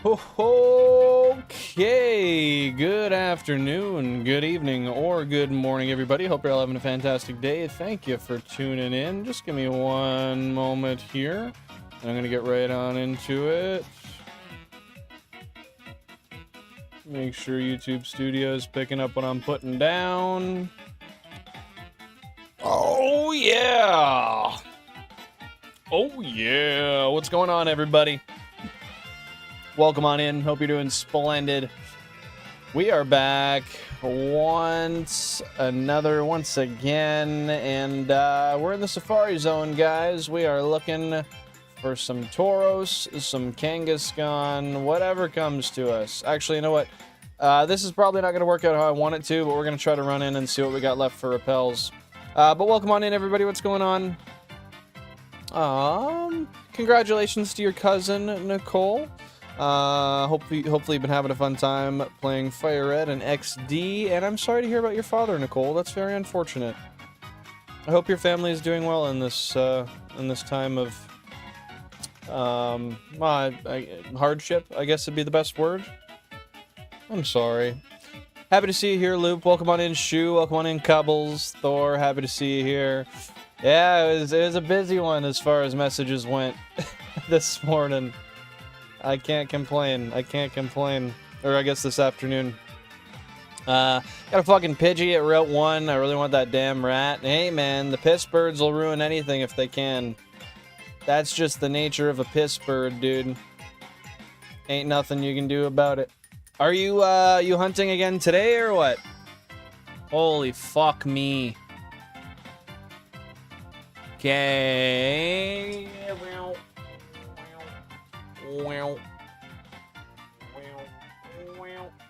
Okay, good afternoon, good evening, or good morning, everybody. Hope you're all having a fantastic day. Thank you for tuning in. Just give me one moment here. I'm gonna get right on into it. Make sure YouTube Studio is picking up what I'm putting down. Oh yeah! Oh yeah! What's going on, everybody? Welcome on in. Hope you're doing splendid. We are back once again, and we're in the Safari Zone, guys. We are looking for some Tauros, some Kangaskhan, whatever comes to us. Actually, you know what? This is probably not going to work out how I want it to, but we're going to try to run in and see what we got left for repels. But welcome on in, everybody. What's going on? Congratulations to your cousin, Nicole. Hopefully you've been having a fun time playing FireRed and XD, and I'm sorry to hear about your father, Nicole. That's very unfortunate. I hope your family is doing well in this time of hardship, I guess would be the best word. I'm sorry. Happy to see you here, Loop. Welcome on in, Shu. Welcome on in, Cubbles. Thor, happy to see you here. Yeah, it was a busy one as far as messages went this morning. I can't complain. I can't complain. Or I guess this afternoon. Got a fucking Pidgey at Route 1. I really want that damn rat. Hey, man, the piss birds will ruin anything if they can. That's just the nature of a piss bird, dude. Ain't nothing you can do about it. Are you, you hunting again today or what? Holy fuck me. Okay.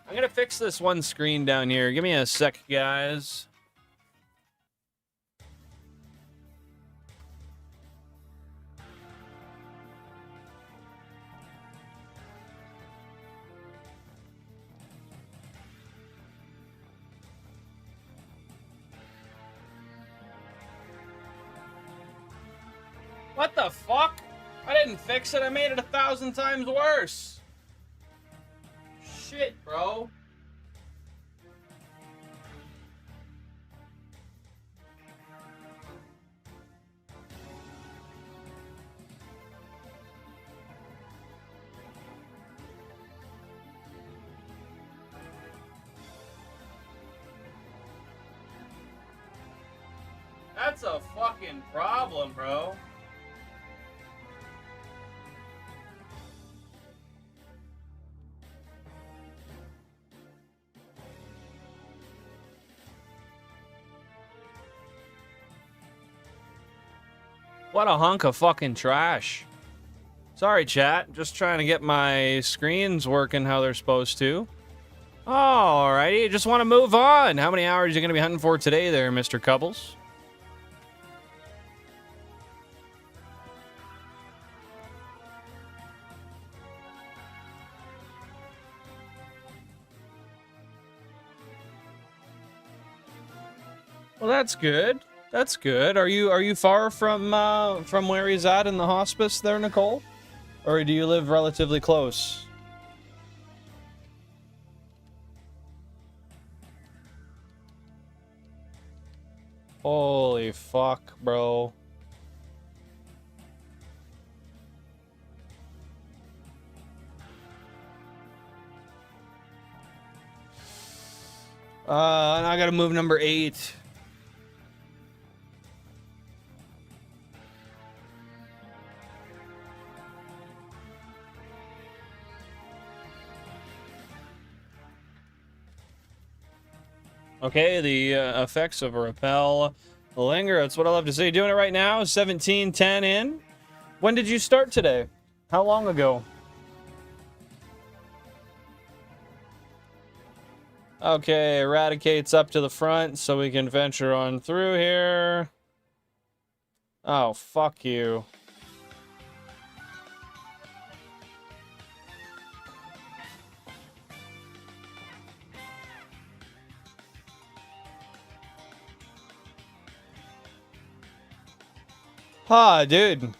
I'm gonna fix this one screen down here. Give me a sec, guys. What the fuck? I didn't fix it. I made it 1,000 times worse. Shit, bro. That's a fucking problem, bro. What a hunk of fucking trash. Sorry, chat. Just trying to get my screens working how they're supposed to. Alrighty, just want to move on. How many hours are you going to be hunting for today there, Mr. Cubbles? Well, that's good. That's good. Are you far from where he's at in the hospice there, Nicole? Or do you live relatively close? Holy fuck, bro. And I gotta move number 8. Okay, the effects of a repel linger. That's what I love to see. Doing it right now. 17:10 in. When did you start today? How long ago? Okay, eradicates up to the front so we can venture on through here. Oh, fuck you. Ah, dude.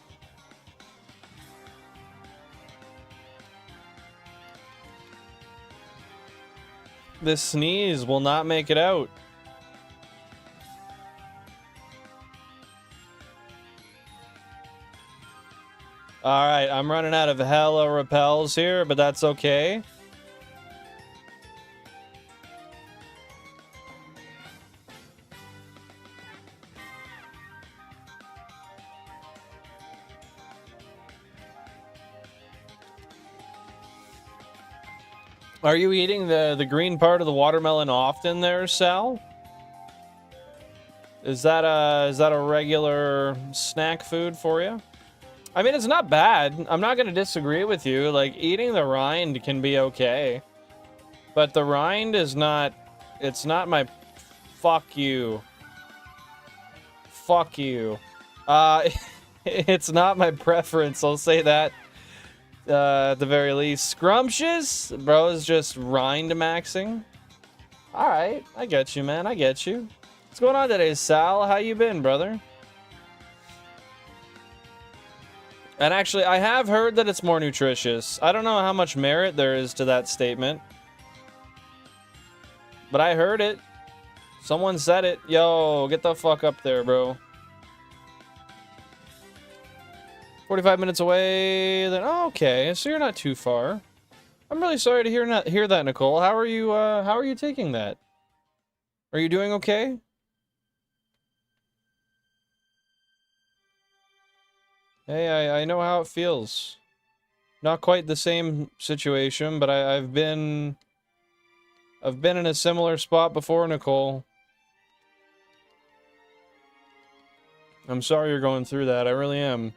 This sneeze will not make it out. Alright, I'm running out of hella repels here, but that's okay. Are you eating the green part of the watermelon often there, Sal? Is that a regular snack food for you? I mean, it's not bad. I'm not going to disagree with you. Like, eating the rind can be okay. But the rind is not... It's not my... Fuck you. Fuck you. It's not my preference, I'll say that. At the very least. Scrumptious? Bro is just rind maxing. Alright, I get you, man. I get you. What's going on today, Sal? How you been, brother? And actually, I have heard that it's more nutritious. I don't know how much merit there is to that statement. But I heard it. Someone said it. Yo, get the fuck up there, bro. 45 minutes away, then oh, okay, so you're not too far. I'm really sorry to hear that, Nicole. How are you taking that? Are you doing okay? Hey, I know how it feels. Not quite the same situation, but I've been in a similar spot before, Nicole. I'm sorry you're going through that. I really am.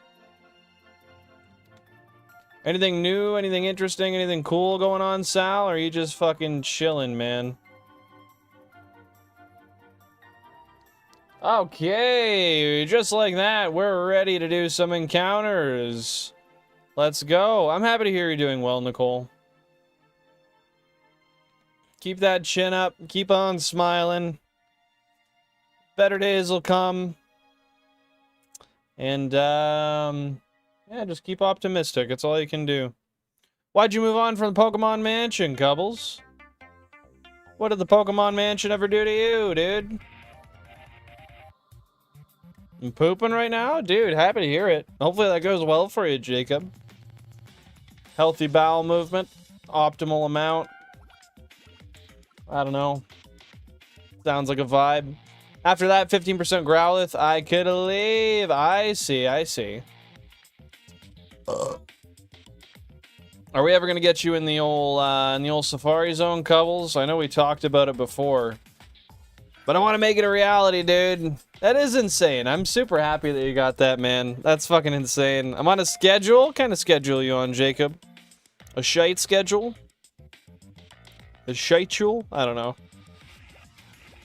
Anything new, anything interesting, anything cool going on, Sal? Or are you just fucking chilling, man? Okay, just like that, we're ready to do some encounters. Let's go. I'm happy to hear you're doing well, Nicole. Keep that chin up. Keep on smiling. Better days will come. And, yeah, just keep optimistic. That's all you can do. Why'd you move on from the Pokemon Mansion, Cubbles? What did the Pokemon Mansion ever do to you, dude? I'm pooping right now? Dude, happy to hear it. Hopefully that goes well for you, Jacob. Healthy bowel movement. Optimal amount. I don't know. Sounds like a vibe. After that, 15% Growlithe. I could leave. I see, I see. Are we ever gonna get you in the old Safari Zone, Cubbles? I know we talked about it before, but I want to make it a reality, dude. That is insane. I'm super happy that you got that, man. That's fucking insane. I'm on a schedule. What kind of schedule are you on, Jacob? A shite schedule? A shitule? I don't know.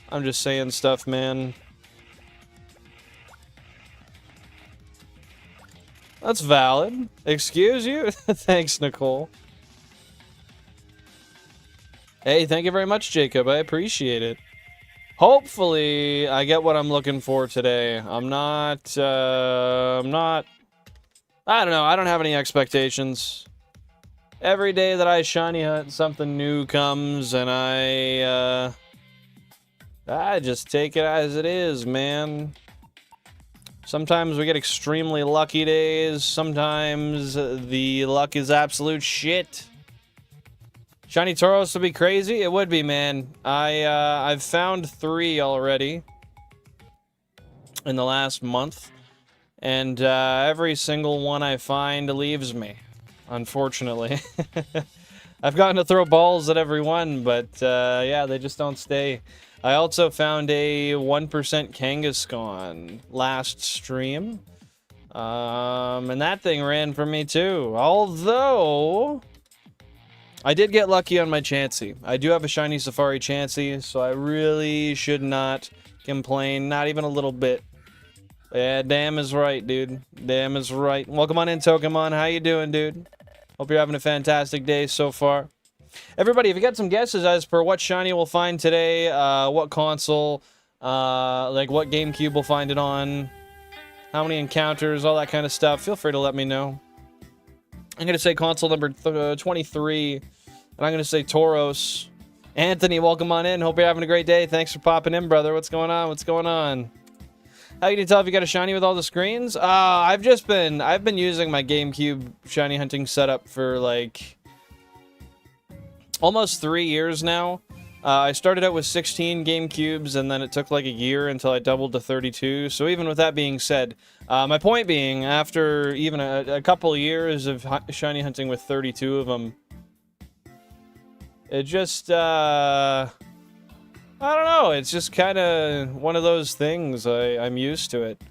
I'm just saying stuff, man. That's valid. Excuse you? Thanks, Nicole. Hey, thank you very much, Jacob. I appreciate it. Hopefully, I get what I'm looking for today. I'm not... I don't know. I don't have any expectations. Every day that I shiny hunt, something new comes, and I just take it as it is, man. Sometimes we get extremely lucky days. Sometimes the luck is absolute shit. Shiny Tauros would be crazy. It would be, man. I've found 3 already in the last month, and every single one I find leaves me, unfortunately. I've gotten to throw balls at every one, but yeah, they just don't stay. I also found a 1% Kangaskhan last stream. And that thing ran for me too. Although, I did get lucky on my Chansey. I do have a shiny Safari Chansey, so I really should not complain. Not even a little bit. Yeah, damn is right, dude. Damn is right. Welcome on in, Tokemon. How you doing, dude? Hope you're having a fantastic day so far. Everybody, if you got some guesses as per what shiny we'll find today, what console, like what GameCube we'll find it on, how many encounters, all that kind of stuff, feel free to let me know. I'm going to say console number 23, and I'm going to say Tauros. Anthony, welcome on in. Hope you're having a great day. Thanks for popping in, brother. What's going on? What's going on? How can you tell if you got a shiny with all the screens? I've been using my GameCube shiny hunting setup for like almost 3 years now. I started out with 16 GameCubes, and then it took like a year until I doubled to 32. So even with that being said, my point being, after even a couple of years of shiny hunting with 32 of them, it just, I don't know, it's just kind of one of those things. I'm used to it.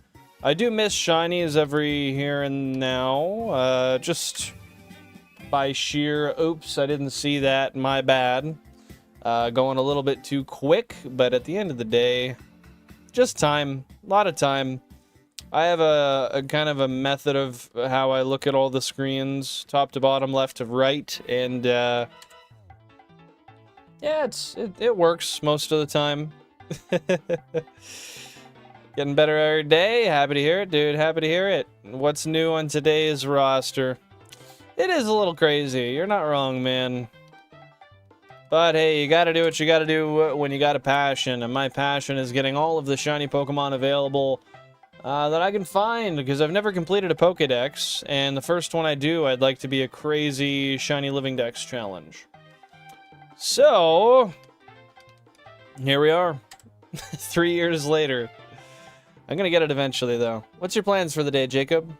I do miss shinies every here and now, just by sheer, oops, I didn't see that, my bad. Going a little bit too quick, but at the end of the day, just time, a lot of time. I have a kind of a method of how I look at all the screens, top to bottom, left to right, and yeah, it works most of the time. Getting better every day. Happy to hear it, dude. Happy to hear it. What's new on today's roster? It is a little crazy. You're not wrong, man. But hey, you gotta do what you gotta do when you got a passion, and my passion is getting all of the shiny Pokemon available that I can find, because I've never completed a Pokédex, and the first one I do, I'd like to be a crazy Shiny Living Dex challenge. So, here we are, 3 years later. I'm gonna get it eventually, though. What's your plans for the day, Jacob?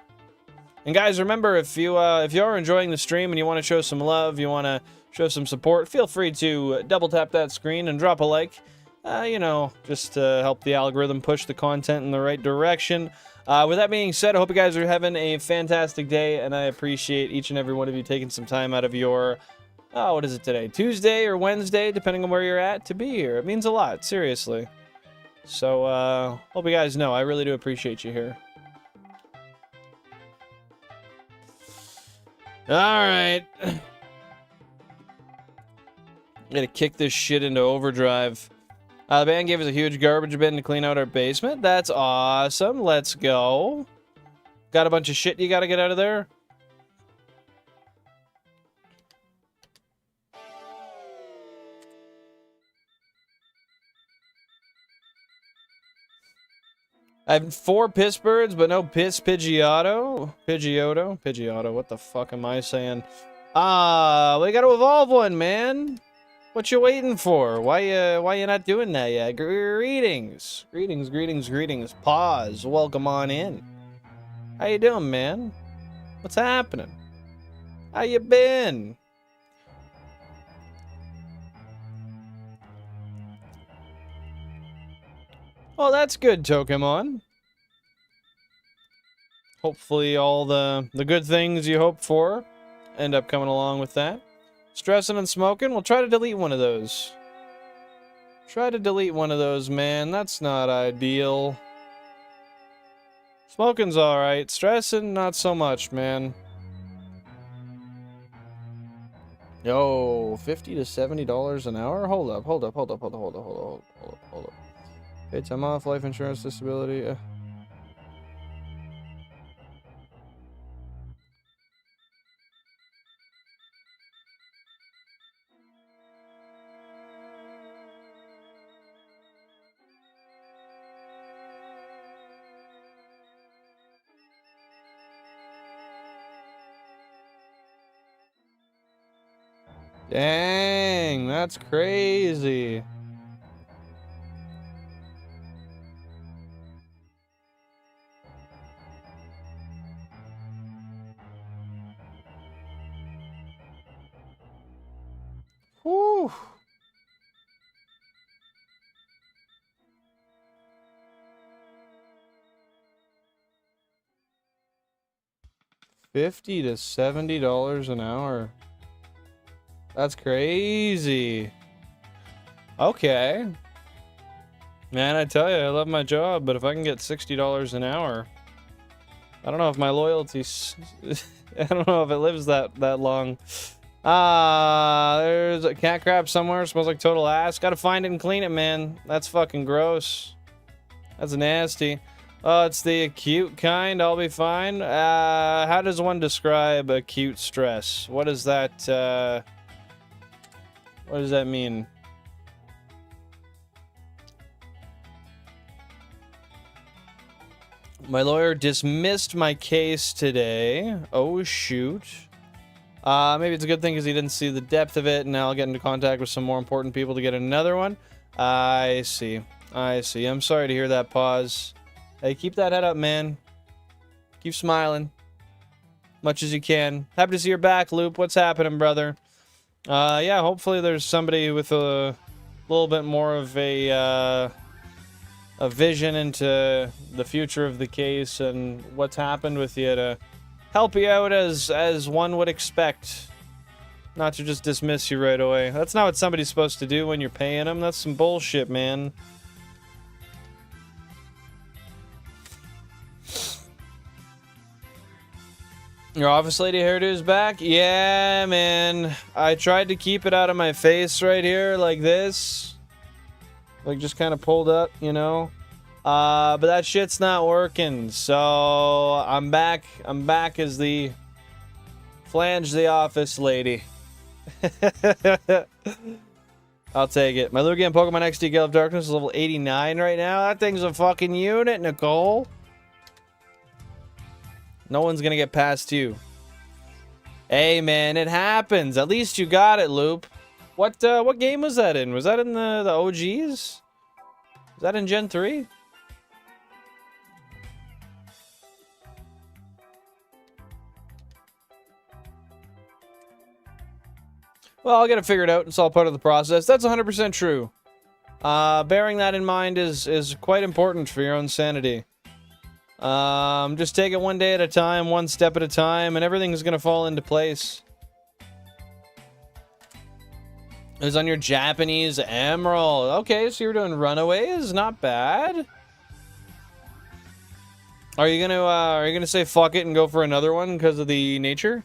And guys, remember, if you are enjoying the stream and you want to show some love, you want to show some support, feel free to double tap that screen and drop a like. You know, just to help the algorithm push the content in the right direction. With that being said, I hope you guys are having a fantastic day, and I appreciate each and every one of you taking some time out of your, what is it today? Tuesday or Wednesday, depending on where you're at, to be here. It means a lot, seriously. So, hope you guys know, I really do appreciate you here. Alright. Gotta kick this shit into overdrive. The band gave us a huge garbage bin to clean out our basement. That's awesome. Let's go. Got a bunch of shit you gotta get out of there? I have 4 piss birds, but no piss Pidgeotto. Pidgeotto. What the fuck am I saying? We gotta evolve one, man. What you waiting for? Why you not doing that yet? Greetings. Pause. Welcome on in. How you doing, man? What's happening? How you been? Oh, that's good, Pokemon. Hopefully all the good things you hope for end up coming along with that. Stressing and smoking? We'll try to delete one of those. Try to delete one of those, man. That's not ideal. Smoking's alright. Stressing, not so much, man. Yo, $50 to $70 an hour? Hold up. Paid time off, life insurance, disability. Dang, that's crazy. Whew. $50 to $70 an hour. That's crazy. Okay. Man, I tell you, I love my job, but if I can get $60 an hour, I don't know if my loyalty's... I don't know if it lives that long. There's a cat crap somewhere. Smells like total ass. Gotta find it and clean it, man. That's fucking gross. That's nasty. Oh, it's the acute kind. I'll be fine. How does one describe acute stress? What is that, what does that mean? My lawyer dismissed my case today. Oh, shoot. Maybe it's a good thing because he didn't see the depth of it, and now I'll get into contact with some more important people to get another one. I see. I see. I'm sorry to hear that, Pause. Hey, keep that head up, man. Keep smiling. Much as you can. Happy to see you're back, Loop. What's happening, brother? Yeah, hopefully there's somebody with a little bit more of a vision into the future of the case and what's happened with you to help you out as one would expect. Not to just dismiss you right away. That's not what somebody's supposed to do when you're paying them. That's some bullshit, man. Your office lady hairdo's back? Yeah, man. I tried to keep it out of my face right here like this. Like just kind of pulled up, you know? But that shit's not working. So I'm back. I'm back as the flange the office lady. I'll take it. My Lugia and Pokemon XD Gale of Darkness is level 89 right now. That thing's a fucking unit, Nicole. No one's gonna get past you. Hey, man, it happens. At least you got it, Loop. What game was that in? Was that in the OGs? Was that in Gen 3? Well, I'll get it figured out. It's all part of the process. That's 100% true. Bearing that in mind is quite important for your own sanity. Just take it one day at a time, one step at a time, and everything's gonna fall into place. It was on your Japanese Emerald. Okay, so you're doing Runaways. Not bad. Are you gonna say fuck it and go for another one because of the nature?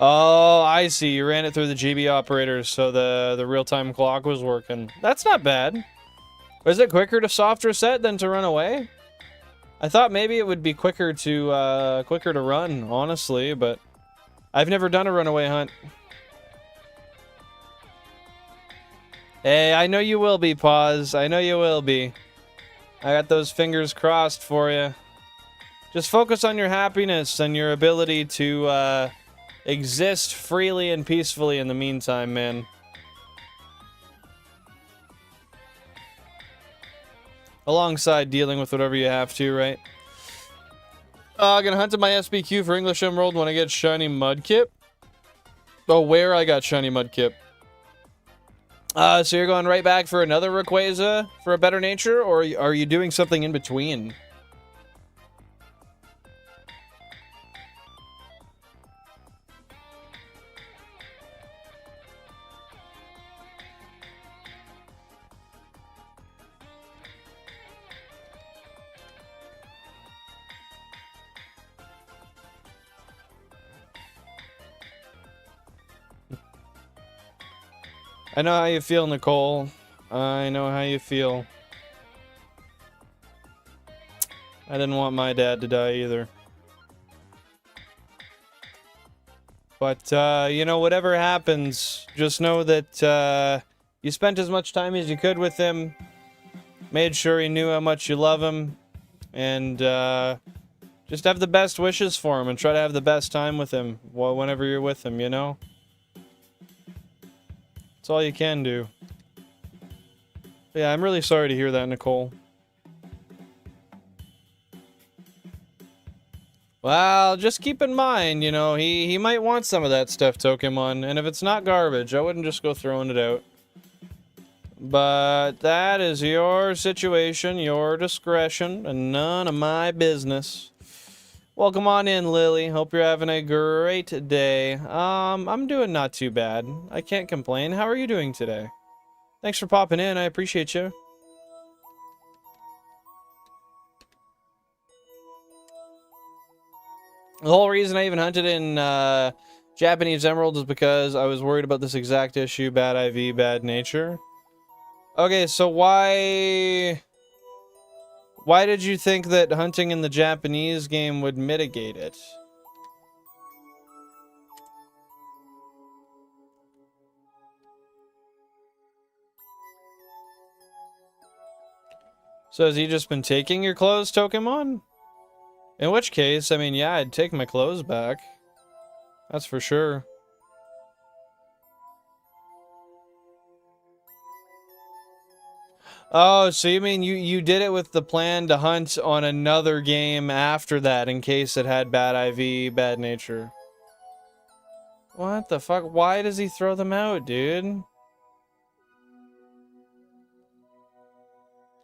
Oh, I see. You ran it through the GB operators, so the real-time clock was working. That's not bad. Was it quicker to soft reset than to run away? I thought maybe it would be quicker to run, honestly, but I've never done a runaway hunt. Hey, I know you will be, Pause. I know you will be. I got those fingers crossed for you. Just focus on your happiness and your ability to, exist freely and peacefully in the meantime, man. Alongside dealing with whatever you have to, right? Gonna hunt at my SBQ for English Emerald when I get Shiny Mudkip. Oh, where I got Shiny Mudkip. So you're going right back for another Rayquaza for a better nature, or are you doing something in between? I know how you feel, Nicole. I know how you feel. I didn't want my dad to die either. But, you know, whatever happens, just know that, you spent as much time as you could with him, made sure he knew how much you love him, and, just have the best wishes for him and try to have the best time with him whenever you're with him, you know? That's all you can do. Yeah, I'm really sorry to hear that, Nicole. Well, just keep in mind, you know, he might want some of that stuffed Pokemon, and if it's not garbage, I wouldn't just go throwing it out. But that is your situation, your discretion, and none of my business. Welcome on in, Lily. Hope you're having a great day. I'm doing not too bad. I can't complain. How are you doing today? Thanks for popping in. I appreciate you. The whole reason I even hunted in Japanese Emerald is because I was worried about this exact issue, bad IV, bad nature. Okay, so why did you think that hunting in the Japanese game would mitigate it? So has he just been taking your clothes, Pokemon? In which case, I mean, yeah, I'd take my clothes back. That's for sure. Oh, so you mean you did it with the plan to hunt on another game after that in case it had bad IV, bad nature. What the fuck? Why does he throw them out, dude?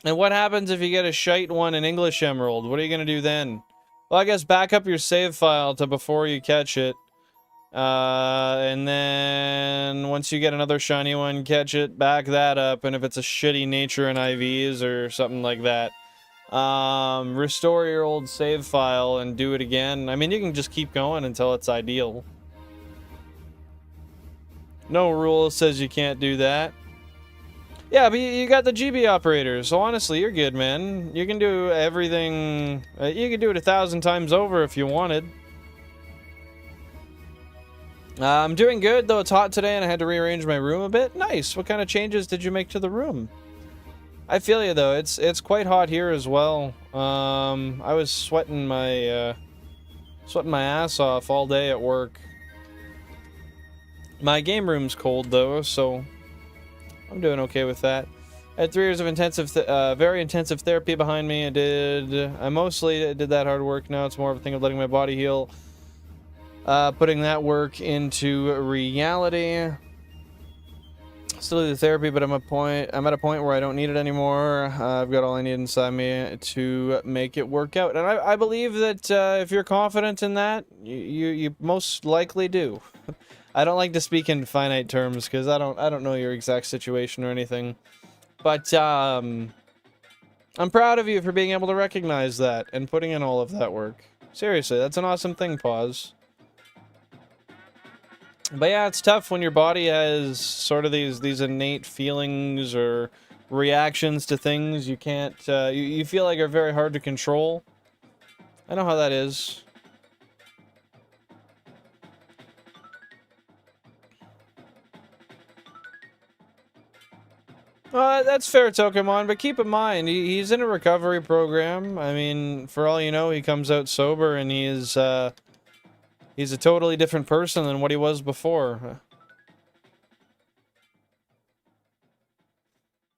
And what happens if you get a shite one in English Emerald? What are you gonna do then? Well, I guess back up your save file to before you catch it. And then once you get another shiny one, catch it, back that up, and if it's a shitty nature in IVs or something like that, restore your old save file and do it again. I mean, you can just keep going until it's ideal. No rule says you can't do that. Yeah, but you got the GB operator, so honestly, you're good, man. You can do everything. You can do it 1,000 times over if you wanted. I'm doing good, though it's hot today and I had to rearrange my room a bit. Nice. What kind of changes did you make to the room? I feel you, though. It's quite hot here as well. I was sweating my ass off all day at work. My game room's cold, though, so I'm doing okay with that. I had 3 years of intensive, very intensive therapy behind me. I mostly did that hard work. Now it's more of a thing of letting my body heal. Putting that work into reality. Still do the therapy, but I'm at a point where I don't need it anymore. I've got all I need inside me to make it work out, and I believe that if you're confident in that, you most likely do. I don't like to speak in finite terms because I don't know your exact situation or anything, but I'm proud of you for being able to recognize that and putting in all of that work. Seriously, that's an awesome thing, Pause. But yeah, it's tough when your body has sort of these innate feelings or reactions to things you can't, you feel like are very hard to control. I know how that is. That's fair, Pokemon, but keep in mind, he's in a recovery program. I mean, for all you know, he comes out sober and he's a totally different person than what he was before.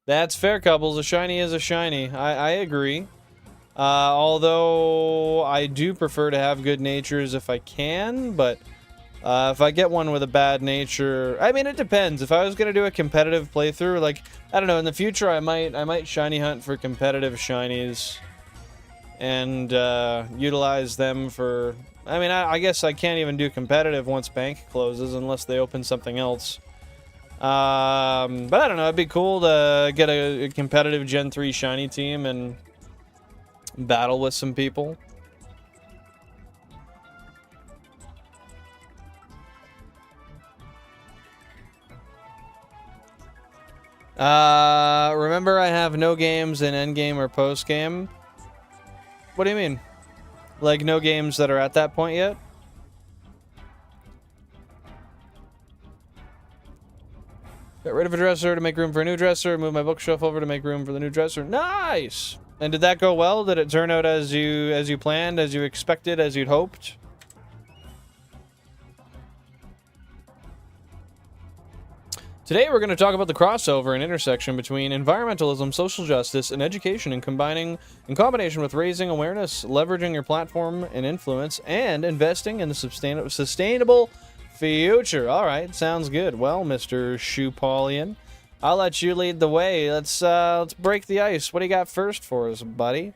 That's fair, Cubbles. A shiny is a shiny. I agree. Although I do prefer to have good natures if I can, but if I get one with a bad nature, I mean, it depends. If I was gonna do a competitive playthrough, like, I don't know, in the future I might shiny hunt for competitive shinies and utilize them for. I mean, I guess I can't even do competitive once bank closes unless they open something else. But I don't know, it'd be cool to get a competitive Gen 3 shiny team and battle with some people. Remember I have no games in endgame or postgame? What do you mean? Like, no games that are at that point yet? Got rid of a dresser to make room for a new dresser. Move my bookshelf over to make room for the new dresser. Nice! And did that go well? Did it turn out as you planned, as you expected, as you'd hoped? Today we're going to talk about the crossover and intersection between environmentalism, social justice, and education, in combination with raising awareness, leveraging your platform and influence, and investing in the sustainable future. All right, sounds good. Well, Mr. Shoepaulian, I'll let you lead the way. Let's break the ice. What do you got first for us, buddy?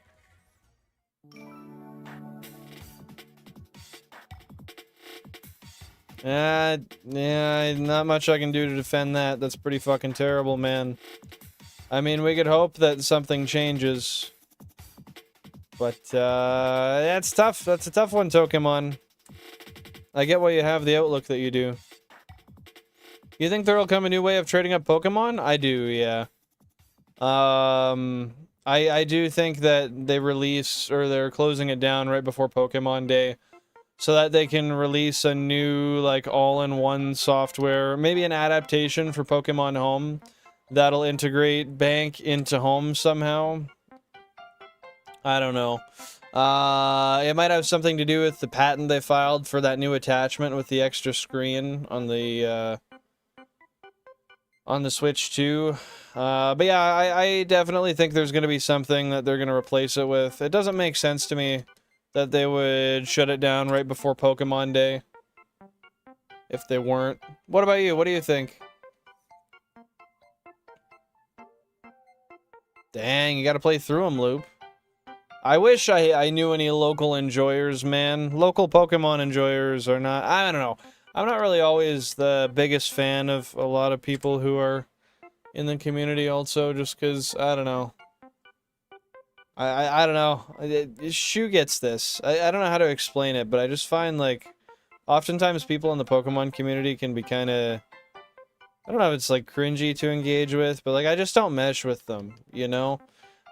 Yeah, not much I can do to defend that. That's pretty fucking terrible, man. I mean, we could hope that something changes. But, that's tough. That's a tough one, Pokemon. I get why you have the outlook that you do. You think there'll come a new way of trading up Pokemon? I do, yeah. I do think that they release, or they're closing it down right before Pokemon Day, so that they can release a new, like, all-in-one software, maybe an adaptation for Pokemon Home that'll integrate Bank into Home somehow. I don't know. It might have something to do with the patent they filed for that new attachment with the extra screen on the Switch too. But yeah, I definitely think there's going to be something that they're going to replace it with. It doesn't make sense to me that they would shut it down right before Pokemon Day if they weren't. What about you? What do you think? Dang, you got to play through them, Loop. I wish I knew any local enjoyers, man. Local Pokemon enjoyers are not... I don't know. I'm not really always the biggest fan of a lot of people who are in the community also, just because, I don't know. I don't know. Shu gets this. I don't know how to explain it, but I just find, like, oftentimes people in the Pokemon community can be kind of... I don't know if it's, like, cringy to engage with, but, like, I just don't mesh with them, you know?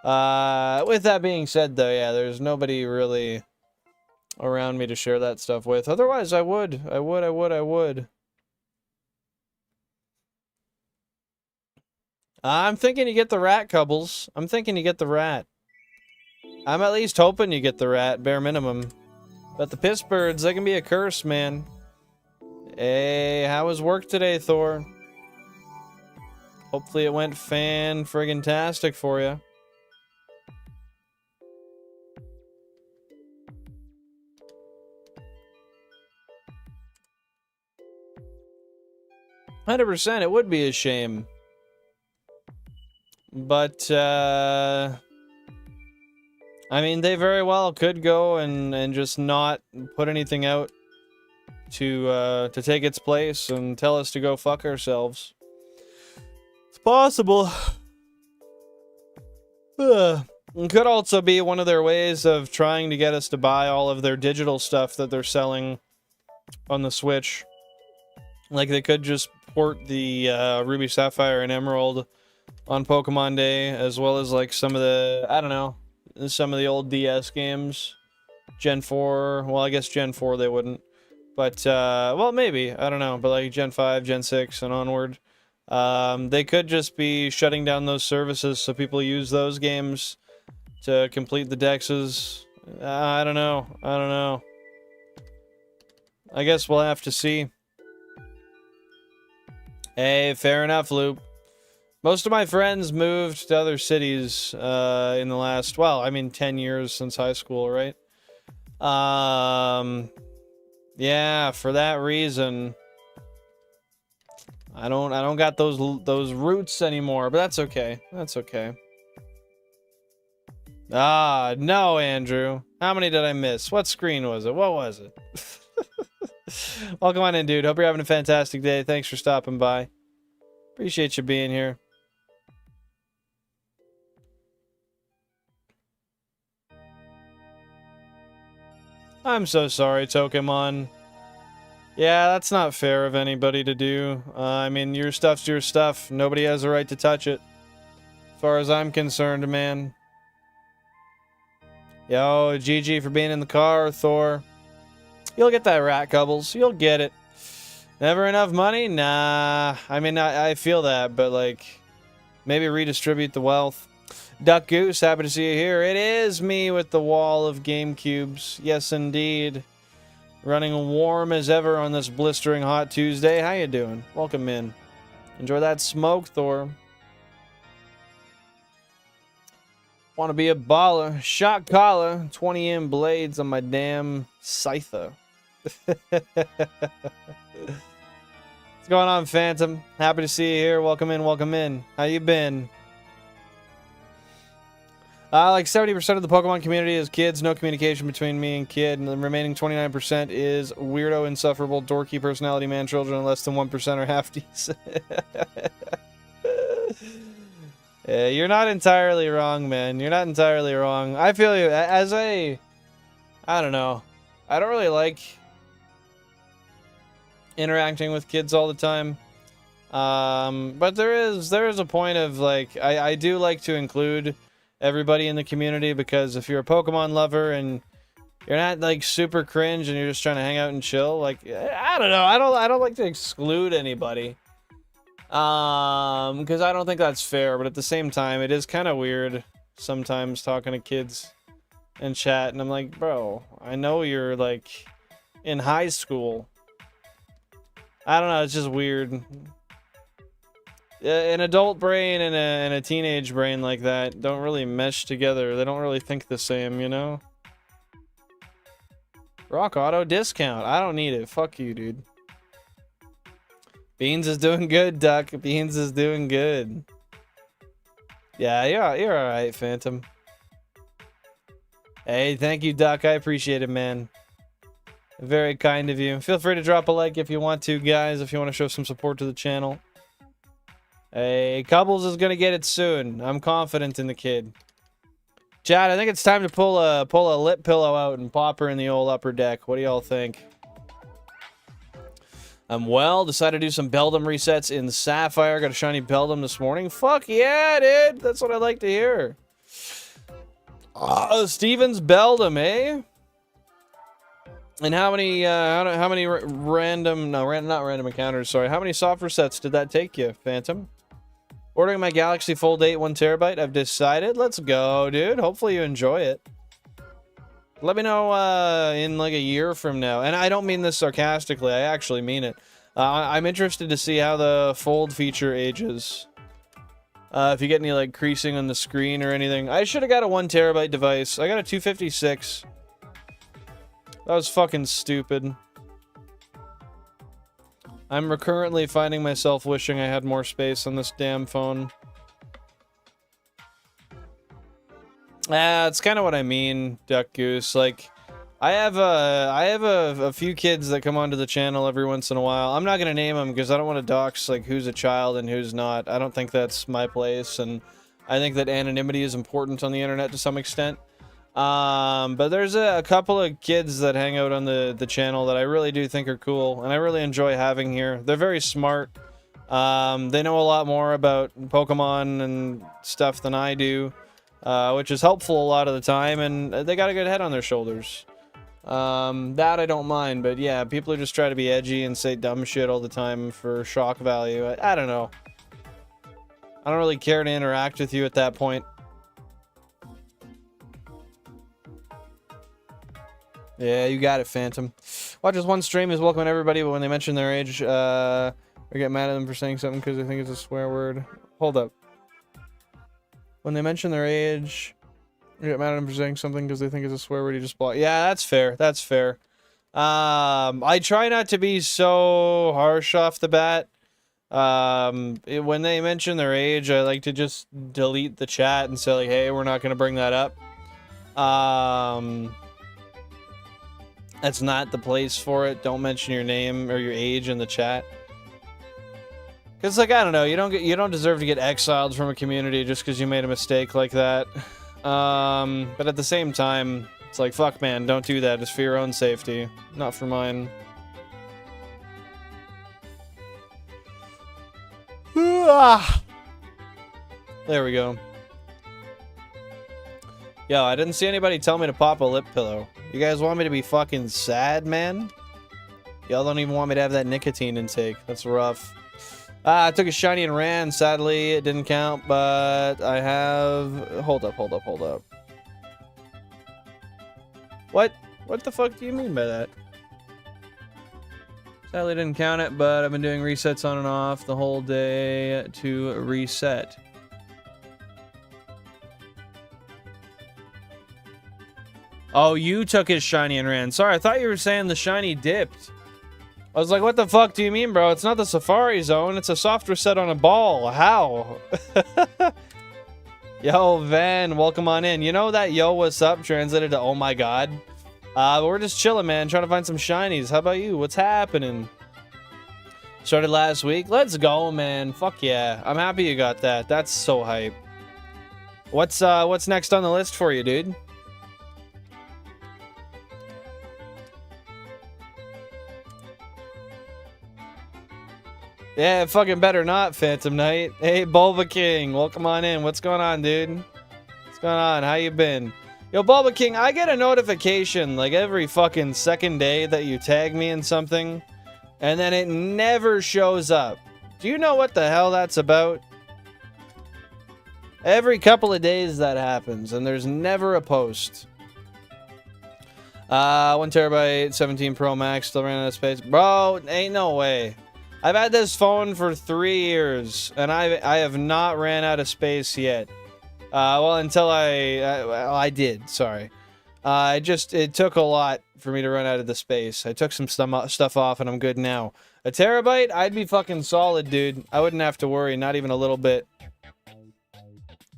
With that being said, though, yeah, there's nobody really around me to share that stuff with. Otherwise, I would. I'm thinking you get the rat, Cubbles. I'm thinking you get the rat. I'm at least hoping you get the rat, bare minimum. But the piss birds, they can be a curse, man. Hey, how was work today, Thor? Hopefully it went fan-friggin-tastic for you. %, it would be a shame. But, I mean, they very well could go and just not put anything out to take its place and tell us to go fuck ourselves. It's possible. It could also be one of their ways of trying to get us to buy all of their digital stuff that they're selling on the Switch. Like, they could just port the Ruby, Sapphire, and Emerald on Pokemon Day, as well as, like, some of the, I don't know, some of the old DS games. Gen 4, well, I guess Gen 4 they wouldn't. But, well, maybe, I don't know, but, like, Gen 5, Gen 6, and onward. They could just be shutting down those services so people use those games to complete the dexes. I don't know. I guess we'll have to see. Hey, fair enough, Loop. Most of my friends moved to other cities in the last, well, I mean 10 years since high school, right? Yeah, for that reason, I don't got those roots anymore, but that's okay. That's okay. Ah, no, Andrew. How many did I miss? What screen was it? What was it? Welcome on in, dude. Hope you're having a fantastic day. Thanks for stopping by. Appreciate you being here. I'm so sorry, Pokemon. Yeah, that's not fair of anybody to do. I mean, your stuff's your stuff. Nobody has a right to touch it. As far as I'm concerned, man. Yo, GG for being in the car, Thor. You'll get that rat, Cubbles. You'll get it. Never enough money? Nah. I mean, I feel that, but, like, maybe redistribute the wealth. Duck Goose, happy to see you here. It is me with the wall of GameCubes. Yes, indeed. Running warm as ever on this blistering hot Tuesday. How you doing? Welcome in. Enjoy that smoke, Thor. Want to be a baller. Shot collar. 20M blades on my damn Scyther. What's going on, Phantom? Happy to see you here. Welcome in, welcome in. How you been? Like 70% of the Pokemon community is kids, no communication between me and kid, and the remaining 29% is weirdo, insufferable, dorky personality man children, and less than 1% are half decent. Yeah, you're not entirely wrong, man. You're not entirely wrong. I feel you. As I don't know. I don't really like interacting with kids all the time. But there is a point of, like, I do like to include everybody in the community, because if you're a Pokemon lover and you're not, like, super cringe and you're just trying to hang out and chill, like, I don't know, I don't like to exclude anybody, because I don't think that's fair. But at the same time, it is kind of weird sometimes talking to kids in chat, and I'm like, bro, I know you're like in high school. I don't know, it's just weird. An adult brain and a teenage brain like that don't really mesh together. They don't really think the same, you know? Rock Auto discount. I don't need it. Fuck you, dude. Beans is doing good, Duck. Beans is doing good. Yeah, you're alright, Phantom. Hey, thank you, Duck. I appreciate it, man. Very kind of you. Feel free to drop a like if you want to, guys, if you want to show some support to the channel. Hey, Cubbles is gonna get it soon. I'm confident in the kid. Chad, I think it's time to pull a lip pillow out and pop her in the old upper deck. What do y'all think? Well, decided to do some Beldum resets in Sapphire. Got a shiny Beldum this morning. Fuck yeah, dude! That's what I like to hear. Steven's Beldum, eh? And how many random, not random encounters, sorry. How many soft resets did that take you, Phantom? Ordering my Galaxy Fold 8 1TB. I've decided. Let's go, dude. Hopefully you enjoy it. Let me know in like a year from now. And I don't mean this sarcastically. I actually mean it. I'm interested to see how the Fold feature ages. If you get any like creasing on the screen or anything. I should have got a 1TB device. I got a 256. That was fucking stupid. I'm recurrently finding myself wishing I had more space on this damn phone. It's kind of what I mean, Duck Goose. Like, I have a few kids that come onto the channel every once in a while. I'm not gonna name them because I don't want to dox like who's a child and who's not. I don't think that's my place, and I think that anonymity is important on the internet to some extent. But there's a couple of kids that hang out on the channel that I really do think are cool, and I really enjoy having here. They're very smart. They know a lot more about Pokemon and stuff than I do, which is helpful a lot of the time, and they got a good head on their shoulders. That I don't mind, but yeah, people who just try to be edgy and say dumb shit all the time for shock value, I don't know. I don't really care to interact with you at that point. Yeah, you got it, Phantom. Watches one stream is welcome everybody, but when they mention their age, I get mad at them for saying something because they think it's a swear word. Hold up. When they mention their age, I get mad at them for saying something because they think it's a swear word. You just block. Yeah, that's fair. That's fair. I try not to be so harsh off the bat. When they mention their age, I like to just delete the chat and say, like, hey, we're not going to bring that up. That's not the place for it. Don't mention your name or your age in the chat. Cause like I don't know, you don't deserve to get exiled from a community just because you made a mistake like that. But at the same time, it's like fuck, man, don't do that. It's for your own safety, not for mine. There we go. Yo, I didn't see anybody tell me to pop a lip pillow. You guys want me to be fucking sad, man? Y'all don't even want me to have that nicotine intake. That's rough. I took a shiny and ran. Sadly, it didn't count, but I have... Hold up. What? What the fuck do you mean by that? Sadly, didn't count it, but I've been doing resets on and off the whole day to reset. Oh, you took his shiny and ran. Sorry, I thought you were saying the shiny dipped. I was like, what the fuck do you mean, bro? It's not the Safari Zone. It's a soft reset on a ball. How? Yo, Van, welcome on in. You know that yo, what's up translated to oh my god? We're just chilling, man. Trying to find some shinies. How about you? What's happening? Started last week. Let's go, man. Fuck yeah. I'm happy you got that. That's so hype. What's next on the list for you, dude? Yeah, fucking better not, Phantom Knight. Hey, Bulba King, welcome on in. What's going on, dude? What's going on? How you been? Yo, Bulba King, I get a notification like every fucking second day that you tag me in something, and then it never shows up. Do you know what the hell that's about? Every couple of days that happens, and there's never a post. 1 terabyte, 17 Pro Max, still ran out of space. Bro, ain't no way. I've had this phone for 3 years, and I have not ran out of space yet. Well, until I did, sorry. It took a lot for me to run out of the space. I took some stuff off, and I'm good now. A terabyte, I'd be fucking solid, dude. I wouldn't have to worry, not even a little bit.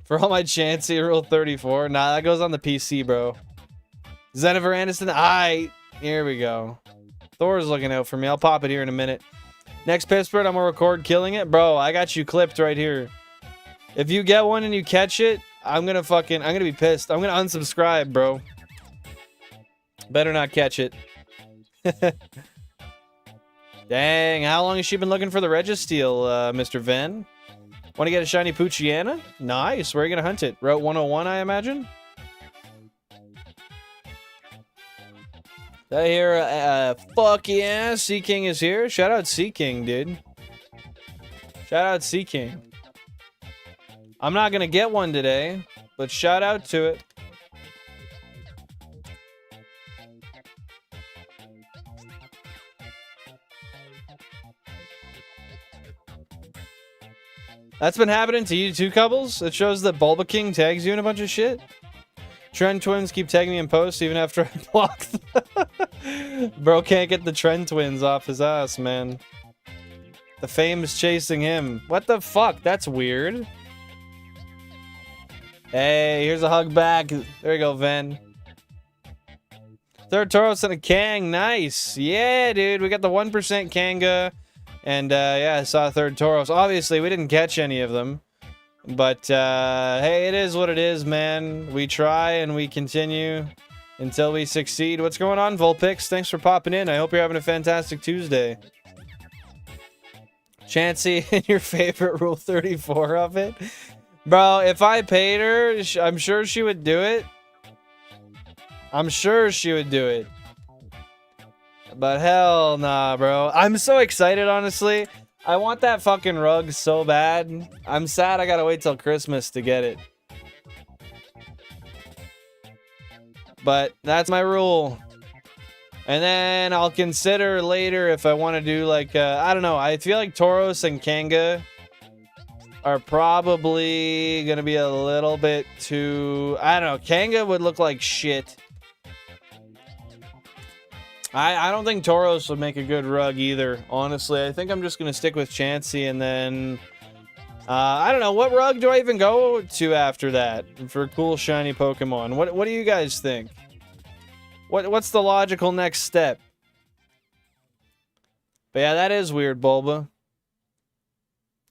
For all my Chansey, Rule 34. Nah, that goes on the PC, bro. Zennifer Aniston, here we go. Thor's looking out for me. I'll pop it here in a minute. Next Pittsburgh, I'm gonna record killing it. Bro, I got you clipped right here. If you get one and you catch it, I'm gonna be pissed. I'm gonna unsubscribe, bro. Better not catch it. Dang, how long has she been looking for the Registeel, Mr. Ven? Want to get a shiny Poochyena? Nice, where are you gonna hunt it? Route 101, I imagine? I hear, fuck yeah, Sea King is here. Shout out Sea King, dude. Shout out Sea King. I'm not gonna get one today, but shout out to it. That's been happening to you too, Cubbles? It shows that Bulba King tags you in a bunch of shit? Trend Twins keep tagging me in posts even after I block them. Bro can't get the Trend Twins off his ass, man. The fame's chasing him. What the fuck? That's weird. Hey, here's a hug back. There you go, Ven. Third Tauros and a Kang. Nice. Yeah, dude. We got the 1% Kanga. And, yeah, I saw a third Tauros. Obviously, we didn't catch any of them. But, hey, it is what it is, man. We try and we continue until we succeed. What's going on, Volpix? Thanks for popping in. I hope you're having a fantastic Tuesday. Chansey, your favorite Rule 34 of it? Bro, if I paid her, I'm sure she would do it. I'm sure she would do it. But hell nah, bro. I'm so excited, honestly. I want that fucking rug so bad. I'm sad I gotta wait till Christmas to get it. But that's my rule. And then I'll consider later if I want to do like, I don't know. I feel like Tauros and Kanga are probably gonna be a little bit too, I don't know. Kanga would look like shit. I don't think Tauros would make a good rug either, honestly. I think I'm just gonna stick with Chansey and then I don't know, what rug do I even go to after that for cool shiny Pokemon? What do you guys think? What's the logical next step? But yeah, that is weird, Bulba.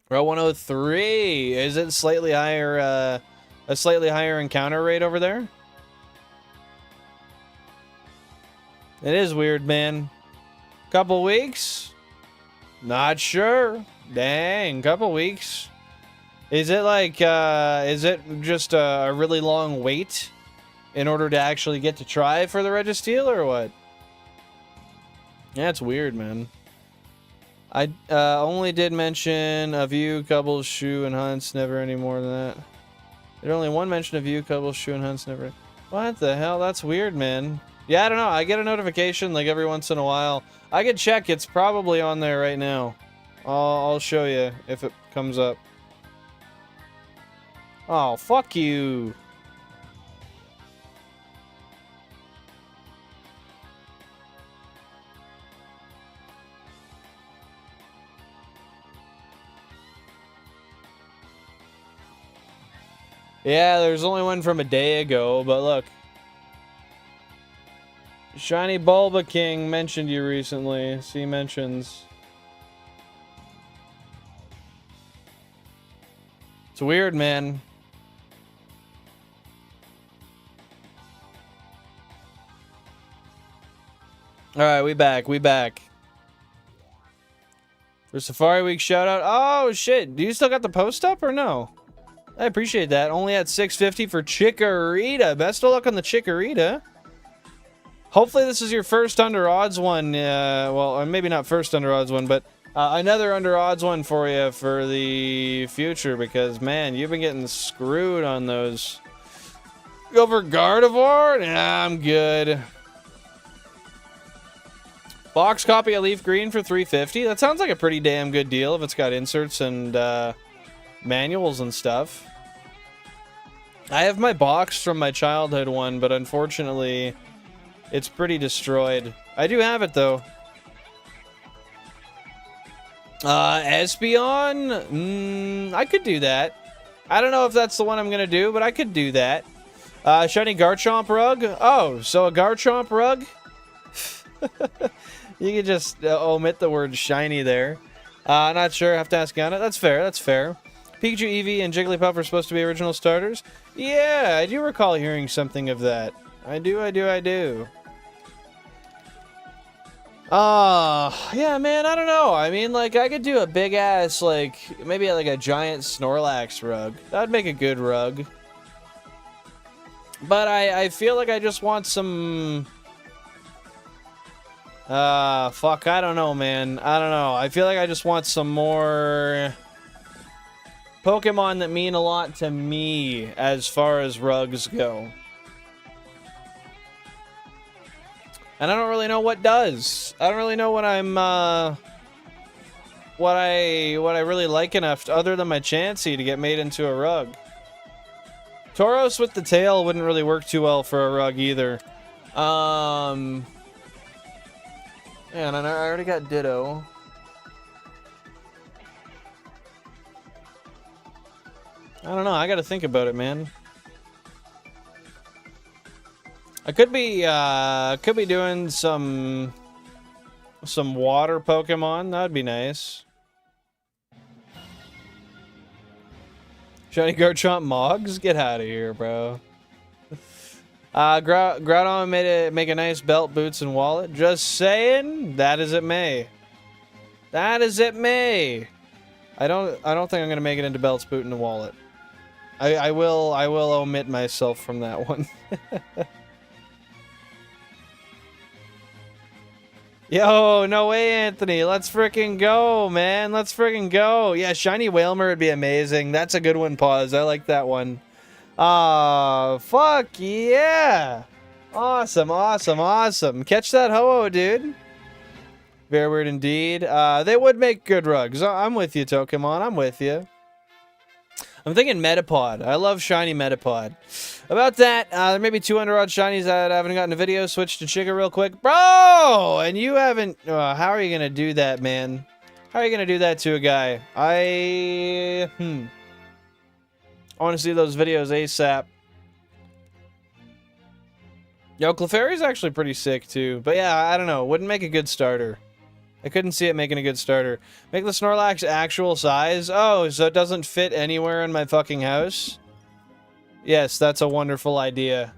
Row 103. Is it slightly higher a slightly higher encounter rate over there? It is weird, man. Couple weeks? Not sure. Dang, couple weeks. Is it like, is it just a really long wait in order to actually get to try for the Registeel or what? Yeah, it's weird, man. I only did mention a view, Cubbles, Shoe, and Hunts, never any more than that. There's only one mention of view, Cubbles, Shoe, and Hunts, never. What the hell? That's weird, man. Yeah, I don't know. I get a notification like every once in a while. I could check. It's probably on there right now. I'll show you if it comes up. Oh, fuck you. Yeah, there's only one from a day ago, but look. Shiny Bulba King mentioned you recently. See mentions. It's weird, man. Alright, we back. For Safari Week shout out. Oh shit, do you still got the post up or no? I appreciate that. Only at 650 for Chikorita. Best of luck on the Chikorita. Hopefully this is your first under odds one. Well, maybe not first under odds one, but another under odds one for you for the future because, man, you've been getting screwed on those. Go for Gardevoir? Nah, I'm good. Box copy of LeafGreen for $3.50. That sounds like a pretty damn good deal if it's got inserts and manuals and stuff. I have my box from my childhood one, but unfortunately, it's pretty destroyed. I do have it though. Espeon? I could do that. I don't know if that's the one I'm gonna do, but I could do that. Shiny Garchomp rug? Oh, so a Garchomp rug? You could just omit the word shiny there. Not sure, have to ask Anna. That's fair, that's fair. Pikachu, Eevee, and Jigglypuff are supposed to be original starters? Yeah, I do recall hearing something of that. I do. Yeah, man, I don't know. I mean, like, I could do a big-ass, like, maybe like a giant Snorlax rug. That'd make a good rug. But I feel like I just want some... fuck, I don't know, man. I don't know. I feel like I just want some more Pokemon that mean a lot to me as far as rugs go. And I don't really know what does. I don't really know what I'm, what I really like enough other than my Chansey to get made into a rug. Tauros with the tail wouldn't really work too well for a rug either. Man, and I already got Ditto. I don't know. I gotta think about it, man. I could be doing some water Pokemon. That'd be nice. Shiny Garchomp Mogs? Get out of here, bro. Groudon make a nice belt, boots, and wallet. Just saying, that is it may. That is it may. I don't think I'm gonna make it into belts, boot, and a wallet. I will omit myself from that one. Yo, no way, Anthony. Let's freaking go, man. Let's freaking go. Yeah, Shiny Whalmer would be amazing. That's a good one, Pause. I like that one. Fuck yeah. Awesome, awesome, awesome. Catch that Ho-Oh, dude. Very weird indeed. They would make good rugs. I'm with you, Tokemon. I'm with you. I'm thinking Metapod. I love Shiny Metapod. About that, there may be 200 odd Shinies that I haven't gotten a video. Switch to Chica real quick. Bro! And you haven't... how are you going to do that, man? How are you going to do that to a guy? I want to see those videos ASAP. Yo, Clefairy's actually pretty sick, too. But yeah, I don't know. Wouldn't make a good starter. I couldn't see it making a good starter. Make the Snorlax actual size? Oh, so it doesn't fit anywhere in my fucking house? Yes, that's a wonderful idea.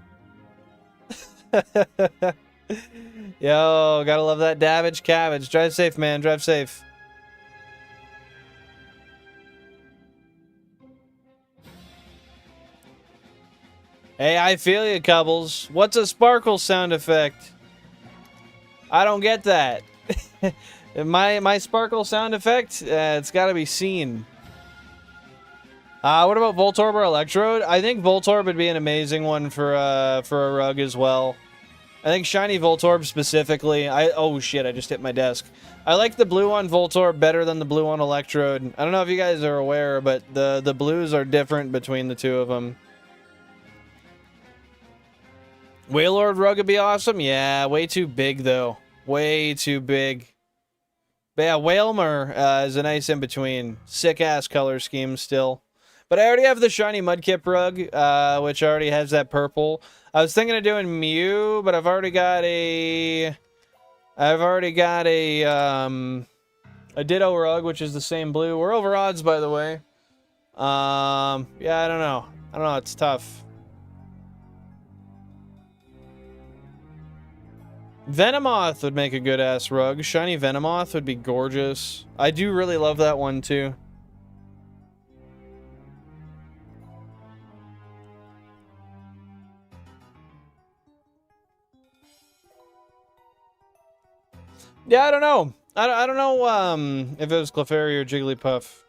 Yo, gotta love that Dabbage Cabbage. Drive safe, man. Drive safe. Hey, I feel you, Cubbles. What's a sparkle sound effect? I don't get that. my sparkle sound effect, it's got to be seen. What about Voltorb or Electrode? I think Voltorb would be an amazing one for a rug as well. I think Shiny Voltorb specifically. Oh shit! I just hit my desk. I like the blue on Voltorb better than the blue on Electrode. I don't know if you guys are aware, but the blues are different between the two of them. Wailord rug would be awesome. Yeah, way too big though. Way too big. But yeah, Whalmer is a nice in-between. Sick-ass color scheme still. But I already have the Shiny Mudkip rug, which already has that purple. I was thinking of doing Mew, but I've already got a Ditto rug, which is the same blue. We're over odds, by the way. Yeah, I don't know. It's tough. Venomoth would make a good-ass rug. Shiny Venomoth would be gorgeous. I do really love that one, too. Yeah, I don't know. I don't know if it was Clefairy or Jigglypuff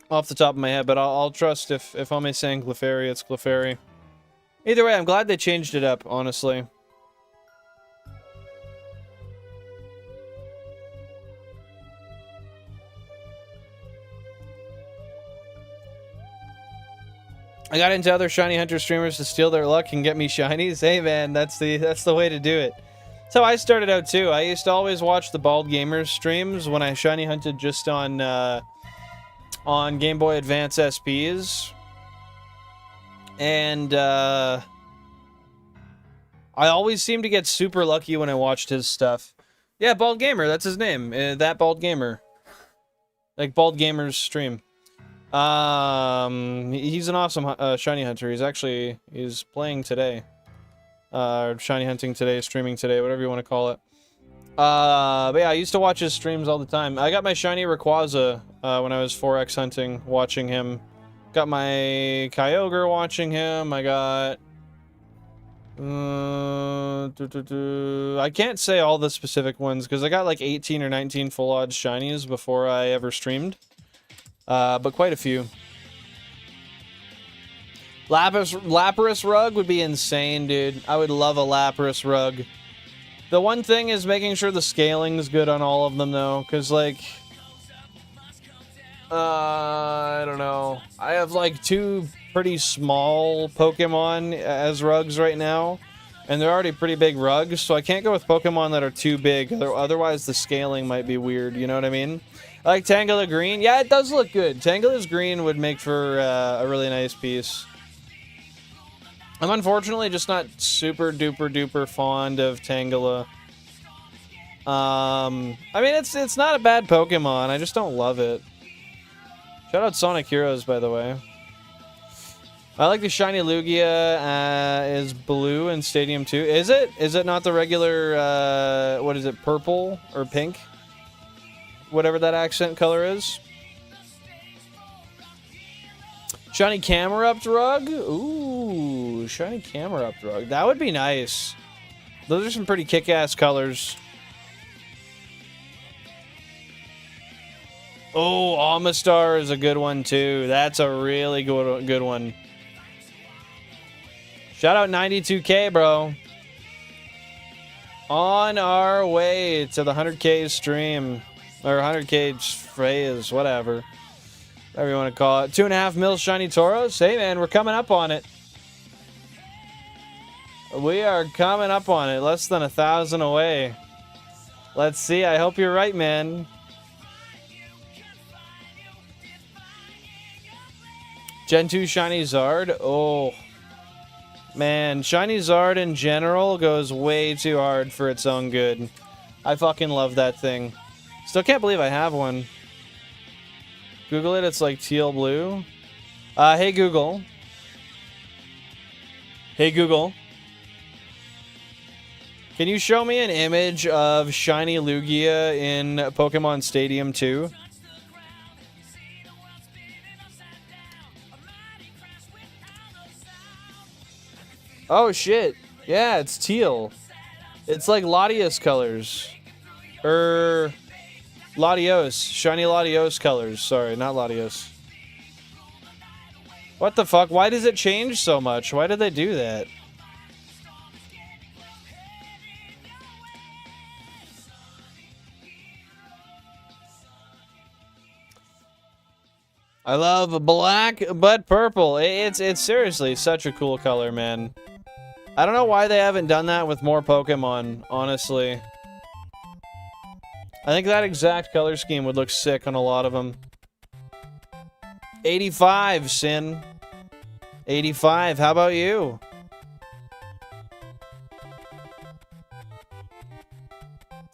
off the top of my head, but I'll trust if I'm saying Clefairy, it's Clefairy. Either way, I'm glad they changed it up, honestly. I got into other shiny hunter streamers to steal their luck and get me shinies. Hey man, that's the way to do it. That's how I started out too. I used to always watch the Bald Gamers streams when I shiny hunted just on Game Boy Advance SPs. And I always seemed to get super lucky when I watched his stuff. Yeah, Bald Gamer, that's his name. That Bald Gamer. Like Bald Gamer's stream. He's an awesome shiny hunter. He's playing today. Shiny hunting today, streaming today, whatever you want to call it. But yeah, I used to watch his streams all the time. I got my shiny Rayquaza when I was 4X hunting, watching him. Got my Kyogre watching him. I got... I can't say all the specific ones, because I got like 18 or 19 full odds shinies before I ever streamed. But quite a few. Lapras rug would be insane, dude. I would love a Lapras rug. The one thing is making sure the scaling is good on all of them, though, because, like... I don't know. I have, like, 2 pretty small Pokemon as rugs right now, and they're already pretty big rugs, so I can't go with Pokemon that are too big. Otherwise, the scaling might be weird, you know what I mean? I like Tangela Green. Yeah, it does look good. Tangela's Green would make for a really nice piece. I'm unfortunately just not super duper duper fond of Tangela. I mean, it's not a bad Pokemon. I just don't love it. Shout out Sonic Heroes, by the way. I like the shiny Lugia is blue in Stadium 2. Is it? Is it not the regular, what is it, purple or pink? Whatever that accent color is. Shiny Camerupt rug? Ooh, shiny Camerupt rug. That would be nice. Those are some pretty kick-ass colors. Oh, Amistar is a good one too. That's a really good one. Shout out 92K, bro. On our way to the 100K stream. Or 100K phrase, whatever. Whatever you want to call it. 2.5 mil shiny Tauros. Hey, man, we're coming up on it. We are coming up on it. Less than 1,000 away. Let's see. I hope you're right, man. Gen 2 shiny Zard. Oh. Man, shiny Zard in general goes way too hard for its own good. I fucking love that thing. Still can't believe I have one. Google it, it's like teal blue. Hey Google. Hey Google. Can you show me an image of shiny Lugia in Pokemon Stadium 2? Oh shit. Yeah, it's teal. It's like Latios colors. Latios. Shiny Latios colors. Sorry, not Latios. What the fuck? Why does it change so much? Why did they do that? I love black but purple. It's seriously such a cool color, man. I don't know why they haven't done that with more Pokemon, honestly. I think that exact color scheme would look sick on a lot of them. 85, Sin. 85, how about you?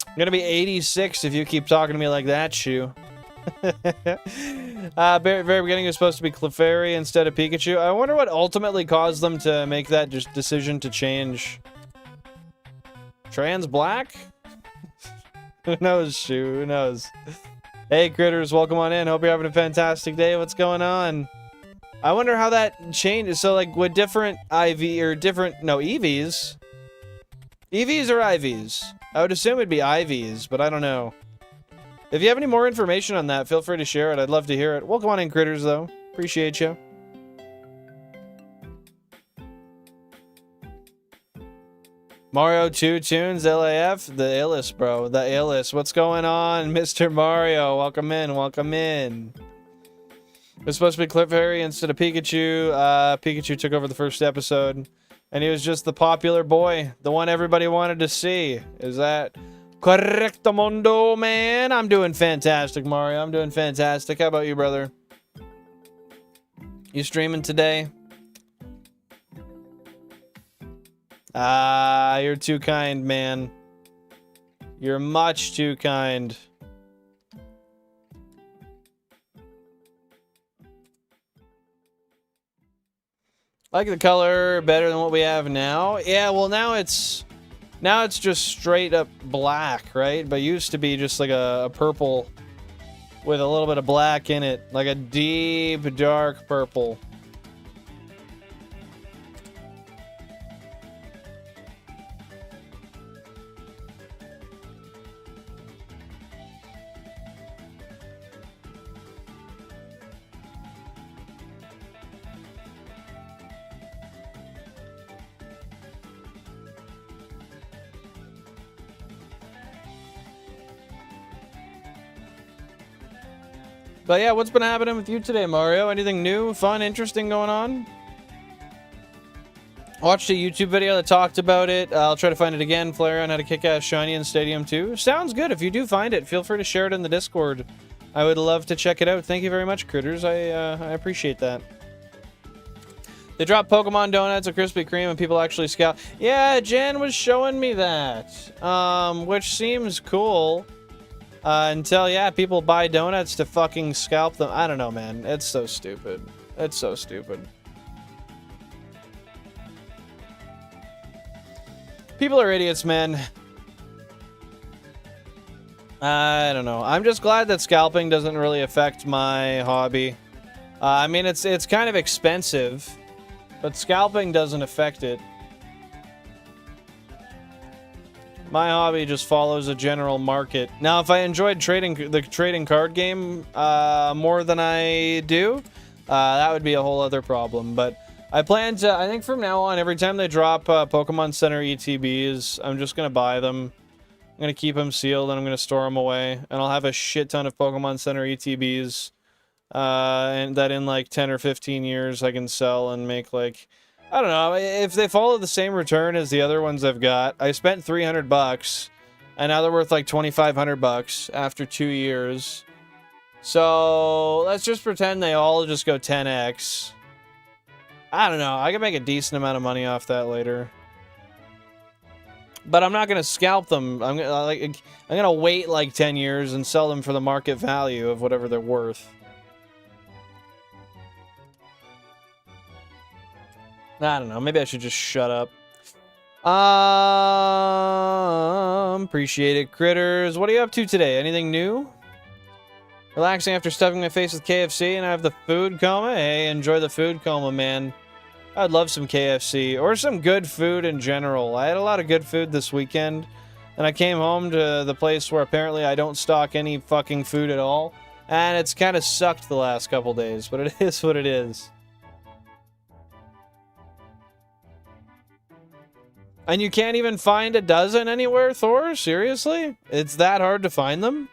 I'm gonna be 86 if you keep talking to me like that, Shu. Very beginning is supposed to be Clefairy instead of Pikachu. I wonder what ultimately caused them to make that decision to change. Trans black? Who knows, Shu? Who knows? Hey, critters, welcome on in. Hope you're having a fantastic day. What's going on? I wonder how that changes. So, like, with different IV or different... No, EVs? EVs or IVs? I would assume it'd be IVs, but I don't know. If you have any more information on that, feel free to share it. I'd love to hear it. Welcome on in, critters, though. Appreciate you. Mario 2 Tunes, LAF, the illest, bro. The illest. What's going on, Mr. Mario? Welcome in, welcome in. It was supposed to be Clefairy instead of Pikachu. Pikachu took over the first episode. And he was just the popular boy. The one everybody wanted to see. Is that correctamundo, man? I'm doing fantastic, Mario. I'm doing fantastic. How about you, brother? You streaming today? Ah, you're too kind, man. You're much too kind. I like the color better than what we have now. Yeah, well now it's just straight up black, right? But it used to be just like a purple with a little bit of black in it, like a deep dark purple. But yeah, what's been happening with you today, Mario? Anything new, fun, interesting going on? I watched a YouTube video that talked about it. I'll try to find it again. Flareon had a kick-ass shiny in Stadium 2. Sounds good. If you do find it, feel free to share it in the Discord. I would love to check it out. Thank you very much, Critters. I appreciate that. They dropped Pokemon Donuts, a Krispy Kreme, and people actually scalp. Yeah, Jen was showing me that. Which seems cool. Until, yeah, people buy donuts to fucking scalp them. I don't know, man. It's so stupid. It's so stupid. People are idiots, man. I don't know. I'm just glad that scalping doesn't really affect my hobby. I mean, it's kind of expensive, but scalping doesn't affect it. My hobby just follows a general market. Now, if I enjoyed the trading card game more than I do, that would be a whole other problem. But I plan to, I think from now on, every time they drop Pokemon Center ETBs, I'm just going to buy them. I'm going to keep them sealed and I'm going to store them away. And I'll have a shit ton of Pokemon Center ETBs. And that in like 10 or 15 years I can sell and make like... I don't know, if they follow the same return as the other ones I've got, I spent $300, and now they're worth like $2,500 after 2 years. So, let's just pretend they all just go 10x. I don't know, I can make a decent amount of money off that later. But I'm not gonna scalp them. I'm gonna wait like 10 years and sell them for the market value of whatever they're worth. I don't know. Maybe I should just shut up. Appreciate it, Critters. What are you up to today? Anything new? Relaxing after stuffing my face with KFC and I have the food coma? Hey, enjoy the food coma, man. I'd love some KFC or some good food in general. I had a lot of good food this weekend and I came home to the place where apparently I don't stock any fucking food at all. And it's kind of sucked the last couple days, but it is what it is. And you can't even find a dozen anywhere, Thor? Seriously? It's that hard to find them?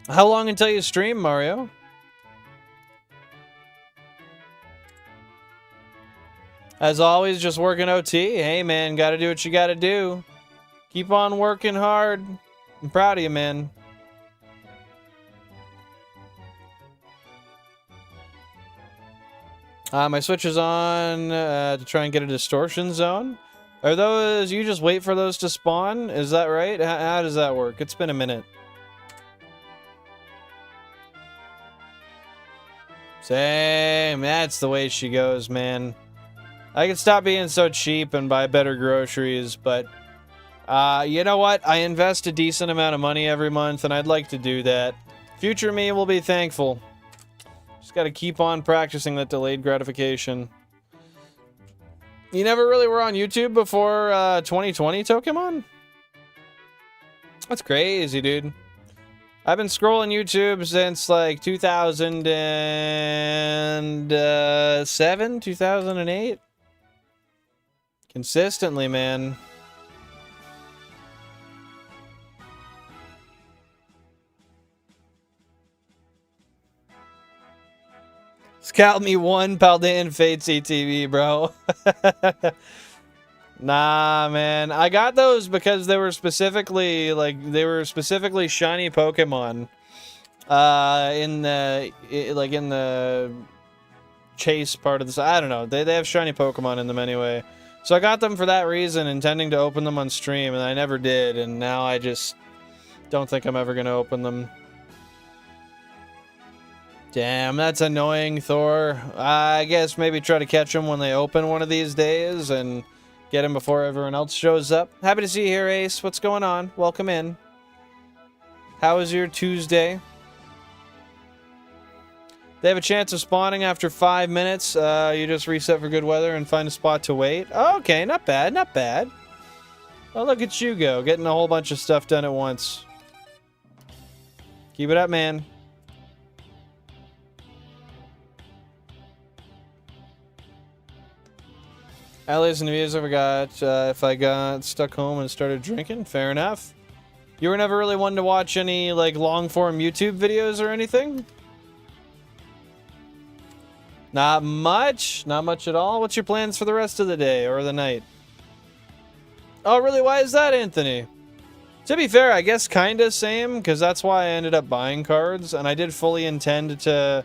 How long until you stream, Mario? As always, just working OT. Hey, man, gotta do what you gotta do. Keep on working hard. I'm proud of you, man. My Switch is on to try and get a distortion zone. Are those... You just wait for those to spawn? Is that right? How does that work? It's been a minute. Same. That's the way she goes, man. I can stop being so cheap and buy better groceries, but... you know what? I invest a decent amount of money every month, and I'd like to do that. Future me will be thankful. Just gotta keep on practicing that delayed gratification. You never really were on YouTube before 2020, Pokemon? That's crazy, dude. I've been scrolling YouTube since like 2007, 2008. Consistently, man. Count me one Paldean Fate CTV, bro. Nah, man. I got those because they were specifically shiny Pokemon. In the chase part of this. I don't know. They have shiny Pokemon in them anyway. So I got them for that reason, intending to open them on stream, and I never did, and now I just don't think I'm ever going to open them. Damn, that's annoying, Thor. I guess maybe try to catch them when they open one of these days, and get them before everyone else shows up. Happy to see you here, Ace. What's going on? Welcome in. How was your Tuesday? They have a chance of spawning after 5 minutes. You just reset for good weather and find a spot to wait. Okay, not bad, not bad. Oh, look at you go, getting a whole bunch of stuff done at once. Keep it up, man. I listen to music. I forgot if I got stuck home and started drinking. Fair enough. You were never really one to watch any like long-form YouTube videos or anything? Not much. Not much at all. What's your plans for the rest of the day or the night? Oh, really? Why is that, Anthony? To be fair, I guess kinda same, because that's why I ended up buying cards, and I did fully intend to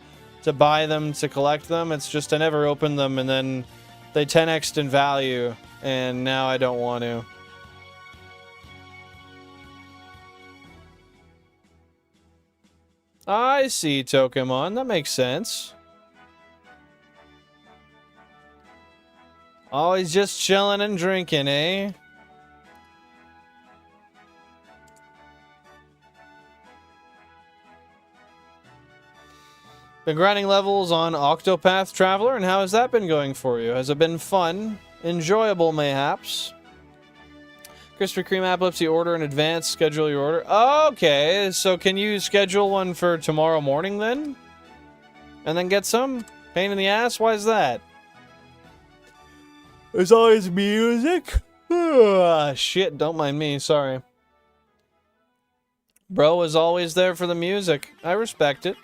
buy them, to collect them. It's just I never opened them, and then they 10x'd in value, and now I don't want to. I see, Tokemon. That makes sense. Always just chilling and drinking, eh? Been grinding levels on Octopath Traveler, and how has that been going for you? Has it been fun? Enjoyable, mayhaps? Krispy Kreme epilepsy order in advance. Schedule your order. Okay, so can you schedule one for tomorrow morning then? And then get some? Pain in the ass? Why is that? There's always music. Shit, don't mind me. Sorry. Bro is always there for the music. I respect it.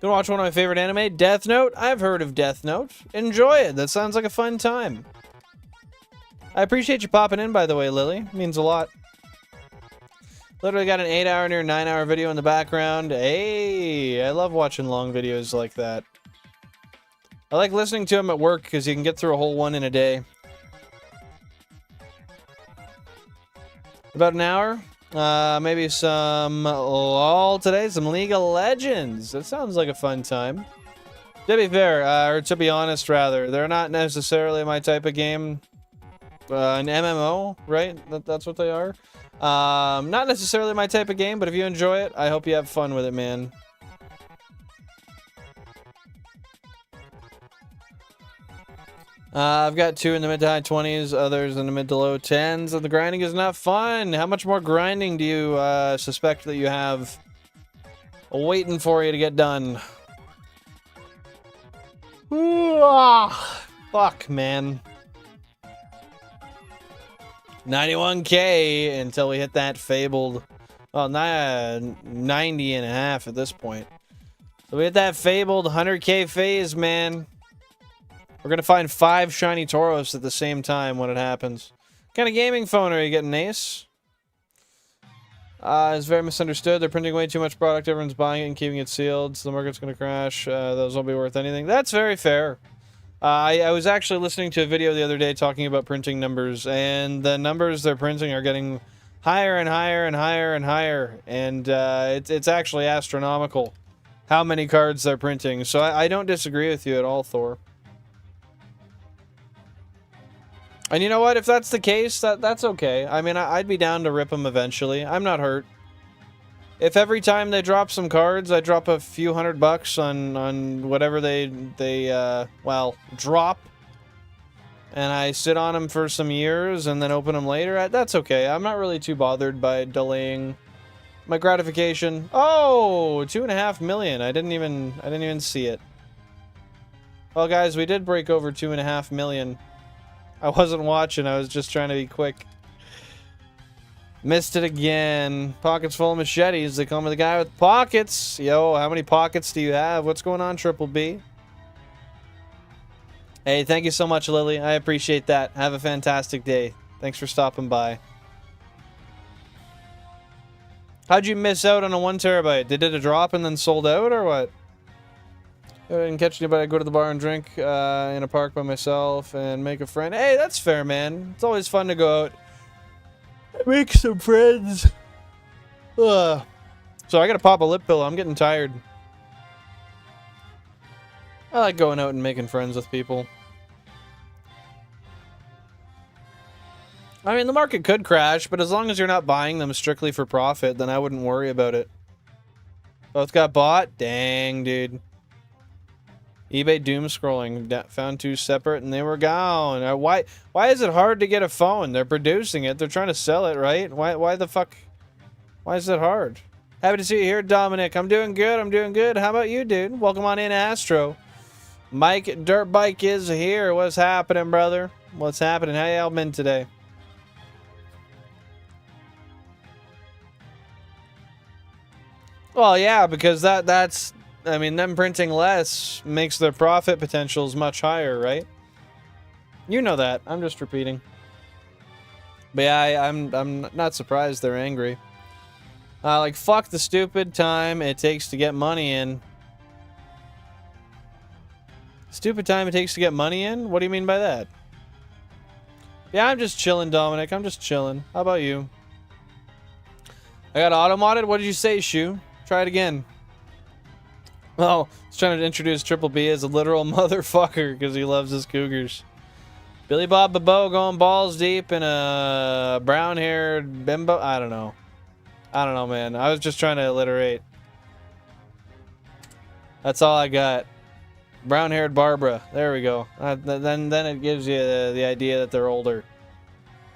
Gonna watch one of my favorite anime, Death Note. I've heard of Death Note. Enjoy it. That sounds like a fun time. I appreciate you popping in, by the way, Lily. It means a lot. Literally got an 8-hour, near 9-hour video in the background. Hey, I love watching long videos like that. I like listening to them at work because you can get through a whole one in a day. About an hour. Maybe some LOL today, some League of Legends. That sounds like a fun time. To be fair, or to be honest, rather, they're not necessarily my type of game. An MMO, right? That's what they are. Not necessarily my type of game, but if you enjoy it, I hope you have fun with it, man. I've got 2 in the mid to high 20s, others in the mid to low 10s, and the grinding is not fun. How much more grinding do you suspect that you have waiting for you to get done? Fuck, man. 91k until we hit that fabled, well, 90 and a half at this point. So we hit that fabled 100k phase, man. We're gonna find 5 shiny Tauros at the same time when it happens. What kind of gaming phone are you getting, Ace? It's very misunderstood. They're printing way too much product. Everyone's buying it and keeping it sealed, so the market's gonna crash. Those won't be worth anything. That's very fair. I was actually listening to a video the other day talking about printing numbers, and the numbers they're printing are getting higher and higher and higher and higher, and it's actually astronomical how many cards they're printing. So I don't disagree with you at all, Thor. And you know what? If that's the case, that's okay. I mean, I'd be down to rip them eventually. I'm not hurt. If every time they drop some cards, I drop a few $100 on whatever they well, drop, and I sit on them for some years and then open them later, that's okay. I'm not really too bothered by delaying my gratification. Oh, 2.5 million. I didn't even see it. Well, guys, we did break over 2.5 million. I wasn't watching, I was just trying to be quick. Missed it again. Pockets full of machetes. They call me the guy with pockets. Yo, how many pockets do you have? What's going on, Triple B? Hey, thank you so much, Lily. I appreciate that. Have a fantastic day. Thanks for stopping by. How'd you miss out on a 1 terabyte? Did it drop and then sold out, or what? I didn't catch anybody. I go to the bar and drink in a park by myself and make a friend. Hey, that's fair, man. It's always fun to go out and make some friends. So I gotta pop a lip pillow. I'm getting tired. I like going out and making friends with people. I mean, the market could crash, but as long as you're not buying them strictly for profit, then I wouldn't worry about it. Both got bought? Dang, dude. eBay doom scrolling. Found 2 separate and they were gone. Why is it hard to get a phone? They're producing it. They're trying to sell it, right? Why the fuck? Why is it hard? Happy to see you here, Dominic. I'm doing good. I'm doing good. How about you, dude? Welcome on in, Astro. Mike Dirtbike is here. What's happening, brother? What's happening? How y'all been today? Well, yeah, because that's, I mean, them printing less makes their profit potentials much higher, right? You know that. I'm just repeating. But yeah, I'm not surprised they're angry. Like, fuck the stupid time it takes to get money in. Stupid time it takes to get money in? What do you mean by that? Yeah, I'm just chilling, Dominic. I'm just chilling. How about you? I got auto-modded? What did you say, Shu? Try it again. Oh, he's trying to introduce Triple B as a literal motherfucker because he loves his cougars. Billy Bob Babo going balls deep in a brown-haired bimbo. I don't know. I don't know, man. I was just trying to alliterate. That's all I got. Brown-haired Barbara. There we go. Then it gives you the idea that they're older.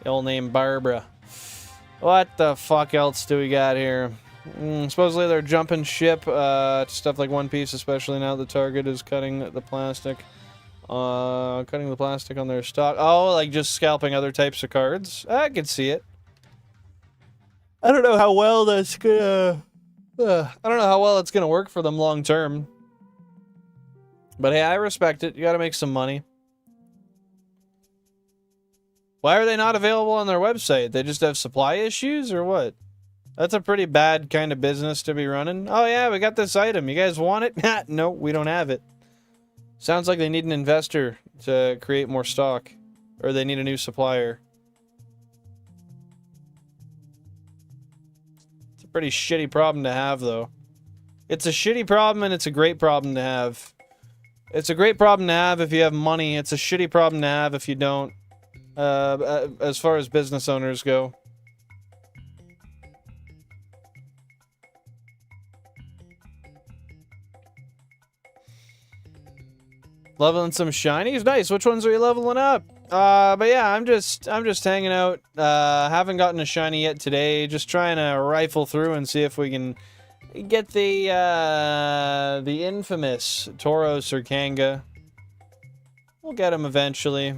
The old name Barbara. What the fuck else do we got here? Supposedly they're jumping ship to stuff like One Piece, especially now the Target is cutting the plastic. Cutting the plastic on their stock. Oh, like just scalping other types of cards? I can see it. I don't know how well that's gonna... I don't know how well it's gonna work for them long term. But hey, I respect it. You gotta make some money. Why are they not available on their website? They just have supply issues or what? That's a pretty bad kind of business to be running. Oh yeah, we got this item. You guys want it? No, we don't have it. Sounds like they need an investor to create more stock. Or they need a new supplier. It's a pretty shitty problem to have, though. It's a shitty problem and it's a great problem to have. It's a great problem to have if you have money. It's a shitty problem to have if you don't. As far as business owners go. Leveling some shinies? Nice. Which ones are you leveling up? But yeah, I'm just hanging out. Haven't gotten a shiny yet today. Just trying to rifle through and see if we can get the infamous Tauros or Kanga. We'll get him eventually.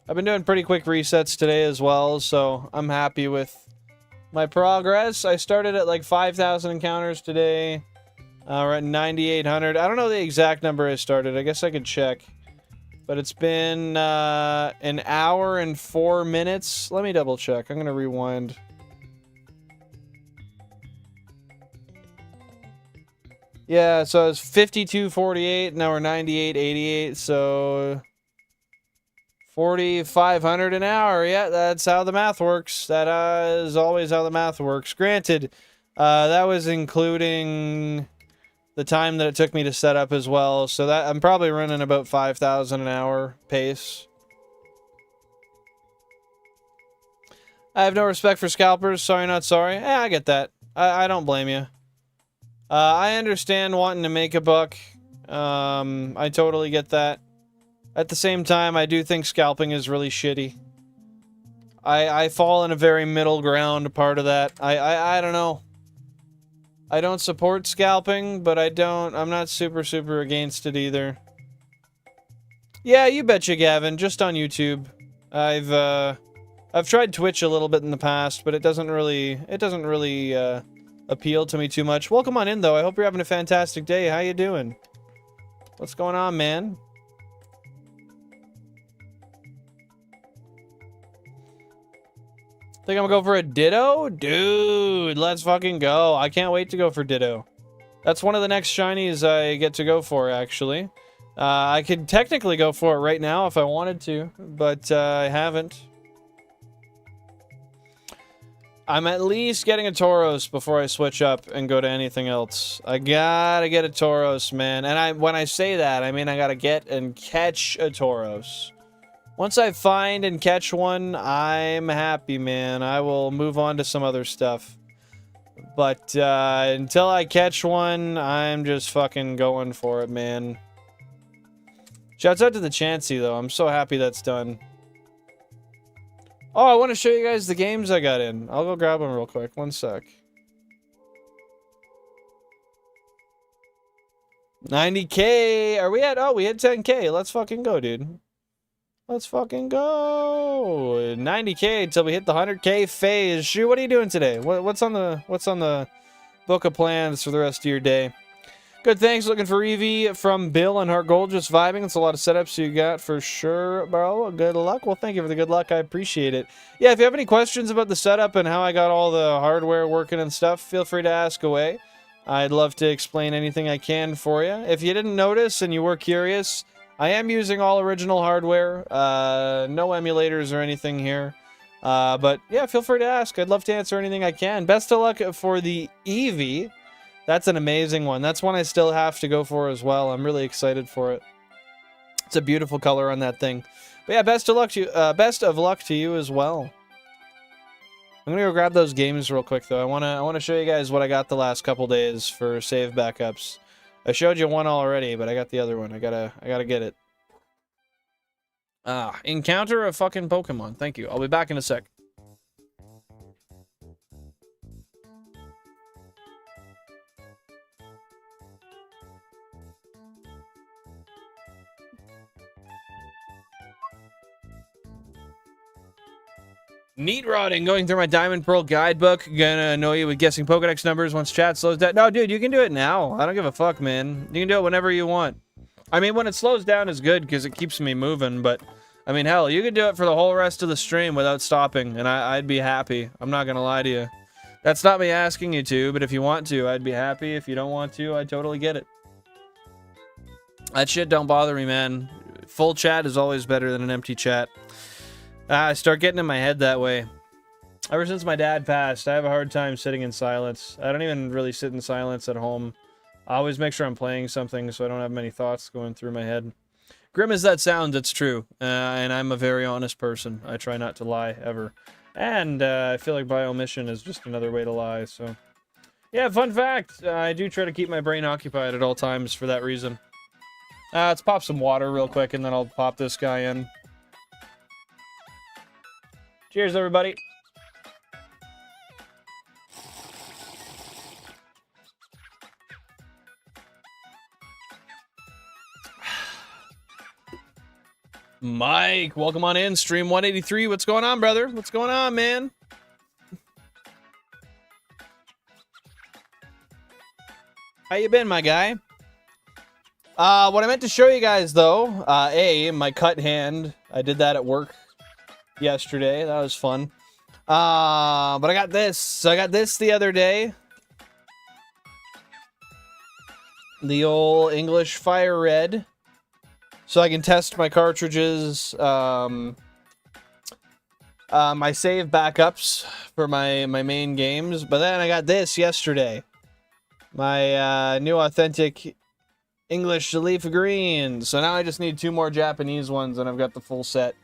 I've been doing pretty quick resets today as well, so I'm happy with my progress. I started at like 5,000 encounters today. We're at 9,800. I don't know the exact number I started. I guess I could check. But it's been an hour and 4 minutes. Let me double check. I'm going to rewind. Yeah, so it's 52.48. Now we're 98.88. So 4,500 an hour. Yeah, that's how the math works. That is always how the math works. Granted, that was including the time that it took me to set up as well. So that I'm probably running about 5,000 an hour pace. I have no respect for scalpers. Sorry, not sorry. Yeah, I get that. I don't blame you. I understand wanting to make a buck. I totally get that. At the same time, I do think scalping is really shitty. I fall in a very middle ground part of that. I don't know. I don't support scalping, but I'm not super against it either. Yeah, you betcha, Gavin. Just on YouTube. I've tried Twitch a little bit in the past, but it doesn't really appeal to me too much. Welcome on in, though. I hope you're having a fantastic day. How you doing? What's going on, man? Think I'm gonna go for a Ditto? Dude, let's fucking go. I can't wait to go for Ditto. That's one of the next shinies I get to go for, actually. I could technically go for it right now if I wanted to, but I haven't. I'm at least getting a Tauros before I switch up and go to anything else. I gotta get a Tauros, man. And when I say that, I mean I gotta get and catch a Tauros. Once I find and catch one, I'm happy, man. I will move on to some other stuff. But until I catch one, I'm just fucking going for it, man. Shouts out to the Chansey, though. I'm so happy that's done. Oh, I want to show you guys the games I got in. I'll go grab them real quick. One sec. 90K! Are we at... Oh, we hit 10K. Let's fucking go, dude. Let's fucking go. 90K until we hit the 100K phase. Shu, what are you doing today? What's on the book of plans for the rest of your day? Good, thanks. Looking for Eevee from Bill and Heart Gold. Just vibing. It's a lot of setups you got for sure, bro. Good luck. Well, thank you for the good luck. I appreciate it. Yeah, if you have any questions about the setup and how I got all the hardware working and stuff, feel free to ask away. I'd love to explain anything I can for you. If you didn't notice and you were curious, I am using all original hardware. No emulators or anything here. But yeah, feel free to ask. I'd love to answer anything I can. Best of luck for the Eevee. That's an amazing one. That's one I still have to go for as well. I'm really excited for it. It's a beautiful color on that thing. But yeah, best of luck to you as well. I'm gonna go grab those games real quick though. I wanna show you guys what I got the last couple days for save backups. I showed you one already, but I got the other one. I gotta get it. Encounter a fucking Pokemon. Thank you. I'll be back in a sec. Neat rotting, going through my Diamond Pearl guidebook. Gonna annoy you with guessing Pokedex numbers once chat slows down. No, dude, you can do it now. I don't give a fuck, man. You can do it whenever you want. I mean, when it slows down is good because it keeps me moving, but I mean, hell, you could do it for the whole rest of the stream without stopping, and I'd be happy. I'm not gonna lie to you. That's not me asking you to, but if you want to, I'd be happy. If you don't want to, I totally get it. That shit don't bother me, man. Full chat is always better than an empty chat. I start getting in my head that way. Ever since my dad passed, I have a hard time sitting in silence. I don't even really sit in silence at home. I always make sure I'm playing something so I don't have many thoughts going through my head. Grim as that sounds, it's true. And I'm a very honest person. I try not to lie, ever. And I feel like by omission is just another way to lie, so... Yeah, fun fact! I do try to keep my brain occupied at all times for that reason. Let's pop some water real quick and then I'll pop this guy in. Cheers, everybody. Mike, welcome on in. Stream 183. What's going on, brother? What's going on, man? How you been, my guy? What I meant to show you guys, though, my cut hand. I did that at work yesterday. That was fun. But I got this. I got this the other day. The old English FireRed. So I can test my cartridges, my save backups for my main games. But then I got this yesterday. My new authentic English LeafGreen. So now I just need 2 more Japanese ones and I've got the full set.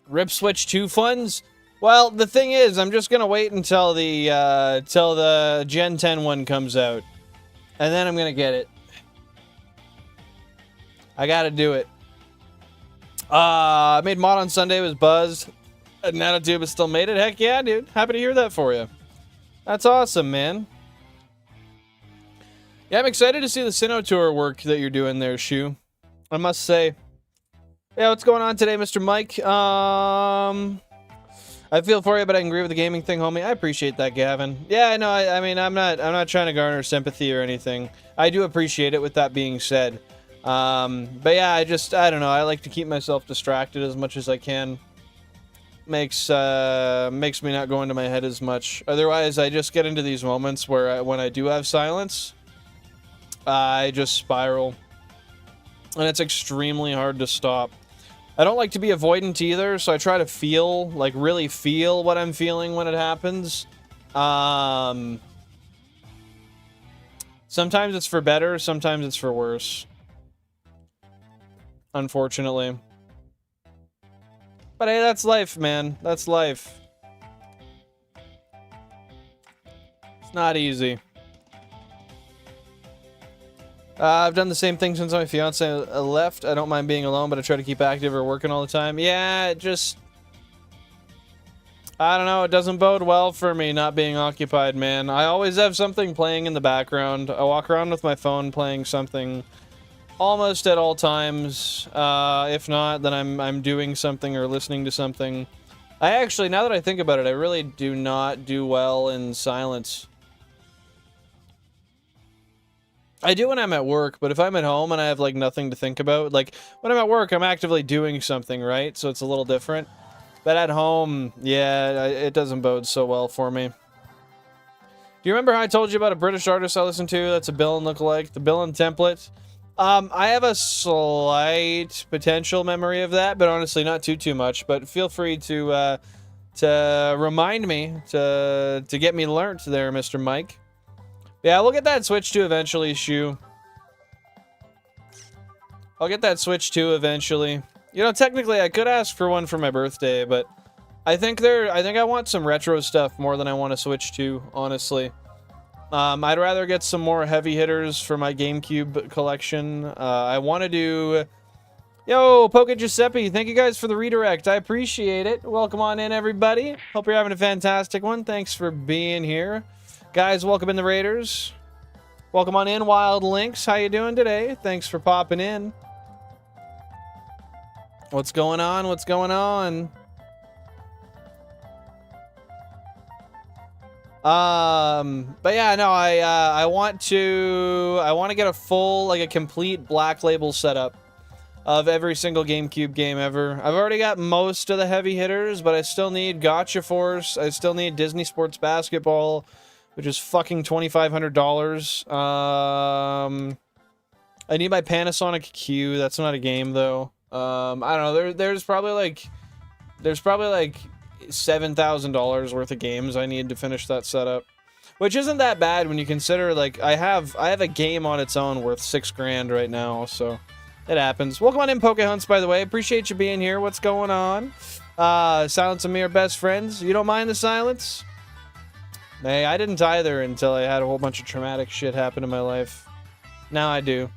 Rip Switch 2 funds? Well, the thing is, I'm just gonna wait until the Gen 10 one comes out. And then I'm gonna get it. I gotta do it. I made mod on Sunday, was buzzed. Nanotube has still made it. Heck yeah, dude. Happy to hear that for you. That's awesome, man. Yeah, I'm excited to see the Sinnoh Tour work that you're doing there, Shu. I must say. Yeah, what's going on today, Mr. Mike? I feel for you, but I can agree with the gaming thing, homie. I appreciate that, Gavin. Yeah, I know. I mean, I'm not trying to garner sympathy or anything. I do appreciate it. With that being said, but yeah, I don't know. I like to keep myself distracted as much as I can. Makes me not go into my head as much. Otherwise, I just get into these moments where when I do have silence, I just spiral, and it's extremely hard to stop. I don't like to be avoidant either, so I try to feel, like, really feel what I'm feeling when it happens. Sometimes it's for better, sometimes it's for worse. Unfortunately. But hey, that's life, man. That's life. It's not easy. I've done the same thing since my fiance left. I don't mind being alone, but I try to keep active or working all the time. Yeah, it just... I don't know, it doesn't bode well for me not being occupied, man. I always have something playing in the background. I walk around with my phone playing something almost at all times. If not, then I'm doing something or listening to something. I actually, now that I think about it, I really do not do well in silence. I do when I'm at work, but if I'm at home and I have, like, nothing to think about, like, when I'm at work, I'm actively doing something, right? So it's a little different. But at home, yeah, it doesn't bode so well for me. Do you remember how I told you about a British artist I listened to that's a Billin lookalike? The Billin template? I have a slight potential memory of that, but honestly, not too much. But feel free to remind me, to get me learnt there, Mr. Mike. Yeah, we'll get that Switch 2 eventually, Shu. I'll get that Switch 2 eventually. You know, technically, I could ask for one for my birthday, but I think I want some retro stuff more than I want a Switch 2, honestly. I'd rather get some more heavy hitters for my GameCube collection. I want to do... Yo, Poke Giuseppe, thank you guys for the redirect. I appreciate it. Welcome on in, everybody. Hope you're having a fantastic one. Thanks for being here. Guys, welcome in the Raiders. Welcome on in, Wild Lynx. How you doing today? Thanks for popping in. What's going on? What's going on? But yeah, no, I want to get a full, like, a complete Black Label setup of every single GameCube game ever. I've already got most of the heavy hitters, but I still need Gotcha Force. I still need Disney Sports Basketball, which is fucking $2,500. I need my Panasonic Q. That's not a game, though. I don't know. There's probably like $7,000 worth of games I need to finish that setup, which isn't that bad when you consider, like, I have a game on its own worth $6 grand right now, so it happens. Welcome on in, Pokehunts, by the way. Appreciate you being here. What's going on? Silence and me are best friends. You don't mind the silence? Hey, I didn't either until I had a whole bunch of traumatic shit happen in my life. Now I do.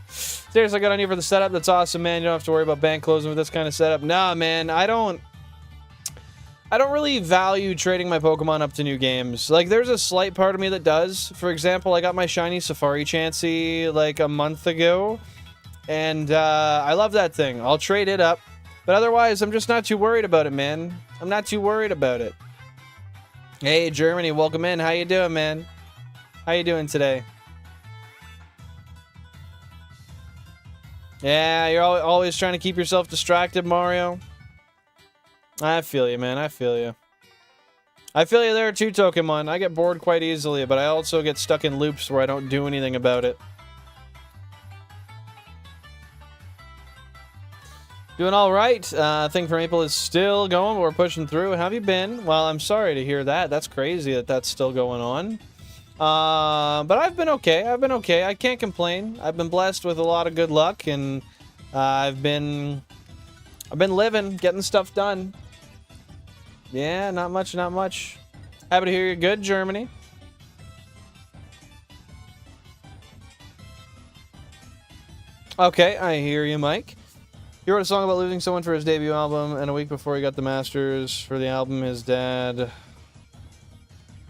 Seriously, I got on you for the setup. That's awesome, man. You don't have to worry about bank closing with this kind of setup. Nah, man, I don't really value trading my Pokemon up to new games. Like, there's a slight part of me that does. For example, I got my shiny Safari Chansey, like, a month ago. And, I love that thing. I'll trade it up. But otherwise, I'm just not too worried about it, man. I'm not too worried about it. Hey, Germany, welcome in. How you doing, man? How you doing today? Yeah, you're always trying to keep yourself distracted, Mario. I feel you, man. I feel you. I feel you there too, Tokemon. I get bored quite easily, but I also get stuck in loops where I don't do anything about it. Doing all right. Thing for Maple is still going. We're pushing through. How have you been? Well, I'm sorry to hear that. That's crazy that that's still going on. But I've been okay. I've been okay. I can't complain. I've been blessed with a lot of good luck, and I've been living, getting stuff done. Yeah, not much, not much. Happy to hear you're good, Germany. Okay, I hear you, Mike. He wrote a song about losing someone for his debut album, and a week before he got the masters for the album, his dad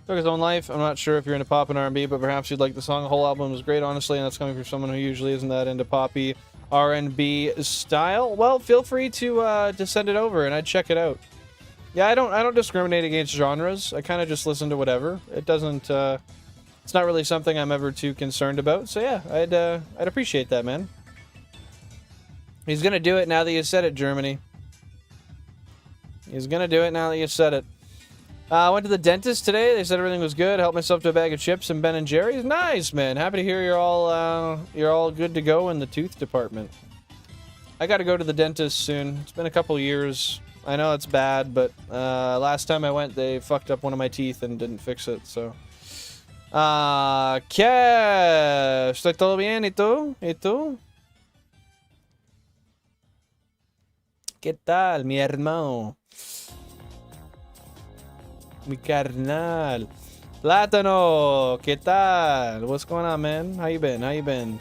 took his own life. I'm not sure if you're into pop and R&B, but perhaps you'd like the song. The whole album is great, honestly, and that's coming from someone who usually isn't that into poppy. R&B style, well, feel free to send it over and I'd check it out. Yeah, I don't discriminate against genres. I kind of just listen to whatever. It doesn't it's not really something I'm ever too concerned about. So yeah, I'd appreciate that, man. He's gonna do it now that you said it, Germany. He's gonna do it now that you said it. I went to the dentist today. They said everything was good. Helped myself to a bag of chips and Ben and Jerry's. Nice, man. Happy to hear you're all good to go in the tooth department. I got to go to the dentist soon. It's been a couple years. I know it's bad, but last time I went, they fucked up one of my teeth and didn't fix it. So, ¿qué? Estoy todo bien, ¿y tú? ¿Y tú? ¿Qué tal, mi hermano? Mi carnal. Plátano, ¿qué tal? What's going on, man? How you been? How you been?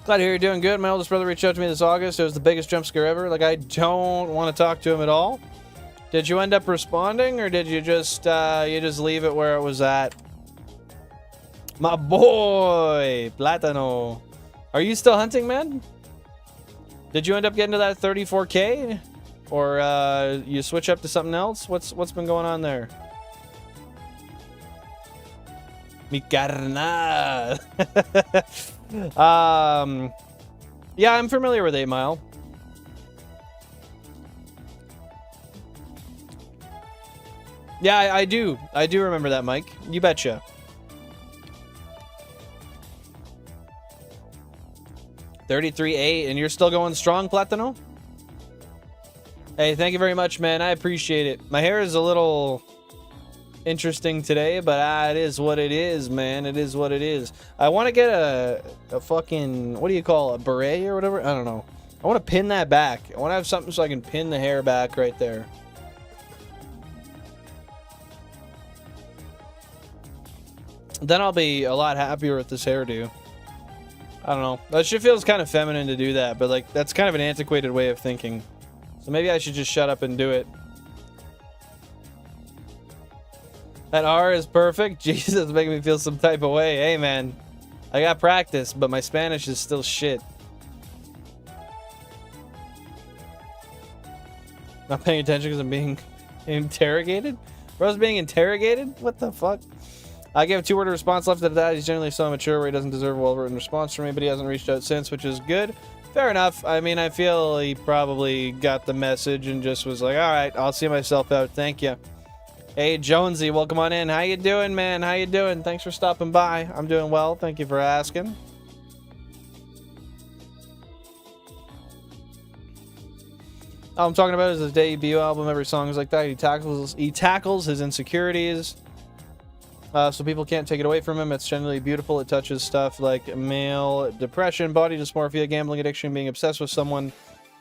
Glad to hear you're doing good. My oldest brother reached out to me this August. It was the biggest jump scare ever. Like, I don't want to talk to him at all. Did you end up responding, or did you just leave it where it was at? My boy, Plátano. Are you still hunting, man? Did you end up getting to that 34K? Or you switch up to something else? What's been going on there? Mi carnal. Yeah, I'm familiar with 8 Mile. Yeah, I do. I do remember that, Mike. You betcha. $33.8, and you're still going strong, Platano? Hey, thank you very much, man. I appreciate it. My hair is a little interesting today, but it is what it is, man. It is what it is. I want to get a fucking, what do you call it, a beret or whatever? I don't know. I want to pin that back. I want to have something so I can pin the hair back right there. Then I'll be a lot happier with this hairdo. I don't know. That shit feels kind of feminine to do that, but like that's kind of an antiquated way of thinking. So maybe I should just shut up and do it. That R is perfect. Jesus, it's making me feel some type of way. Hey, man. I got practice, but my Spanish is still shit. Not paying attention because I'm being interrogated? Bro's being interrogated? What the fuck? I gave a 2-word response left to that. He's generally so immature where he doesn't deserve a well-written response from me, but he hasn't reached out since, which is good. Fair enough. I mean, I feel he probably got the message and just was like, all right, I'll see myself out. Thank you. Hey, Jonesy, welcome on in. How you doing, man? How you doing? Thanks for stopping by. I'm doing well. Thank you for asking. All I'm talking about is his debut album. Every song is like that. He tackles his insecurities. So people can't take it away from him. It's generally beautiful. It touches stuff like male depression, body dysmorphia, gambling addiction, being obsessed with someone.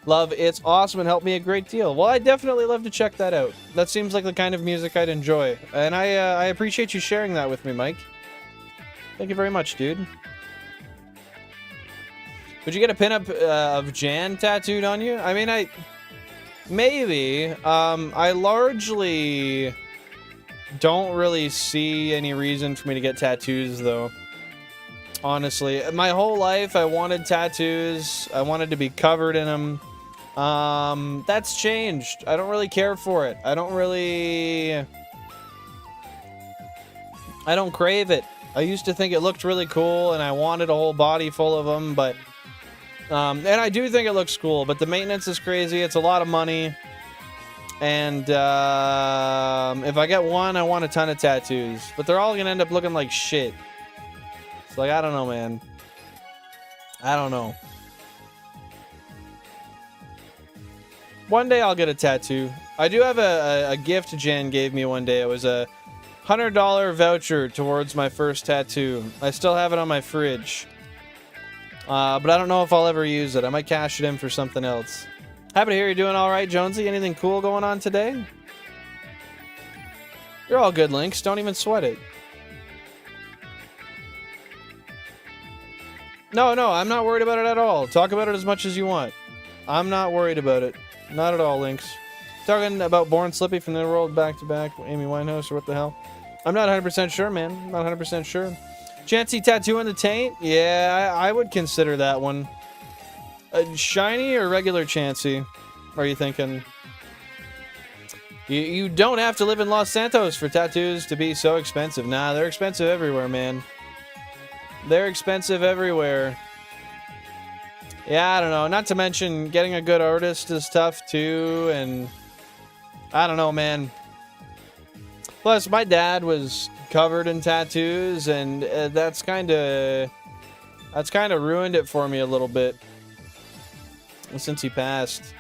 Love, it's awesome and helped me a great deal. Well, I definitely love to check that out. That seems like the kind of music I'd enjoy. And I appreciate you sharing that with me, Mike. Thank you very much, dude. Would you get a pinup of Jan tattooed on you? I mean, maybe. I largely don't really see any reason for me to get tattoos, though. Honestly, my whole life I wanted tattoos. I wanted to be covered in them. That's changed. I don't really care for it. I don't crave it. I used to think it looked really cool and I wanted a whole body full of them, but and I do think it looks cool, but the maintenance is crazy. It's a lot of money. And if I get one, I want a ton of tattoos, but they're all gonna end up looking like shit. It's like, I don't know, man. I don't know. One day I'll get a tattoo. I do have a gift Jen gave me one day. It was a $100 voucher towards my first tattoo. I still have it on my fridge. But I don't know if I'll ever use it. I might cash it in for something else. Happy to hear you're doing all right, Jonesy. Anything cool going on today? You're all good, Lynx. Don't even sweat it. No, I'm not worried about it at all. Talk about it as much as you want. I'm not worried about it. Not at all, Lynx. Talking about Born Slippy from the World back to back, Amy Winehouse, or what the hell? I'm not 100% sure, man. Not 100% sure. Chansey tattoo on the taint? Yeah, I would consider that one. Shiny or regular Chansey? Are you thinking? You don't have to live in Los Santos for tattoos to be so expensive. Nah, they're expensive everywhere, man. They're expensive everywhere. Yeah, I don't know. Not to mention, getting a good artist is tough, too, and... I don't know, man. Plus, my dad was covered in tattoos, and that's kind of ruined it for me a little bit since he passed.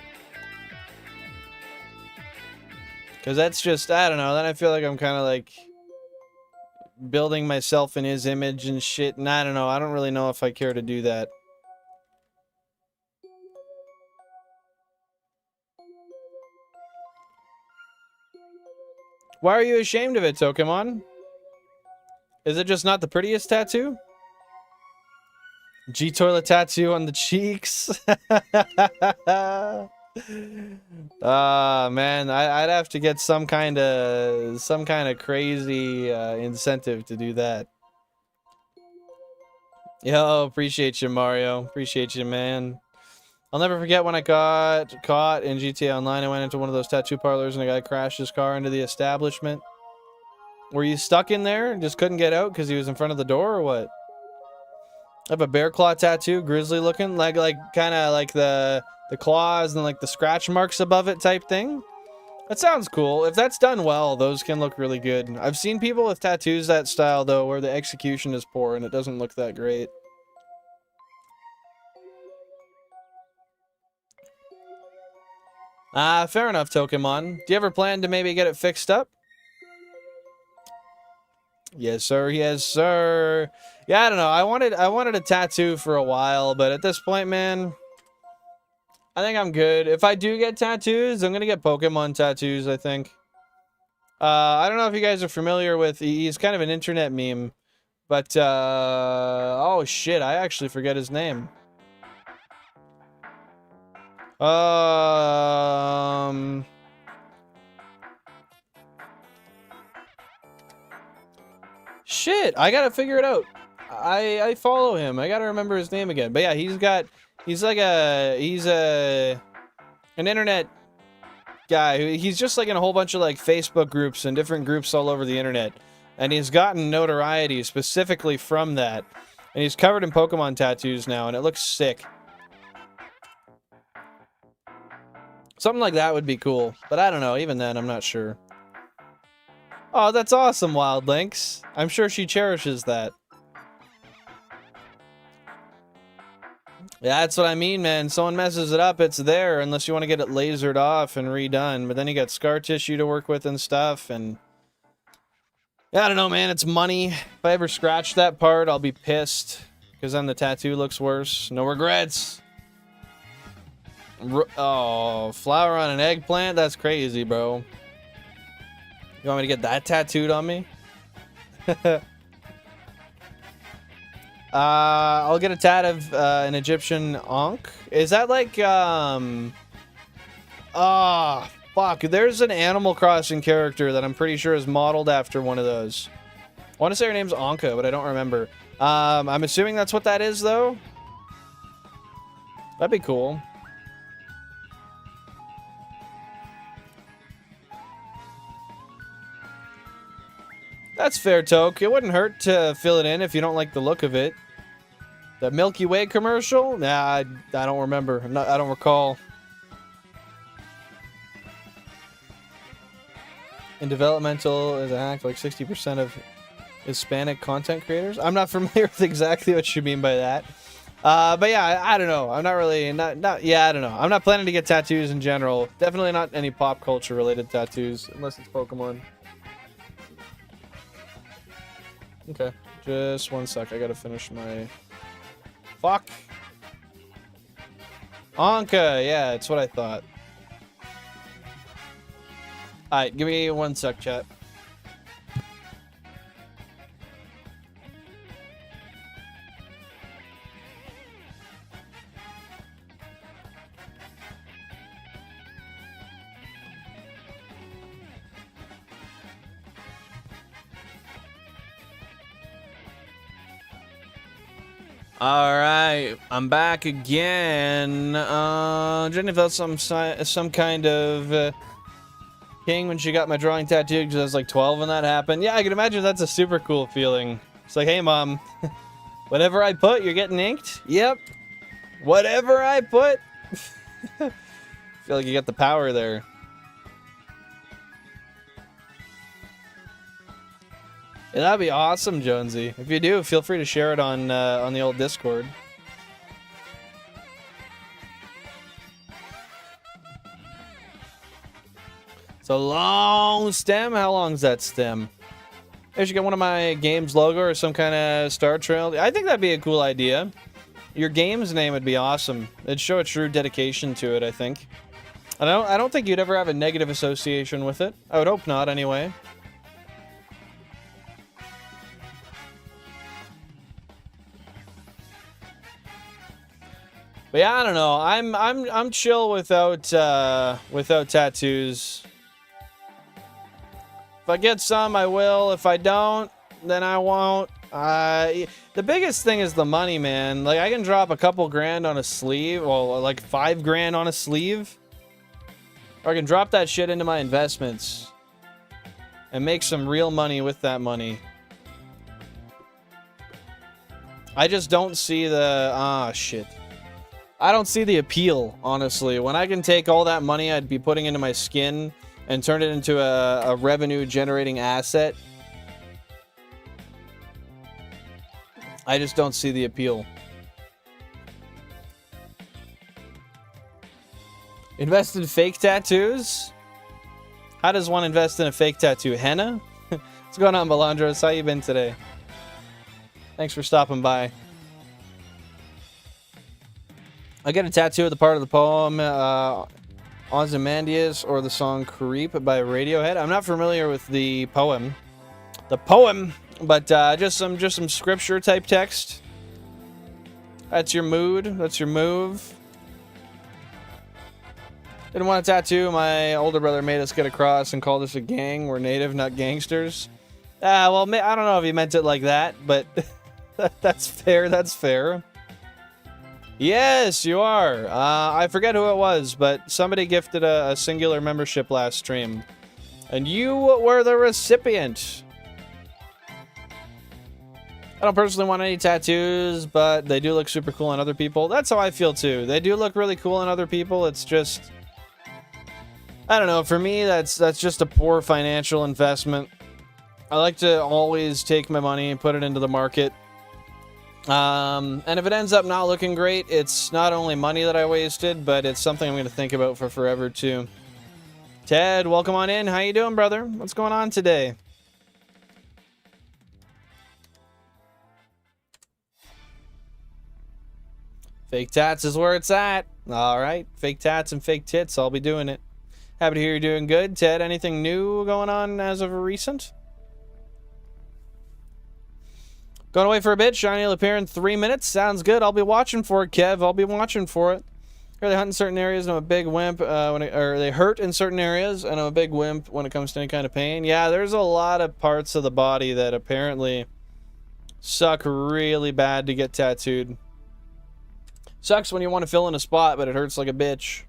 Because that's just, I don't know, then I feel like I'm kind of like building myself in his image and shit, and I don't know, I don't really know if I care to do that. Why are you ashamed of it, Tokemon? Is it just not the prettiest tattoo? G-toilet tattoo on the cheeks? Man, I'd have to get some kind of crazy incentive to do that. Yo, appreciate you, Mario. Appreciate you, man. I'll never forget when I got caught in GTA Online. I went into one of those tattoo parlors and a guy crashed his car into the establishment. Were you stuck in there and just couldn't get out because he was in front of the door, or what? I have a bear claw tattoo, grizzly looking, like kind of like the claws and like the scratch marks above it type thing. That sounds cool. If that's done well, those can look really good. I've seen people with tattoos that style though, where the execution is poor and it doesn't look that great. Fair enough, Tokemon. Do you ever plan to maybe get it fixed up? Yes, sir. Yes, sir. Yeah, I don't know. I wanted a tattoo for a while, but at this point, man, I think I'm good. If I do get tattoos, I'm gonna get Pokemon tattoos, I think. I don't know if you guys are familiar with, he's kind of an internet meme, but, oh shit, I actually forget his name. Shit, I gotta figure it out. I follow him. I gotta remember his name again. But yeah, he's an internet guy. He's just like in a whole bunch of like Facebook groups and different groups all over the internet. And he's gotten notoriety specifically from that. And he's covered in Pokemon tattoos now, and it looks sick. Something like that would be cool. But I don't know, even then, I'm not sure. Oh, that's awesome, Wild Lynx. I'm sure she cherishes that. Yeah, that's what I mean, man. Someone messes it up, it's there, unless you want to get it lasered off and redone. But then you got scar tissue to work with and stuff, and... yeah, I don't know, man. It's money. If I ever scratch that part, I'll be pissed. Because then the tattoo looks worse. No regrets. Oh, flower on an eggplant? That's crazy, bro. You want me to get that tattooed on me? I'll get a tat of an Egyptian Ankh. Is that like, fuck. There's an Animal Crossing character that I'm pretty sure is modeled after one of those. I want to say her name's Anka, but I don't remember. I'm assuming that's what that is, though. That'd be cool. That's fair, Toke. It wouldn't hurt to fill it in if you don't like the look of it. The Milky Way commercial? Nah, I don't remember. I don't recall. In developmental is a hack like 60% of Hispanic content creators. I'm not familiar with exactly what you mean by that. But yeah, I don't know. I'm not really yeah, I don't know. I'm not planning to get tattoos in general. Definitely not any pop culture related tattoos unless it's Pokemon. Okay, just one sec. I gotta finish my... Fuck! Anka! Yeah, it's what I thought. Alright, give me one sec, chat. All right, I'm back again. Jenny felt some kind of king when she got my drawing tattoo because I was like 12 when that happened. Yeah, I can imagine that's a super cool feeling. It's like, hey mom, whatever I put, you're getting inked. Yep, whatever I put. I feel like you got the power there. Yeah, that'd be awesome, Jonesy. If you do, feel free to share it on the old Discord. It's a long stem. How long is that stem? I should get one of my game's logo or some kind of star trail. I think that'd be a cool idea. Your game's name would be awesome. It'd show a true dedication to it, I think. I don't think you'd ever have a negative association with it. I would hope not, anyway. But yeah, I don't know. I'm chill without tattoos. If I get some, I will. If I don't, then I won't. The biggest thing is the money, man. Like, I can drop a couple grand on a sleeve, well, like 5 grand on a sleeve. Or I can drop that shit into my investments and make some real money with that money. I just don't see the... shit. I don't see the appeal, honestly. When I can take all that money I'd be putting into my skin and turn it into a revenue-generating asset, I just don't see the appeal. Invest in fake tattoos? How does one invest in a fake tattoo? Henna? What's going on, Balandros? How you been today? Thanks for stopping by. I get a tattoo of the part of the poem Ozymandias or the song Creep by Radiohead. I'm not familiar with the poem. But just some scripture type text. That's your mood. That's your move. Didn't want a tattoo. My older brother made us get a cross and called us a gang. We're native, not gangsters. Well, I don't know if he meant it like that, but that's fair. That's fair. Yes, you are. I forget who it was, but somebody gifted a singular membership last stream. And you were the recipient. I don't personally want any tattoos, but they do look super cool on other people. That's how I feel too. They do look really cool on other people. It's just... I don't know. For me, that's just a poor financial investment. I like to always take my money and put it into the market. And if it ends up not looking great, it's not only money that I wasted, but it's something I'm going to think about for forever too. Ted, welcome on in. How you doing, brother? What's going on today? Fake tats is where it's at. All right, fake tats and fake tits. I'll be doing it. Happy to hear you're doing good. Ted, anything new going on as of recent? Going away for a bit. Shiny will appear in 3 minutes. Sounds good. I'll be watching for it, Kev. I'll be watching for it. They hunt in certain areas, and I'm a big wimp. Or they hurt in certain areas, and I'm a big wimp when it comes to any kind of pain. Yeah, there's a lot of parts of the body that apparently suck really bad to get tattooed. Sucks when you want to fill in a spot, but it hurts like a bitch.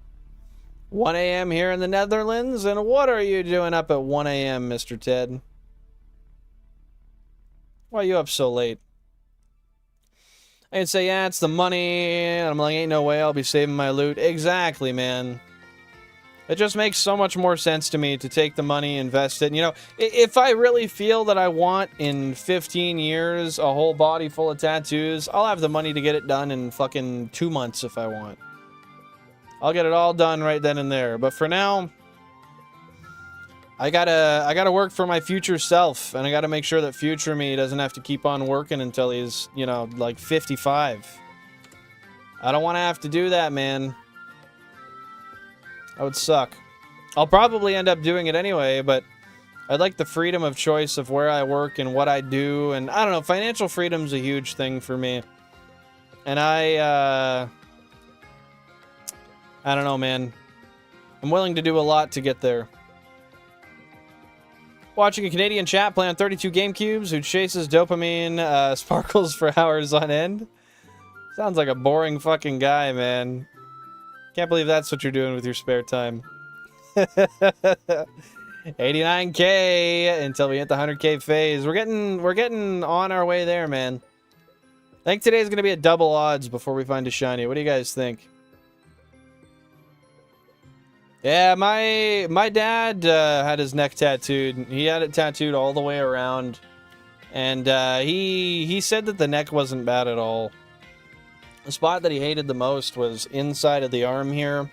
1 a.m. here in the Netherlands, and what are you doing up at 1 a.m., Mr. Ted? Why are you up so late? I'd say, yeah, it's the money, and I'm like, ain't no way I'll be saving my loot. Exactly, man. It just makes so much more sense to me to take the money, invest it. And, you know, if I really feel that I want, in 15 years, a whole body full of tattoos, I'll have the money to get it done in fucking 2 months if I want. I'll get it all done right then and there. But for now, I gotta work for my future self, and I gotta make sure that future me doesn't have to keep on working until he's, you know, like 55. I don't want to have to do that, man. That would suck. I'll probably end up doing it anyway, but I'd like the freedom of choice of where I work and what I do, and I don't know, financial freedom's a huge thing for me. And I don't know, man. I'm willing to do a lot to get there. Watching a Canadian chat play on 32 GameCubes who chases dopamine sparkles for hours on end. Sounds like a boring fucking guy, man. Can't believe that's what you're doing with your spare time. 89K until we hit the 100K phase. We're getting on our way there, man. I think today's gonna be a double odds before we find a shiny. What do you guys think? Yeah, my dad had his neck tattooed. He had it tattooed all the way around, and he said that the neck wasn't bad at all. The spot that he hated the most was inside of the arm here.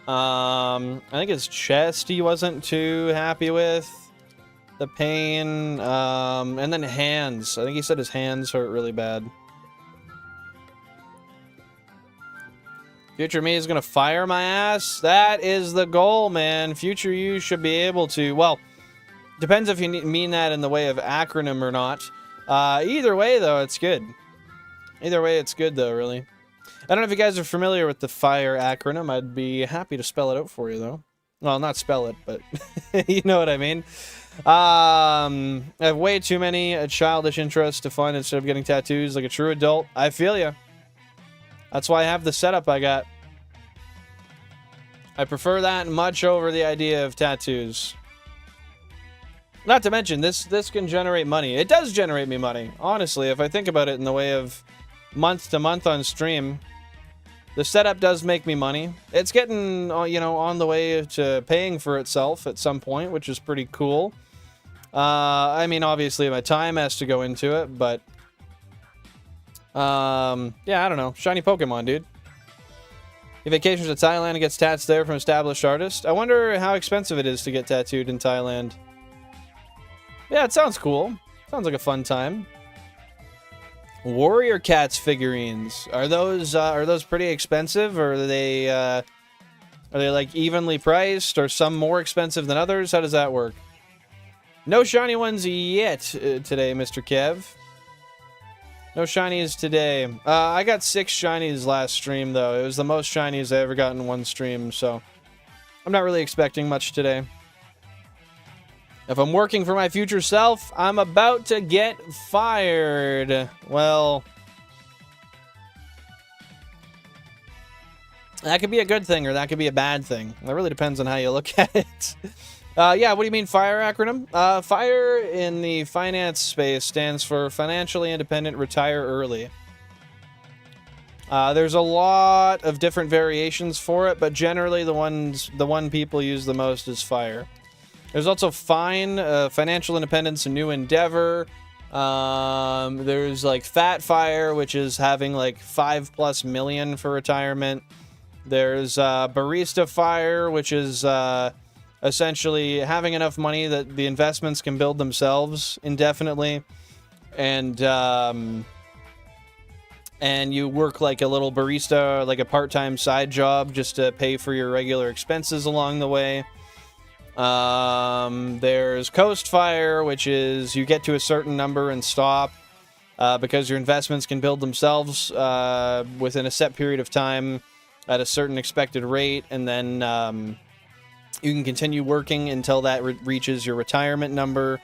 I think his chest he wasn't too happy with. The pain, and then hands. I think he said his hands hurt really bad. Future me is gonna fire my ass. That is the goal, man. Future you should be able to. Well, depends if you mean that in the way of acronym or not. Either way, though, it's good. Either way, it's good, though, really. I don't know if you guys are familiar with the FIRE acronym. I'd be happy to spell it out for you, though. Well, not spell it, but you know what I mean. I have way too many childish interests to fund instead of getting tattoos like a true adult. I feel ya. That's why I have the setup I got. I prefer that much over the idea of tattoos. Not to mention, this can generate money. It does generate me money, honestly, if I think about it in the way of month to month on stream. The setup does make me money. It's getting, you know, on the way to paying for itself at some point, which is pretty cool. I mean, obviously, my time has to go into it, but... yeah, I don't know. Shiny Pokemon, dude. He vacations to Thailand and gets tats there from established artists. I wonder how expensive it is to get tattooed in Thailand. Yeah, it sounds cool. Sounds like a fun time. Warrior Cats figurines. Are those pretty expensive, or are they like evenly priced, or some more expensive than others? How does that work? No shiny ones yet today, Mr. Kev. No shinies today. I got 6 shinies last stream, though. It was the most shinies I ever got in one stream, so I'm not really expecting much today. If I'm working for my future self, I'm about to get fired. Well, that could be a good thing, or that could be a bad thing. It really depends on how you look at it. Yeah, what do you mean FIRE acronym? FIRE in the finance space stands for Financially Independent Retire Early. There's a lot of different variations for it, but generally the one people use the most is FIRE. There's also FINE, Financial Independence, a New Endeavor. There's like Fat FIRE, which is having like 5+ million for retirement. There's Barista FIRE, which is essentially having enough money that the investments can build themselves indefinitely. And you work like a little barista, like a part-time side job, just to pay for your regular expenses along the way. There's Coast Fire, which is you get to a certain number and stop because your investments can build themselves within a set period of time at a certain expected rate, and then you can continue working until that reaches your retirement number.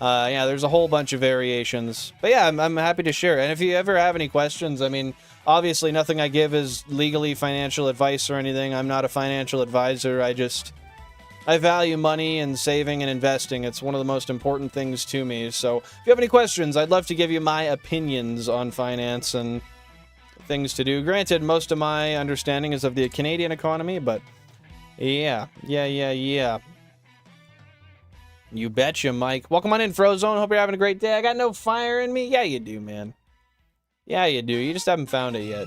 Yeah, there's a whole bunch of variations. But yeah, I'm happy to share. And if you ever have any questions, I mean, obviously nothing I give is legally financial advice or anything. I'm not a financial advisor. I value money and saving and investing. It's one of the most important things to me. So if you have any questions, I'd love to give you my opinions on finance and things to do. Granted, most of my understanding is of the Canadian economy, but yeah. You betcha, Mike. Welcome on in, Frozone. Hope you're having a great day. I got no fire in me. Yeah, you do, man. Yeah, you do. You just haven't found it yet.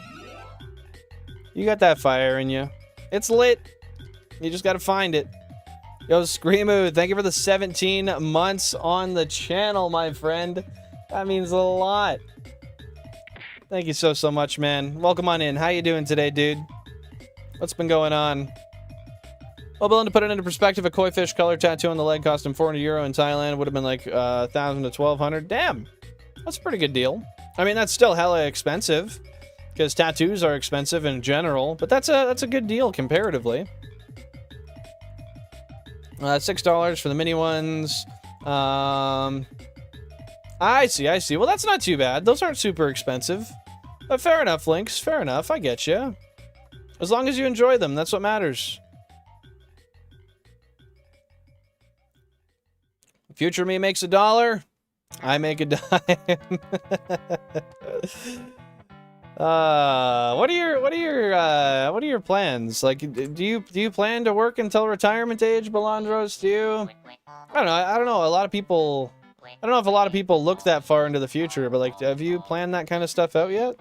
You got that fire in you. It's lit. You just got to find it. Yo, Screamo, thank you for the 17 months on the channel, my friend. That means a lot. Thank you so much, man. Welcome on in. How you doing today, dude? What's been going on? Well, willing to put it into perspective, a koi fish color tattoo on the leg cost him €400 in Thailand. Would have been like 1,000 to 1,200. Damn, that's a pretty good deal. I mean, that's still hella expensive because tattoos are expensive in general, but that's a good deal comparatively. $6 for the mini ones. I see. Well, that's not too bad. Those aren't super expensive. Fair enough, Lynx. Fair enough. I get you. As long as you enjoy them, that's what matters. Future me makes $1. I make a dime. What are your plans? Like, do you plan to work until retirement age, Balandros? Do you? I don't know. I don't know. A lot of people. I don't know if a lot of people look that far into the future, but like, have you planned that kind of stuff out yet?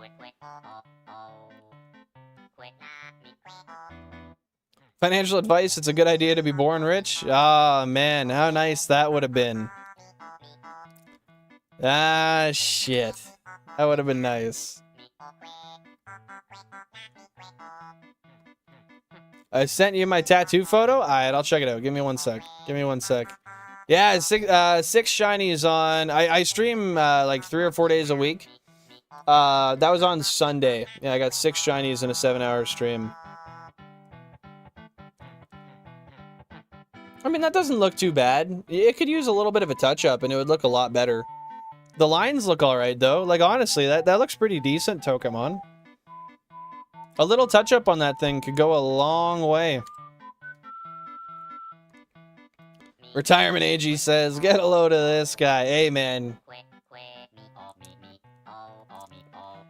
Financial advice, it's a good idea to be born rich. Ah, man, how nice that would have been. Ah, shit. That would have been nice. I sent you my tattoo photo? Alright, I'll check it out. Give me one sec. Give me one sec. Yeah, six shinies on... I stream, like 3 or 4 days a week. That was on Sunday. Yeah, I got 6 shinies in a 7-hour stream. I mean, that doesn't look too bad. It could use a little bit of a touch-up, and it would look a lot better. The lines look alright, though. Like, honestly, that looks pretty decent, Pokemon. A little touch-up on that thing could go a long way. Retirement age, he says. Get a load of this guy. Hey, man.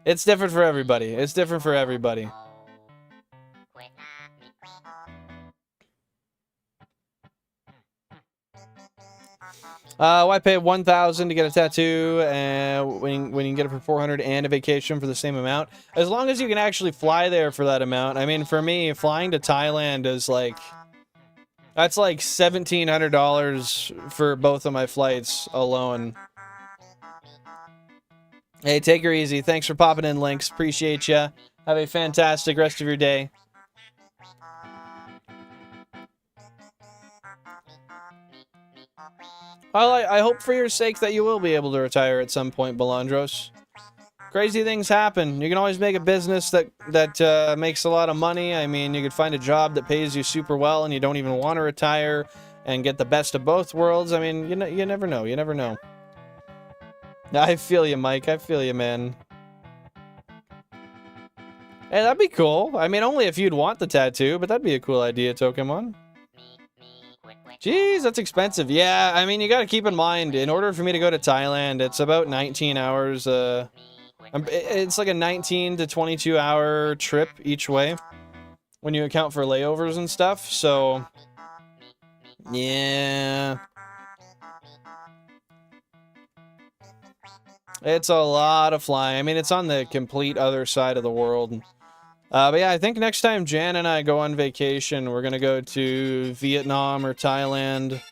It's different for everybody. It's different for everybody. Why pay $1,000 to get a tattoo when you can get it for $400 and a vacation for the same amount? As long as you can actually fly there for that amount. I mean, for me, flying to Thailand is like... That's like $1,700 for both of my flights alone. Hey, take her easy. Thanks for popping in, Lynx. Appreciate ya. Have a fantastic rest of your day. Well, I hope for your sake that you will be able to retire at some point, Balandros. Crazy things happen. You can always make a business that makes a lot of money. I mean, you could find a job that pays you super well and you don't even want to retire and get the best of both worlds. I mean, you never know. You never know. I feel you, Mike. I feel you, man. Hey, that'd be cool. I mean, only if you'd want the tattoo, but that'd be a cool idea, Pokemon. Jeez, that's expensive. Yeah, I mean, you gotta keep in mind, in order for me to go to Thailand, it's about 19 hours, it's like a 19 to 22 hour trip each way, when you account for layovers and stuff, so... Yeah... It's a lot of flying. I mean, it's on the complete other side of the world. But yeah, I think next time Jan and I go on vacation, we're gonna go to Vietnam or Thailand,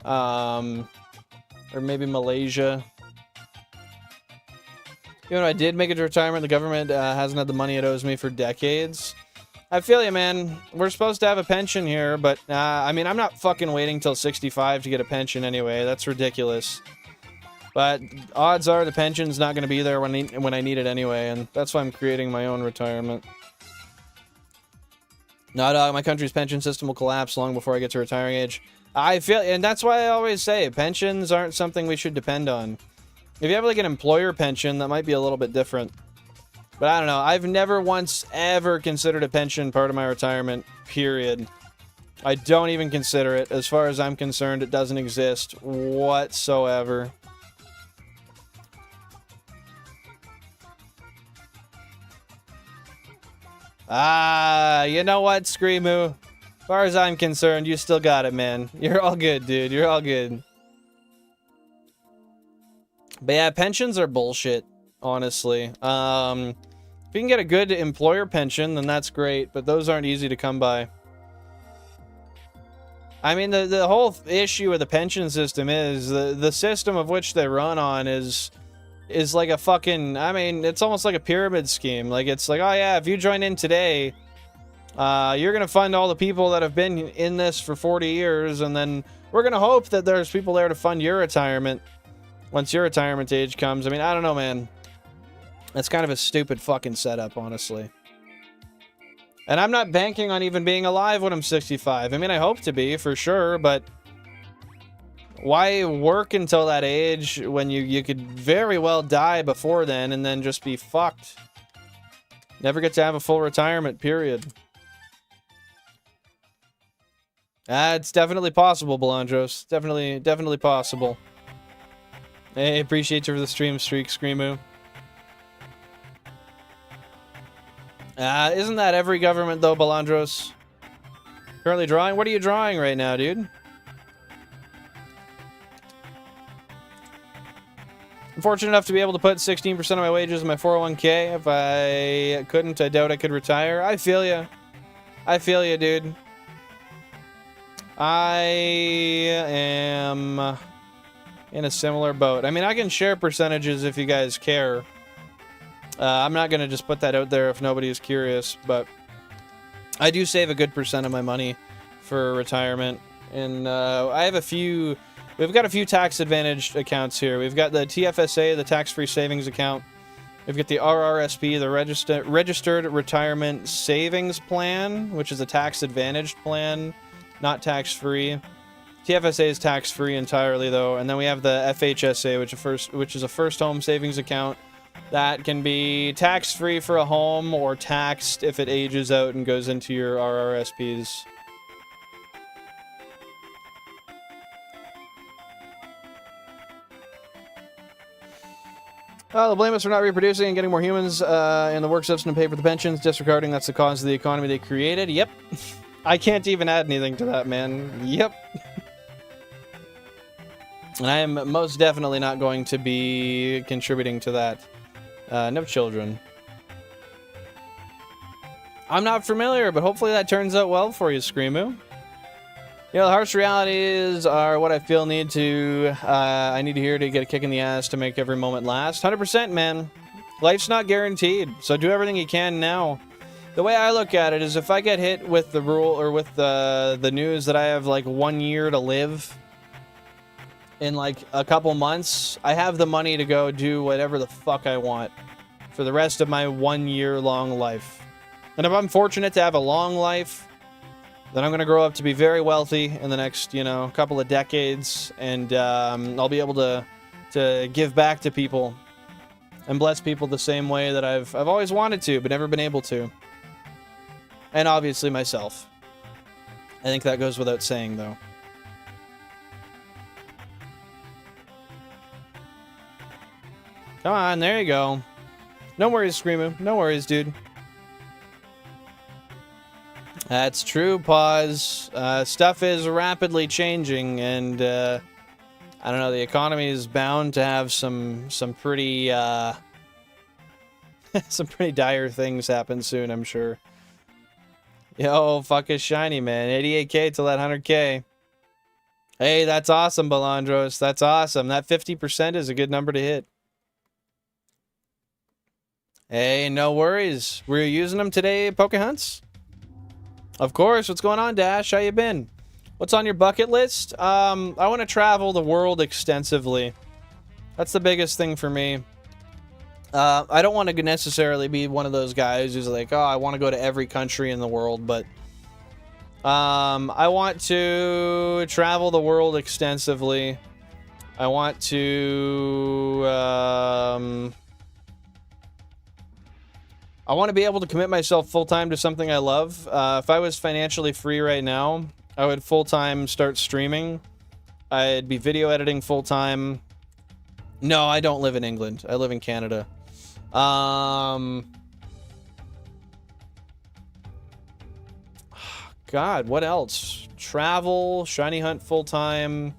or maybe Malaysia. You know, I did make it to retirement. The government hasn't had the money it owes me for decades. I feel you, man. We're supposed to have a pension here, but I mean, I'm not fucking waiting till 65 to get a pension anyway. That's ridiculous. But odds are the pension's not going to be there when I need it anyway, and that's why I'm creating my own retirement. No, dog, my country's pension system will collapse long before I get to retiring age. I feel, and that's why I always say, pensions aren't something we should depend on. If you have like an employer pension, that might be a little bit different. But I don't know, I've never once ever considered a pension part of my retirement, period. I don't even consider it. As far as I'm concerned, it doesn't exist whatsoever. Ah, you know what, Screamoo? As far as I'm concerned, you still got it, man. You're all good, dude. You're all good. But yeah, pensions are bullshit, honestly. If you can get a good employer pension, then that's great, but those aren't easy to come by. I mean, the whole issue with the pension system is the system of which they run on is like a fucking, I mean, it's almost like a pyramid scheme. Like, it's like, oh yeah, if you join in today, you're gonna fund all the people that have been in this for 40 years, and then we're gonna hope that there's people there to fund your retirement once your retirement age comes. I mean, I don't know, man. That's kind of a stupid fucking setup, honestly. And I'm not banking on even being alive when I'm 65. I mean, I hope to be, for sure, but why work until that age when you could very well die before then and then just be fucked? Never get to have a full retirement, period. It's definitely possible, Belandros. Definitely possible. Hey, appreciate you for the stream streak, Screamoo. Isn't that every government, though, Belandros? Currently drawing? What are you drawing right now, dude? I'm fortunate enough to be able to put 16% of my wages in my 401k. If I couldn't, I doubt I could retire. I feel ya. I feel ya, dude. I am in a similar boat. I mean, I can share percentages if you guys care. I'm not going to just put that out there if nobody is curious, but I do save a good percent of my money for retirement. And I have a few... We've got a few tax-advantaged accounts here. We've got the TFSA, the tax-free savings account. We've got the RRSP, the Registered Retirement Savings Plan, which is a tax-advantaged plan, not tax-free. TFSA is tax-free entirely, though. And then we have the FHSA, which is a first home savings account that can be tax-free for a home or taxed if it ages out and goes into your RRSPs. They'll blame us for not reproducing and getting more humans in the work system to pay for the pensions, disregarding that's the cause of the economy they created. Yep. I can't even add anything to that, man. Yep. And I am most definitely not going to be contributing to that. No children. I'm not familiar, but hopefully that turns out well for you, Screamoo. You know, the harsh realities are what I feel I need to hear to get a kick in the ass to make every moment last. 100%, man. Life's not guaranteed, so do everything you can now. The way I look at it is if I get hit with the rule or with the news that I have like 1 year to live in like a couple months, I have the money to go do whatever the fuck I want for the rest of my 1 year long life. And if I'm fortunate to have a long life, then I'm going to grow up to be very wealthy in the next, you know, couple of decades, and I'll be able to give back to people and bless people the same way that I've always wanted to, but never been able to. And obviously myself. I think that goes without saying, though. Come on, there you go. No worries, Screamoo. No worries, dude. That's true, Pause. Stuff is rapidly changing, and I don't know, the economy is bound to have some pretty some pretty dire things happen soon, I'm sure. Yo, fuck is Shiny, man. 88k till that 100k. Hey, that's awesome, Belandros. That's awesome. That 50% is a good number to hit. Hey, no worries. We're using them today, Pokehunts? Of course. What's going on, Dash? How you been? What's on your bucket list? I want to travel the world extensively. That's the biggest thing for me. I don't want to necessarily be one of those guys who's like, oh, I want to go to every country in the world, but I want to travel the world extensively. I want to be able to commit myself full-time to something I love. If I was financially free right now, I would full-time start streaming. I'd be video editing full-time. No, I don't live in England. I live in Canada. God, what else? Travel, shiny hunt full-time.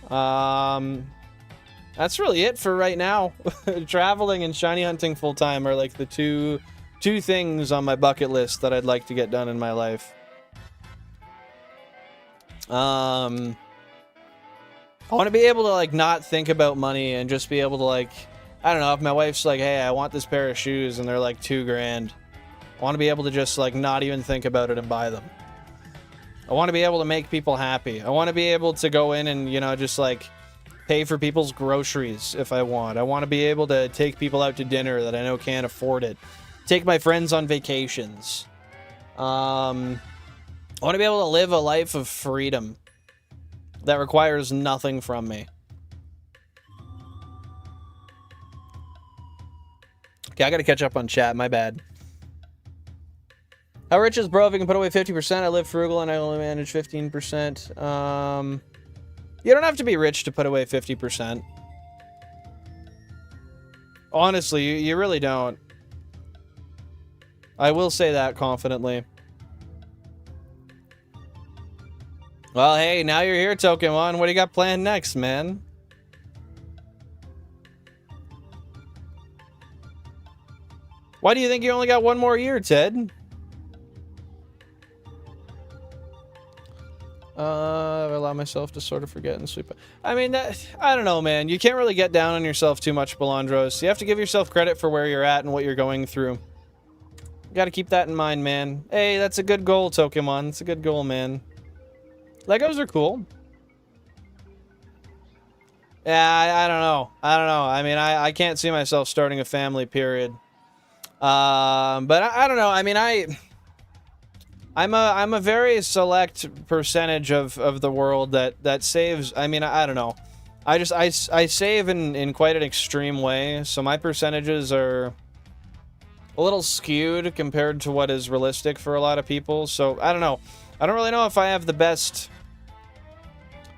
That's really it for right now. Traveling and shiny hunting full-time are like the two things on my bucket list that I'd like to get done in my life. I want to be able to like not think about money and just be able to like, I don't know, if my wife's like, hey, I want this pair of shoes and they're like $2 grand. I want to be able to just like not even think about it and buy them. I want to be able to make people happy. I want to be able to go in and, you know, just like pay for people's groceries if I want. I want to be able to take people out to dinner that I know can't afford it. Take my friends on vacations. I want to be able to live a life of freedom that requires nothing from me. Okay, I gotta catch up on chat. My bad. How rich is bro if you can put away 50%? I live frugal and I only manage 15%. You don't have to be rich to put away 50%. Honestly, you really don't. I will say that confidently. Well, hey, now you're here, Pokemon. What do you got planned next, man? Why do you think you only got one more year, Ted? I allow myself to sort of forget and sleep. I mean, I don't know, man. You can't really get down on yourself too much, Belandros. You have to give yourself credit for where you're at and what you're going through. You gotta keep that in mind, man. Hey, that's a good goal, Pokemon. That's a good goal, man. Legos are cool. Yeah, I don't know. I don't know. I mean, I can't see myself starting a family, period. But I don't know. I mean, I'm a very select percentage of the world that saves. I mean, I don't know. I save in quite an extreme way, so my percentages are a little skewed compared to what is realistic for a lot of people. So I don't know. I don't really know if I have the best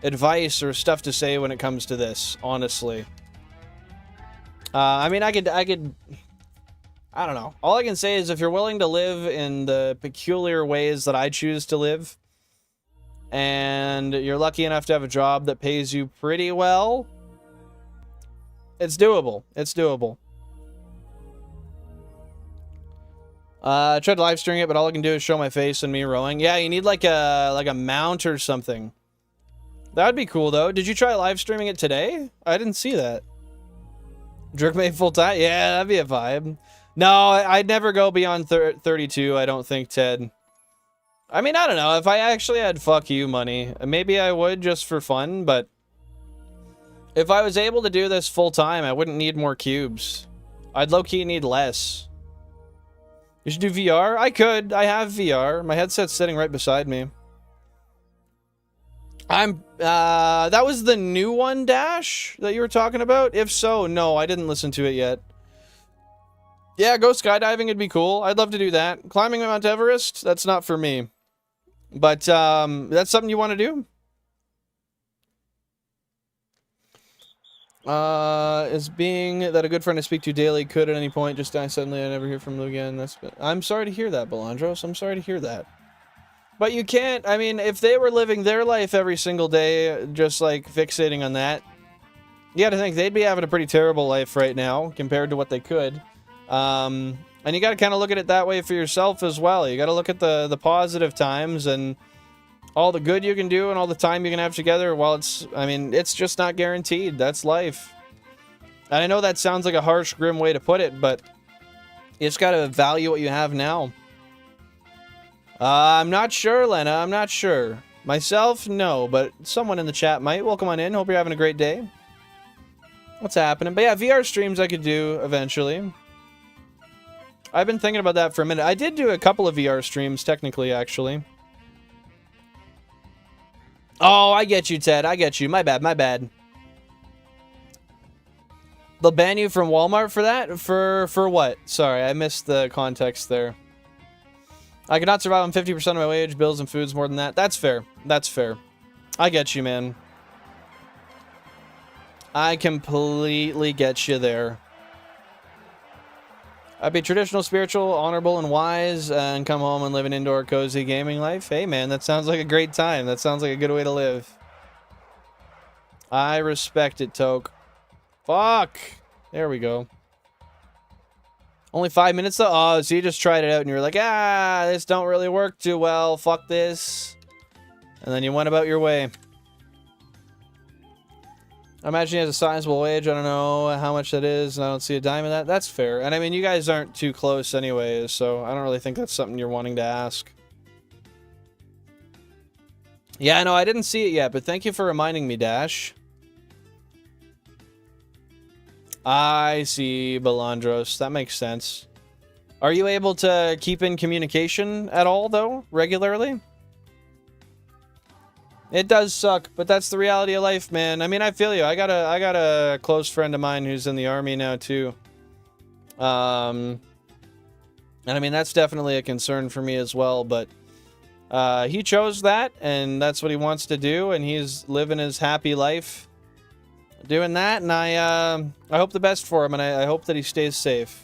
advice or stuff to say when it comes to this, honestly. I mean, I could I don't know. All I can say is if you're willing to live in the peculiar ways that I choose to live, and you're lucky enough to have a job that pays you pretty well, it's doable. It's doable. I tried live streaming it, but all I can do is show my face and me rowing. Yeah, you need like a mount or something. That would be cool, though. Did you try live streaming it today? I didn't see that. Jerkmate full time? Yeah, that'd be a vibe. No, I'd never go beyond 32, I don't think, Ted. I mean, I don't know. If I actually had fuck you money, maybe I would just for fun, but if I was able to do this full time, I wouldn't need more cubes. I'd low-key need less. You should do VR? I could. I have VR. My headset's sitting right beside me. That was the new one, Dash, that you were talking about? If so, no, I didn't listen to it yet. Yeah, go skydiving would be cool. I'd love to do that. Climbing Mount Everest, that's not for me. But, that's something you want to do? Is being that a good friend I speak to daily could at any point just die suddenly, I never hear from Lou again. I'm sorry to hear that, Belandros. I'm sorry to hear that. But you can't, I mean, if they were living their life every single day, just like fixating on that, you gotta think they'd be having a pretty terrible life right now compared to what they could. And you gotta kind of look at it that way for yourself as well. You gotta look at the positive times and all the good you can do and all the time you can have together. While it's just not guaranteed. That's life. And I know that sounds like a harsh, grim way to put it, but you just gotta value what you have now. I'm not sure, Lena. I'm not sure. Myself, no, but someone in the chat might. Welcome on in. Hope you're having a great day. What's happening? But yeah, VR streams I could do eventually. I've been thinking about that for a minute. I did do a couple of VR streams, technically, actually. Oh, I get you, Ted. I get you. My bad, my bad. They'll ban you from Walmart for that? For what? Sorry, I missed the context there. I could not survive on 50% of my wage, bills and foods more than that. That's fair. That's fair. I get you, man. I completely get you there. I'd be traditional, spiritual, honorable, and wise, and come home and live an indoor, cozy gaming life. Hey, man, that sounds like a great time. That sounds like a good way to live. I respect it, Toke. Fuck! There we go. Only 5 minutes though? Oh, so you just tried it out and you were like, this don't really work too well. Fuck this. And then you went about your way. I imagine he has a sizable wage. I don't know how much that is, and I don't see a dime in that. That's fair. And I mean, you guys aren't too close anyways, so I don't really think that's something you're wanting to ask. Yeah, no, I didn't see it yet, but thank you for reminding me, Dash. I see, Belandros. That makes sense. Are you able to keep in communication at all, though, regularly? It does suck, but that's the reality of life, man. I mean, I feel you. I got a close friend of mine who's in the army now, too. And I mean, that's definitely a concern for me as well, but he chose that, and that's what he wants to do, and he's living his happy life doing that, and I hope the best for him, and I hope that he stays safe.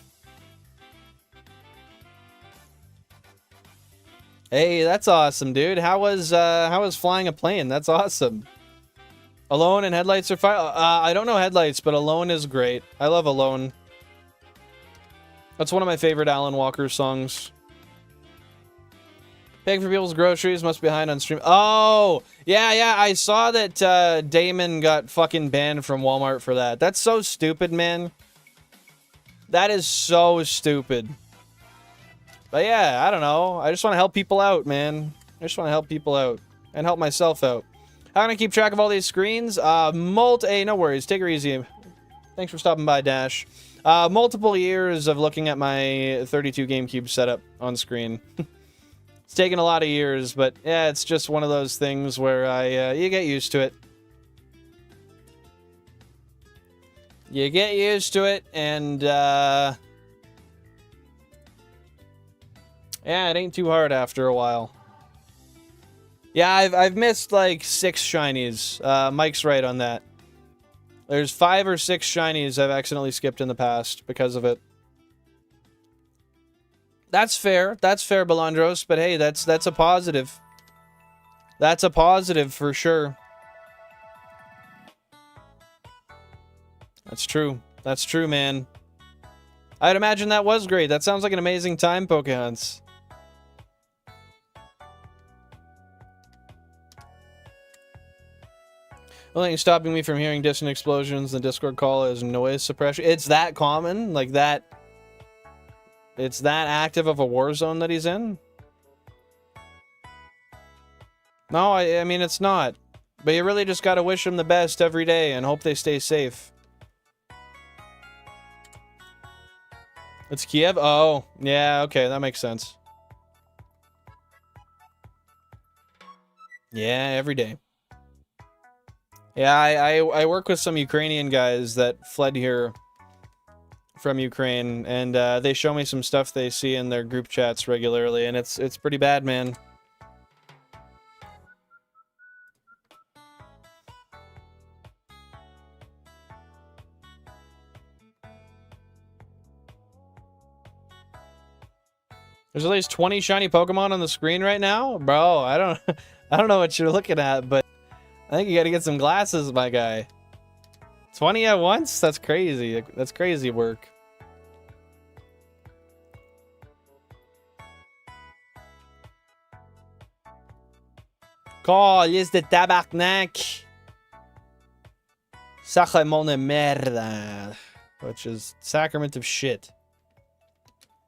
Hey, that's awesome, dude. How was flying a plane? That's awesome. Alone and Headlights are fine. I don't know Headlights, but Alone is great. I love Alone. That's one of my favorite Alan Walker songs. Paying for people's groceries, must be behind on stream. Oh, yeah, I saw that Damon got fucking banned from Walmart for that. That's so stupid, man. That is so stupid. But yeah, I don't know. I just want to help people out, man. I just want to help people out. And help myself out. How can I keep track of all these screens? Hey, no worries. Take her easy. Thanks for stopping by, Dash. Multiple years of looking at my 32 GameCube setup on screen. It's taken a lot of years, but yeah, it's just one of those things where you get used to it. You get used to it, and yeah, it ain't too hard after a while. Yeah, I've missed like 6 shinies. Mike's right on that. There's 5 or 6 shinies I've accidentally skipped in the past because of it. That's fair. That's fair, Belandros. But hey, that's a positive. That's a positive for sure. That's true. That's true, man. I'd imagine that was great. That sounds like an amazing time, Pokehunts. The only thing stopping me from hearing distant explosions in the Discord call is noise suppression. It's that common? Like that... It's that active of a war zone that he's in? No, I mean, it's not. But you really just gotta wish him the best every day and hope they stay safe. It's Kiev? Oh, yeah, okay, that makes sense. Yeah, every day. Yeah, I work with some Ukrainian guys that fled here from Ukraine, and they show me some stuff they see in their group chats regularly, and it's pretty bad, man. There's at least 20 shiny Pokemon on the screen right now? Bro, I don't know what you're looking at, but I think you gotta get some glasses, my guy. 20 at once? That's crazy. That's crazy work. Call is the tabarnak. Sacramone merda. Which is sacrament of shit.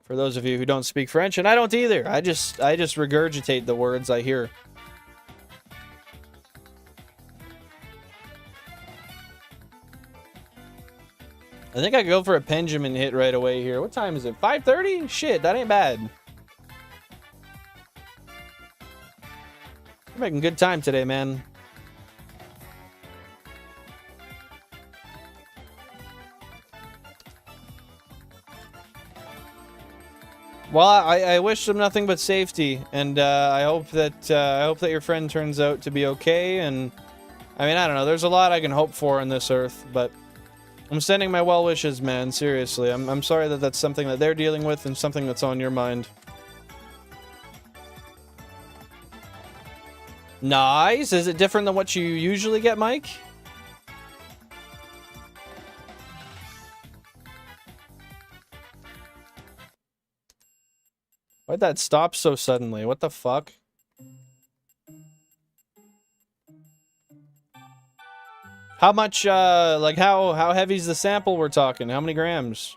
For those of you who don't speak French, and I don't either. I just regurgitate the words I hear. I think I go for a Benjamin hit right away here. What time is it? 5:30? Shit, that ain't bad. You're making good time today, man. Well, I wish them nothing but safety, and I hope that your friend turns out to be okay. And I mean, I don't know. There's a lot I can hope for on this earth, but I'm sending my well wishes, man. Seriously, I'm sorry that that's something that they're dealing with and something that's on your mind. Nice. Is it different than what you usually get, Mike? Why'd that stop so suddenly? What the fuck? How much, like, how heavy's the sample we're talking? How many grams?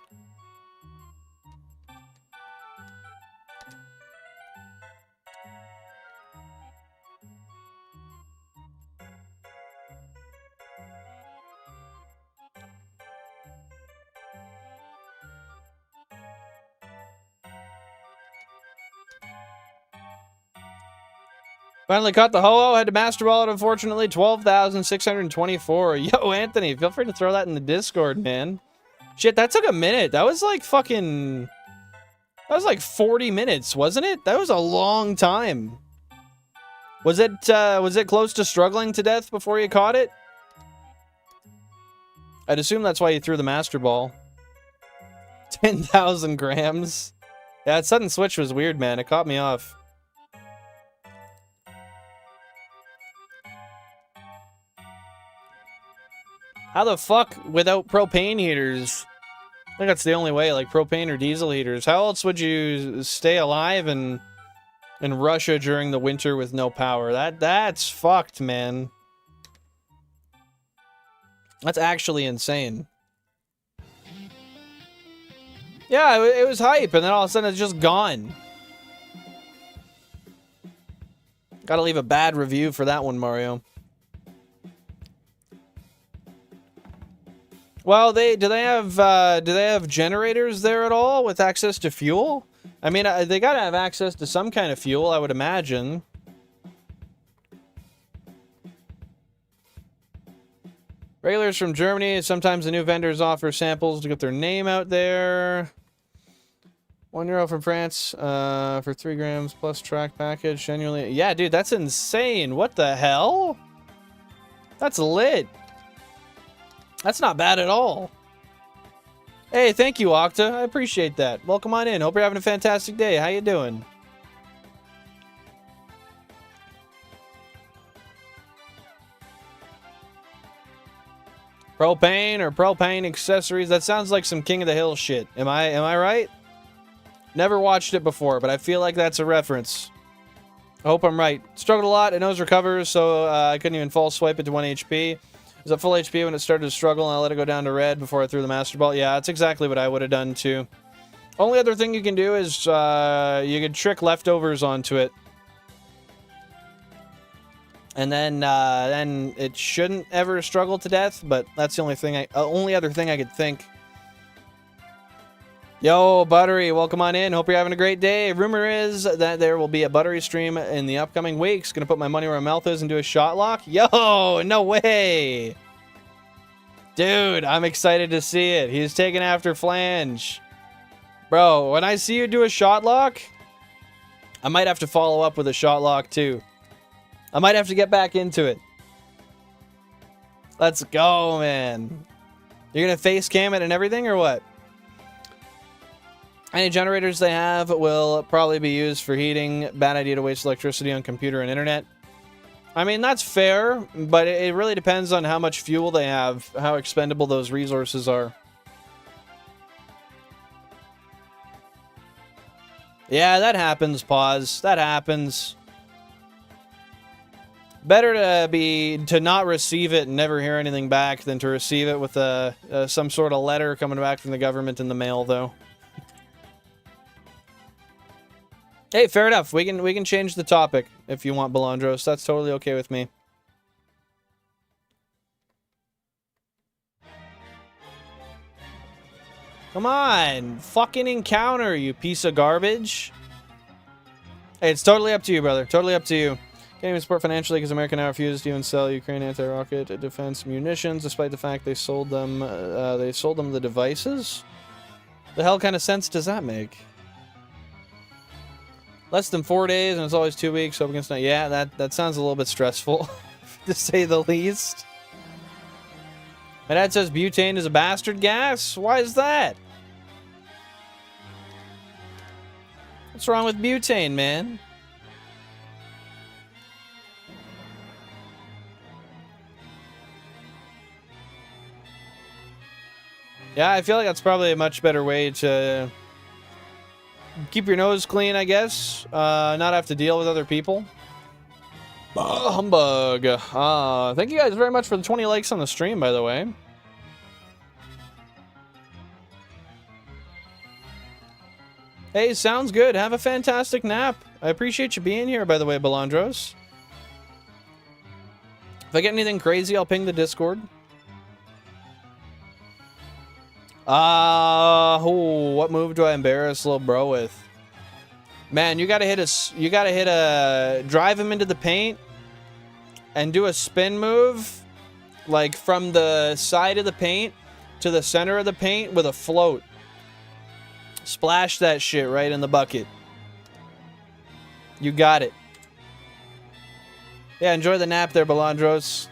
Finally caught the ho-oh, had to master ball it, unfortunately. 12,624. Yo, Anthony, feel free to throw that in the Discord, man. Shit, that took a minute. That was like fucking... That was like 40 minutes, wasn't it? That was a long time. Was it close to struggling to death before you caught it? I'd assume that's why you threw the Master Ball. 10,000 grams. Yeah, that sudden switch was weird, man. It caught me off. How the fuck without propane heaters? I think that's the only way, like propane or diesel heaters. How else would you stay alive in Russia during the winter with no power? That's fucked, man. That's actually insane. Yeah, it was hype, and then all of a sudden it's just gone. Gotta leave a bad review for that one, Mario. Well, do they have generators there at all with access to fuel? I mean, they gotta have access to some kind of fuel, I would imagine. Regulars from Germany. Sometimes the new vendors offer samples to get their name out there. €1 from France for 3 grams plus track package. Genuinely, yeah, dude, that's insane. What the hell? That's lit. That's not bad at all. Hey, thank you, Octa. I appreciate that. Welcome on in. Hope you're having a fantastic day. How you doing? Propane or propane accessories. That sounds like some King of the Hill shit. Am I right? Never watched it before, but I feel like that's a reference. I hope I'm right. Struggled a lot. It knows recovers, so I couldn't even false swipe it to 1 HP. It was at full HP when it started to struggle, and I let it go down to red before I threw the Master Ball. Yeah, that's exactly what I would have done, too. Only other thing you can do is you can trick leftovers onto it. And then it shouldn't ever struggle to death, but that's the only other thing I could think. Yo, Buttery, welcome on in. Hope you're having a great day. Rumor is that there will be a Buttery stream in the upcoming weeks. Gonna put my money where my mouth is and do a shot lock. Yo, no way. Dude, I'm excited to see it. He's taking after Flange. Bro, when I see you do a shot lock, I might have to follow up with a shot lock too. I might have to get back into it. Let's go, man. You're gonna face cam it and everything or what? Any generators they have will probably be used for heating. Bad idea to waste electricity on computer and internet. I mean, that's fair, but it really depends on how much fuel they have, how expendable those resources are. Yeah, that happens, pause. That happens. Better to not receive it and never hear anything back than to receive it with some sort of letter coming back from the government in the mail, though. Hey, fair enough. We can change the topic if you want, Belandros. That's totally okay with me. Come on, fucking encounter, you piece of garbage. Hey, it's totally up to you, brother. Totally up to you. Can't even support financially because America now refuses to even sell Ukraine anti-rocket defense munitions, despite the fact they sold them the devices. The hell kind of sense does that make? Less than 4 days, and it's always 2 weeks. Hope against night. Yeah, that sounds a little bit stressful, to say the least. My dad says butane is a bastard gas. Why is that? What's wrong with butane, man? Yeah, I feel like that's probably a much better way to keep your nose clean, I guess. Not have to deal with other people. Humbug. Thank you guys very much for the 20 likes on the stream, by the way. Hey, sounds good. Have a fantastic nap. I appreciate you being here, by the way, Belandros. If I get anything crazy, I'll ping the Discord. What move do I embarrass little bro with? Man, you gotta drive him into the paint and do a spin move, like from the side of the paint, to the center of the paint with a float. Splash that shit right in the bucket. You got it. Yeah, enjoy the nap there, Balandros.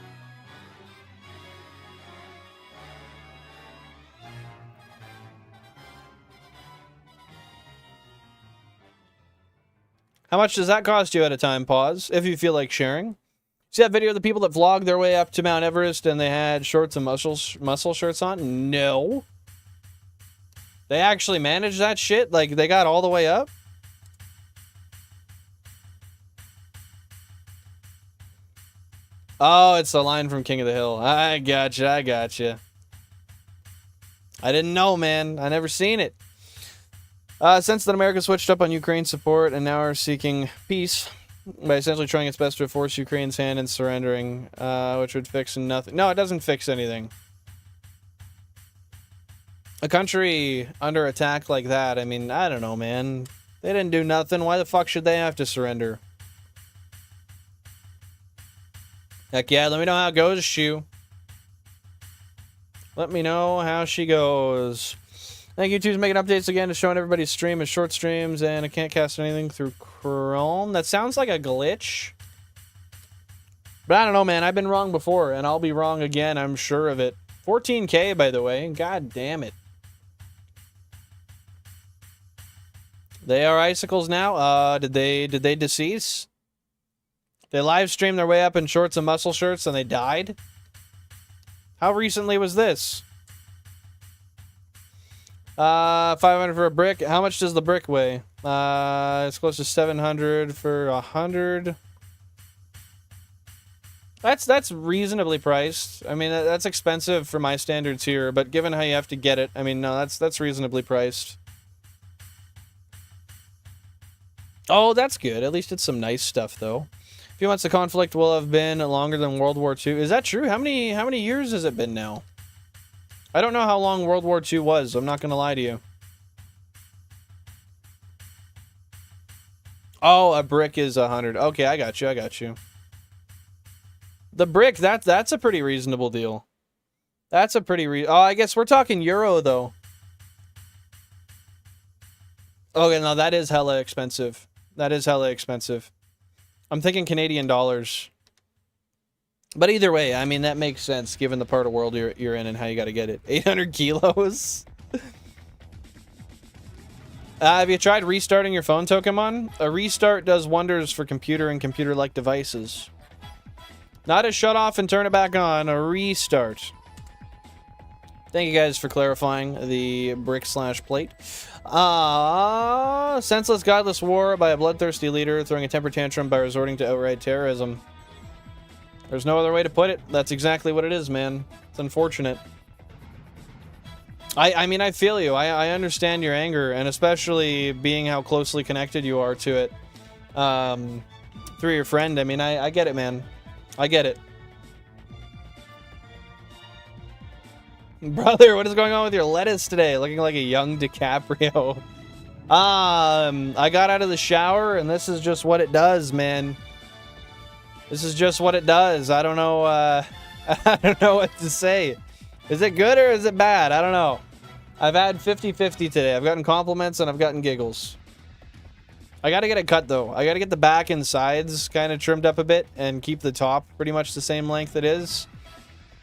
How much does that cost you at a time? Pause, if you feel like sharing. See that video of the people that vlogged their way up to Mount Everest and they had shorts and muscle shirts on? No. They actually managed that shit? Like, they got all the way up? Oh, it's the line from King of the Hill. I gotcha, I gotcha. I didn't know, man. I never seen it. Since that America switched up on Ukraine support and now are seeking peace by essentially trying its best to force Ukraine's hand in surrendering, which would fix nothing. No, it doesn't fix anything. A country under attack like that, I mean, I don't know, man. They didn't do nothing. Why the fuck should they have to surrender? Heck yeah, let me know how it goes, Shu. Let me know how she goes. Thank you, YouTube's making updates again to showing everybody's stream as short streams, and I can't cast anything through Chrome. That sounds like a glitch. But I don't know, man. I've been wrong before, and I'll be wrong again. I'm sure of it. 14K, by the way. God damn it. They are icicles now. Did they decease? They live streamed their way up in shorts and muscle shirts, and they died? How recently was this? 500 for a brick. How much does the brick weigh? It's close to 700 for 100. That's reasonably priced. I mean, that's expensive for my standards here, but given how you have to get it, I mean, no, that's reasonably priced. Oh, that's good. At least it's some nice stuff, though. A few months the conflict will have been longer than World War II. Is that true? How many years has it been now? I don't know how long World War II was. I'm not going to lie to you. Oh, a brick is 100. Okay, I got you. I got you. The brick, that's a pretty reasonable deal. That's a pretty oh, I guess we're talking euro, though. Okay, no, that is hella expensive. That is hella expensive. I'm thinking Canadian dollars. But either way, I mean, that makes sense given the part of the world you're in and how you got to get it. 800 kilos? Have you tried restarting your phone, Pokemon? A restart does wonders for computer and computer-like devices. Not a shut off and turn it back on, a restart. Thank you guys for clarifying the brick/plate. Senseless godless war by a bloodthirsty leader throwing a temper tantrum by resorting to outright terrorism. There's no other way to put it. That's exactly what it is, man. It's unfortunate. I mean, I feel you. I understand your anger, and especially being how closely connected you are to it through your friend. I mean, I get it, man. I get it. Brother, what is going on with your lettuce today? Looking like a young DiCaprio. I got out of the shower, and this is just what it does, man. This is just what it does. I don't know, I don't know what to say. Is it good or is it bad? I don't know. I've had 50-50 today. I've gotten compliments and I've gotten giggles. I gotta get it cut, though. I gotta get the back and sides kind of trimmed up a bit and keep the top pretty much the same length it is.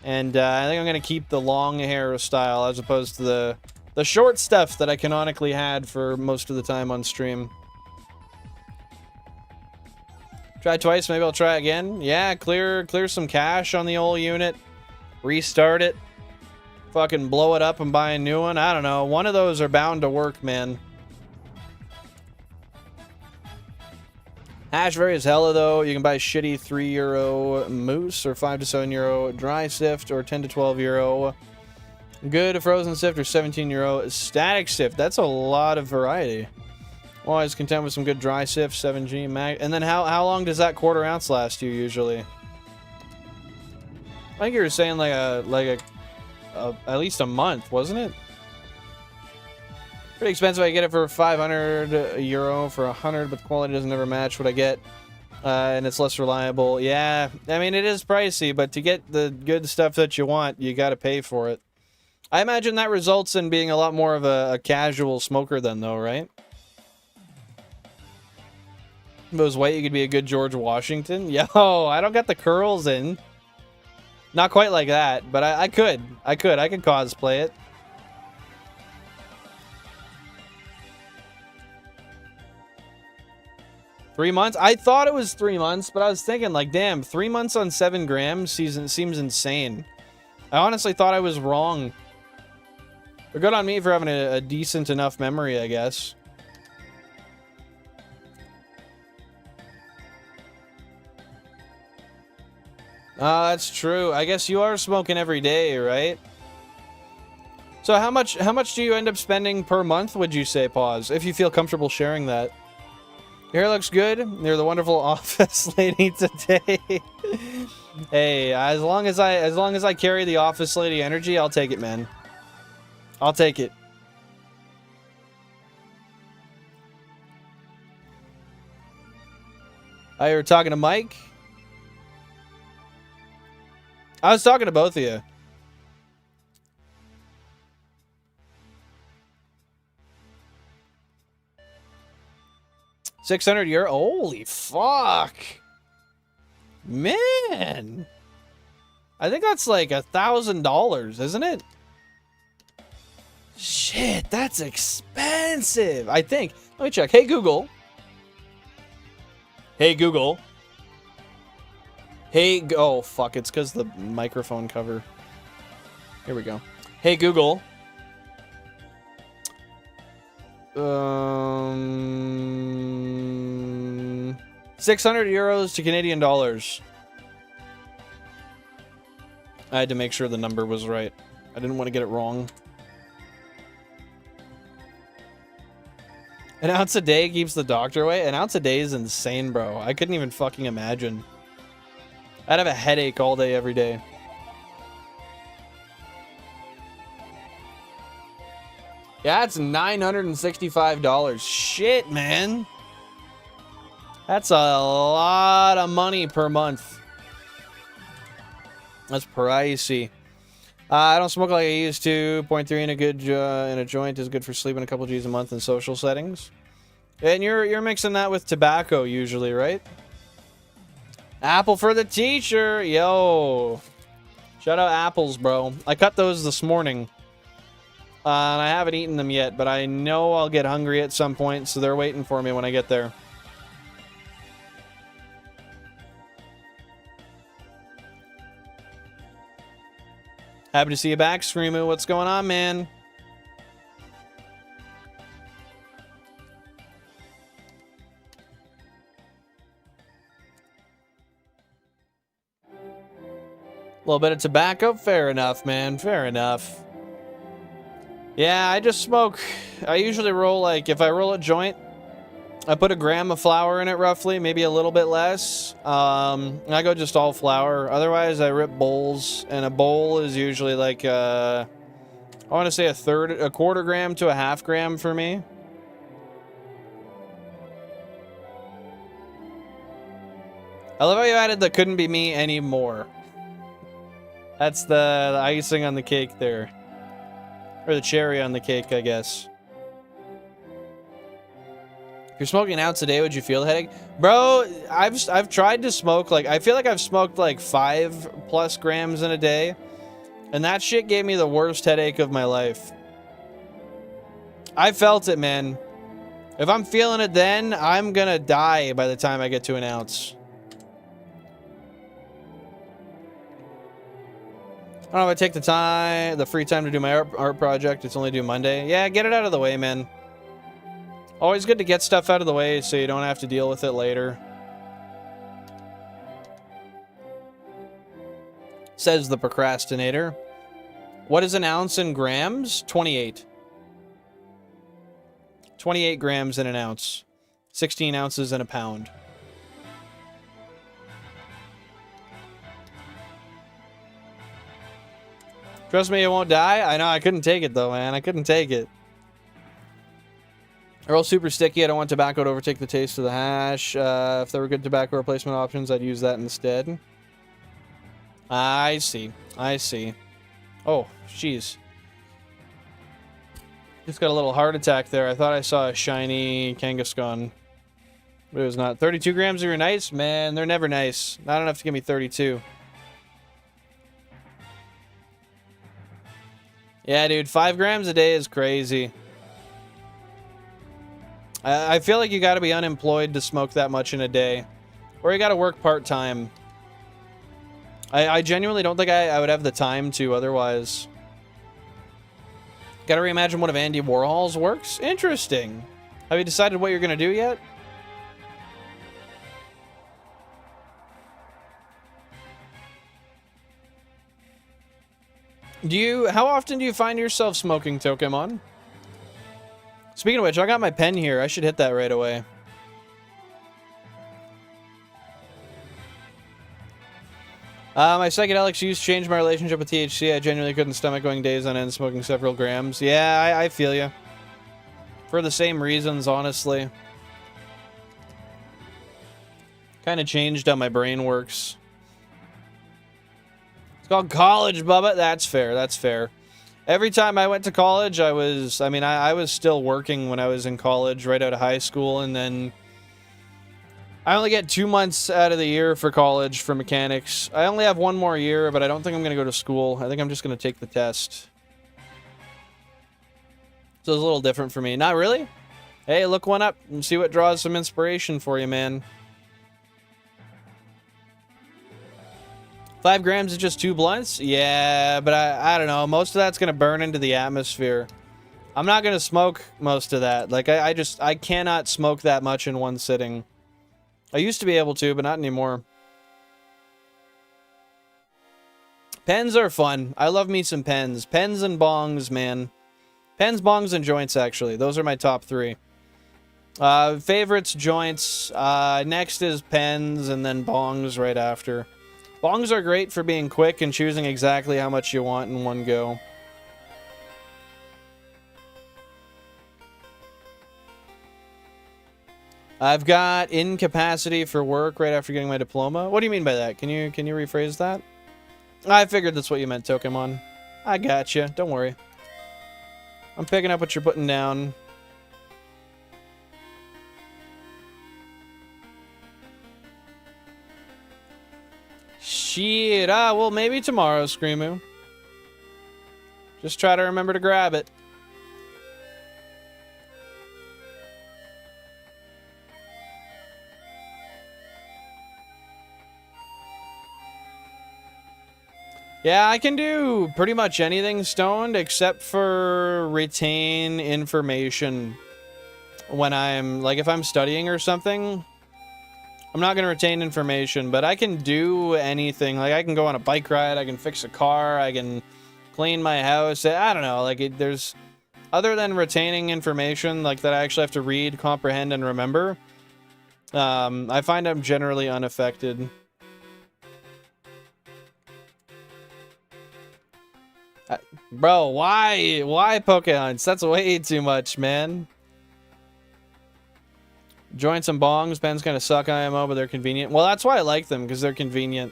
And I think I'm gonna keep the long hair style as opposed to the short stuff that I canonically had for most of the time on stream. Try twice, maybe I'll try again. Yeah, clear some cash on the old unit. Restart it. Fucking blow it up and buy a new one. I don't know. One of those are bound to work, man. Hash varies hella, though. You can buy shitty €3 mousse or €5 to €7 dry sift or 10 to 12 euro. Good frozen sift or 17 euro static sift. That's a lot of variety. Always content with some good dry sift, 7G mag. And then how long does that quarter ounce last you usually? I think you were saying like at least a month, wasn't it? Pretty expensive. I get it for 500 euro for 100, but the quality doesn't ever match what I get, and it's less reliable. Yeah, I mean it is pricey, but to get the good stuff that you want, you got to pay for it. I imagine that results in being a lot more of a casual smoker then, though, right? If it was white, you could be a good George Washington. Yo, I don't got the curls in. Not quite like that, but I could. I could cosplay it. Three months? I thought it was 3 months, but I was thinking, like, damn, 3 months on 7 grams seems insane. I honestly thought I was wrong. But good on me for having a decent enough memory, I guess. That's true. I guess you are smoking every day, right? So how much do you end up spending per month, would you say, Pause? If you feel comfortable sharing that. Your hair looks good. You're the wonderful office lady today. Hey, as long as I carry the office lady energy, I'll take it, man. I'll take it. Oh, you were talking to Mike? I was talking to both of you. €600. Holy fuck. Man. I think that's like $1,000, isn't it? Shit, that's expensive. I think. Let me check. Hey, Google. Hey, Google. Hey, oh, fuck. It's because the microphone cover. Here we go. Hey, Google. €600 to Canadian dollars. I had to make sure the number was right. I didn't want to get it wrong. An ounce a day keeps the doctor away? An ounce a day is insane, bro. I couldn't even fucking imagine. I'd have a headache all day, every day. Yeah, that's $965. Shit, man. That's a lot of money per month. That's pricey. I don't smoke like I used to. 0.3 in a good in a joint is good for sleeping a couple G's a month in social settings. And you're mixing that with tobacco usually, right? Apple for the teacher. Yo. Shout out apples, bro. I cut those this morning. And I haven't eaten them yet, but I know I'll get hungry at some point, so they're waiting for me when I get there. Happy to see you back, Screamo. What's going on, man? A little bit of tobacco? Fair enough, man. Fair enough. Yeah, I just smoke. I usually roll, like, if I roll a joint, I put a gram of flour in it, roughly, maybe a little bit less. I go just all flour. Otherwise, I rip bowls, and a bowl is usually like, I want to say a quarter gram to a half gram for me. I love how you added the couldn't be me anymore. That's the icing on the cake there. Or the cherry on the cake, I guess. If you're smoking an ounce a day, would you feel a headache? Bro, I've tried to smoke, like, I feel like I've smoked like 5+ grams in a day. And that shit gave me the worst headache of my life. I felt it, man. If I'm feeling it then, I'm gonna die by the time I get to an ounce. I don't know if I take the free time to do my art project. It's only due Monday. Yeah, get it out of the way, man. Always good to get stuff out of the way so you don't have to deal with it later. Says the procrastinator. What is an ounce in grams? 28. 28 grams in an ounce. 16 ounces in a pound. Trust me, it won't die. I know, I couldn't take it though, man. I couldn't take it. They're all super sticky. I don't want tobacco to overtake the taste of the hash. If there were good tobacco replacement options, I'd use that instead. I see. I see. Oh, jeez. Just got a little heart attack there. I thought I saw a shiny Kangaskhan. But it was not. 32 grams are nice? Man, they're never nice. Not enough to give me 32. Yeah, dude, 5 grams a day is crazy. I feel like you gotta be unemployed to smoke that much in a day. Or you gotta work part-time. I genuinely don't think I would have the time to otherwise. Gotta reimagine one of Andy Warhol's works? Interesting. Have you decided what you're gonna do yet? How often do you find yourself smoking, Pokemon? Speaking of which, I got my pen here. I should hit that right away. My psychedelics use changed my relationship with THC. I genuinely couldn't stomach going days on end smoking several grams. Yeah, I feel you. For the same reasons, honestly. Kind of changed how my brain works. It's called college, Bubba. That's fair. That's fair. Every time I went to college, I was still working when I was in college, right out of high school, and then I only get 2 months out of the year for college for mechanics. I only have 1 more year, but I don't think I'm going to go to school. I think I'm just going to take the test. So it's a little different for me. Not really? Hey, look one up and see what draws some inspiration for you, man. 5 grams is just 2 blunts? Yeah, but I don't know. Most of that's going to burn into the atmosphere. I'm not going to smoke most of that. Like, I cannot smoke that much in one sitting. I used to be able to, but not anymore. Pens are fun. I love me some pens. Pens and bongs, man. Pens, bongs, and joints, actually. Those are my top 3. Favorites, joints. Next is pens, and then bongs right after. Bongs are great for being quick and choosing exactly how much you want in one go. I've got incapacity for work right after getting my diploma. What do you mean by that? Can you rephrase that? I figured that's what you meant, Pokemon. I gotcha. Don't worry. I'm picking up what you're putting down. Shit. Well, maybe tomorrow, Screamoo. Just try to remember to grab it. Yeah, I can do pretty much anything stoned except for retain information when I'm, like, if I'm studying or something. I'm not going to retain information, but I can do anything. Like, I can go on a bike ride, I can fix a car, I can clean my house. I don't know, like, there's, other than retaining information, like, that I actually have to read, comprehend, and remember, I find I'm generally unaffected. Bro, why Pokehunts? That's way too much, man. Joints and bongs, pens kind of suck IMO, but they're convenient. Well, that's why I like them, because they're convenient.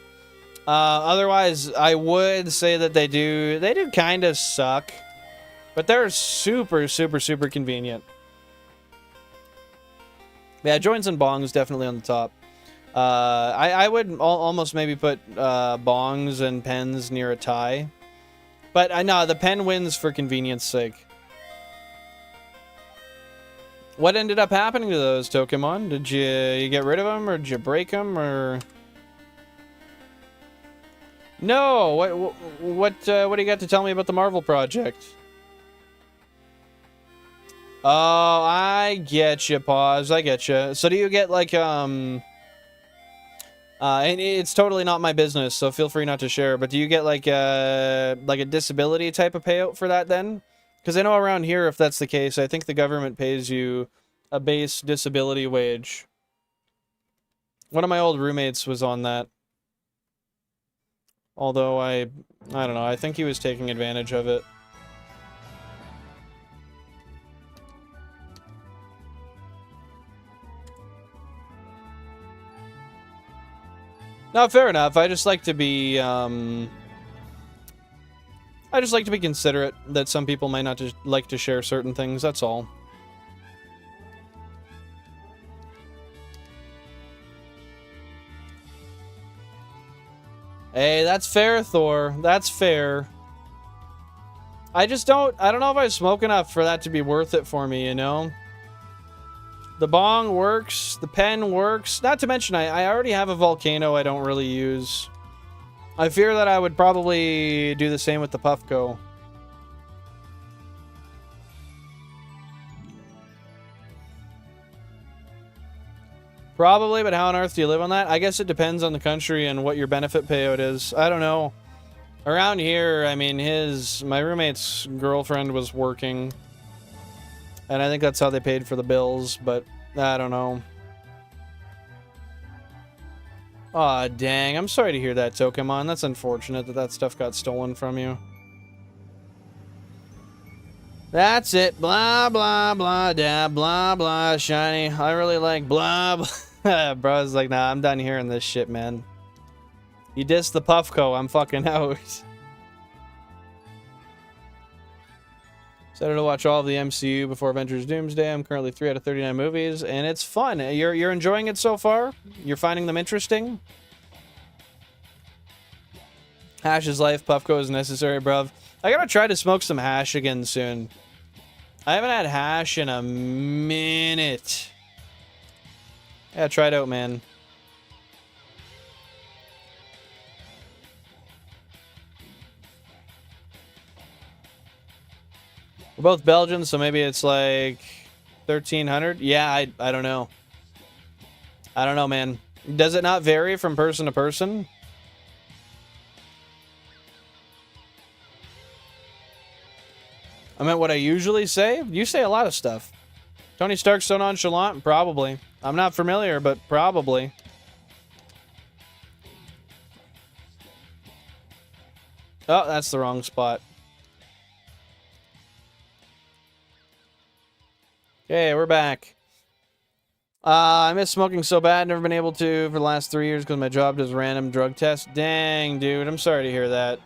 Otherwise, I would say that they do kind of suck, but they're super, super, super convenient. Yeah, joints and bongs definitely on the top. I would almost maybe put bongs and pens near a tie. But I know the pen wins for convenience sake. What ended up happening to those Pokemon? Did you get rid of them, or did you break them, or? No. What do you got to tell me about the Marvel project? Oh, I get you, Pause. I get you. So do you get like and it's totally not my business, so feel free not to share, but do you get like a disability type of payout for that then? Because I know around here, if that's the case, I think the government pays you a base disability wage. One of my old roommates was on that. Although I don't know, I think he was taking advantage of it. No, fair enough. I just like to be, I just like to be considerate that some people might not just like to share certain things, that's all. Hey, that's fair, Thor. That's fair. I don't know if I smoke enough for that to be worth it for me, you know? The bong works, the pen works. Not to mention, I already have a volcano I don't really use. I fear that I would probably do the same with the Puffco. Probably, but how on earth do you live on that? I guess it depends on the country and what your benefit payout is. I don't know. Around here, I mean, my roommate's girlfriend was working. And I think that's how they paid for the bills, but I don't know. Aw, dang. I'm sorry to hear that, Tokemon. That's unfortunate that that stuff got stolen from you. That's it. Blah, blah, blah, dab, blah, blah, Shiny. I really like blah, blah. Bro's like, nah, I'm done hearing this shit, man. You dissed the Puffco. I'm fucking out. Excited to watch all of the MCU before Avengers Doomsday. I'm currently 3 out of 39 movies, and it's fun. You're enjoying it so far? You're finding them interesting? Hash is life. Puffco is necessary, bruv. I gotta try to smoke some hash again soon. I haven't had hash in a minute. Yeah, try it out, man. We're both Belgians, so maybe it's like 1,300. Yeah, I don't know. I don't know, man. Does it not vary from person to person? I meant what I usually say. You say a lot of stuff. Tony Stark's so nonchalant? Probably. I'm not familiar, but probably. Oh, that's the wrong spot. Okay, we're back. I miss smoking so bad. Never been able to for the last 3 years because my job does random drug tests. Dang, dude. I'm sorry to hear that.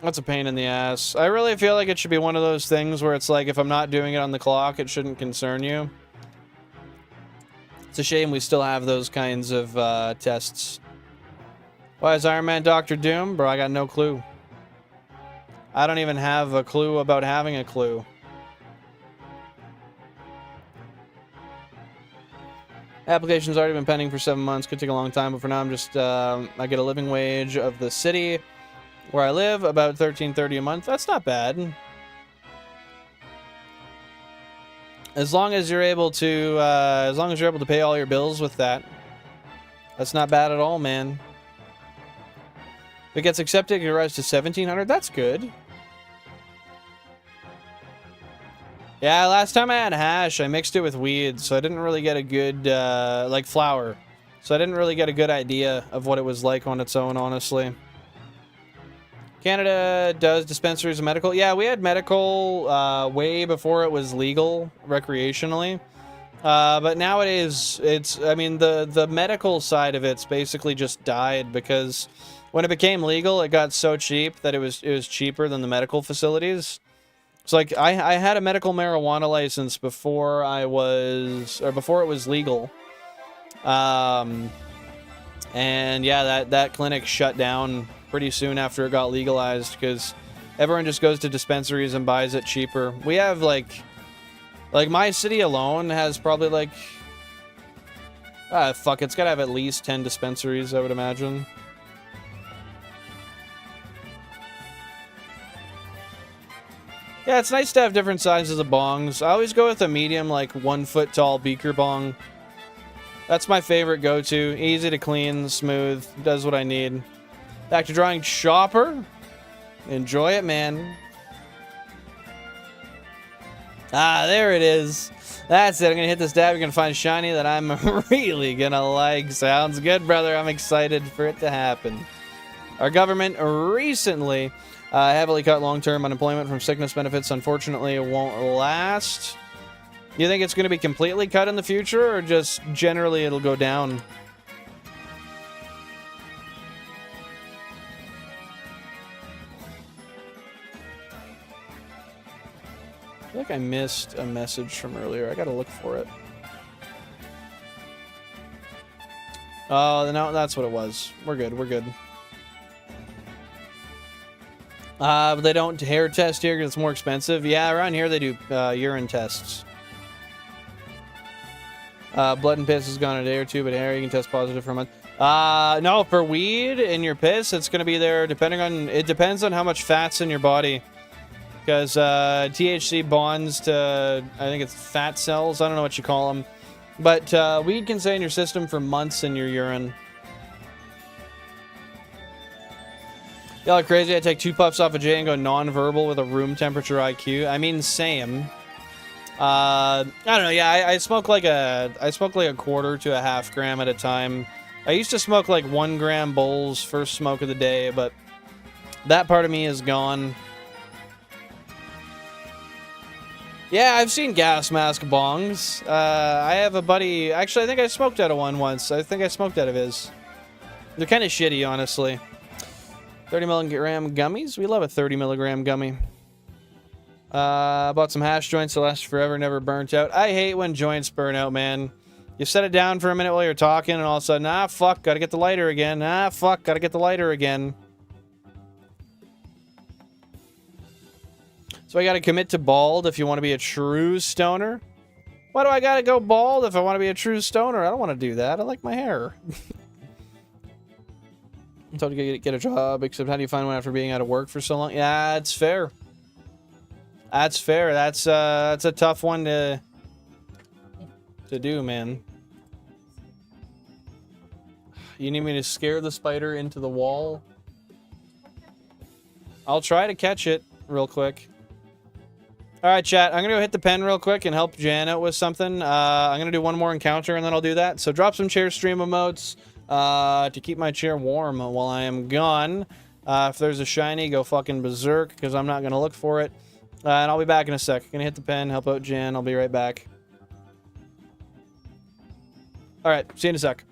That's a pain in the ass. I really feel like it should be one of those things where it's like, if I'm not doing it on the clock, it shouldn't concern you. It's a shame we still have those kinds of tests. Why is Iron Man Doctor Doom? Bro, I got no clue. I don't even have a clue about having a clue. Application's already been pending for 7 months. Could take a long time, but for now I'm just, I get a living wage of the city where I live, about $13.30 a month. That's not bad. As long as you're able to, pay all your bills with that, that's not bad at all, man. If it gets accepted, it rise to $1,700. That's good. Yeah, last time I had hash, I mixed it with weed, so I didn't really get a good, like flour. So I didn't really get a good idea of what it was like on its own, honestly. Canada does dispensaries of medical. Yeah, we had medical way before it was legal recreationally. But nowadays, I mean, the medical side of it's basically just died because when it became legal, it got so cheap that it was cheaper than the medical facilities. It's like I had a medical marijuana license before it was legal. And yeah, that clinic shut down pretty soon after it got legalized because everyone just goes to dispensaries and buys it cheaper. We have like my city alone has probably like fuck, it's gotta have at least 10 dispensaries, I would imagine. Yeah, it's nice to have different sizes of bongs. I always go with a medium, like 1 foot tall beaker bong. That's my favorite go-to. Easy to clean, smooth, does what I need. Back to drawing Chopper. Enjoy it, man. Ah, there it is. That's it. I'm gonna hit this dab. You're gonna find Shiny that I'm really gonna like. Sounds good, brother. I'm excited for it to happen. Our government recently heavily cut long-term unemployment from sickness benefits. Unfortunately, it won't last. You think it's going to be completely cut in the future, or just generally it'll go down? like I missed a message from earlier. I gotta look for it. Oh, no, that's what it was. We're good, we're good. But they don't hair test here because it's more expensive. Yeah, around here they do urine tests. Blood and piss is gone a day or two, but hair you can test positive for a month. No, for weed in your piss, it's gonna be there depending on. It depends on how much fat's in your body, because THC bonds to, I think it's fat cells. I don't know what you call them, but weed can stay in your system for months in your urine. Y'all are crazy. I take 2 puffs off a J and go non-verbal with a room temperature IQ. I mean, same. I don't know. Yeah, I smoke like a quarter to a half gram at a time. I used to smoke like 1 gram bowls first smoke of the day, but that part of me is gone. Yeah, I've seen gas mask bongs. I have a buddy. Actually, I think I smoked out of one once. I think I smoked out of his. They're kind of shitty, honestly. 30 milligram gummies. We love a 30 milligram gummy. Bought some hash joints that last forever, never burnt out. I hate when joints burn out, man. You set it down for a minute while you're talking, and all of a sudden, ah, fuck, gotta get the lighter again. Ah, fuck, gotta get the lighter again. So I gotta commit to bald if you want to be a true stoner? Why do I gotta go bald if I want to be a true stoner? I don't want to do that. I like my hair. I'm told to get a job, except how do you find one after being out of work for so long? Yeah, that's fair. That's fair. That's a tough one to do, man. You need me to scare the spider into the wall? I'll try to catch it real quick. Alright, chat. I'm going to go hit the pen real quick and help Jan out with something. I'm going to do one more encounter and then I'll do that. So drop some chair stream emotes to keep my chair warm while I am gone. If there's a shiny, go fucking berserk because I'm not going to look for it. And I'll be back in a sec. Gonna hit the pen, help out Jan. I'll be right back. Alright, see you in a sec.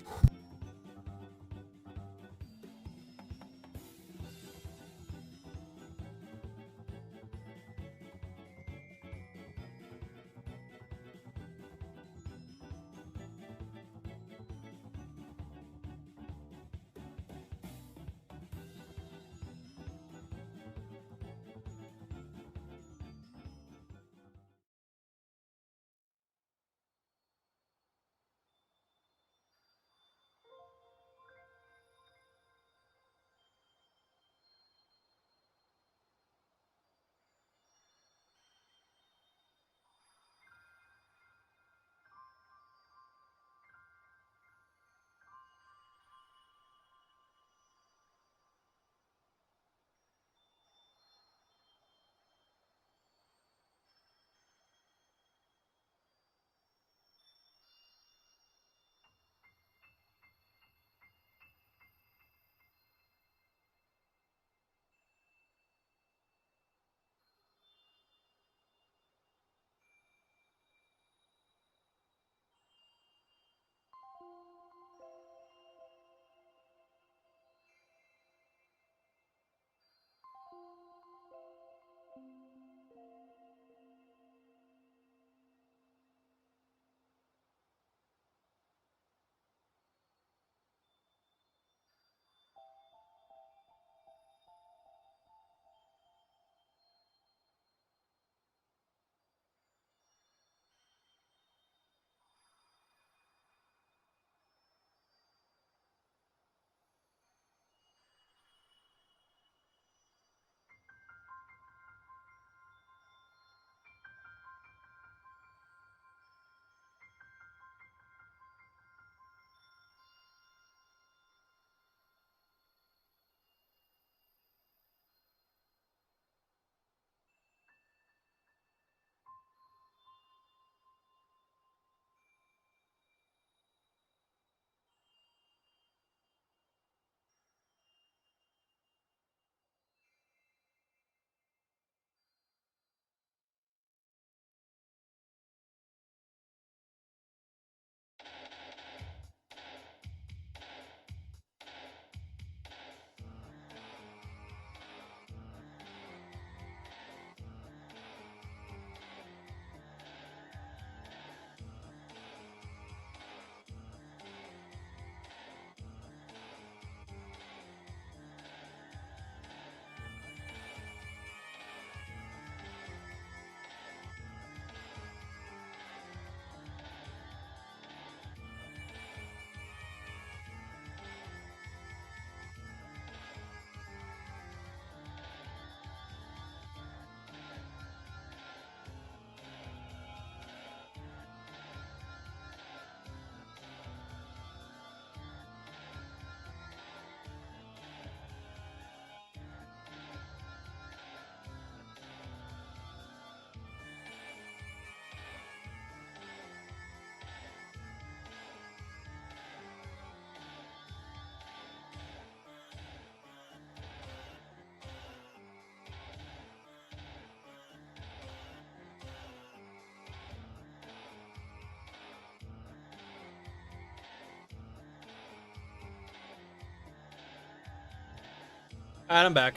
Alright, I'm back.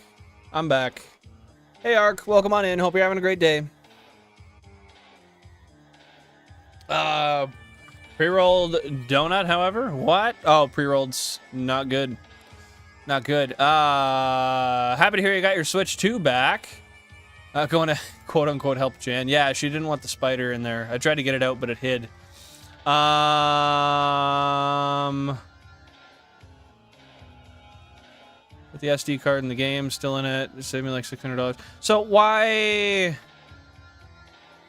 I'm back. Hey, Ark. Welcome on in. Hope you're having a great day. Pre-rolled donut, however? What? Oh, pre-rolled's not good. Not good. Happy to hear you got your Switch 2 back. Going to quote-unquote help Jan. Yeah, she didn't want the spider in there. I tried to get it out, but it hid. With the SD card in the game, still in it. It saved me like $600. So why...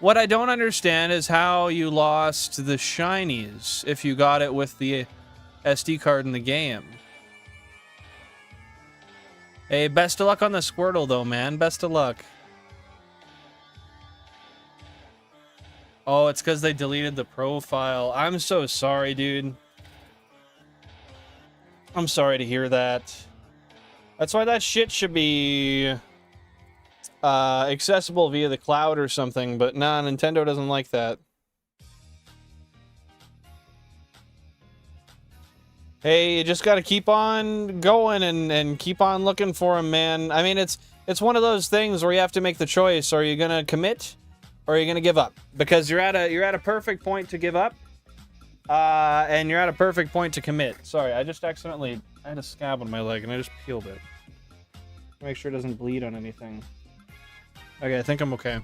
What I don't understand is how you lost the shinies if you got it with the SD card in the game. Hey, best of luck on the Squirtle, though, man. Best of luck. Oh, it's because they deleted the profile. I'm so sorry, dude. I'm sorry to hear that. That's why that shit should be accessible via the cloud or something, but nah, Nintendo doesn't like that. Hey, you just gotta keep on going and keep on looking for them, man. I mean, it's one of those things where you have to make the choice. Are you gonna commit, or are you gonna give up? Because you're at a perfect point to give up, and you're at a perfect point to commit. Sorry, I just accidentally I had a scab on my leg and I just peeled it. Make sure it doesn't bleed on anything. Okay, I think I'm okay.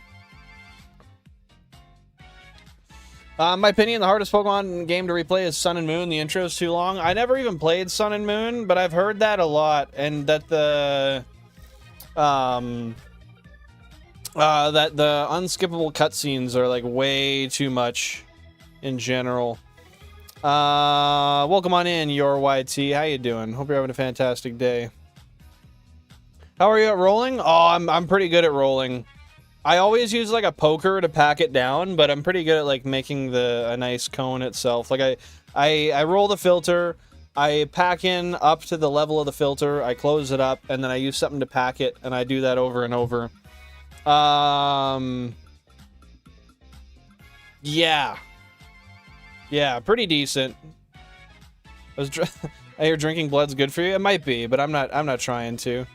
My opinion, the hardest Pokemon game to replay is Sun and Moon. The intro is too long. I never even played Sun and Moon, but I've heard that a lot, and that the unskippable cutscenes are like way too much in general. Welcome on in, your YT. How you doing? Hope you're having a fantastic day. How are you at rolling? Oh, I'm pretty good at rolling. I always use like a poker to pack it down, but I'm pretty good at like making a nice cone itself. Like I roll the filter, I pack in up to the level of the filter, I close it up, and then I use something to pack it, and I do that over and over. Yeah. Yeah, pretty decent. I hear drinking blood's good for you. It might be, but I'm not trying to.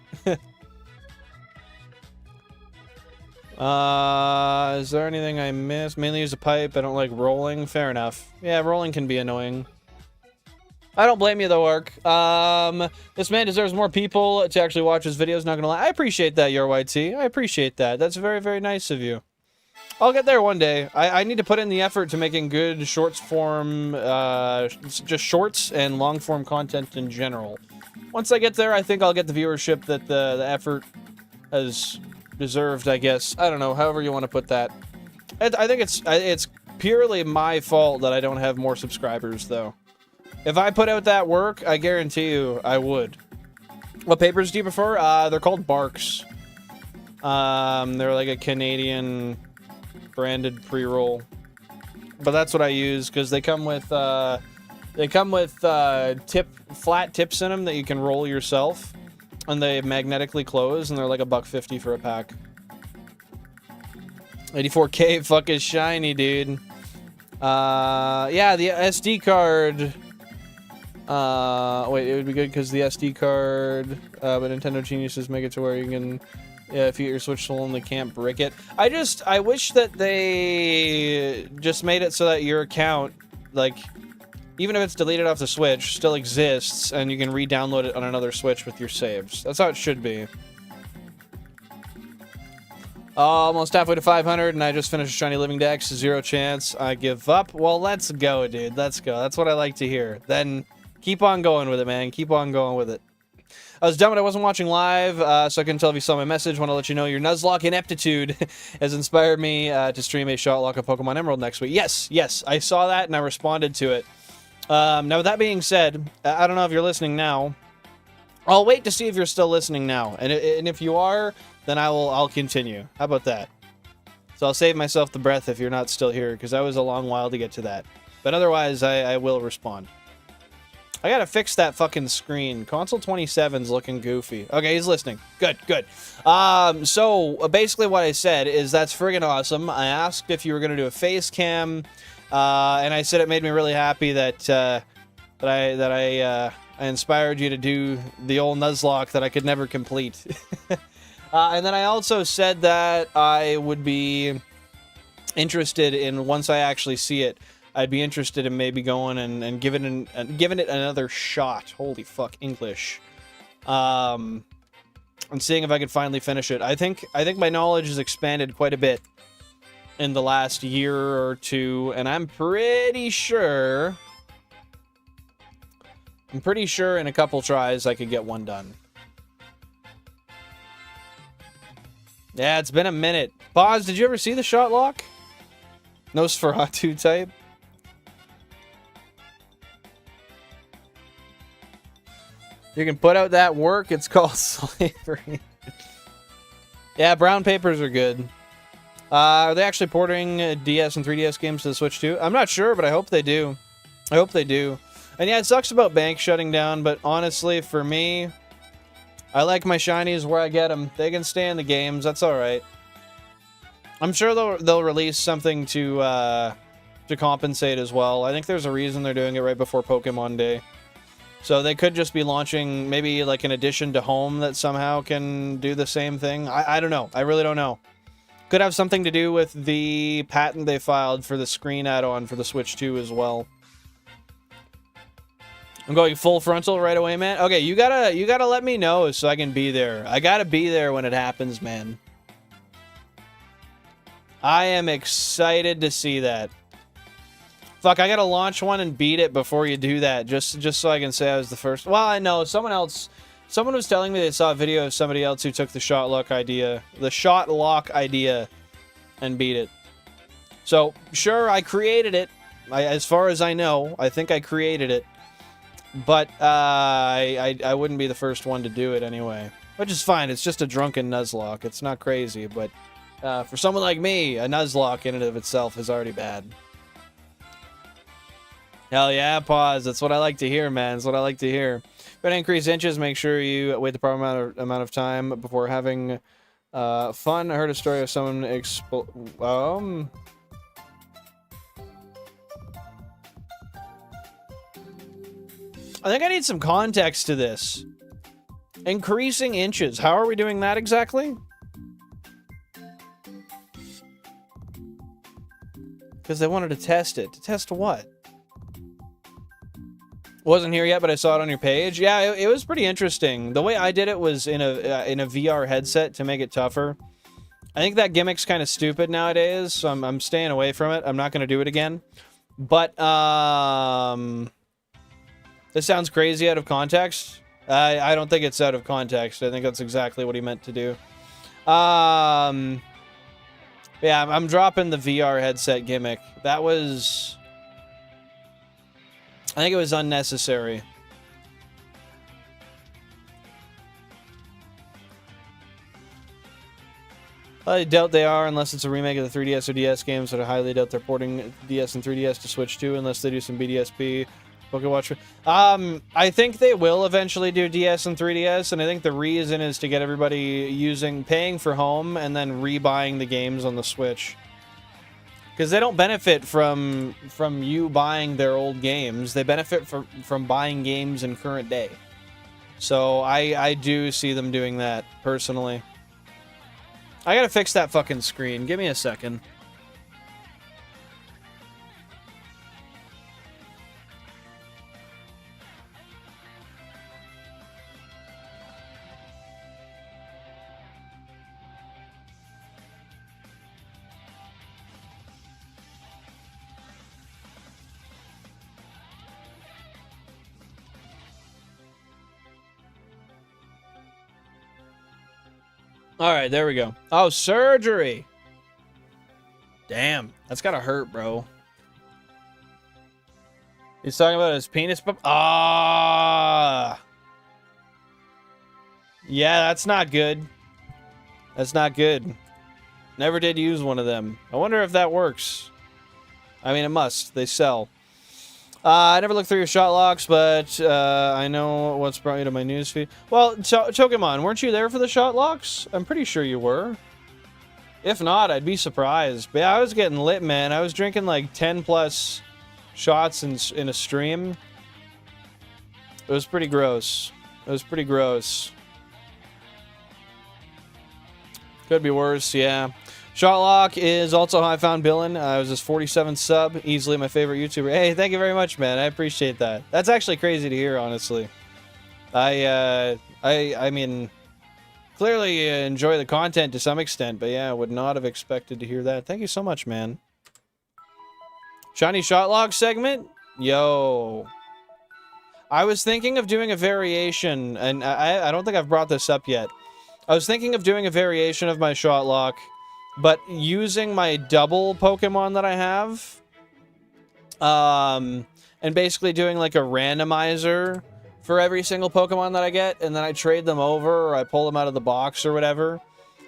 Is there anything I missed? Mainly use a pipe. I don't like rolling. Fair enough. Yeah, rolling can be annoying. I don't blame you though, Ark. This man deserves more people to actually watch his videos, not gonna lie. I appreciate that, your YT. I appreciate that. That's very, very nice of you. I'll get there one day. I need to put in the effort to making good shorts form, just shorts and long form content in general. Once I get there, I think I'll get the viewership that the effort has deserved, I guess. I don't know, however you want to put that. I think it's purely my fault that I don't have more subscribers, though. If I put out that work, I guarantee you I would. What papers do you prefer? They're called Barks. They're like a Canadian branded pre-roll, but that's what I use because they come with flat tips in them that you can roll yourself, and they magnetically close, and they're like $1.50 for a pack. 84K fucking shiny, dude. Yeah, the SD card. Wait, it would be good because the SD card, but Nintendo geniuses make it to where you can. Yeah, if you get your Switch stolen, they can't brick it. I wish that they just made it so that your account, like, even if it's deleted off the Switch, still exists, and you can re-download it on another Switch with your saves. That's how it should be. Almost halfway to 500, and I just finished Shiny Living Pokédex. 0 chance. I give up. Well, let's go, dude. Let's go. That's what I like to hear. Then keep on going with it, man. Keep on going with it. I was dumb when I wasn't watching live, so I couldn't tell if you saw my message. Want to let you know your Nuzlocke ineptitude has inspired me to stream a shot-lock of Pokemon Emerald next week. Yes, I saw that and I responded to it. Now, with that being said, I don't know if you're listening now. I'll wait to see if you're still listening now, and if you are, then I'll continue. How about that? So I'll save myself the breath if you're not still here, because that was a long while to get to that. But otherwise, I will respond. I gotta fix that fucking screen. Console 27's looking goofy. Okay, he's listening. Good. So basically what I said is that's friggin' awesome. I asked if you were gonna do a face cam, and I said it made me really happy that I I inspired you to do the old Nuzlocke that I could never complete. And then I also said that I would be interested in, once I actually see it, I'd be interested in maybe going and giving it another shot. Holy fuck, English. And seeing if I could finally finish it. I think my knowledge has expanded quite a bit in the last year or two, and I'm pretty sure in a couple tries I could get one done. Yeah, it's been a minute. Pause, did you ever see the shot lock? Nosferatu type. You can put out that work, it's called slavery. Yeah, brown papers are good. Are they actually porting DS and 3DS games to the Switch too? I'm not sure, but I hope they do. I hope they do. And yeah, it sucks about banks shutting down, but honestly, for me, I like my shinies where I get them. They can stay in the games, that's alright. I'm sure they'll release something to compensate as well. I think there's a reason they're doing it right before Pokemon Day. So they could just be launching maybe like an addition to Home that somehow can do the same thing. I don't know. I really don't know. Could have something to do with the patent they filed for the screen add-on for the Switch 2 as well. I'm going full frontal right away, man. Okay, you gotta let me know so I can be there. I gotta be there when it happens, man. I am excited to see that. Fuck, I gotta launch one and beat it before you do that, just so I can say I was the first. Well, I know someone was telling me they saw a video of somebody else who took the shot lock idea, and beat it. So sure, I created it. As far as I know, I think I created it, but I wouldn't be the first one to do it anyway, which is fine. It's just a drunken Nuzlocke. It's not crazy, but for someone like me, a Nuzlocke in and of itself is already bad. Hell yeah, pause. That's what I like to hear, man. That's what I like to hear. If you want to increase inches, make sure you wait the proper amount of time before having fun. I heard a story of someone I think I need some context to this. Increasing inches. How are we doing that exactly? Because they wanted to test it. To test what? Wasn't here yet, but I saw it on your page. Yeah, it was pretty interesting. The way I did it was in a VR headset to make it tougher. I think that gimmick's kind of stupid nowadays, so I'm staying away from it. I'm not going to do it again. But this sounds crazy out of context. I don't think it's out of context. I think that's exactly what he meant to do. Yeah, I'm dropping the VR headset gimmick. That was... I think it was unnecessary. I doubt they are, unless it's a remake of the 3DS or DS games, but I highly doubt they're porting DS and 3DS to Switch 2, unless they do some BDSP. Pokewatch. I think they will eventually do DS and 3DS, and I think the reason is to get everybody paying for Home, and then rebuying the games on the Switch. Because they don't benefit from you buying their old games. They benefit from buying games in current day. So I do see them doing that, personally. I gotta fix that fucking screen. Give me a second. All right, there we go. Oh, surgery. Damn, that's gotta hurt, bro. He's talking about his penis. Ah. Yeah, that's not good. That's not good. Never did use one of them. I wonder if that works. I mean, it must. They sell. I never looked through your shot locks, but I know what's brought you to my newsfeed. Well, Chokemon, weren't you there for the shot locks? I'm pretty sure you were. If not, I'd be surprised. But yeah, I was getting lit, man. I was drinking like 10 plus shots in a stream. It was pretty gross. It was pretty gross. Could be worse, yeah. Shotlock is also how I found Billin. It was his 47th sub. Easily my favorite YouTuber. Hey, thank you very much, man. I appreciate that. That's actually crazy to hear, honestly. I mean, clearly enjoy the content to some extent, but yeah, I would not have expected to hear that. Thank you so much, man. Shiny Shotlock segment? Yo. I was thinking of doing a variation, and I don't think I've brought this up yet. I was thinking of doing a variation of my Shotlock, but using my double Pokemon that I have, and basically doing like a randomizer for every single Pokemon that I get, and then I trade them over, or I pull them out of the box or whatever.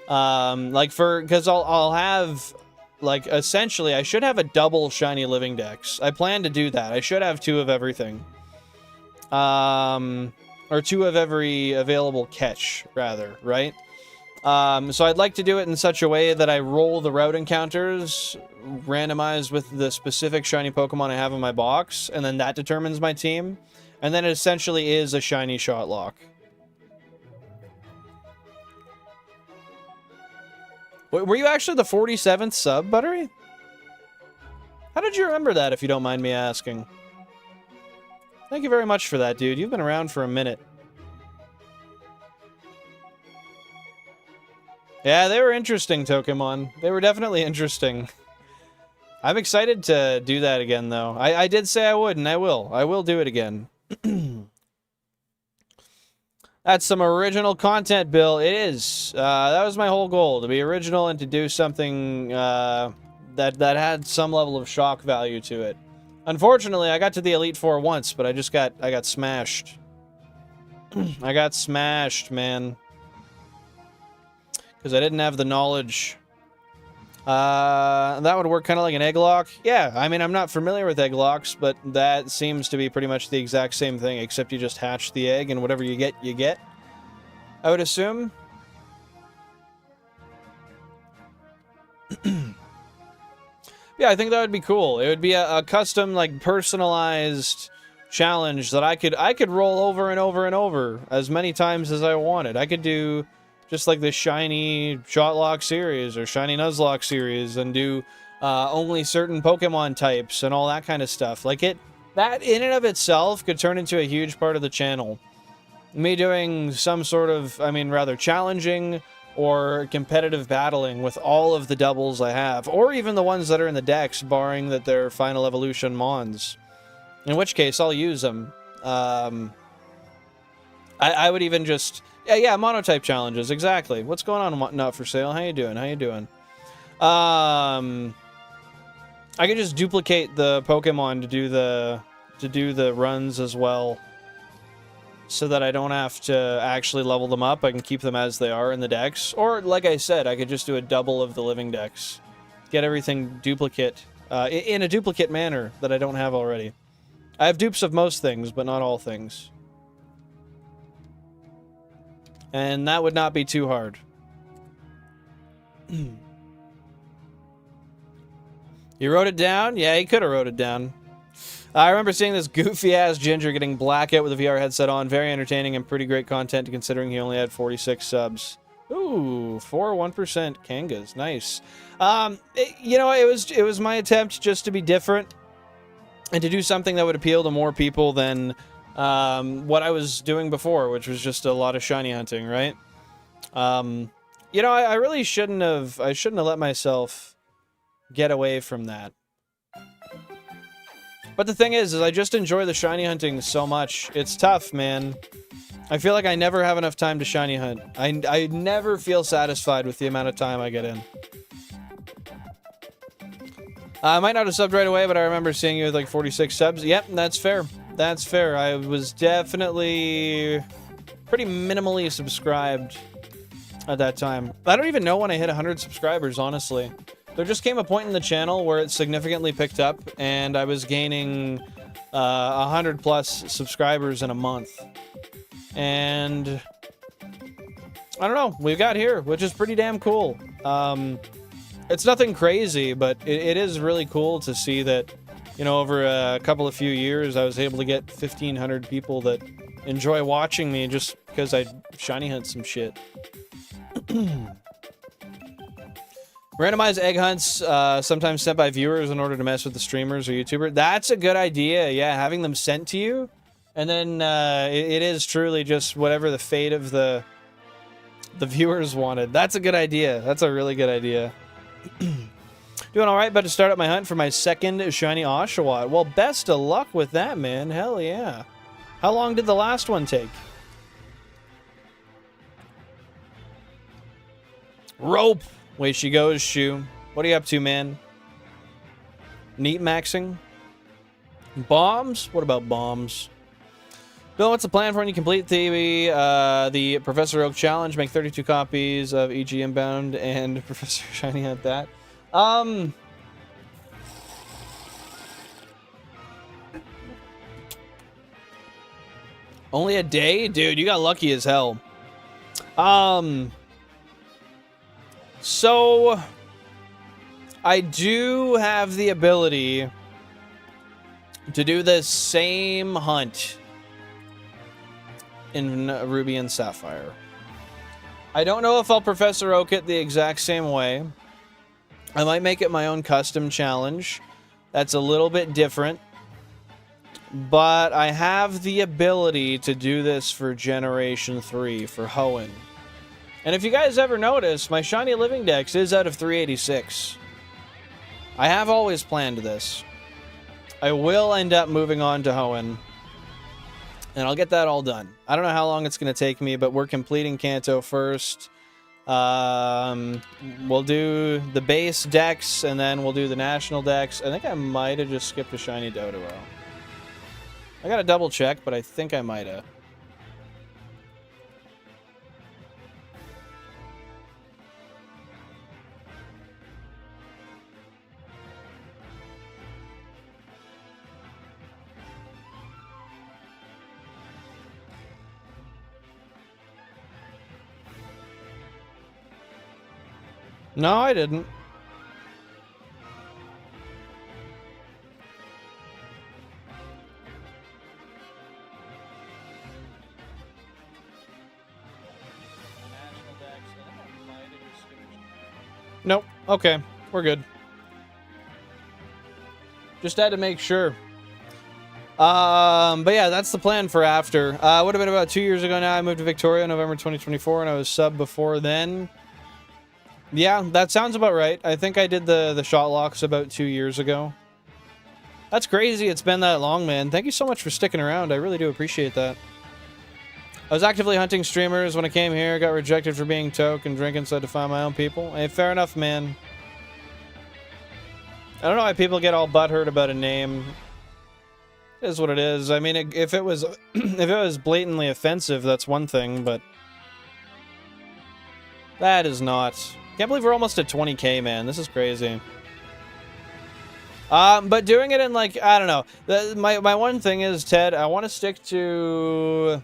Because I'll have, like, essentially, I should have a double Shiny Living Dex. I plan to do that. I should have 2 of everything. Or 2 of every available catch, rather, right? So I'd like to do it in such a way that I roll the route encounters randomized with the specific shiny Pokemon I have in my box, and then that determines my team. And then it essentially is a shiny Shotlock. Were you actually the 47th sub, Buttery? How did you remember that, if you don't mind me asking? Thank you very much for that, dude. You've been around for a minute. Yeah, they were interesting, Pokemon. They were definitely interesting. I'm excited to do that again, though. I did say I would, and I will. I will do it again. That's some original content, Bill. It is. That was my whole goal, to be original and to do something that had some level of shock value to it. Unfortunately, I got to the Elite Four once, but I got smashed. I got smashed, man. Because I didn't have the knowledge. That would work kind of like an egg lock. Yeah, I mean, I'm not familiar with egg locks, but that seems to be pretty much the exact same thing, except you just hatch the egg, and whatever you get, you get. I would assume. Yeah, I think that would be cool. It would be a custom, like, personalized challenge that I could roll over and over and over as many times as I wanted. I could do just like the shiny Shotlock series or shiny Nuzlocke series and do only certain Pokemon types and all that kind of stuff. Like, that in and of itself could turn into a huge part of the channel. Me doing some sort of, I mean, rather challenging or competitive battling with all of the doubles I have, or even the ones that are in the decks, barring that they're Final Evolution Mons. In which case, I'll use them. I would even just... Yeah, monotype challenges, exactly. What's going on, Not For Sale? How you doing? How you doing? I could just duplicate the Pokemon to do the runs as well, so that I don't have to actually level them up. I can keep them as they are in the decks. Or, like I said, I could just do a double of the living decks. Get everything duplicate, in a duplicate manner that I don't have already. I have dupes of most things, but not all things. And that would not be too hard. You wrote it down? Yeah, he could have wrote it down. I remember seeing this goofy-ass ginger getting blackout with a VR headset on. Very entertaining and pretty great content considering he only had 46 subs. Ooh, 1% Kangas. Nice. You know, it was my attempt just to be different and to do something that would appeal to more people than what I was doing before, which was just a lot of shiny hunting, right? You know, I really shouldn't have let myself get away from that. But the thing is I just enjoy the shiny hunting so much. It's tough, man. I feel like I never have enough time to shiny hunt. I never feel satisfied with the amount of time I get in. I might not have subbed right away, but I remember seeing you with like 46 subs. Yep, that's fair. That's fair. I was definitely pretty minimally subscribed at that time. I don't even know when I hit 100 subscribers, honestly. There just came a point in the channel where it significantly picked up, and I was gaining 100 plus subscribers in a month. And I don't know, we got here, which is pretty damn cool. It's nothing crazy, but it is really cool to see that, you know, over a couple of few years, I was able to get 1,500 people that enjoy watching me just because I shiny hunt some shit. Randomized egg hunts, sometimes sent by viewers in order to mess with the streamers or YouTuber. That's a good idea, yeah, having them sent to you. And then it is truly just whatever the fate of the viewers wanted. That's a good idea. That's a really good idea. Doing all right, about to start up my hunt for my second shiny Oshawott. Well, best of luck with that, man. Hell yeah. How long did the last one take? Rope. Way she goes, Shu. What are you up to, man? Neat maxing? Bombs? What about bombs? Bill, what's the plan for when you complete the Professor Oak challenge? Make 32 copies of EG Inbound and Professor Shiny at that. Only a day? Dude, you got lucky as hell. So, I do have the ability to do the same hunt in Ruby and Sapphire. I don't know if I'll Professor Oak it the exact same way. I might make it my own custom challenge. That's a little bit different. But I have the ability to do this for Generation 3, for Hoenn. And if you guys ever notice, my Shiny Living Dex is out of 386. I have always planned this. I will end up moving on to Hoenn. And I'll get that all done. I don't know how long it's going to take me, but we're completing Kanto first. We'll do the base Dex, and then we'll do the National Dex. I think I might have just skipped a Shiny Dodoro. I got to double check, but I think I might have. No, I didn't. Nope. Okay. We're good. Just had to make sure. But yeah, that's the plan for after. Would have been about 2 years ago now. I moved to Victoria in November 2024, and I was sub before then. Yeah, that sounds about right. I think I did the shot locks about 2 years ago. That's crazy it's been that long, man. Thank you so much for sticking around. I really do appreciate that. I was actively hunting streamers when I came here. Got rejected for being toke and drinking, so I had to find my own people. Hey, fair enough, man. I don't know why people get all butthurt about a name. It is what it is. I mean, if it was if it was blatantly offensive, that's one thing, but that is not. Can't believe we're almost at 20K, man. This is crazy. But doing it in, like, I don't know. My one thing is, Ted, I want to stick to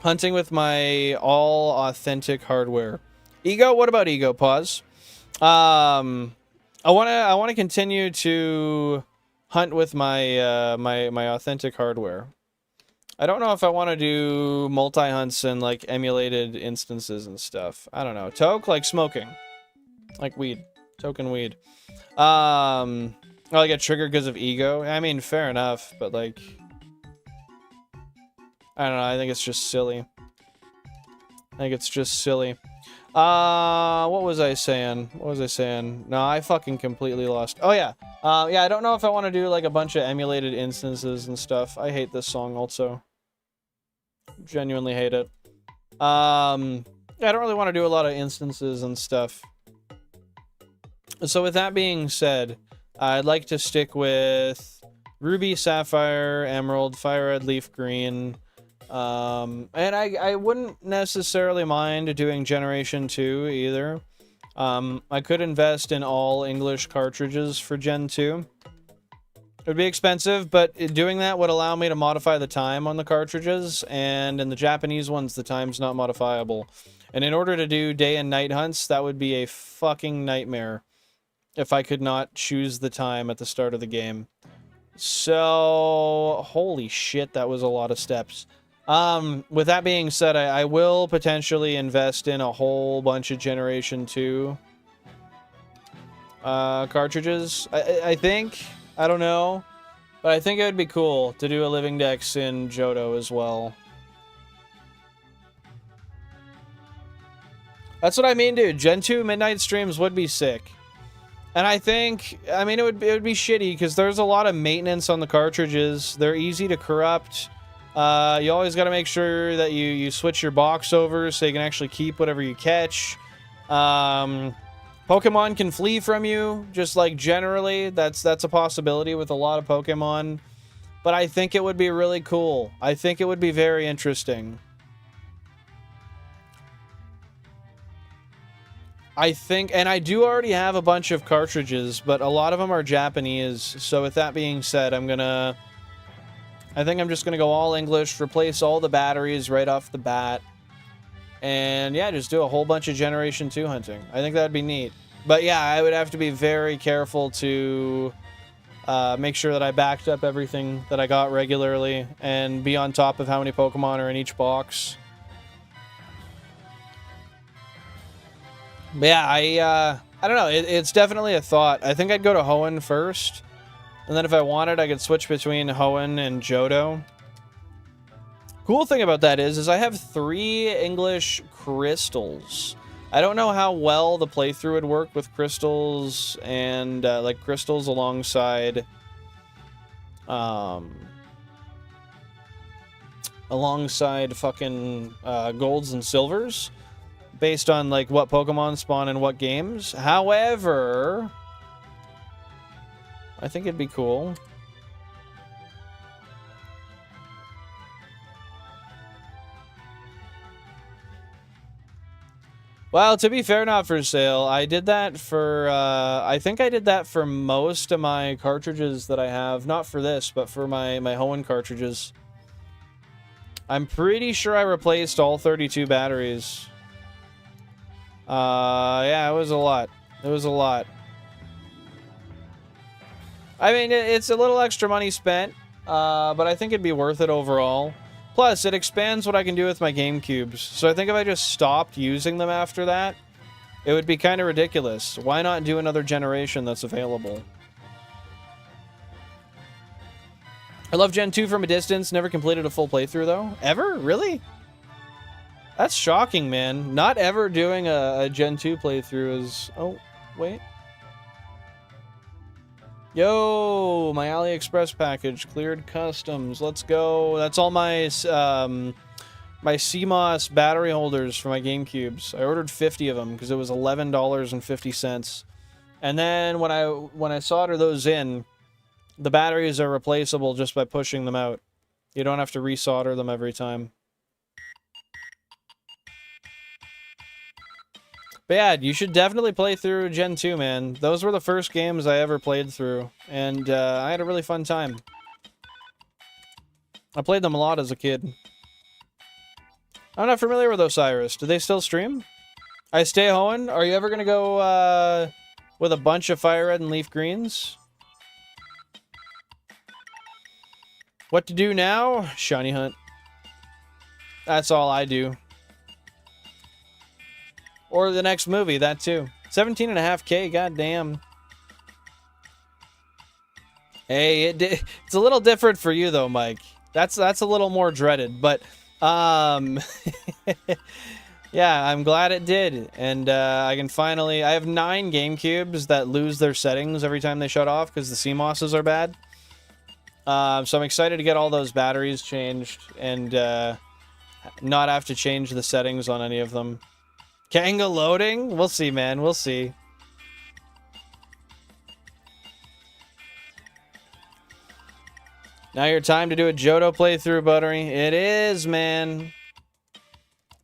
hunting with my all authentic hardware. Ego, what about Ego? Pause. I want to continue to hunt with my my authentic hardware. I don't know if I want to do multi-hunts and, like, emulated instances and stuff. I don't know. Toke, like smoking. Like weed. Token weed. Oh, I get triggered because of ego? I mean, fair enough, but, like, I don't know. I think it's just silly. I think it's just silly. What was I saying? What was I saying? No, I fucking completely lost. Oh, yeah. Yeah, I don't know if I want to do, like, a bunch of emulated instances and stuff. I hate this song also. Genuinely hate it. Yeah, I don't really want to do a lot of instances and stuff. So with that being said, I'd like to stick with Ruby, Sapphire, Emerald, FireRed, LeafGreen. And I wouldn't necessarily mind doing Generation 2 either. I could invest in all English cartridges for Gen 2. It would be expensive, but doing that would allow me to modify the time on the cartridges, and in the Japanese ones, the time's not modifiable. And in order to do day and night hunts, that would be a fucking nightmare if I could not choose the time at the start of the game. So, holy shit, that was a lot of steps. With that being said, I will potentially invest in a whole bunch of Generation 2 cartridges. I think. I don't know. But I think it would be cool to do a Living Dex in Johto as well. That's what I mean, dude. Gen 2 midnight streams would be sick. And I think, I mean, it would be shitty because there's a lot of maintenance on the cartridges. They're easy to corrupt. You always got to make sure that you switch your box over so you can actually keep whatever you catch. Pokemon can flee from you, just like generally. That's a possibility with a lot of Pokemon. But I think it would be really cool. I think it would be very interesting. I think, and I do already have a bunch of cartridges, but a lot of them are Japanese. So with that being said, I think I'm just gonna go all English, replace all the batteries right off the bat. And yeah, just do a whole bunch of Generation 2 hunting. I think that'd be neat. But yeah, I would have to be very careful to make sure that I backed up everything that I got regularly and be on top of how many Pokemon are in each box. But yeah, I don't know. It's definitely a thought. I think I'd go to Hoenn first. And then if I wanted, I could switch between Hoenn and Johto. Cool thing about that is I have 3 English crystals. I don't know how well the playthrough would work with crystals and like crystals alongside fucking golds and silvers based on like what Pokemon spawn in what games. However, I think it'd be cool. Well, to be fair, not for sale. I did that for, I think I did that for most of my cartridges that I have. Not for this, but for my Hoenn cartridges. I'm pretty sure I replaced all 32 batteries. Yeah, it was a lot. It was a lot. I mean, it's a little extra money spent, but I think it'd be worth it overall. Plus, it expands what I can do with my GameCubes. So I think if I just stopped using them after that, it would be kind of ridiculous. Why not do another generation that's available? I love Gen 2 from a distance. Never completed a full playthrough, though. Ever? Really? That's shocking, man. Not ever doing a Gen 2 playthrough is... Oh, wait. Yo, my AliExpress package cleared customs. Let's go. That's all my my CMOS battery holders for my GameCubes. I ordered 50 of them because it was $11.50. And then when I solder those in, the batteries are replaceable just by pushing them out. You don't have to resolder them every time. But yeah, you should definitely play through Gen 2, man. Those were the first games I ever played through, and I had a really fun time. I played them a lot as a kid. I'm not familiar with Osiris. Do they still stream? I stay Hoenn. Are you ever going to go with a bunch of FireRed and LeafGreens? What to do now? Shiny hunt. That's all I do. Or the next movie, that too. 17.5K, goddamn. Hey, it's a little different for you though, Mike. That's a little more dreaded, but yeah, I'm glad it did. And I can finally... I have 9 GameCubes that lose their settings every time they shut off because the CMOSs are bad. So I'm excited to get all those batteries changed and not have to change the settings on any of them. Kanga loading? We'll see, man. We'll see. Now your time to do a Johto playthrough, Buttery. It is, man.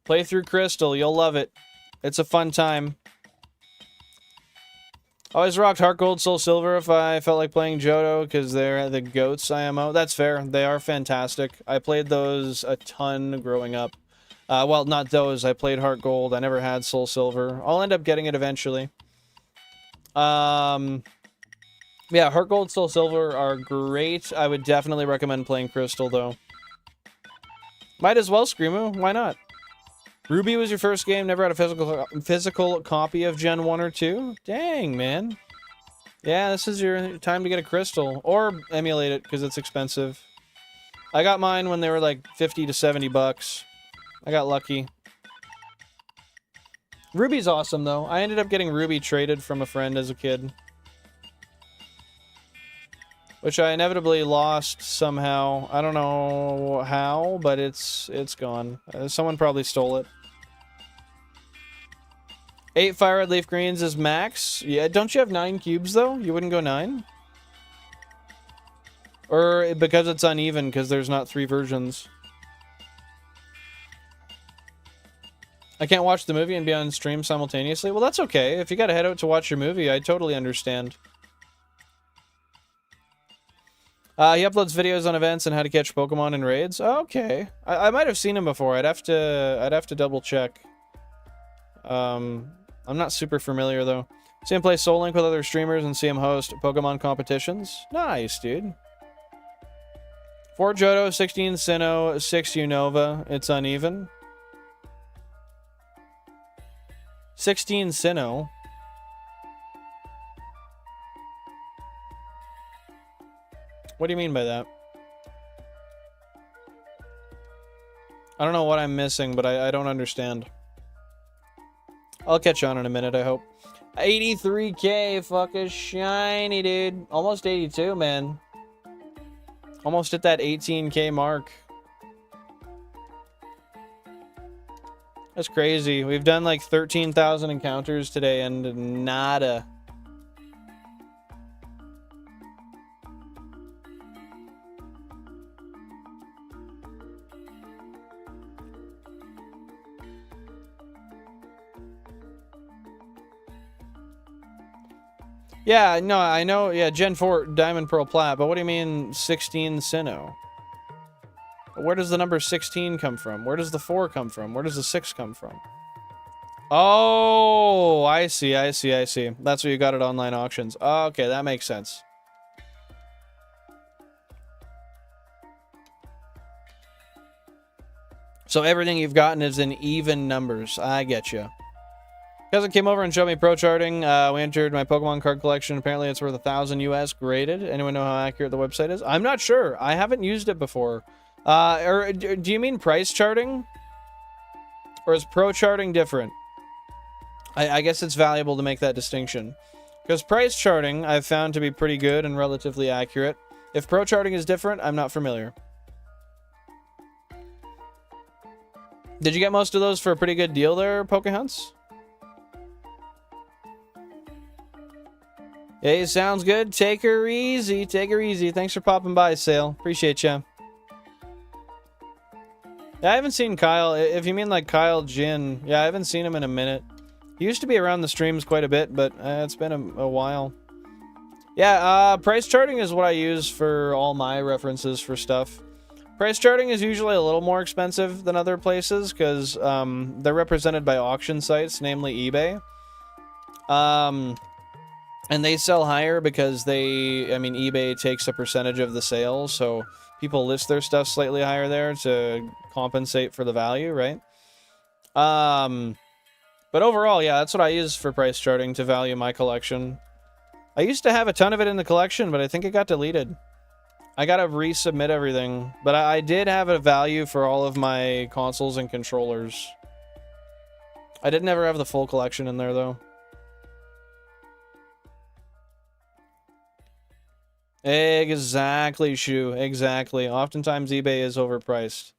Play through Crystal. You'll love it. It's a fun time. Always rocked Heart Gold, Soul Silver if I felt like playing Johto because they're the GOATs IMO. That's fair. They are fantastic. I played those a ton growing up. Well, not those. I played Heart Gold. I never had Soul Silver. I'll end up getting it eventually. Yeah, Heart Gold, Soul Silver are great. I would definitely recommend playing Crystal, though. Might as well, Screamo. Why not? Ruby was your first game. Never had a physical copy of Gen 1 or 2? Dang, man. Yeah, this is your time to get a crystal. Or emulate it, because it's expensive. I got mine when they were like 50 to 70 bucks. I got lucky. Ruby's awesome, though. I ended up getting Ruby traded from a friend as a kid. Which I inevitably lost somehow. I don't know how, but it's gone. Someone probably stole it. 8 FireRed LeafGreens is max. Yeah, don't you have 9 cubes, though? You wouldn't go 9? Or because it's uneven, because there's not 3 versions. I can't watch the movie and be on stream simultaneously? Well, that's okay. If you gotta head out to watch your movie, I totally understand. He uploads videos on events and how to catch Pokemon in raids. Oh, okay. I might have seen him before. I'd have to double check. I'm not super familiar, though. See him play Soul Link with other streamers and see him host Pokemon competitions. Nice, dude. 4 Johto, 16 Sinnoh, 6 Unova. It's uneven. 16 Sinnoh. What do you mean by that? I don't know what I'm missing, but I don't understand. I'll catch on in a minute, I hope. 83k, fucking shiny, dude. Almost 82, man. Almost at that 18k mark. That's crazy. We've done like 13,000 encounters today and nada. Yeah, no, I know, yeah, Gen 4 Diamond Pearl Plat, but what do you mean 16 Sinnoh? Where does the number 16 come from? Where does the 4 come from? Where does the 6 come from? Oh, I see. That's what you got at online auctions. Oh, okay, that makes sense. So everything you've gotten is in even numbers. I get you. Cousin came over and showed me pro charting. We entered my Pokemon card collection. Apparently it's worth 1,000 US graded. Anyone know how accurate the website is? I'm not sure. I haven't used it before. Or do you mean price charting? Or is pro charting different? I guess it's valuable to make that distinction. Because price charting I've found to be pretty good and relatively accurate. If pro charting is different, I'm not familiar. Did you get most of those for a pretty good deal there, Pokehunts? Hey, sounds good. Take her easy. Take her easy. Thanks for popping by, Sale. Appreciate ya. Yeah, I haven't seen Kyle. If you mean like Kyle Jin, yeah, I haven't seen him in a minute. He used to be around the streams quite a bit, but it's been a while. Yeah, price charting is what I use for all my references for stuff. Price charting is usually a little more expensive than other places because they're represented by auction sites, namely eBay. And they sell higher because eBay takes a percentage of the sales, so people list their stuff slightly higher there to compensate for the value, right? But overall, yeah, that's what I use for price charting to value my collection. I used to have a ton of it in the collection, but I think it got deleted. I gotta resubmit everything, but I did have a value for all of my consoles and controllers. I did never have the full collection in there, though. Exactly, Shu. Exactly. Oftentimes eBay is overpriced.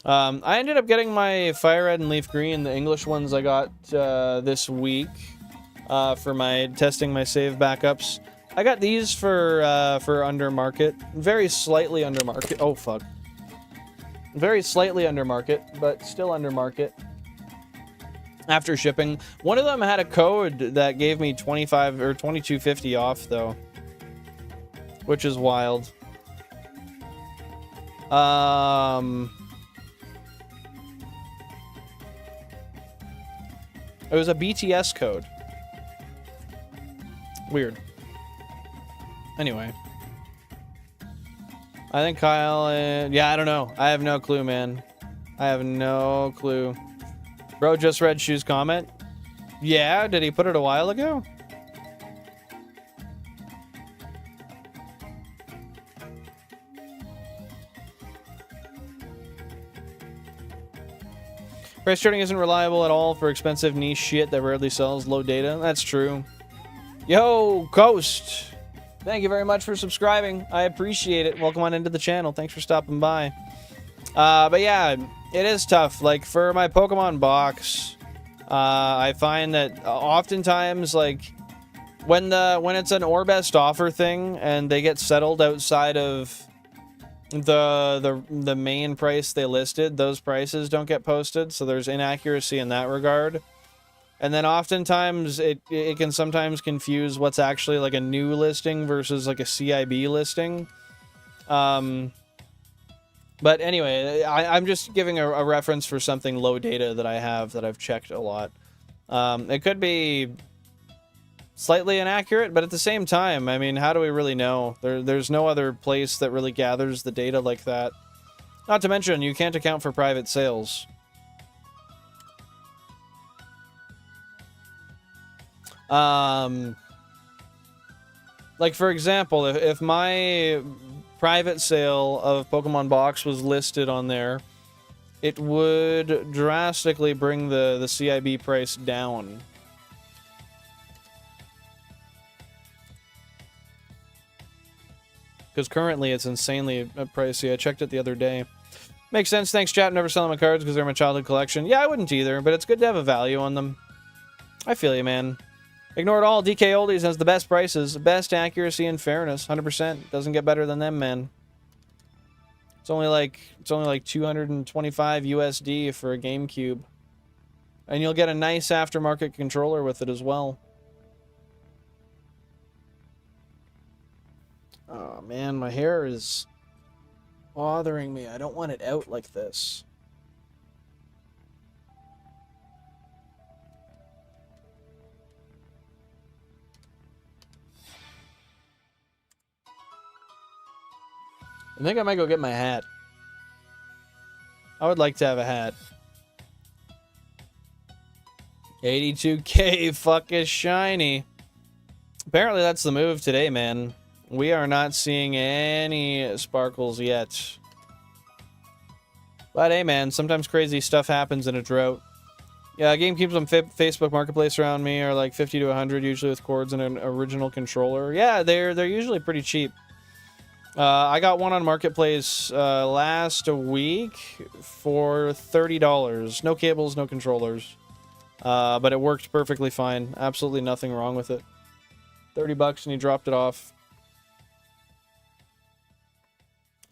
I ended up getting my FireRed and LeafGreen, the English ones I got this week for my testing my save backups. I got these for under market. Very slightly under market. Oh, fuck. Very slightly under market, but still under market. After shipping. One of them had a code that gave me 25 or 22.50 off, though. Which is wild. It was a BTS code. Weird. Anyway. I think Kyle, yeah, I don't know. I have no clue, man. I have no clue. Bro just read Shoe's comment. Yeah, did he put it a while ago? Price trading isn't reliable at all for expensive niche shit that rarely sells low data. That's true. Yo, Coast. Thank you very much for subscribing. I appreciate it. Welcome on into the channel. Thanks for stopping by. But yeah, it is tough. Like for my Pokemon box, I find that oftentimes, like when it's an or best offer thing and they get settled outside of the main price they listed, those prices don't get posted, so there's inaccuracy in that regard. And then oftentimes it can sometimes confuse what's actually like a new listing versus like a CIB listing. But anyway, I'm just giving a reference for something low data that I have that I've checked a lot. It could be slightly inaccurate, but at the same time, I mean, how do we really know? There's no other place that really gathers the data like that. Not to mention, you can't account for private sales. Like for example, if my private sale of Pokemon Box was listed on there, it would drastically bring the CIB price down. Because currently it's insanely pricey. I checked it the other day. Makes sense. Thanks, chat. I'm never selling my cards because they're my childhood collection. Yeah, I wouldn't either, but it's good to have a value on them. I feel you, man. Ignore it all. DK Oldies has the best prices, best accuracy and fairness. 100%. Doesn't get better than them, man. It's only like 225 USD for a GameCube. And you'll get a nice aftermarket controller with it as well. Oh man, my hair is bothering me. I don't want it out like this. I think I might go get my hat. I would like to have a hat. 82K, fuck is shiny. Apparently that's the move today, man. We are not seeing any sparkles yet. But hey, man, sometimes crazy stuff happens in a drought. Yeah, GameCubes on Facebook Marketplace around me are like 50 to 100, usually with cords and an original controller. Yeah, they're usually pretty cheap. I got one on Marketplace last week for $30. No cables, no controllers. But it worked perfectly fine. Absolutely nothing wrong with it. 30 bucks and he dropped it off.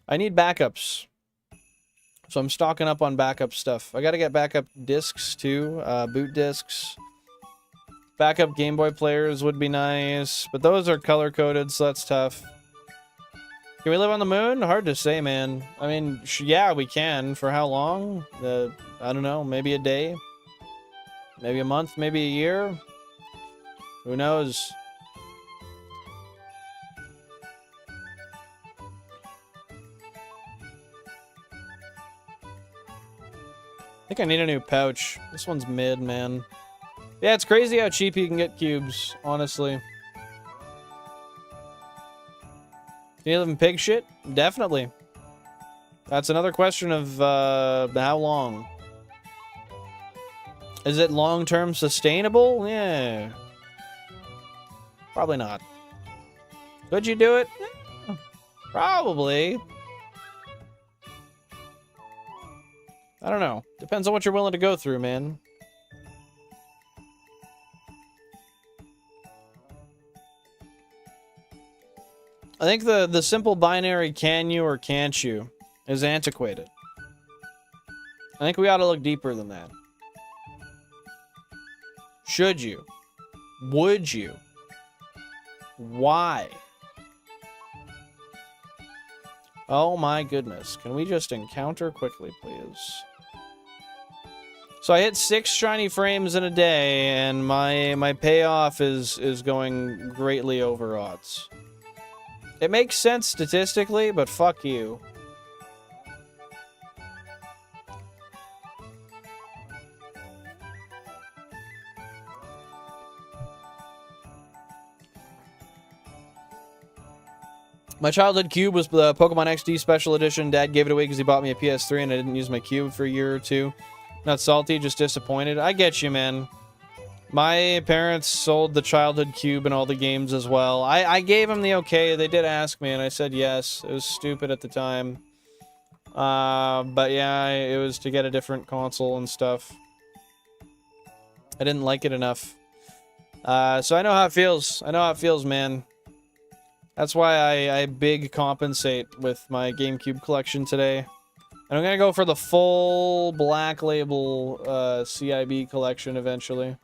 I need backups. So I'm stocking up on backup stuff. I gotta get backup discs too. Boot discs. Backup Game Boy players would be nice. But those are color-coded, so that's tough. Can we live on the moon? Hard to say, man. I mean, yeah, we can. For how long? I don't know. Maybe a day? Maybe a month? Maybe a year? Who knows? I think I need a new pouch. This one's mid, man. Yeah, it's crazy how cheap you can get cubes, honestly. Can you live in pig shit? Definitely. That's another question of how long. Is it long-term sustainable? Yeah. Probably not. Could you do it? Yeah, probably. I don't know. Depends on what you're willing to go through, man. I think the simple binary can you or can't you is antiquated. I think we ought to look deeper than that. Should you? Would you? Why? Oh my goodness. Can we just encounter quickly, please? So I hit 6 shiny frames in a day, and my payoff is going greatly over odds. It makes sense statistically, but fuck you. My childhood cube was the Pokemon XD Special Edition. Dad gave it away because he bought me a PS3 and I didn't use my cube for a year or two. Not salty, just disappointed. I get you, man. My parents sold the childhood cube and all the games as well. I gave them the okay. They did ask me and I said yes. It was stupid at the time. But yeah, it was to get a different console and stuff. I didn't like it enough. So I know how it feels. I know how it feels, man. That's why I big compensate with my GameCube collection today. And I'm gonna go for the full Black Label CIB collection eventually.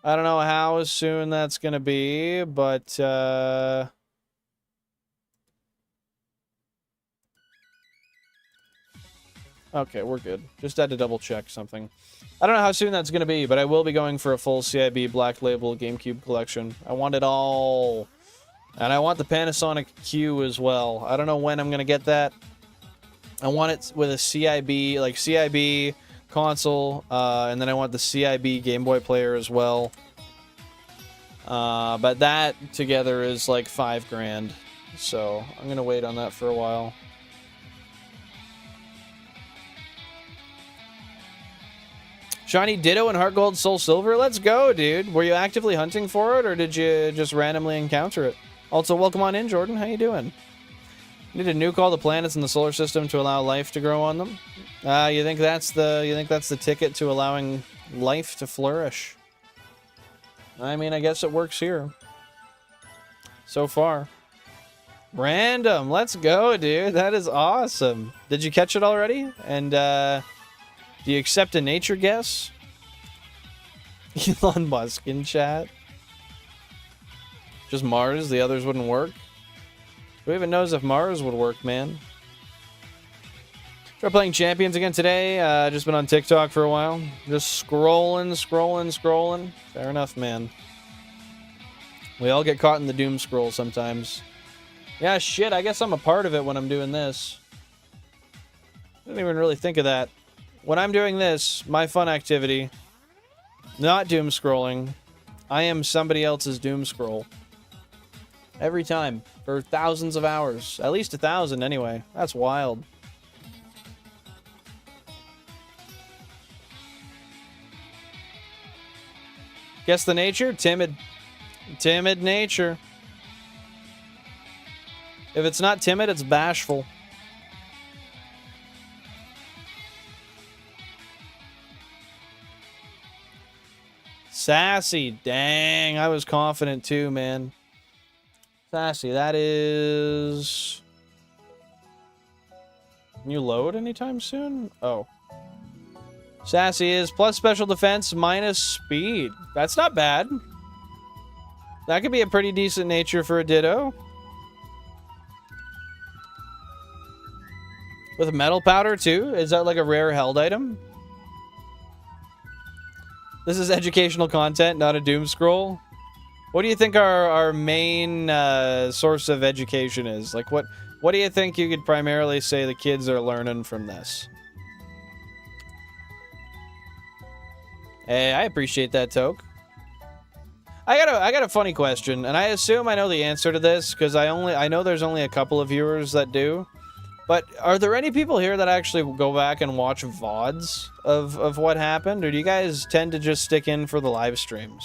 I don't know how soon that's gonna be, but okay, we're good. Just had to double check something. I don't know how soon that's gonna be, but I will be going for a full CIB Black Label GameCube collection. I want it all. And I want the Panasonic Q as well. I don't know when I'm going to get that. I want it with a CIB, like CIB console, and then I want the CIB Game Boy player as well. But that together is like $5 grand. So I'm going to wait on that for a while. Shiny Ditto and Heart Gold Soul Silver? Let's go, dude. Were you actively hunting for it, or did you just randomly encounter it? Also, welcome on in, Jordan. How you doing? Need to nuke all the planets in the solar system to allow life to grow on them. You think that's the ticket to allowing life to flourish? I mean, I guess it works here. So far. Random. Let's go, dude. That is awesome. Did you catch it already? And do you accept a nature guess? Elon Musk in chat. Just Mars, the others wouldn't work? Who even knows if Mars would work, man? Try playing Champions again today. Just been on TikTok for a while. Just scrolling. Fair enough, man. We all get caught in the doom scroll sometimes. Yeah, shit, I guess I'm a part of it when I'm doing this. I didn't even really think of that. When I'm doing this, my fun activity, not doom scrolling, I am somebody else's doom scroll. Every time. For thousands of hours. At least 1,000 anyway. That's wild. Guess the nature? Timid. Timid nature. If it's not timid, it's bashful. Sassy. Dang, I was confident too, man. Sassy, that is... Can you load anytime soon? Oh. Sassy is plus special defense minus speed. That's not bad. That could be a pretty decent nature for a Ditto. With metal powder too? Is that like a rare held item? This is educational content, not a doom scroll. What do you think our main source of education is? Like, what do you think you could primarily say the kids are learning from this? Hey, I appreciate that, Toke. I got a funny question, and I assume I know the answer to this because I know there's only a couple of viewers that do. But are there any people here that actually go back and watch VODs of what happened, or do you guys tend to just stick in for the live streams?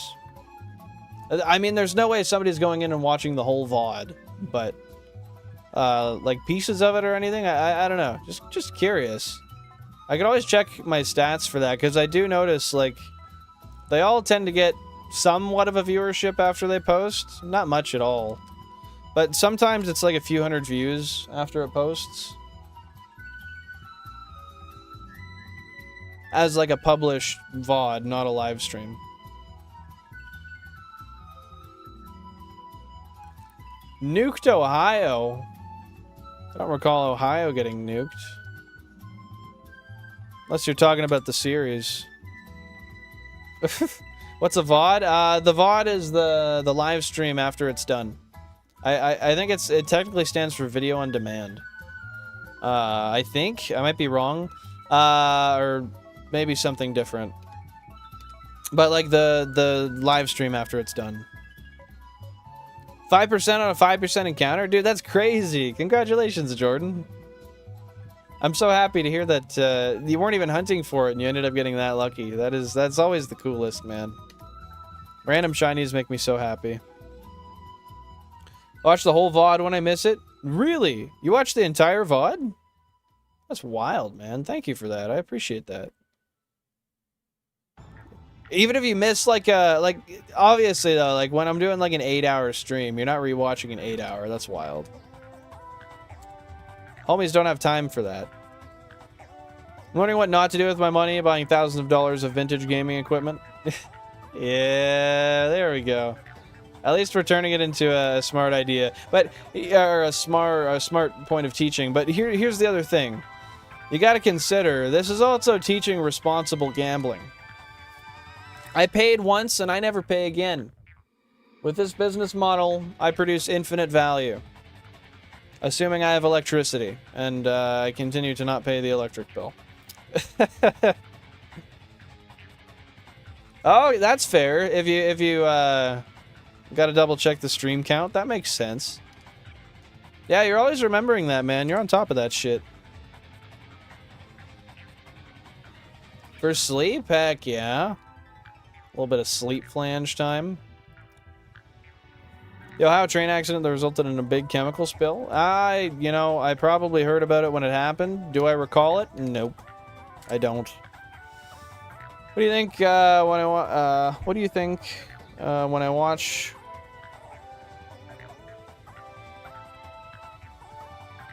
I mean, there's no way somebody's going in and watching the whole VOD, but like pieces of it or anything. I don't know. Just curious. I could always check my stats for that because I do notice like they all tend to get somewhat of a viewership after they post. Not much at all, but sometimes it's like a few hundred views after it posts as like a published VOD, not a live stream. Nuked Ohio. I don't recall Ohio getting nuked. Unless you're talking about the series. What's a VOD? The VOD is the live stream after it's done. I think it technically stands for video on demand. I think. I might be wrong. Or maybe something different. But like the live stream after it's done. 5% on a 5% encounter? Dude, that's crazy. Congratulations, Jordan. I'm so happy to hear that you weren't even hunting for it and you ended up getting that lucky. That's always the coolest, man. Random shinies make me so happy. Watch the whole VOD when I miss it? Really? You watched the entire VOD? That's wild, man. Thank you for that. I appreciate that. Even if you miss like obviously though, like when I'm doing like an 8-hour stream, you're not rewatching an 8-hour. That's wild. Homies don't have time for that. I'm wondering what not to do with my money, buying thousands of dollars of vintage gaming equipment. Yeah, there we go. At least we're turning it into a smart idea, but or a smart point of teaching. But here's the other thing. You got to consider this is also teaching responsible gambling. I paid once and I never pay again. With this business model, I produce infinite value. Assuming I have electricity and I continue to not pay the electric bill. Oh, that's fair. If you got to double check the stream count, that makes sense. Yeah, you're always remembering that, man. You're on top of that shit. For sleep? Heck yeah. A little bit of sleep flange time. Yo, how a train accident that resulted in a big chemical spill? You know, I probably heard about it when it happened. Do I recall it? Nope. I don't. What do you think when what do you think when I watch?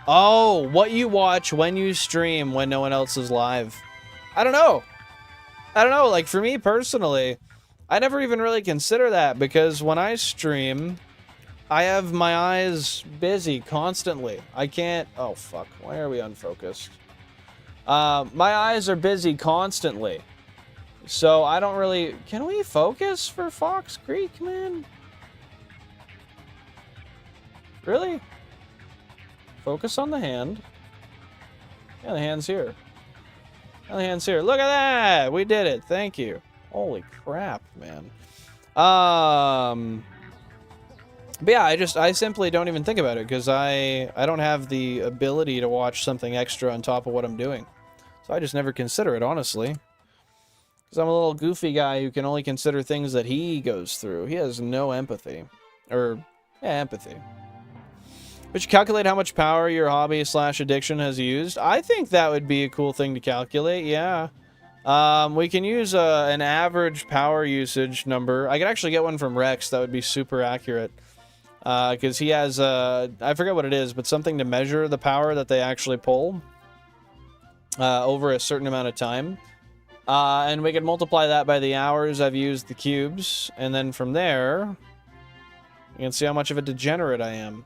Oh, what you watch when you stream when no one else is live? I don't know. Like for me personally, I never even really consider that because when I stream, I have my eyes busy constantly. I can't. Oh fuck! Why are we unfocused? My eyes are busy constantly. So I don't really... Can we focus for Fox Creek, man? Really? Focus on the hand. Yeah, the hand's here. Yeah, the hand's here. Look at that! We did it. Thank you. Holy crap, man. But yeah, I simply don't even think about it because I don't have the ability to watch something extra on top of what I'm doing. So I just never consider it, honestly. Because I'm a little goofy guy who can only consider things that he goes through. He has no empathy. Or, yeah, empathy. But you calculate how much power your hobby/addiction has used? I think that would be a cool thing to calculate, yeah. We can use an average power usage number. I could actually get one from Rex. That would be super accurate. Because he has, I forget what it is, but something to measure the power that they actually pull over a certain amount of time. And we can multiply that by the hours I've used the cubes, and then from there, you can see how much of a degenerate I am.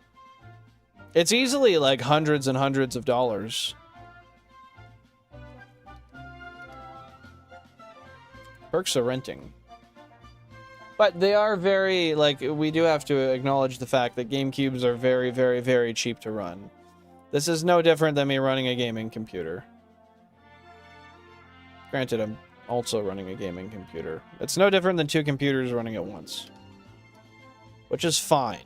It's easily like hundreds and hundreds of dollars. Perks of renting. But they are very, like, we do have to acknowledge the fact that GameCubes are very, very, very cheap to run. This is no different than me running a gaming computer. Granted, I'm also running a gaming computer. It's no different than two computers running at once. Which is fine.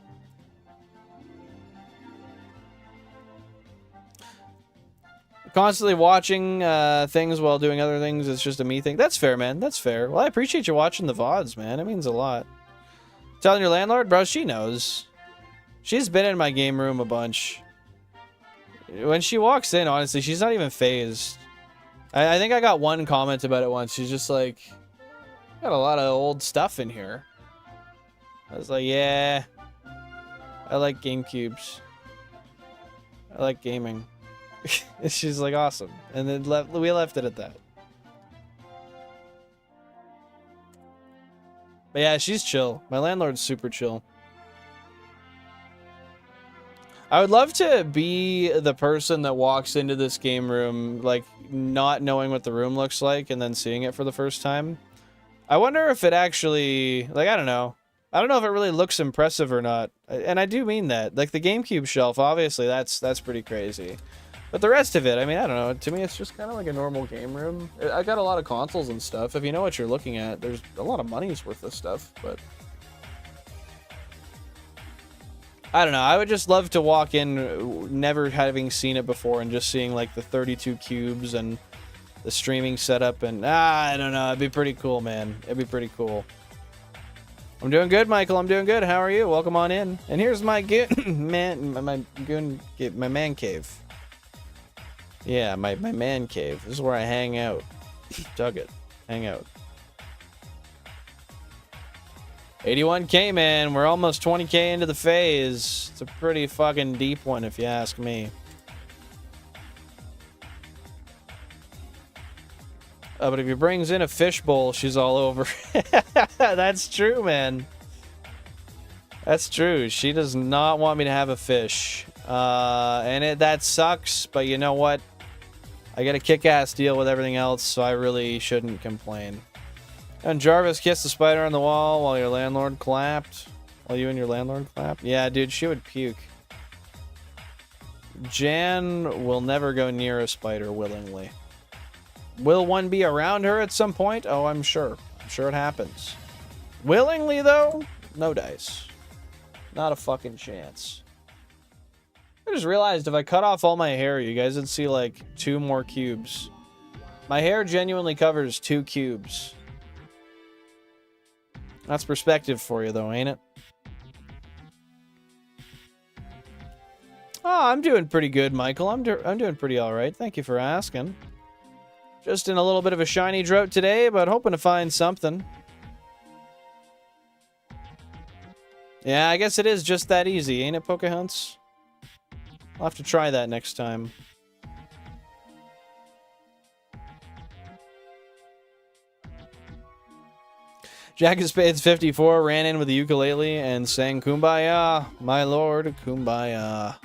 Constantly watching things while doing other things is just a me thing. That's fair, man. That's fair. Well, I appreciate you watching the VODs, man. It means a lot. Telling your landlord? Bro, she knows. She's been in my game room a bunch. When she walks in, honestly, she's not even phased. I think I got one comment about it once. She's just like, got a lot of old stuff in here. I was like, yeah. I like GameCubes. I like gaming. She's like, awesome. And then we left it at that. But yeah, she's chill. My landlord's super chill. I would love to be the person that walks into this game room, like, not knowing what the room looks like and then seeing it for the first time. I wonder if it actually, like, I don't know. I don't know if it really looks impressive or not. And I do mean that. Like, the GameCube shelf, obviously, that's pretty crazy. But the rest of it, I mean, I don't know. To me, it's just kind of like a normal game room. I got a lot of consoles and stuff. If you know what you're looking at, there's a lot of money's worth of stuff, but... I don't know. I would just love to walk in, never having seen it before, and just seeing, like, the 32 cubes and the streaming setup, and... I don't know. It'd be pretty cool, man. It'd be pretty cool. I'm doing good, Michael. I'm doing good. How are you? Welcome on in. And here's my man cave. Yeah, my man cave. This is where I hang out. Dug it. Hang out. 81K, man. We're almost 20K into the phase. It's a pretty fucking deep one, if you ask me. But if he brings in a fishbowl, she's all over. That's true, man. That's true. She does not want me to have a fish. And that sucks, but you know what? I get a kick-ass deal with everything else, so I really shouldn't complain. And Jarvis kissed the spider on the wall while your landlord clapped. While you and your landlord clapped? Yeah, dude, she would puke. Jan will never go near a spider willingly. Will one be around her at some point? Oh, I'm sure. I'm sure it happens. Willingly, though? No dice. Not a fucking chance. I just realized if I cut off all my hair, you guys would see, like, 2 more cubes. My hair genuinely covers 2 cubes. That's perspective for you, though, ain't it? Oh, I'm doing pretty good, Michael. I'm doing pretty all right. Thank you for asking. Just in a little bit of a shiny drought today, but hoping to find something. Yeah, I guess it is just that easy, ain't it, Pokehunts? I'll have to try that next time. Jack of Spades 54 ran in with a ukulele and sang Kumbaya, my lord, Kumbaya.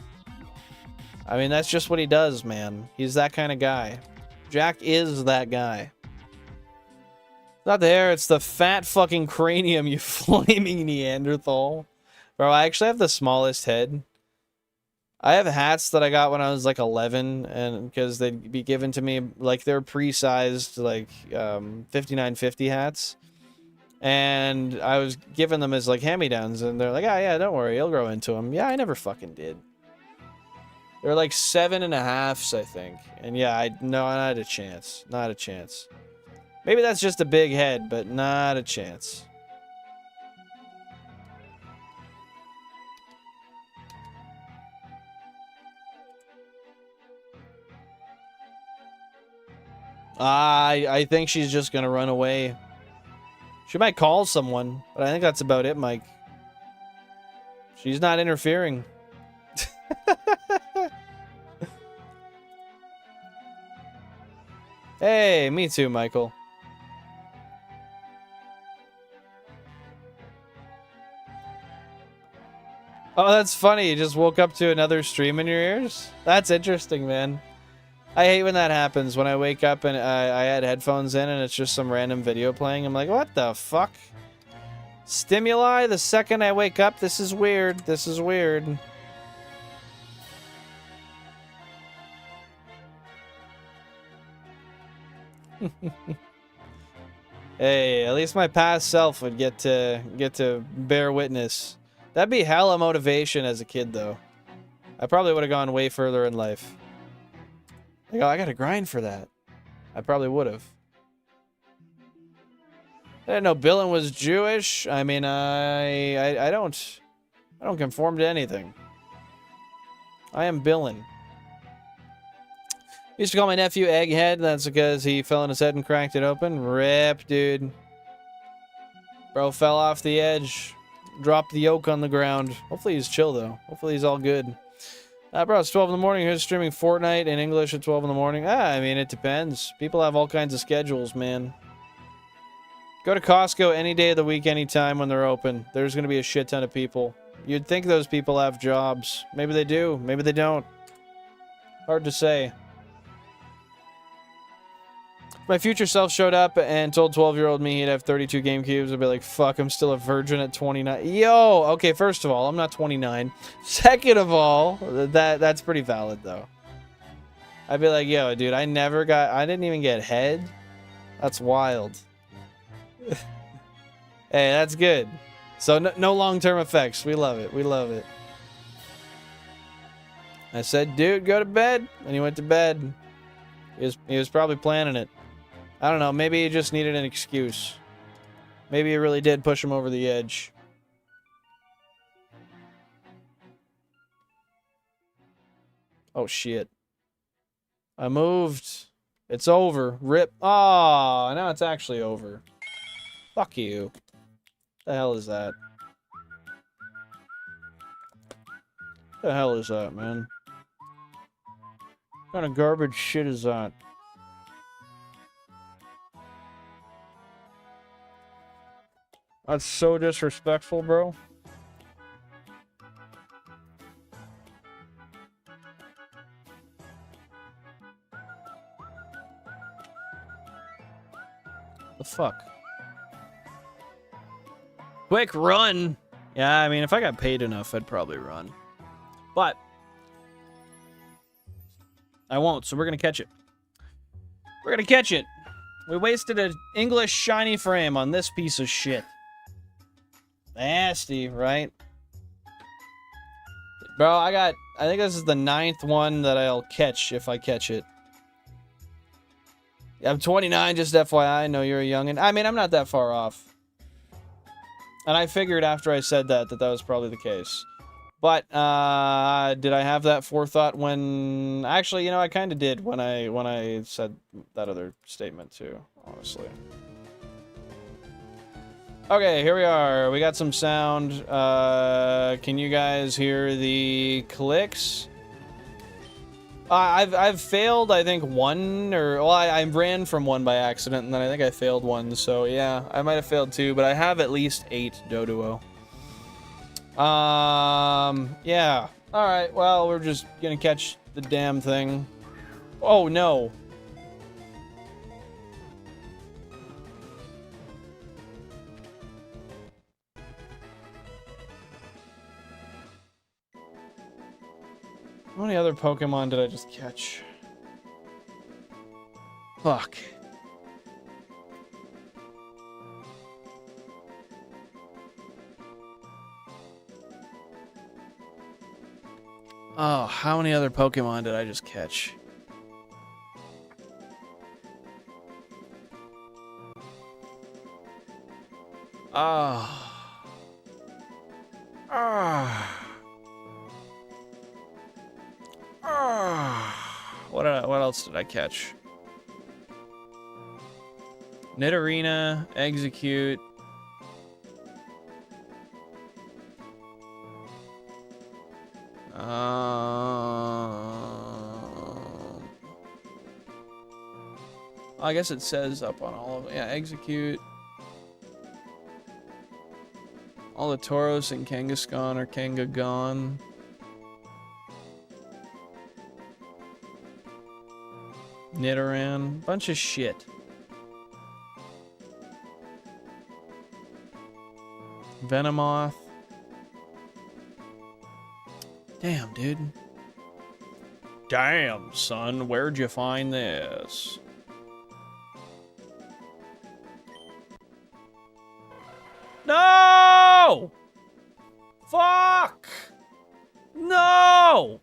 I mean, that's just what he does, man. He's that kind of guy. Jack is that guy. Not the hair, it's the fat fucking cranium, you flaming Neanderthal. Bro, I actually have the smallest head. I have hats that I got when I was like 11, and because they'd be given to me, like they're pre-sized, like 5950 hats. And I was giving them as like hand-me-downs, and they're like, oh yeah, don't worry, you'll grow into them. Yeah, I never fucking did. They're like 7.5s, I think. And yeah, not a chance. Not a chance. Maybe that's just a big head, but not a chance. I think she's just gonna run away. She might call someone, but I think that's about it, Mike. She's not interfering. Hey, me too, Michael. Oh, that's funny. You just woke up to another stream in your ears? That's interesting, man. I hate when that happens. When I wake up and I had headphones in and it's just some random video playing. I'm like, what the fuck? Stimuli the second I wake up? This is weird. This is weird. Hey, at least my past self would get to bear witness. That'd be hella motivation as a kid, though. I probably would have gone way further in life. Like, oh, I gotta grind for that. I probably would have. I didn't know Billin was Jewish. I mean, I don't conform to anything. I am Billin. Used to call my nephew Egghead. That's because he fell on his head and cracked it open. Rip, dude. Bro fell off the edge. Dropped the yolk on the ground. Hopefully he's chill, though. Hopefully he's all good. Bro, it's 12 in the morning. Here's streaming Fortnite in English at 12 in the morning. I mean, it depends. People have all kinds of schedules, man. Go to Costco any day of the week, anytime when they're open. There's going to be a shit ton of people. You'd think those people have jobs. Maybe they do. Maybe they don't. Hard to say. My future self showed up and told 12-year-old me he'd have 32 GameCubes. I'd be like, fuck, I'm still a virgin at 29. Yo! Okay, first of all, I'm not 29. Second of all, that's pretty valid, though. I'd be like, yo, dude, I didn't even get head. That's wild. Hey, that's good. So, no long-term effects. We love it. We love it. I said, dude, go to bed. And he went to bed. He was probably planning it. I don't know. Maybe he just needed an excuse. Maybe it really did push him over the edge. Oh, shit. I moved. It's over. Rip. Ah, now it's actually over. Fuck you. The hell is that? The hell is that, man? What kind of garbage shit is that? That's so disrespectful, bro. The fuck? Quick run! Yeah, I mean, if I got paid enough, I'd probably run. But I won't, so we're gonna catch it. We're gonna catch it! We wasted an English shiny frame on this piece of shit. Nasty, right? Bro, I think this is the 9th one that I'll catch if I catch it. I'm 29, just FYI. I know you're a youngin'. I mean, I'm not that far off. And I figured after I said that that was probably the case. But, did I have that forethought when... Actually, you know, I kind of did when I said that other statement, too, honestly. Okay, here we are. We got some sound. Can you guys hear the clicks? I've failed, I think, one, or... Well, I ran from one by accident, and then I think I failed one, so yeah. I might have failed two, but I have at least 8 Doduo. Yeah. Alright, well, we're just gonna catch the damn thing. Oh, no. How many other Pokemon did I just catch? Fuck. Oh, how many other Pokemon did I just catch? Oh. Ah. What else did I catch? Nidorina, Execute. I guess it says up on all of it. Yeah, Execute. All the Tauros and Kangaskhan or Kangagon. Nidoran. Bunch of shit. Venomoth. Damn, dude. Damn, son. Where'd you find this? No! Fuck! No!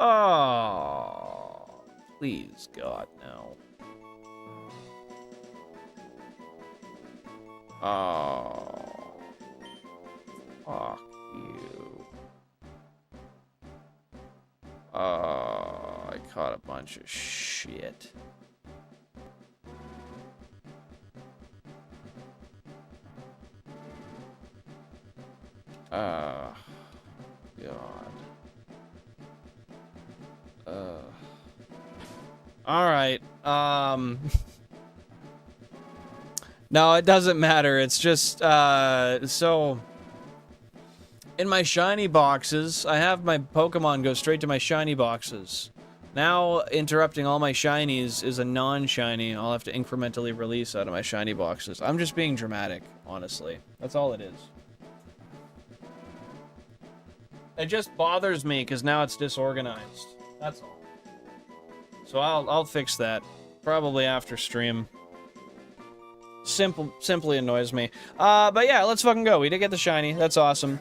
Oh, please, God, no. Oh, fuck you. Oh, I caught a bunch of shit. God. All right. No, it doesn't matter. It's just, so in my shiny boxes, I have my Pokemon go straight to my shiny boxes. Now, interrupting all my shinies is a non-shiny I'll have to incrementally release out of my shiny boxes. I'm just being dramatic, honestly. That's all it is. It just bothers me because now it's disorganized. That's all. So I'll fix that. Probably after stream. Simply annoys me. But yeah, let's fucking go. We did get the shiny. That's awesome.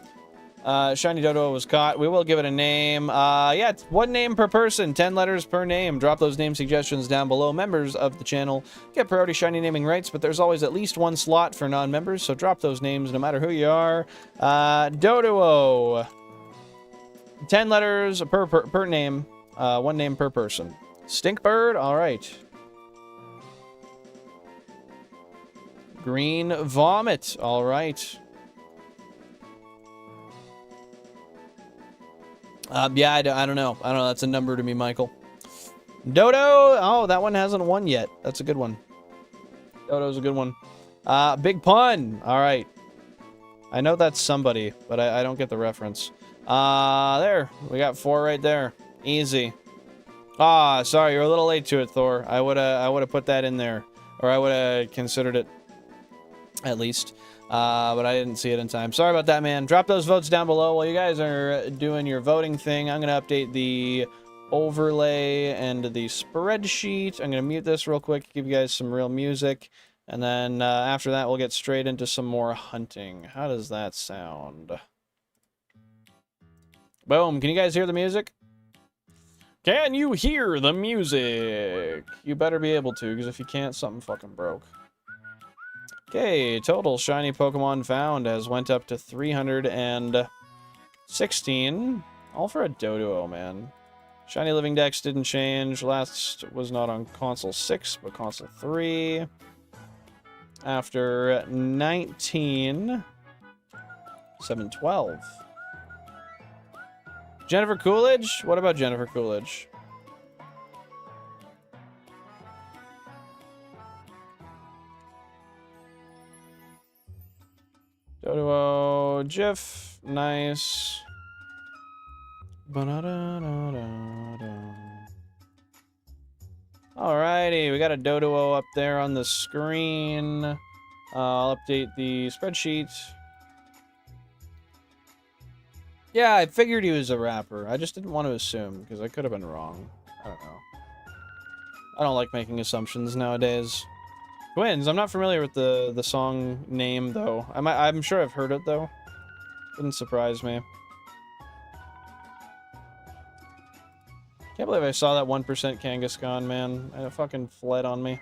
Shiny Dodo was caught. We will give it a name. Yeah, it's 1 name per person, 10 letters per name. Drop those name suggestions down below. Members of the channel get priority shiny naming rights, but there's always at least 1 slot for non-members, so drop those names no matter who you are. Dodo. 10 letters per name. 1 name per person. Stinkbird, all right. Green Vomit, all right. Yeah, I don't know. I don't know. That's a number to me, Michael. Dodo. Oh, that one hasn't won yet. That's a good one. Dodo's a good one. Big Pun. All right. I know that's somebody, but I don't get the reference. There. We got 4 right there. Easy. Sorry. You're a little late to it, Thor. I would have put that in there. Or I would have considered it, at least. But I didn't see it in time. Sorry about that, man. Drop those votes down below while you guys are doing your voting thing. I'm going to update the overlay and the spreadsheet. I'm going to mute this real quick, give you guys some real music. And then after that, we'll get straight into some more hunting. How does that sound? Boom. Can you guys hear the music? Can you hear the music? You better be able to, because if you can't, something fucking broke. Okay, total shiny Pokemon found has went up to 316. All for a Doduo, man. Shiny Living Dex didn't change. Last was not on console 6, but console 3. After 19, 712. Jennifer Coolidge? What about Jennifer Coolidge? Doduo, Jiff, nice. Alrighty, we got a Doduo up there on the screen. I'll update the spreadsheet. Yeah, I figured he was a rapper. I just didn't want to assume, because I could have been wrong. I don't know. I don't like making assumptions nowadays. Twins. I'm not familiar with the song name though. I'm sure I've heard it though. Didn't surprise me. Can't believe I saw that 1% Kangaskhan, man. It fucking fled on me.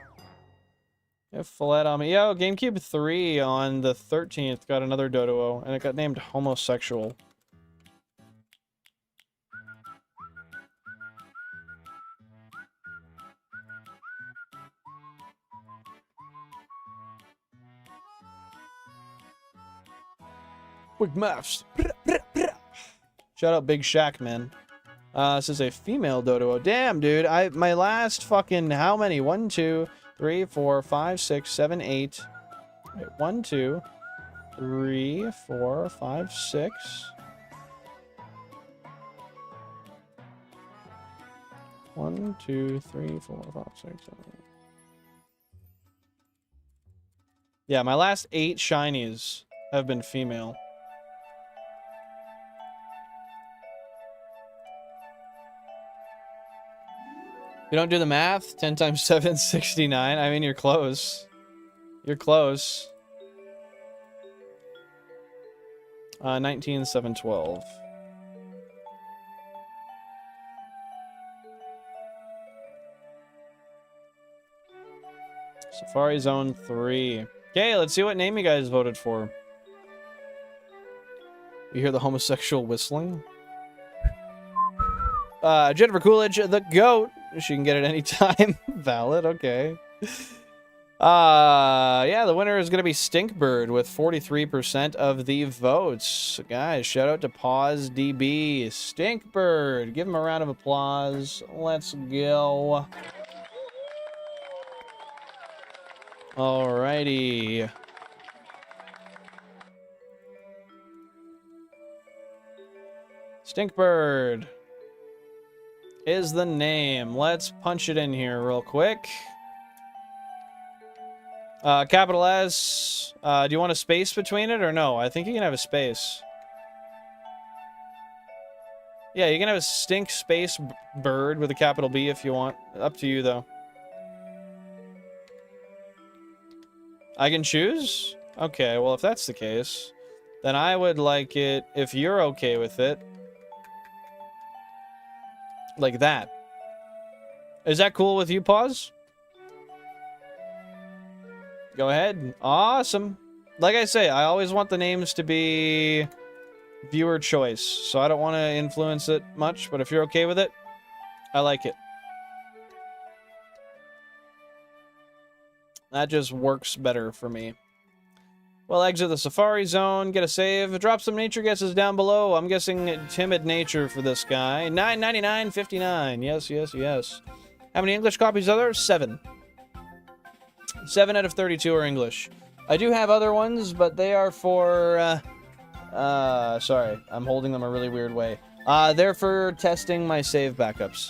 It fled on me. Yo, GameCube 3 on the 13th got another Doduo, and it got named Homosexual. Quick maths. Shout out Big Shaq, man. This is a female Doduo. Damn, dude. My last fucking how many? 1, 2, 3, 4, 5, 6, 7, 8. Wait, 1, 2, 3, 4, 5, 6. One, 2, 3, 4, 5, 6, 7, 8. Yeah, my last 8 shinies have been female. You don't do the math? 10 times 7, 69. I mean, you're close. You're close. 19, 7, 12. Safari Zone 3. Okay, let's see what name you guys voted for. You hear the homosexual whistling? Jennifer Coolidge, the GOAT. She can get it anytime. Valid, okay. Yeah, the winner is going to be Stinkbird with 43% of the votes. Guys, shout out to Pause DB. Stinkbird, give him a round of applause. Let's go. Alrighty. Stinkbird. is the name. Let's punch it in here real quick. Capital S. Do you want a space between it or no? I think you can have a space. Yeah, you can have a stink space bird with a capital B if you want. Up to you, though. I can choose? Okay, well, if that's the case, then I would like it, if you're okay with it, like that. Is that cool with you, Pause? Go ahead. Awesome. Like I say, I always want the names to be viewer choice, so I don't want to influence it much, but if you're okay with it, I like it. That just works better for me. Well, exit the Safari Zone, get a save, drop some nature guesses down below. I'm guessing timid nature for this guy. 9.99.59. Yes, yes, yes. How many English copies are there? 7. 7 out of 32 are English. I do have other ones, but they are for, sorry, I'm holding them a really weird way. They're for testing my save backups.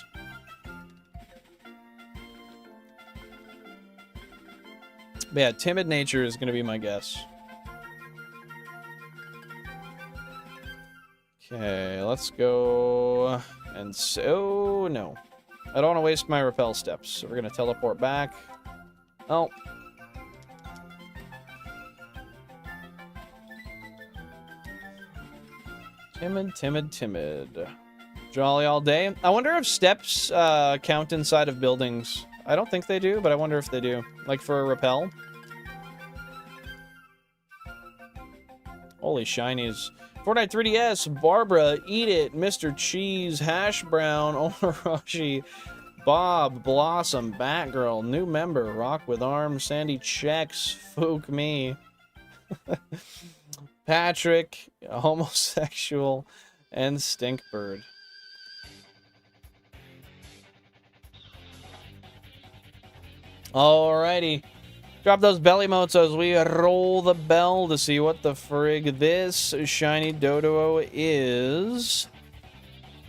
But yeah, timid nature is going to be my guess. Okay, let's go. And so, no. I don't want to waste my repel steps, so we're going to teleport back. Oh. Timid, timid, timid. Jolly all day. I wonder if steps count inside of buildings. I don't think they do, but I wonder if they do. Like for a repel. Holy shinies. Fortnite 3DS, Barbara, Eat It, Mr. Cheese, Hash Brown, Orochi, Bob, Blossom, Batgirl, new member, Rock with Arms, Sandy Checks, Fook Me, Patrick, Homosexual, and Stinkbird. Alrighty. Drop those belly motes as we roll the bell to see what the frig this shiny dodo is.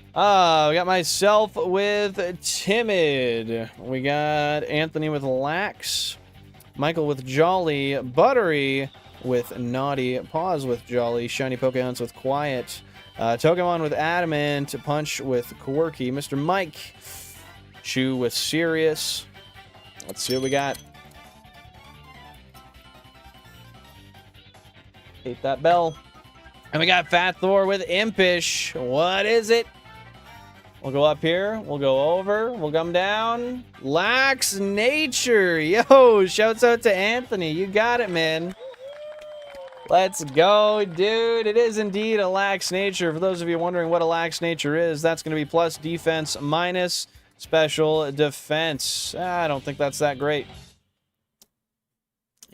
We got myself with Timid. We got Anthony with Lax. Michael with Jolly. Buttery with Naughty. Pause with Jolly. Shiny Pokemons with Quiet. Togemon with Adamant. Punch with Quirky. Mr. Mike. Chew with Serious. Let's see what we got. Hit that bell. And we got Fat Thor with Impish. What is it? We'll go up here. We'll go over. We'll come down. Lax Nature. Yo, shouts out to Anthony. You got it, man. Let's go, dude. It is indeed a Lax Nature. For those of you wondering what a Lax Nature is, that's going to be plus defense minus special defense. I don't think that's that great.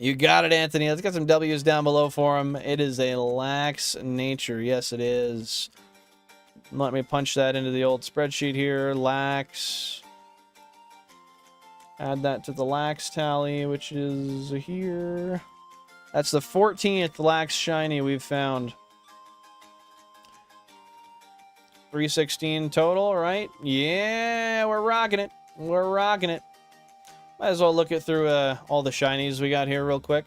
You got it, Anthony. Let's get some W's down below for him. It is a Lax Nature. Yes, it is. Let me punch that into the old spreadsheet here. Lax. Add that to the Lax tally, which is here. That's the 14th Lax Shiny we've found. 316 total, right? Yeah, we're rocking it. We're rocking it. Might as well look it through all the shinies we got here real quick.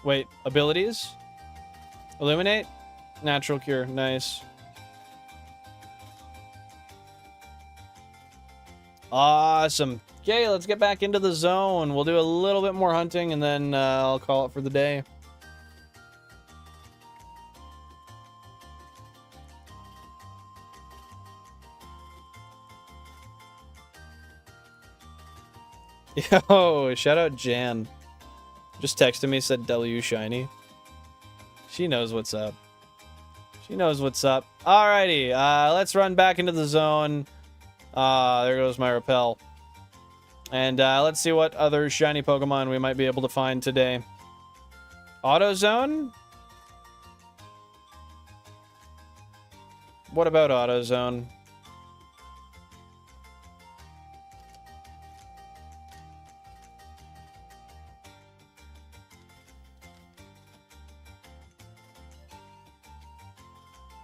Wait, abilities? Illuminate? Natural Cure, nice. Awesome. Okay, let's get back into the zone. We'll do a little bit more hunting, and then I'll call it for the day. Yo, shout out Jan. Just texted me, said W shiny. She knows what's up. She knows what's up. Alrighty, let's run back into the zone. There goes my repel. And let's see what other shiny Pokemon we might be able to find today. AutoZone? What about AutoZone?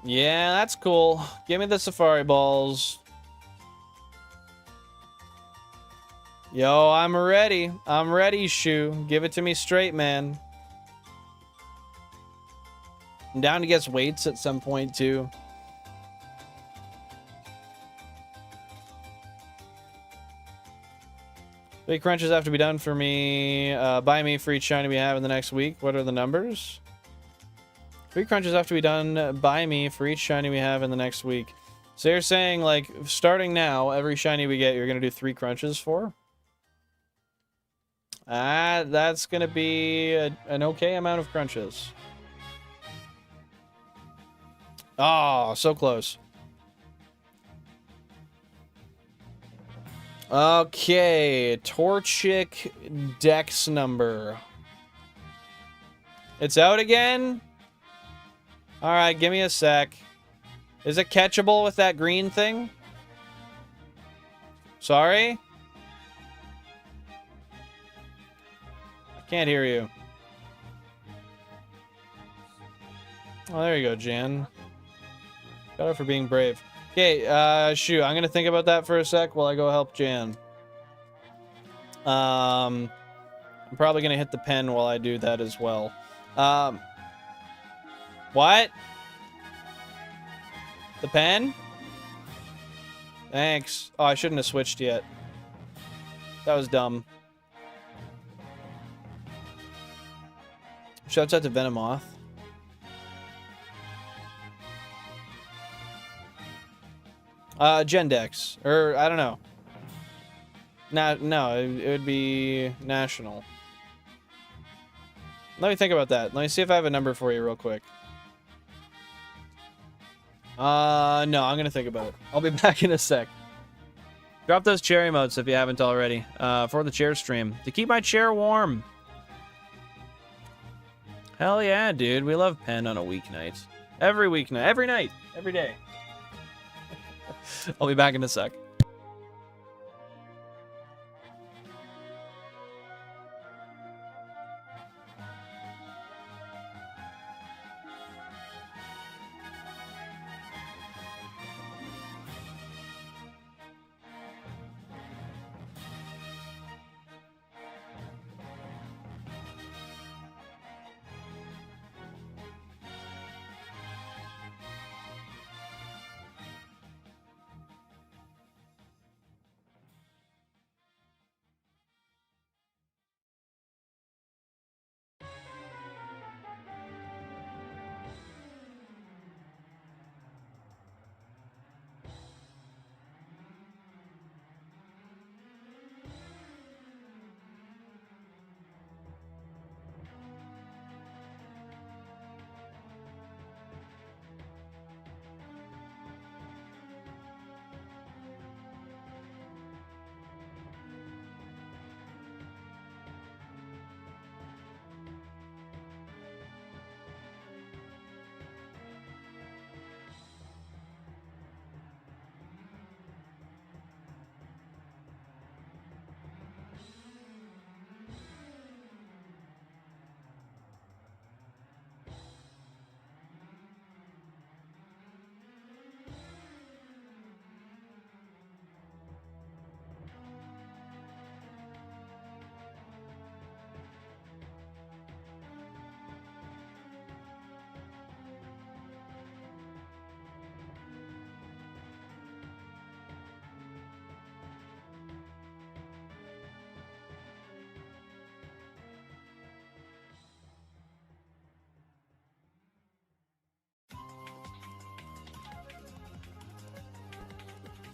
Yeah, that's cool. Give me the Safari Balls. Yo, I'm ready. I'm ready, Shu. Give it to me straight, man. I'm down to guess weights at some point, too. Big crunches have to be done for me. Buy me for each shiny we have in the next week. What are the numbers? 3 crunches have to be done by me for each shiny we have in the next week. So you're saying, like, starting now, every shiny we get, you're going to do 3 crunches for? That's going to be an okay amount of crunches. Oh, so close. Okay, Torchic Dex number. It's out again? Alright, give me a sec. Is it catchable with that green thing? Sorry? I can't hear you. Oh, there you go, Jan. Shout out for being brave. Okay, shoot, I'm gonna think about that for a sec while I go help Jan. I'm probably gonna hit the pen while I do that as well. What? The pen? Thanks. Oh, I shouldn't have switched yet. That was dumb. Shouts out to Venomoth. Gendex. Or, I don't know. No, it would be national. Let me think about that. Let me see if I have a number for you real quick. No, I'm gonna think about it. I'll be back in a sec. Drop those chair emotes if you haven't already, for the chair stream. To keep my chair warm. Hell yeah, dude. We love Pen on a weeknight. Every weeknight. Every night. Every day. I'll be back in a sec.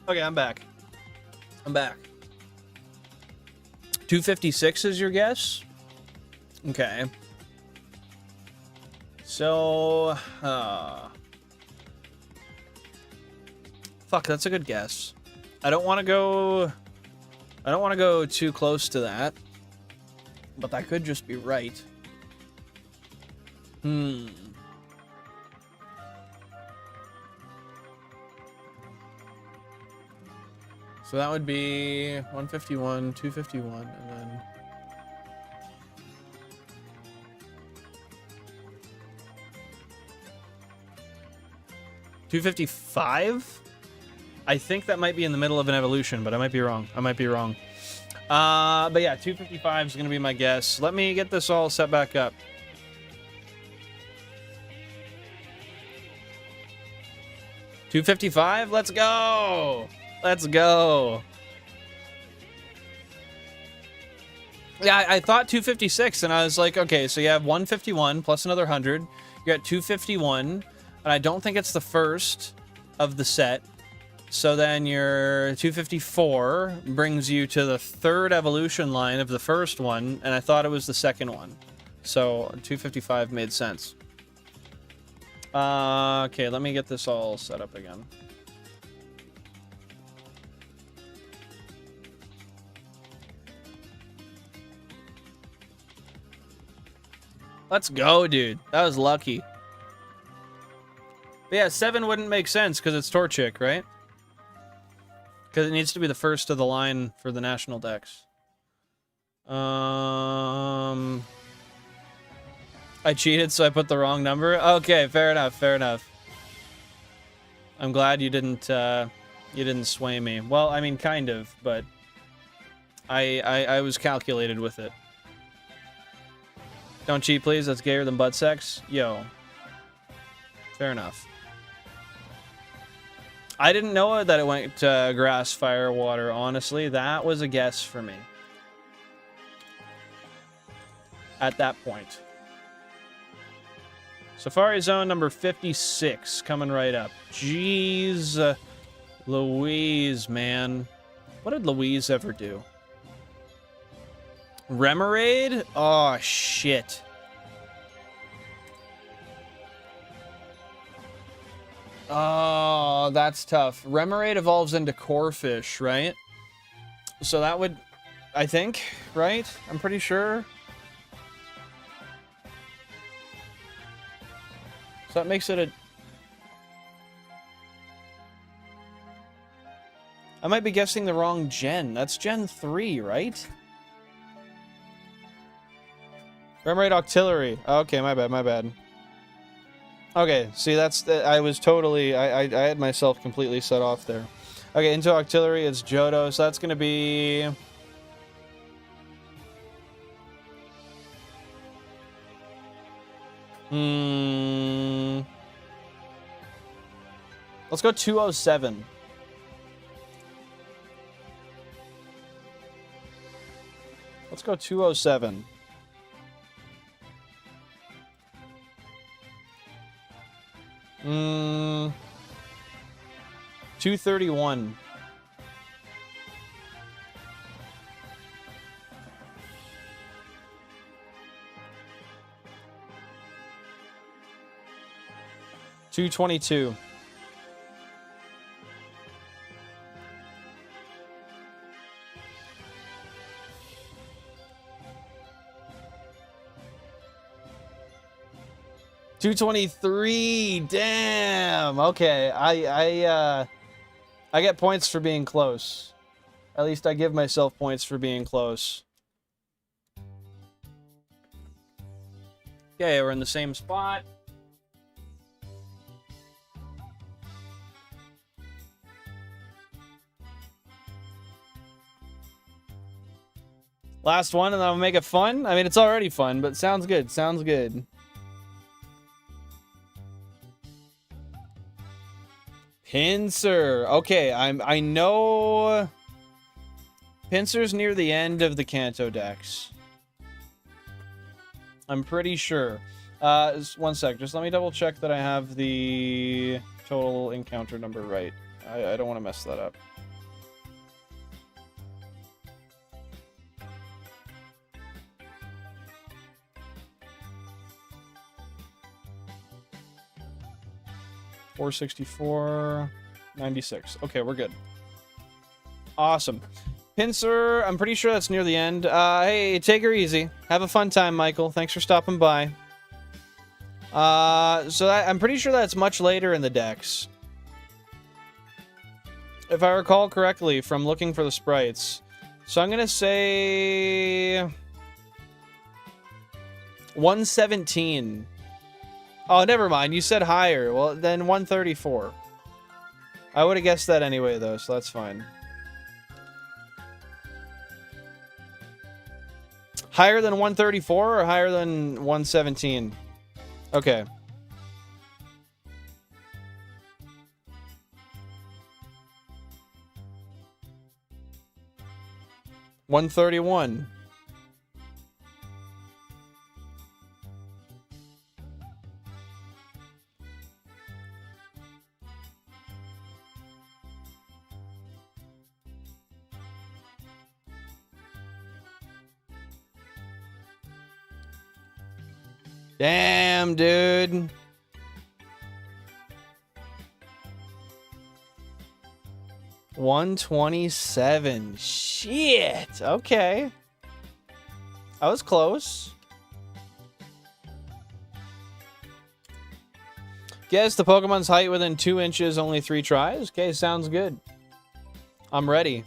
Okay, I'm back. I'm back. 256 is your guess? Okay. So, fuck, that's a good guess. I don't want to go too close to that. But that could just be right. So that would be 151, 251, and then... $255? I think that might be in the middle of an evolution, but I might be wrong. But yeah, 255 is going to be my guess. Let me get this all set back up. $255? Let's go! Let's go! Yeah, I thought 256, and I was like, okay, so you have 151 plus another 100. You're at 251, and I don't think it's the first of the set. So then your 254 brings you to the third evolution line of the first one, and I thought it was the second one. So 255 made sense. Okay, let me get this all set up again. Let's go, dude. That was lucky. But yeah, 7 wouldn't make sense because it's Torchic, right? Because it needs to be the first of the line for the national dex. I cheated, so I put the wrong number. Okay, fair enough, fair enough. I'm glad you didn't sway me. Well, I mean, kind of, but I was calculated with it. Don't cheat, please. That's gayer than butt sex. Yo. Fair enough. I didn't know that it went grass, fire, water, honestly. That was a guess for me. At that point. Safari Zone number 56 coming right up. Jeez Louise, man. What did Louise ever do? Remoraid? Oh, shit. Oh, that's tough. Remoraid evolves into Corphish, right? So that would... I think, right? I'm pretty sure. So that makes it a... I might be guessing the wrong gen. That's Gen 3, right? Remoraid Octillery. Okay, my bad, my bad. Okay, see, that's... I was totally... I had myself completely set off there. Okay, into Octillery, it's Johto, so that's gonna be... Let's go 207. Let's go 207. Hmm. 231. $222. $223. Damn. Okay. I get points for being close. At least I give myself points for being close. Okay, we're in the same spot. Last one, and then I'll make it fun. I mean, it's already fun, but sounds good. Sounds good. Pinsir. Okay, I know Pinsir's near the end of the Kanto Dex. I'm pretty sure. One sec. Just let me double check that I have the total encounter number right. I don't want to mess that up. $464.96. Okay, we're good. Awesome. Pinsir, I'm pretty sure that's near the end. Hey, take her easy. Have a fun time, Michael. Thanks for stopping by. I'm pretty sure that's much later in the dex. if I recall correctly from looking for the sprites. So I'm going to say 117. Oh, never mind. You said higher. Well, then 134. I would have guessed that anyway, though, so that's fine. Higher than 134 or higher than 117? Okay. 131. Damn, dude. $127. Shit. Okay. I was close. Guess the Pokemon's height within 2 inches, only 3 tries. Okay, sounds good. I'm ready.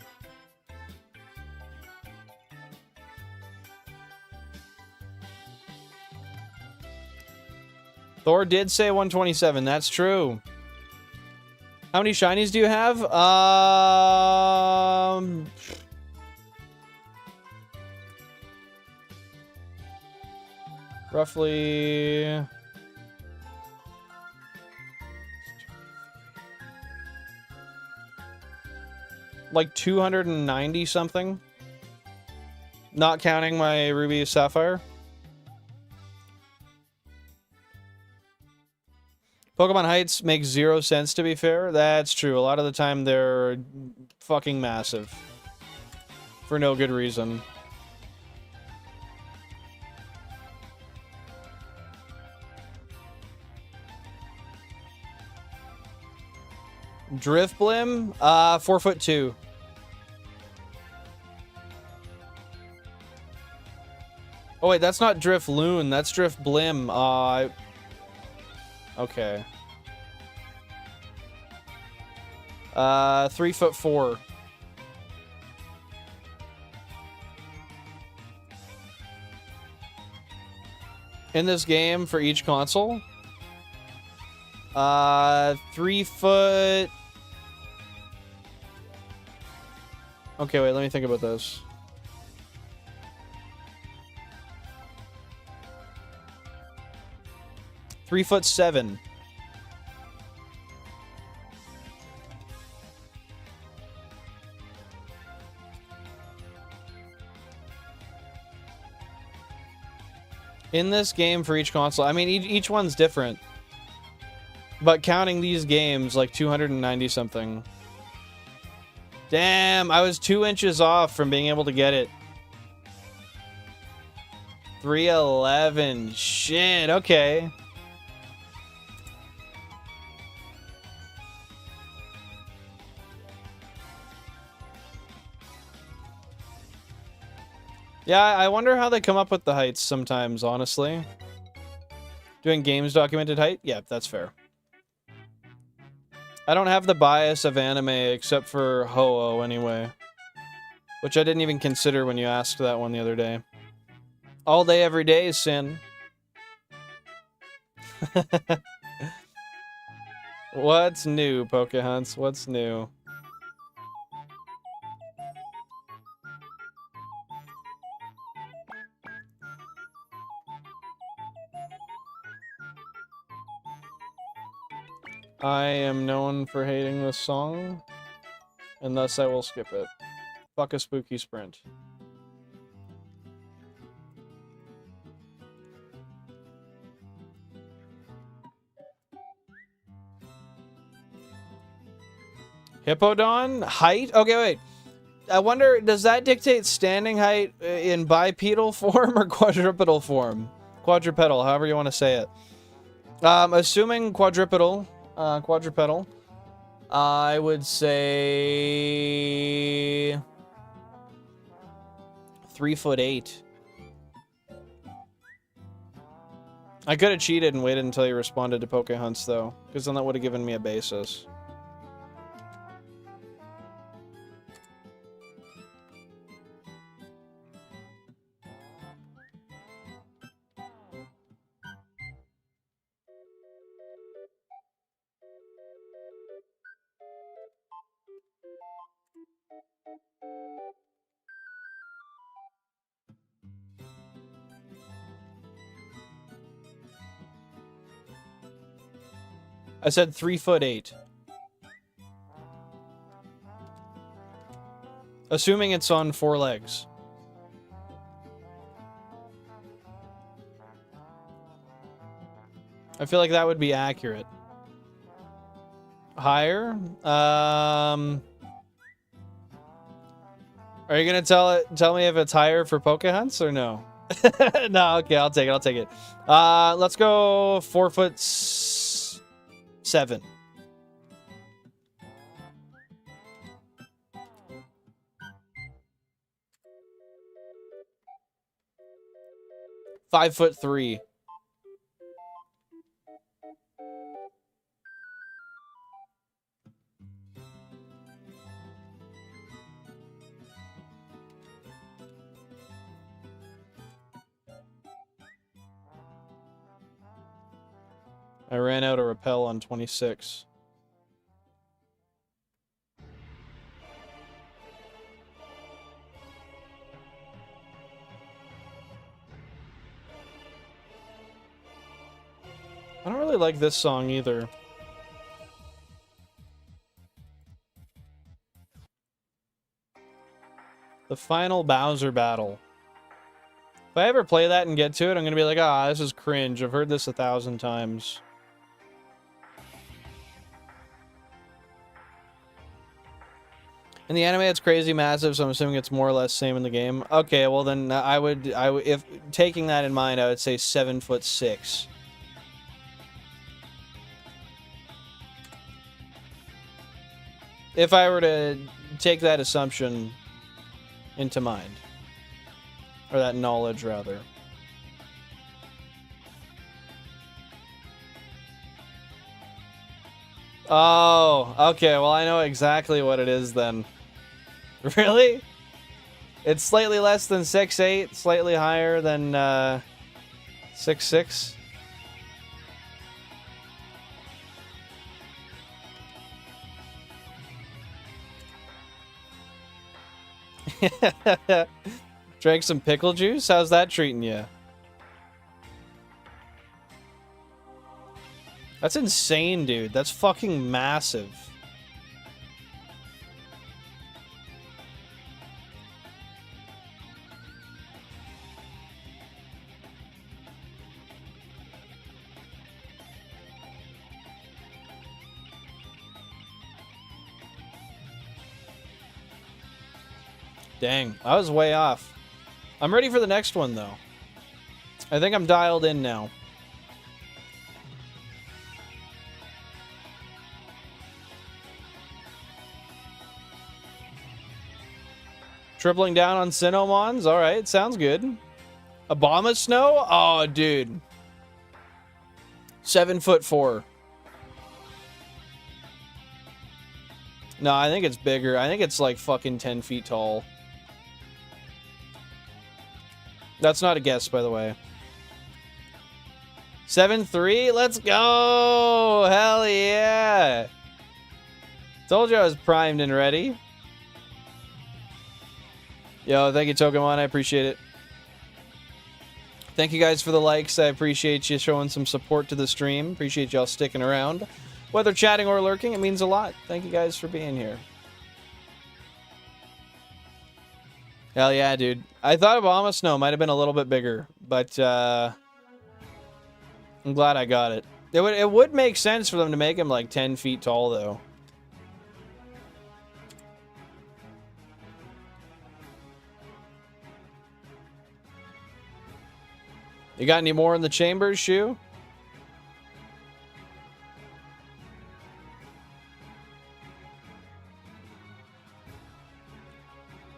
Thor did say 127. That's true. How many shinies do you have? Roughly... like 290 something. Not counting my Ruby Sapphire. Pokemon heights make 0 sense, to be fair. That's true. A lot of the time they're fucking massive. For no good reason. Drifblim? 4'2". Oh wait, that's not Drifloon. That's Drifblim. Okay. 3'4". In this game for each console? 3 foot... Okay, wait, let me think about this. $3'7". In this game for each console, I mean, each one's different. But counting these games, like 290 something. Damn, I was 2 inches off from being able to get it. 311. Shit, okay. Yeah, I wonder how they come up with the heights sometimes, honestly. Doing games documented height? Yeah, that's fair. I don't have the bias of anime except for Ho-Oh anyway. Which I didn't even consider when you asked that one the other day. All day, every day is sin. What's new, Pokehunts? What's new? I am known for hating this song, and thus I will skip it. Fuck a spooky sprint. Hippodon? Height? Okay, wait. I wonder, does that dictate standing height in bipedal form or quadrupedal form? Quadrupedal, however you want to say it. Assuming quadrupedal, I would say 3'8". I could have cheated and waited until you responded to Pokehunts though, because then that would have given me a basis. I said 3'8". Assuming it's on 4 legs. I feel like that would be accurate. Higher? Are you gonna tell me if it's higher for Poke Hunts or no? No, okay, I'll take it. Let's go 4'7". 5'3". I ran out of repel on 26. I don't really like this song either. The final Bowser battle. If I ever play that and get to it, I'm gonna be like, ah, this is cringe. I've heard this 1,000 times. In the anime, it's crazy massive, so I'm assuming it's more or less same in the game. Okay, well then I would, if taking that in mind, I would say 7'6". If I were to take that assumption into mind. Or that knowledge, rather. Oh, okay, well I know exactly what it is then. Really? It's slightly less than 6'8", slightly higher than 6'6". Drank some pickle juice? How's that treating you? That's insane, dude. That's fucking massive. Dang, I was way off. I'm ready for the next one, though. I think I'm dialed in now. Tripling down on Sinnomons? Alright, sounds good. Obama Snow? Oh, dude. 7'4". No, I think it's bigger. I think it's like fucking 10 feet tall. That's not a guess, by the way. 7'3"? Let's go! Hell yeah! Told you I was primed and ready. Yo, thank you, Togemon. I appreciate it. Thank you guys for the likes. I appreciate you showing some support to the stream. Appreciate y'all sticking around. Whether chatting or lurking, it means a lot. Thank you guys for being here. Hell yeah, dude. I thought Obama Snow might have been a little bit bigger, but I'm glad I got it. It would make sense for them to make him like 10 feet tall, though. You got any more in the chambers, Shu?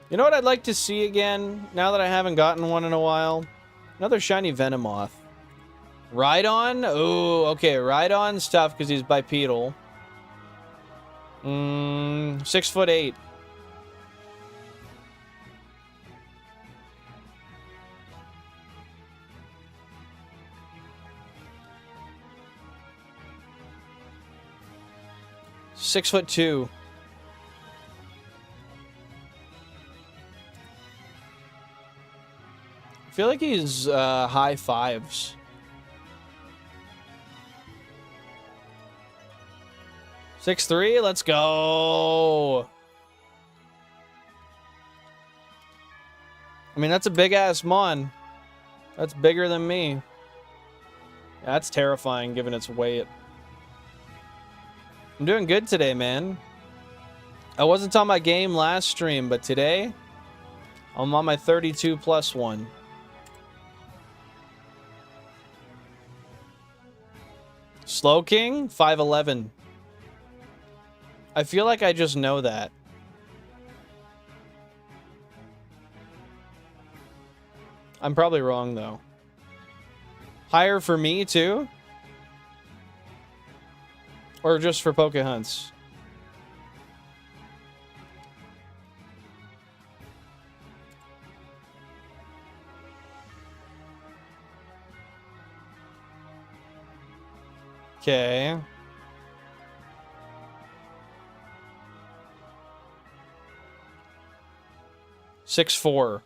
You know what I'd like to see again, now that I haven't gotten one in a while? Another shiny Venomoth. Rhydon? Oh, okay. Rhydon's tough because he's bipedal. 6'8". (6'2". I feel like he's high 5s. 6-3, let's go. I mean, that's a big-ass mon. That's bigger than me. Yeah, that's terrifying, given its weight. I'm doing good today, man. I wasn't on my game last stream, but today, I'm on my 32+ one. Slow King, 5'11". I feel like I just know that. I'm probably wrong, though. Higher for me, too? Or just for Poke Hunts? Okay. Six, 4.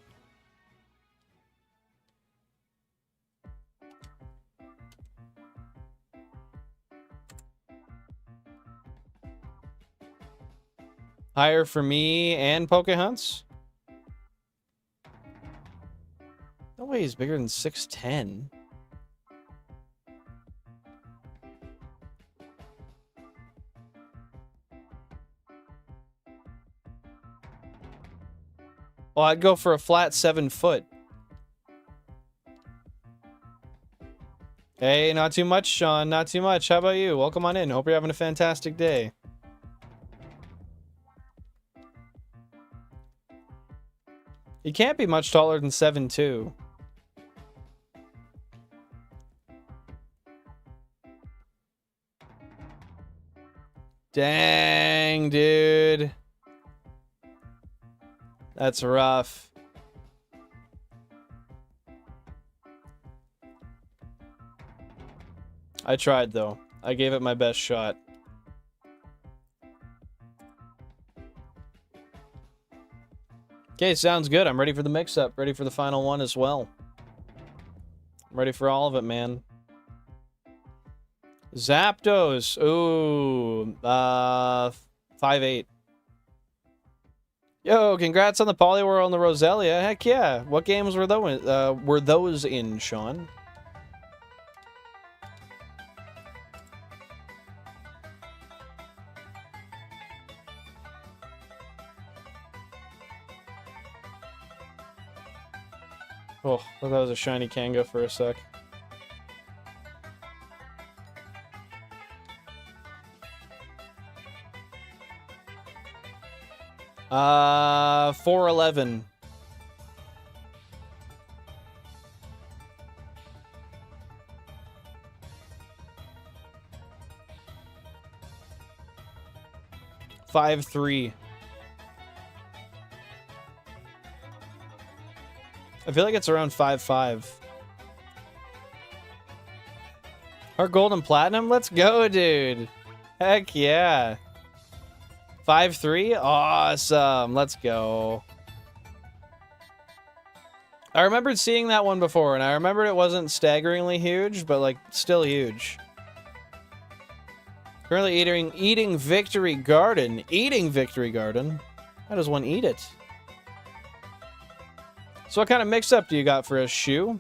Higher for me and Poke Hunts? No way he's bigger than 6'10". Well, I'd go for a flat 7 foot. Hey, not too much, Sean. Not too much. How about you? Welcome on in. Hope you're having a fantastic day. You can't be much taller than 7'2". Dang, dude. That's rough. I tried, though. I gave it my best shot. Okay, sounds good. I'm ready for the mix-up. Ready for the final one as well. I'm ready for all of it, man. Zapdos. Ooh. 5'8". Yo, congrats on the Poliwhirl and the Roselia. Heck yeah. What games were those in, Sean? Oh, I thought that was a shiny Kanga for a sec. Uh, 4'11". Five, 3. I feel like it's around 5'5". Heart Gold and Platinum? Let's go, dude. Heck yeah. 5'3"? Awesome. Let's go. I remembered seeing that one before, and I remembered it wasn't staggeringly huge, but, like, still huge. Currently eating Victory Garden. Eating Victory Garden? How does one eat it? So what kind of mix-up do you got for us, Shu?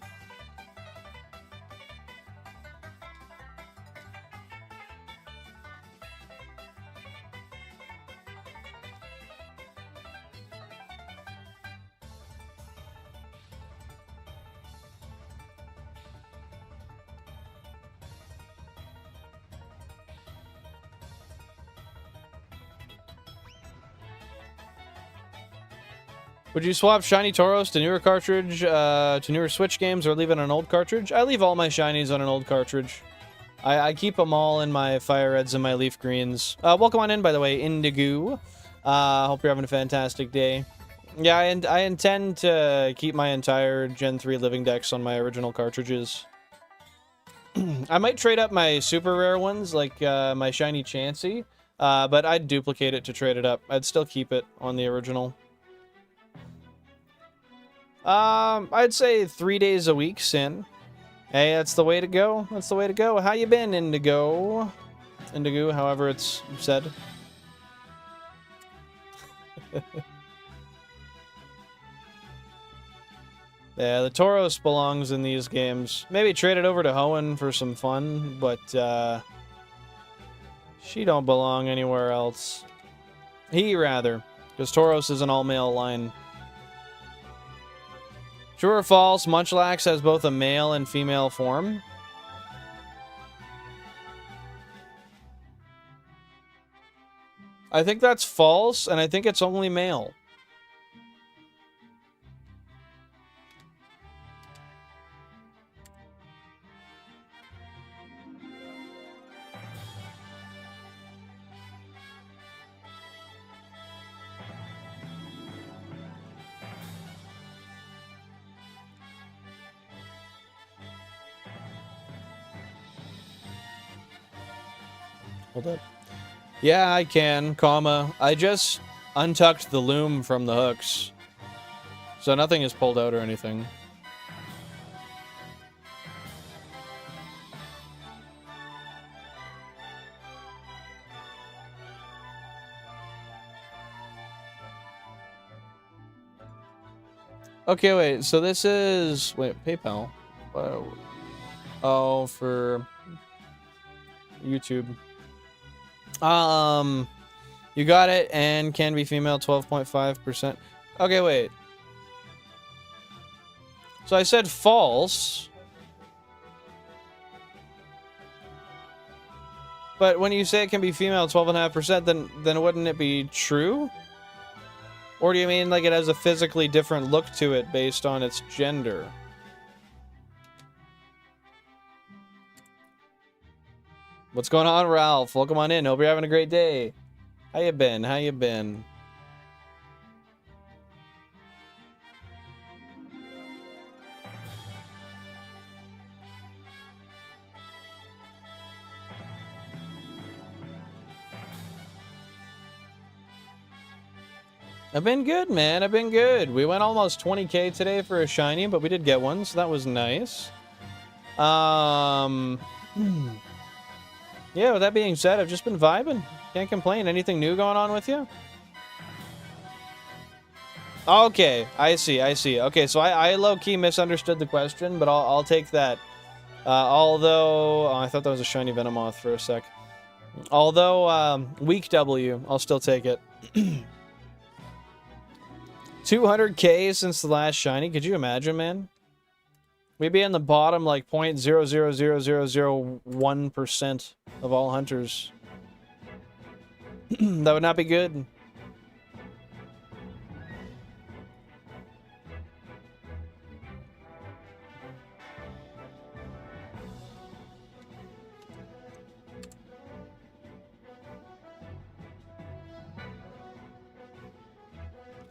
Would you swap Shiny Tauros to newer cartridge, to newer Switch games, or leave it on an old cartridge? I leave all my Shinies on an old cartridge. I keep them all in my FireReds and my LeafGreens. Welcome on in, by the way, Indigo. Hope you're having a fantastic day. Yeah, I intend to keep my entire Gen 3 Living Dex on my original cartridges. I might trade up my super rare ones, like my Shiny Chansey, but I'd duplicate it to trade it up. I'd still keep it on the original. I'd say 3 days a week, Sin. Hey, that's the way to go. That's the way to go. How you been, Indigo? Indigo, however it's said. Yeah, the Tauros belongs in these games. Maybe trade it over to Hoenn for some fun, but she don't belong anywhere else. He, rather, because Tauros is an all-male line. True or false, Munchlax has both a male and female form? I think that's false, and I think it's only male. Hold up. Yeah, I can, comma. I just untucked the loom from the hooks. So nothing is pulled out or anything. Okay, wait, so this is... Wait, PayPal? Oh, for... YouTube. You got it, and can be female, 12.5%. Okay, wait. So I said false. But when you say it can be female, 12.5%, then wouldn't it be true? Or do you mean like it has a physically different look to it based on its gender? What's going on, Ralph? Welcome on in. Hope you're having a great day. How you been? How you been? I've been good, man. I've been good. We went almost 20K today for a shiny, but we did get one, so that was nice. Yeah, with that being said, I've just been vibing. Can't complain. Anything new going on with you? Okay, I see, I see. Okay, so I low-key misunderstood the question, but I'll take that. Although... Oh, I thought that was a shiny Venomoth for a sec. Although, weak W, I'll still take it. 200K since the last shiny. Could you imagine, man? We'd be in the bottom, like, 0.00001% of all hunters. That would not be good.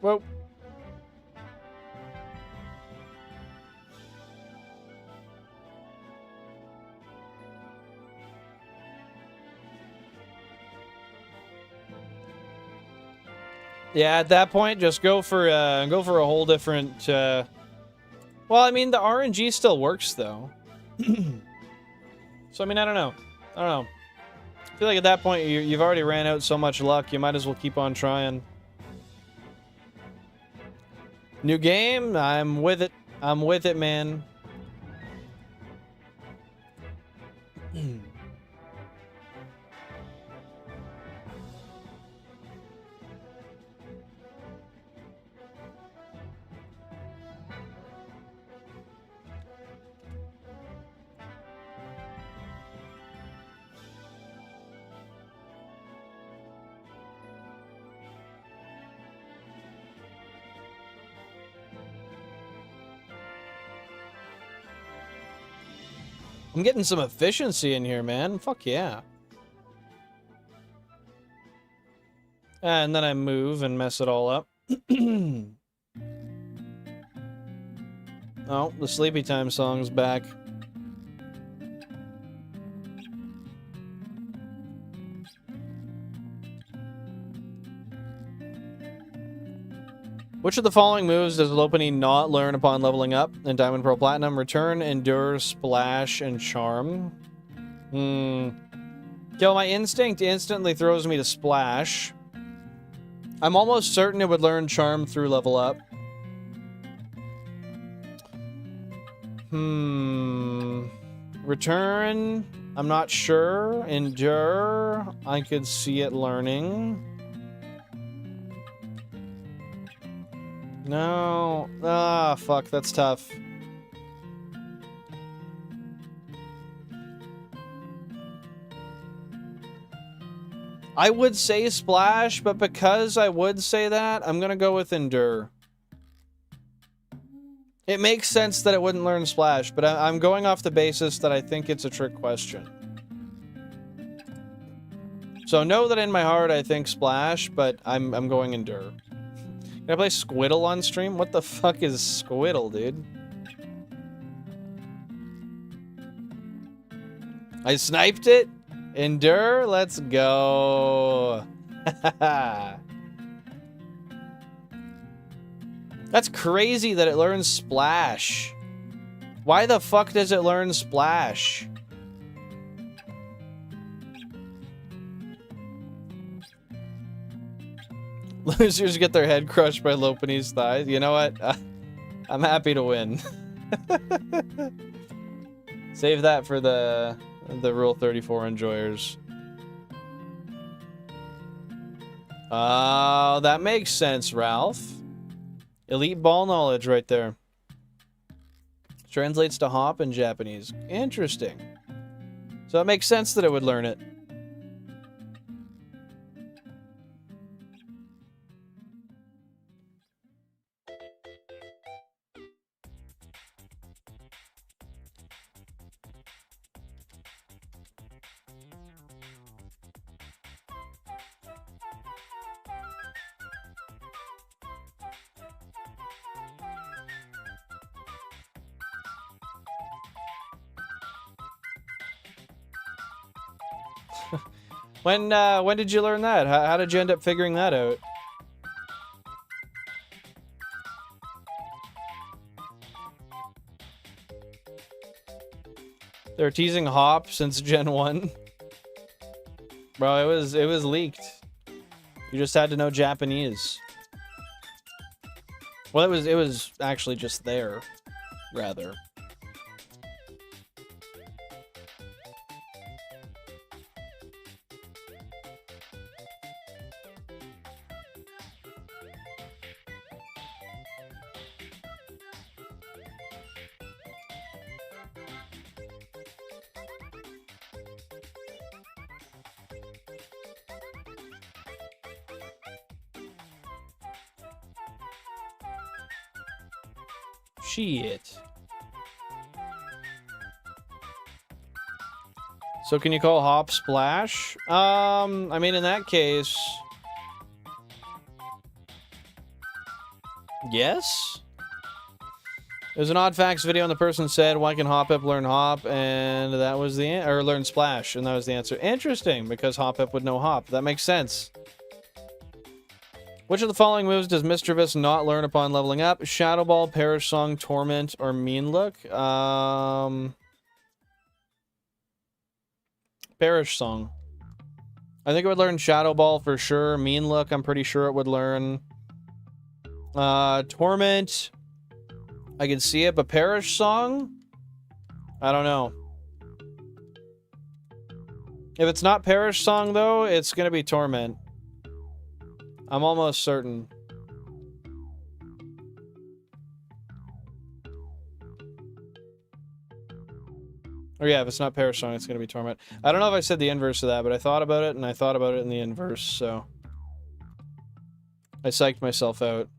Whoa. Yeah, at that point, just go for a whole different. Well, I mean, the RNG still works though. So I mean, I don't know. I feel like at that point, you've already ran out so much luck. You might as well keep on trying. New game? I'm with it. I'm with it, man. I'm getting some efficiency in here, man. Fuck yeah. And then I move and mess it all up. Oh, the Sleepy Time song's back. Which of the following moves does Lopunny not learn upon leveling up in Diamond Pearl Platinum? Return, Endure, Splash, and Charm. Yo, my instinct instantly throws me to Splash. I'm almost certain it would learn Charm through level up. Return, I'm not sure. Endure, I could see it learning. No. Ah, fuck, that's tough. I would say Splash, but because I would say that, I'm gonna go with Endure. It makes sense that it wouldn't learn Splash, but I'm going off the basis that I think it's a trick question. So know that in my heart I think Splash, but I'm going Endure. Can I play Squirtle on stream? What the fuck is Squirtle, dude? I sniped it? Endure? Let's go. That's crazy that it learns Splash. Why the fuck does it learn Splash? Losers get their head crushed by Lopunny's thighs. You know what? I'm happy to win. Save that for the Rule 34 enjoyers. Oh, that makes sense, Ralph. Elite ball knowledge right there. Translates to hop in Japanese. Interesting. So it makes sense that it would learn it. When did you learn that? How did you end up figuring that out? They're teasing Hop since Gen 1. Bro, it was leaked. You just had to know Japanese. Well, it was actually just there, rather. Shit. So can you call Hop Splash? I mean, in that case... yes? There's an Odd Facts video and the person said, why can Hoppip learn Hop? And that was the or learn Splash, and that was the answer. Interesting, because Hoppip would know Hop. That makes sense. Which of the following moves does Mischievous not learn upon leveling up? Shadow Ball, Perish Song, Torment, or Mean Look? Perish Song. I think it would learn Shadow Ball for sure. Mean Look, I'm pretty sure it would learn. Torment. I can see it, but Perish Song? I don't know. If it's not Perish Song, though, it's going to be Torment. I'm almost certain. Or yeah, if it's not Perish Song, it's going to be Torment. I don't know if I said the inverse of that, but I thought about it, and I thought about it in the inverse, so... I psyched myself out.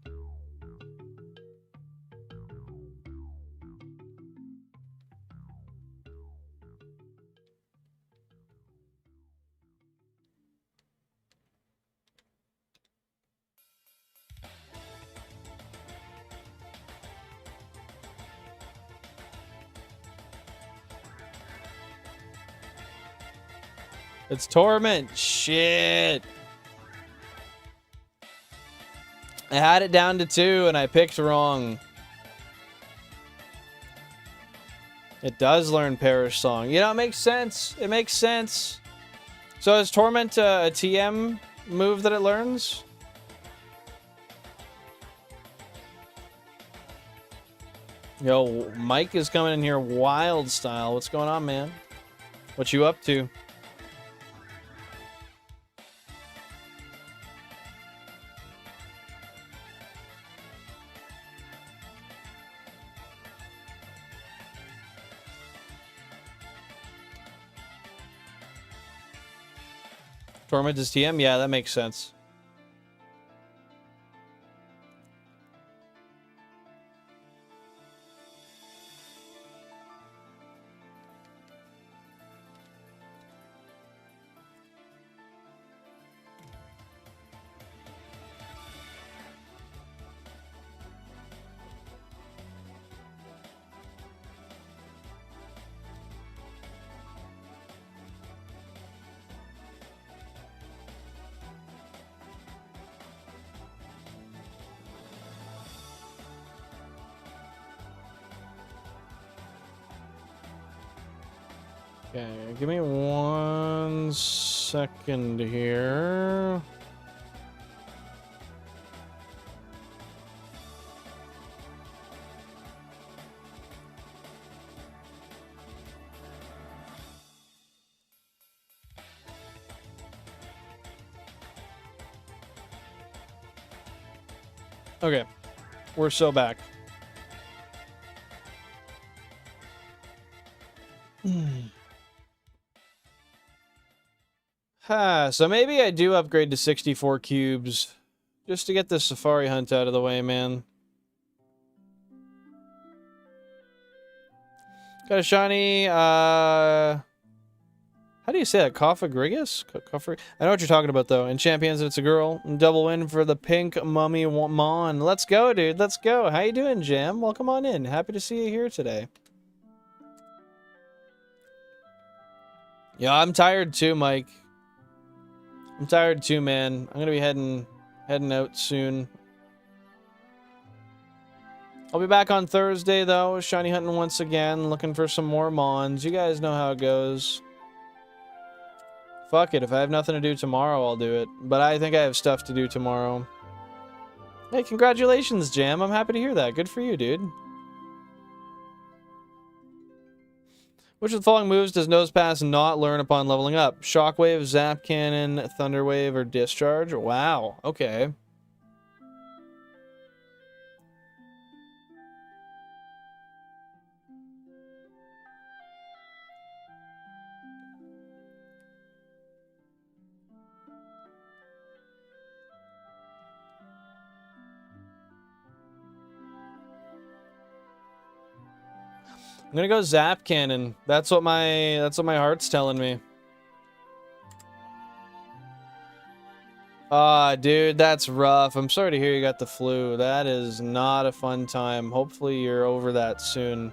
It's Torment. Shit. I had it down to 2 and I picked wrong. It does learn Perish Song. You know, it makes sense. It makes sense. So is Torment a TM move that it learns? Yo, Mike is coming in here wild style. What's going on, man? What you up to? Torment is TM? Yeah, that makes sense. Okay, give me 1 second here. Okay, we're so back. So maybe I do upgrade to 64 cubes just to get this safari hunt out of the way, man. Got a shiny, how do you say that? Coffagrigus? I know what you're talking about, though. In Champions, it's a girl. Double win for the pink mummy mon. Let's go, dude. Let's go. How you doing, Jam? Welcome on in. Happy to see you here today. Yeah, I'm tired too, Mike. I'm tired too, man. I'm gonna be heading out soon. I'll be back on Thursday, though. Shiny hunting once again. Looking for some more mons. You guys know how it goes. Fuck it. If I have nothing to do tomorrow, I'll do it. But I think I have stuff to do tomorrow. Hey, congratulations, Jam. I'm happy to hear that. Good for you, dude. Which of the following moves does Nosepass not learn upon leveling up? Shockwave, Zap Cannon, Thunderwave, or Discharge? Wow. Okay. I'm gonna go Zap Cannon. That's what my heart's telling me. Ah, dude, that's rough. I'm sorry to hear you got the flu. That is not a fun time. Hopefully you're over that soon.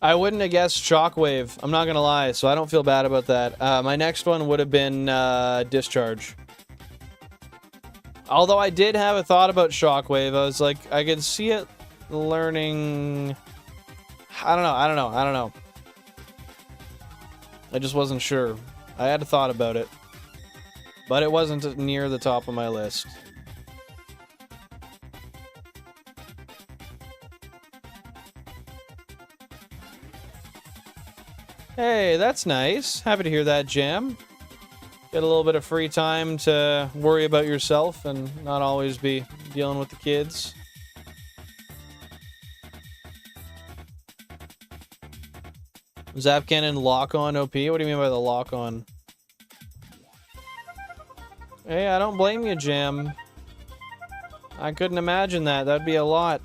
I wouldn't have guessed Shockwave. I'm not gonna lie, so I don't feel bad about that. My next one would have been Discharge. Although I did have a thought about Shockwave. I was like, I could see it learning... I don't know. I just wasn't sure. I had a thought about it. But it wasn't near the top of my list. Hey, that's nice. Happy to hear that, Jam. Get a little bit of free time to worry about yourself and not always be dealing with the kids. Zap Cannon lock-on OP? What do you mean by the lock-on? Hey, I don't blame you, Jam. I couldn't imagine that. That'd be a lot.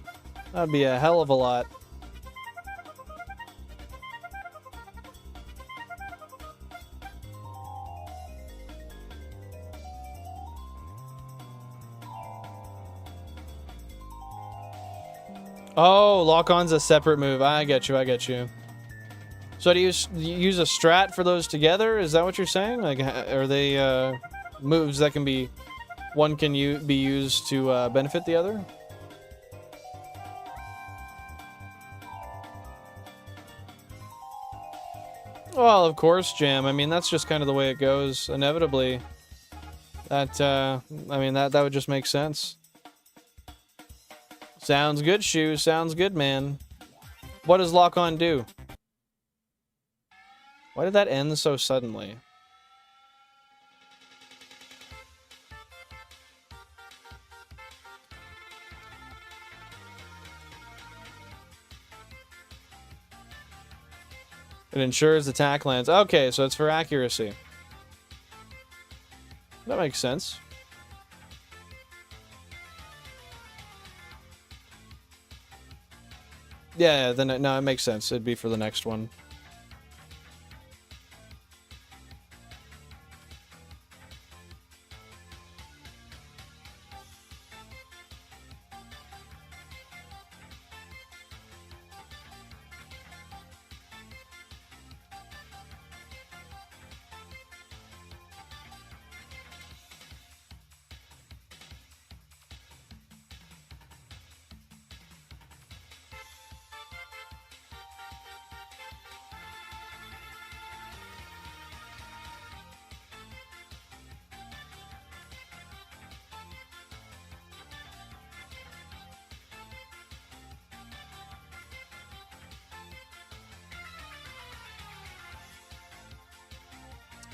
That'd be a hell of a lot. Oh, lock-on's a separate move. I get you, I get you. So do you use a strat for those together? Is that what you're saying? Like, are they moves that can be... One can be used to benefit the other? Well, of course, Jam. I mean, that's just kind of the way it goes, inevitably. That, I mean, that would just make sense. Sounds good, Shu. Sounds good, man. What does lock-on do? Why did that end so suddenly? It ensures attack lands. Okay, so it's for accuracy. That makes sense. Yeah, then no, it makes sense. It'd be for the next one.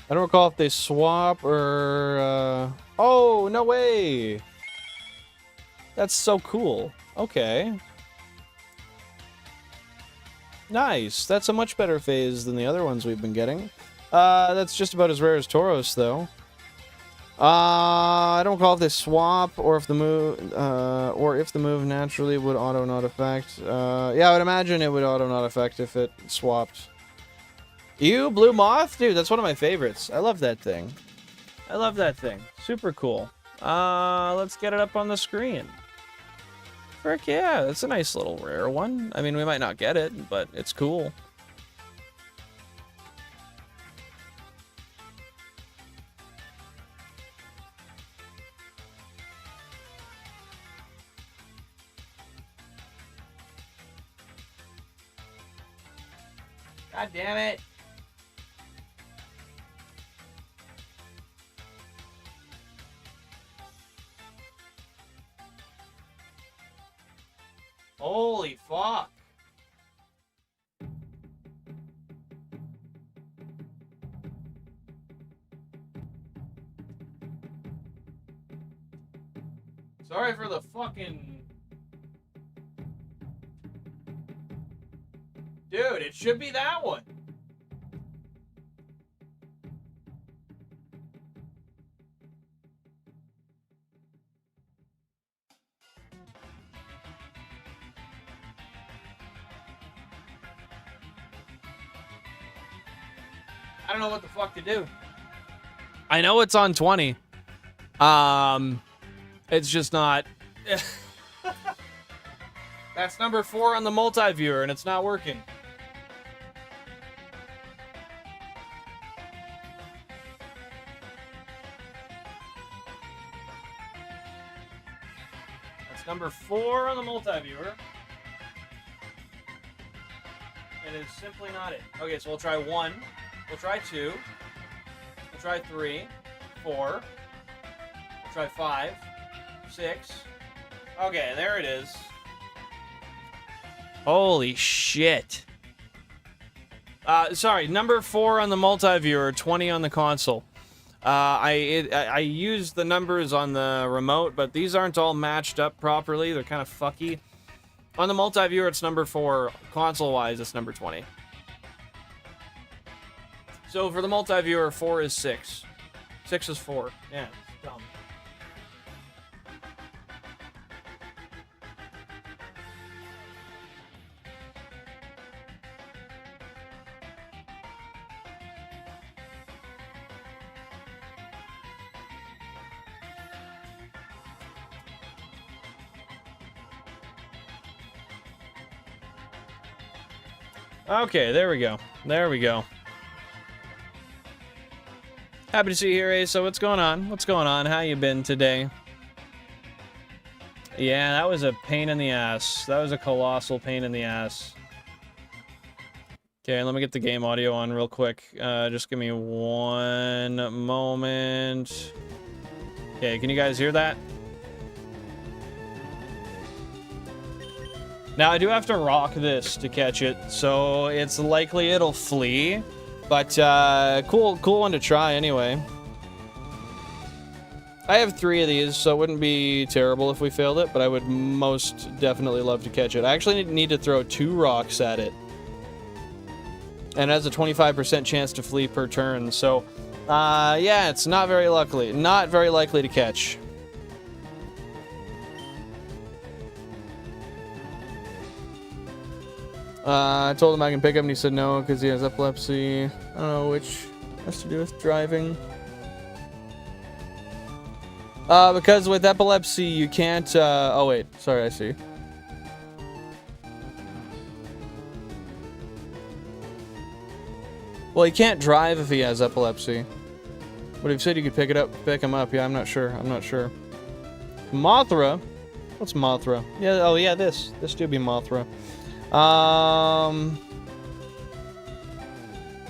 I don't recall if they swap or... Oh, no way! That's so cool. Okay. Nice. That's a much better phase than the other ones we've been getting. That's just about as rare as Tauros, though. I don't recall if they swap or if the move naturally would auto not affect. Yeah, I would imagine it would auto not affect if it swapped. Ew, Blue Moth? Dude, that's one of my favorites. I love that thing. I love that thing. Super cool. Let's get it up on the screen. Frick yeah, that's a nice little rare one. I mean, we might not get it, but it's cool. God damn it. Holy fuck. Sorry for the fucking... Dude, it should be that one. I don't know what the fuck to do. I know it's on 20. It's just not... That's number 4 on the multi-viewer, and it's not working. That's number 4 on the multi-viewer. It is simply not it. Okay, so we'll try 1. We'll try 2. We'll try 3. 4. We'll try 5. 6. Okay, there it is. Holy shit. Sorry, number 4 on the multi-viewer, 20 on the console. I used the numbers on the remote, but these aren't all matched up properly. They're kind of fucky. On the multi-viewer, it's number 4. Console-wise, it's number 20. So for the multi-viewer, 4 is 6. 6 is 4. Yeah, it's dumb. Okay, there we go. There we go. Happy to see you here, Ace. So what's going on? What's going on? How you been today? Yeah, that was a pain in the ass. That was a colossal pain in the ass. Okay, let me get the game audio on real quick. Just give me one moment. Okay, can you guys hear that? Now, I do have to rock this to catch it, so it's likely it'll flee. But, cool one to try anyway. I have 3 of these, so it wouldn't be terrible if we failed it, but I would most definitely love to catch it. I actually need to throw 2 rocks at it. And it has a 25% chance to flee per turn, so, yeah, it's not very likely to catch. I told him I can pick him, and he said no, because he has epilepsy. I don't know which has to do with driving. Because with epilepsy, you can't, oh wait, sorry, I see. Well, he can't drive if he has epilepsy. But if you said you could pick him up, yeah, I'm not sure. Mothra? What's Mothra? Yeah, oh yeah, this do be Mothra.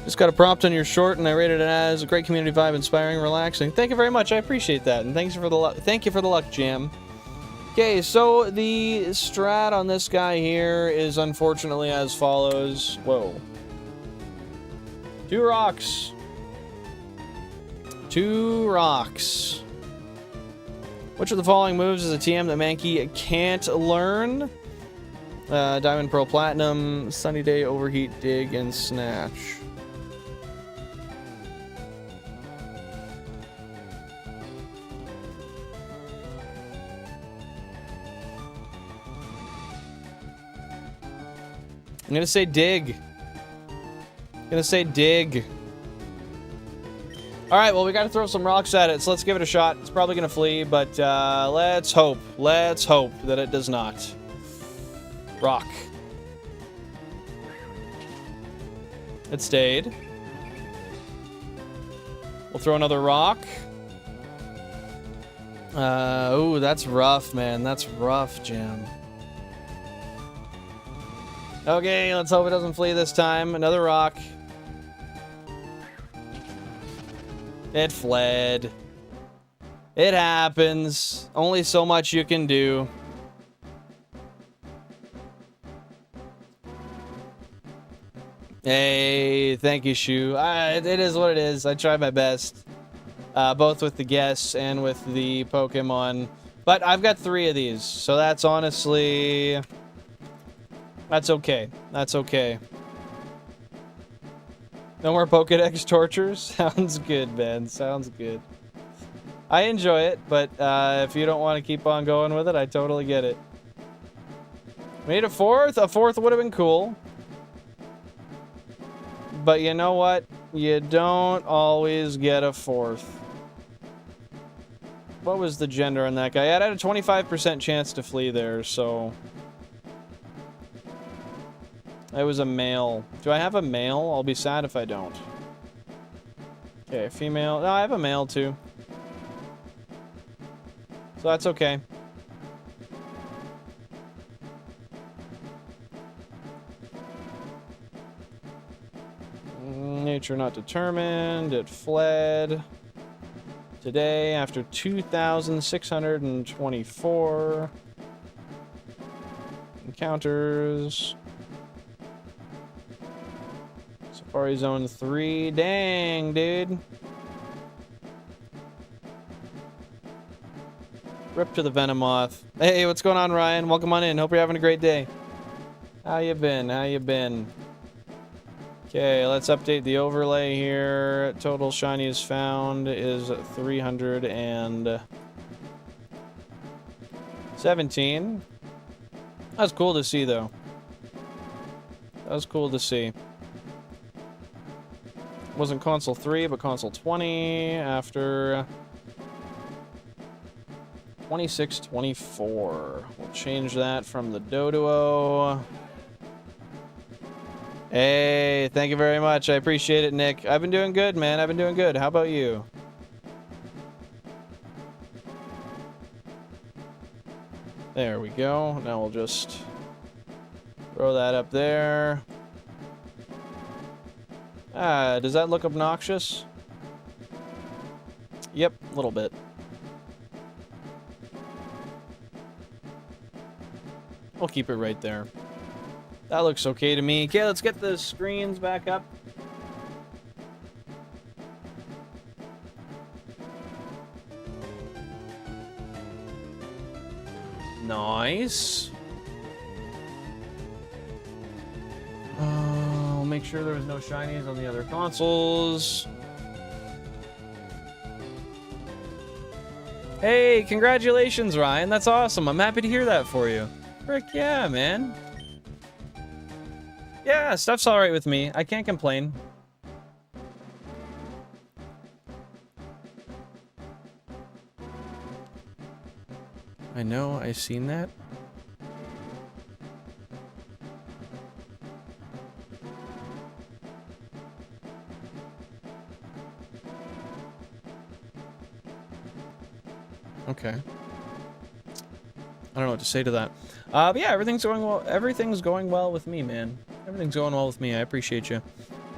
Just got a prompt on your short, and I rated it as a great community vibe, inspiring, relaxing. Thank you very much. I appreciate that, and thank you for the luck, Jam. Okay, so the strat on this guy here is unfortunately as follows. Whoa. 2 rocks. 2 rocks. Which of the following moves is a TM that Mankey can't learn? Diamond, Pearl, Platinum, Sunny Day, Overheat, Dig, and Snatch. I'm gonna say Dig. Alright, well, we gotta throw some rocks at it, so let's give it a shot. It's probably gonna flee, but let's hope that it does not. Rock. It stayed. We'll throw another rock. Ooh, that's rough, man. That's rough, Jam. Okay, let's hope it doesn't flee this time. Another rock. It fled. It happens. Only so much you can do. Hey, thank you, Shu. It is what it is. I tried my best. Both with the guests and with the Pokemon. But I've got 3 of these, so that's honestly... That's okay. That's okay. No more Pokédex tortures? Sounds good, man. Sounds good. I enjoy it, but if you don't want to keep on going with it, I totally get it. We need a 4th? A 4th would have been cool. But you know what? You don't always get a 4th. What was the gender on that guy? I had a 25% chance to flee there, so... It was a male. Do I have a male? I'll be sad if I don't. Okay, female. No, I have a male too. So that's okay. Nature not determined. It fled. Today, after 2,624 encounters. Safari Zone 3. Dang, dude. Rip to the Venomoth. Hey, what's going on, Ryan? Welcome on in. Hope you're having a great day. How you been? How you been? Okay, let's update the overlay here. Total shinies found is 317. That was cool to see, though. That was cool to see. Wasn't console 3, but console 20 after 2624. We'll change that from the Doduo. Hey, thank you very much. I appreciate it, Nick. I've been doing good, man. I've been doing good. How about you? There we go. Now we'll just throw that up there. Ah, does that look obnoxious? Yep, a little bit. We'll keep it right there. That looks okay to me. Okay, let's get the screens back up. Nice. I'll make sure there was no shinies on the other consoles. Hey, congratulations, Ryan. That's awesome. I'm happy to hear that for you. Frick yeah, man. Yeah, stuff's alright with me. I can't complain. I know, I've seen that. Okay. I don't know what to say to that. But yeah, everything's going well. Everything's going well with me, man. Everything's going well with me. I appreciate you.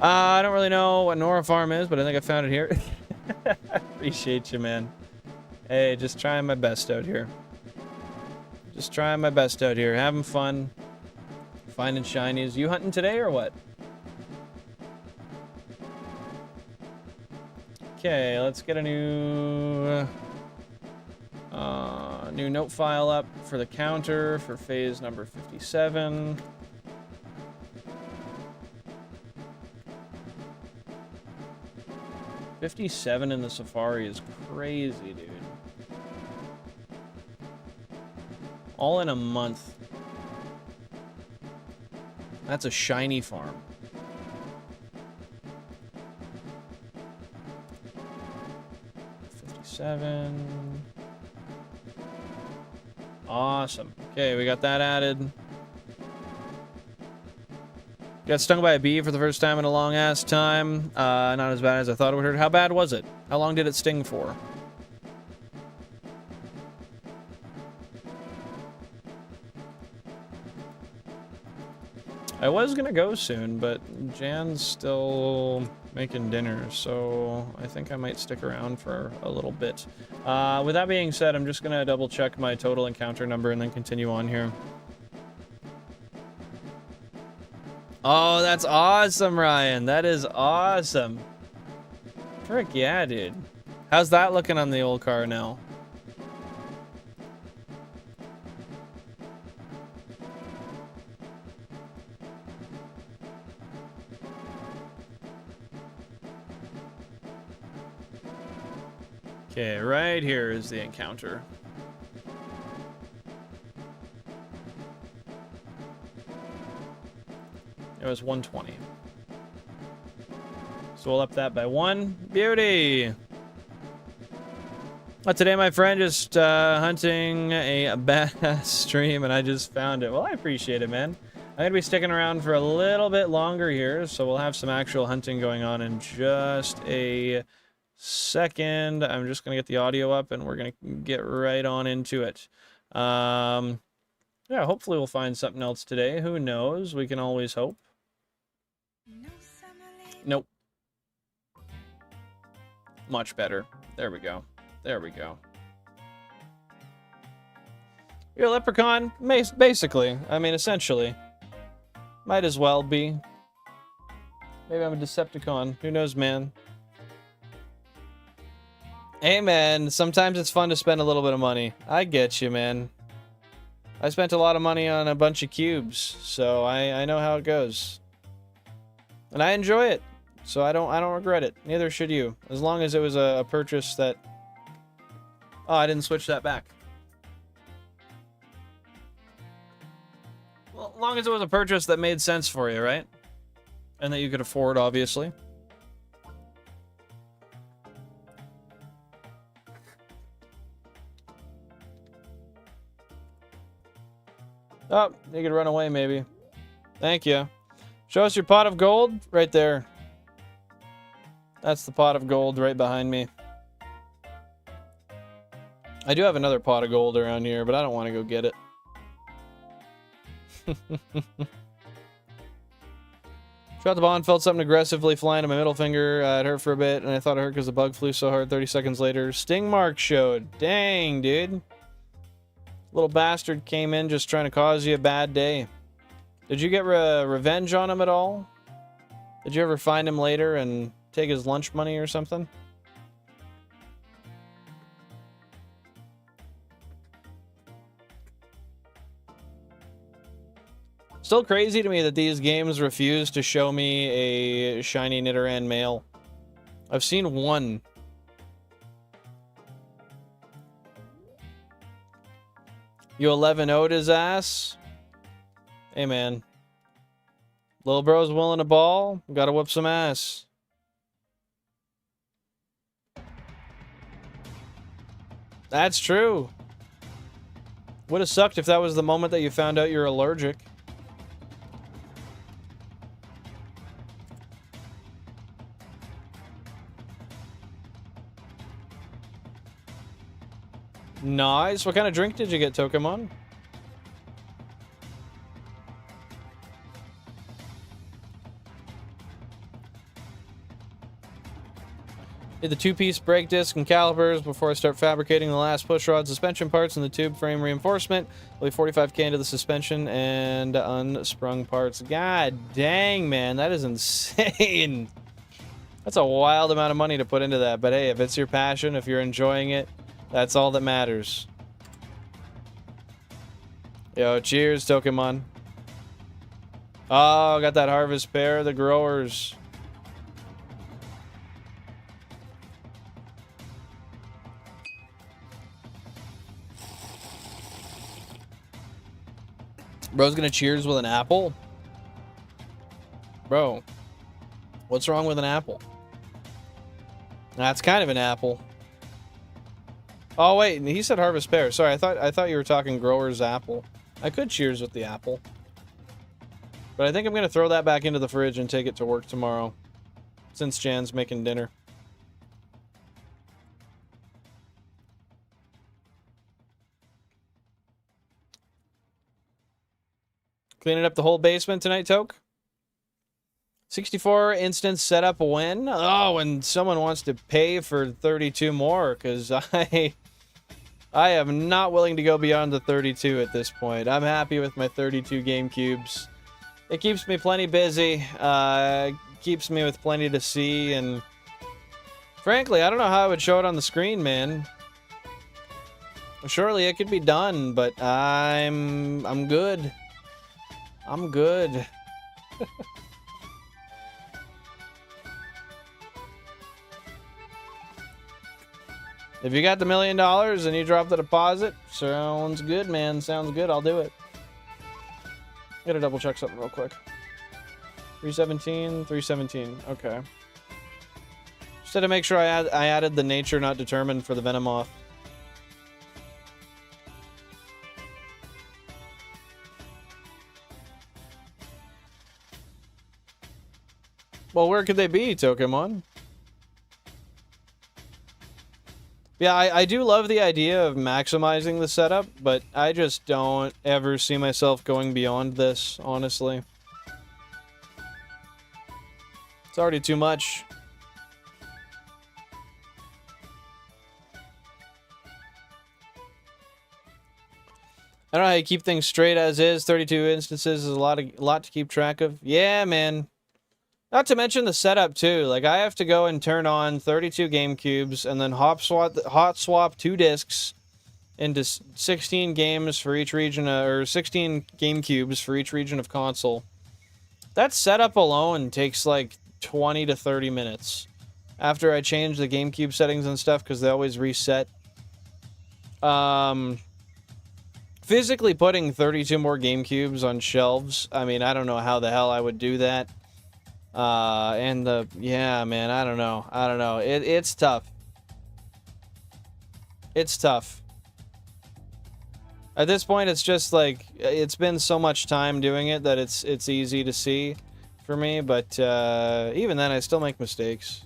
I don't really know what Nora Farm is, but I think I found it here. Appreciate you, man. Hey, just trying my best out here. Just trying my best out here. Having fun. Finding shinies. You hunting today or what? Okay, let's get a new note file up for the counter for phase number 57. $57 in the Safari is crazy, dude. All in a month. That's a shiny farm. $57. Awesome. Okay, we got that added. Got stung by a bee for the first time in a long ass time. Not as bad as I thought it would hurt. How bad was it? How long did it sting for? I was gonna go soon, but Jan's still making dinner, so I think I might stick around for a little bit. With that being said, I'm just gonna double check my total encounter number and then continue on here. Oh, that's awesome, Ryan. That is awesome. Frick yeah, dude. How's that looking on the old car now? Okay, right here is the encounter. It was 120. So we'll up that by 1. Beauty! Today my friend just hunting a bass stream and I just found it. Well, I appreciate it, man. I'm gonna be sticking around for a little bit longer here, so we'll have some actual hunting going on in just a second. I'm just gonna get the audio up and we're gonna get right on into it. Yeah, hopefully we'll find something else today. Who knows? We can always hope. Nope. Much better. There we go. There we go. You're a leprechaun? Basically. I mean, essentially. Might as well be. Maybe I'm a Decepticon. Who knows, man? Hey, man. Sometimes it's fun to spend a little bit of money. I get you, man. I spent a lot of money on a bunch of cubes, so I know how it goes. And I enjoy it. So I don't regret it. Neither should you. As long as it was a purchase that... Oh, I didn't switch that back. Well, as long as it was a purchase that made sense for you, right? And that you could afford, obviously. Oh, you could run away, maybe. Thank you. Show us your pot of gold right there. That's the pot of gold right behind me. I do have another pot of gold around here, but I don't want to go get it. Shot the bond, felt something aggressively flying to my middle finger. It hurt for a bit, and I thought it hurt because the bug flew so hard. 30 seconds later, sting mark showed. Dang, dude. Little bastard came in just trying to cause you a bad day. Did you get revenge on him at all? Did you ever find him later and take his lunch money or something? Still crazy to me that these games refuse to show me a shiny Nidoran male. I've seen one. You 11-0'd his ass? Hey, man. Little bro's willing to ball. Gotta whoop some ass. That's true. Would have sucked if that was the moment that you found out you're allergic. Nice. What kind of drink did you get, Pokemon? Did the two-piece brake disc and calipers before I start fabricating the last push rod suspension parts and the tube frame reinforcement. I'll leave 45k into the suspension and unsprung parts. God dang, man. That is insane. That's a wild amount of money to put into that. But hey, if it's your passion, if you're enjoying it, that's all that matters. Yo, cheers, Pokemon. Oh, got that harvest pear, the growers. Bro's gonna cheers with an apple? Bro, what's wrong with an apple? That's kind of an apple. Oh wait, he said harvest pear. Sorry, I thought you were talking grower's apple. I could cheers with the apple. But I think I'm gonna throw that back into the fridge and take it to work tomorrow. Since Jan's making dinner. Cleaning up the whole basement tonight, Toke? 64 instance setup win? Oh, and someone wants to pay for 32 more, because I am not willing to go beyond the 32 at this point. I'm happy with my 32 GameCubes. It keeps me plenty busy, keeps me with plenty to see, and frankly, I don't know how I would show it on the screen, man. Surely it could be done, but I'm good. I'm good. If you got the $1 million and you drop the deposit, sounds good, man. Sounds good. I'll do it. Gotta double check something real quick. 317, 317. Okay. Just had to make sure I added the nature not determined for the Venomoth. Well, where could they be, Pokemon? Yeah, I do love the idea of maximizing the setup, but I just don't ever see myself going beyond this, honestly. It's already too much. I don't know how you keep things straight as is. 32 instances is a lot to keep track of. Yeah, man. Not to mention the setup, too. Like, I have to go and turn on 32 GameCubes and then hot swap 2 discs into 16 games for each region, or 16 GameCubes for each region of console. That setup alone takes, like, 20 to 30 minutes. After I change the GameCube settings and stuff, because they always reset. Physically putting 32 more GameCubes on shelves, I mean, I don't know how the hell I would do that. Yeah, man, I don't know. It's tough. It's tough. At this point, it's just like, it's been so much time doing it that it's easy to see. for me, but even then, I still make mistakes.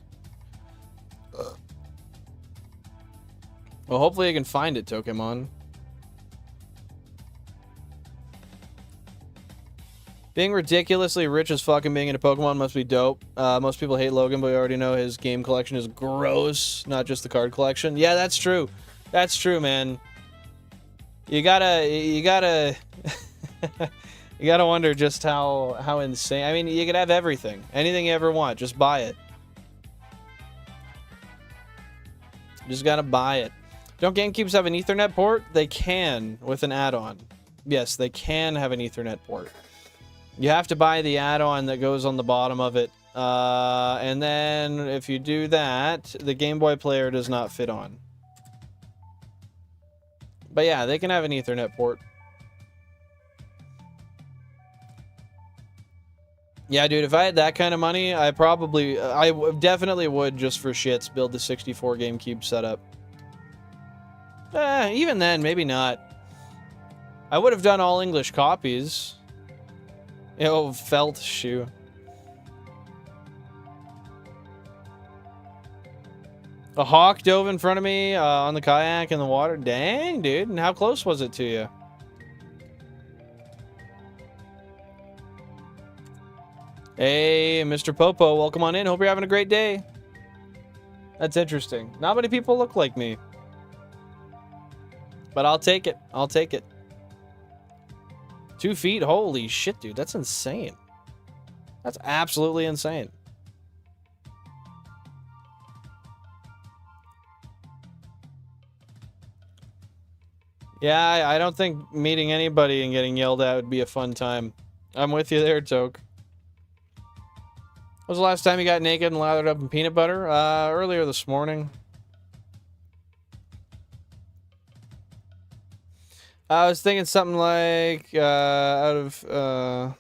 Well, hopefully I can find it, Pokemon. Being ridiculously rich as fuck and being into Pokemon must be dope. Most people hate Logan, but we already know his game collection is gross, not just the card collection. Yeah, that's true. That's true, man. You gotta you gotta wonder just how insane. I mean, you could have everything. Anything you ever want, just buy it. You just gotta buy it. Don't GameCubes have an Ethernet port? They can with an add-on. Yes, they can have an Ethernet port. You have to buy the add-on that goes on the bottom of it. And then if you do that, the Game Boy player does not fit on. But yeah, they can have an Ethernet port. Yeah, dude, if I had that kind of money, I definitely would, just for shits, build the 64 GameCube setup. Even then, maybe not. I would have done all English copies. Oh, felt shoe. A hawk dove in front of me on the kayak in the water. Dang, dude. And how close was it to you? Hey, Mr. Popo, welcome on in. Hope you're having a great day. That's interesting. Not many people look like me. But I'll take it. I'll take it. 2 feet? Holy shit, dude. That's insane. That's absolutely insane. Yeah, I don't think meeting anybody and getting yelled at would be a fun time. I'm with you there, Toke. When was the last time you got naked and lathered up in peanut butter? Earlier this morning. I was thinking something like out of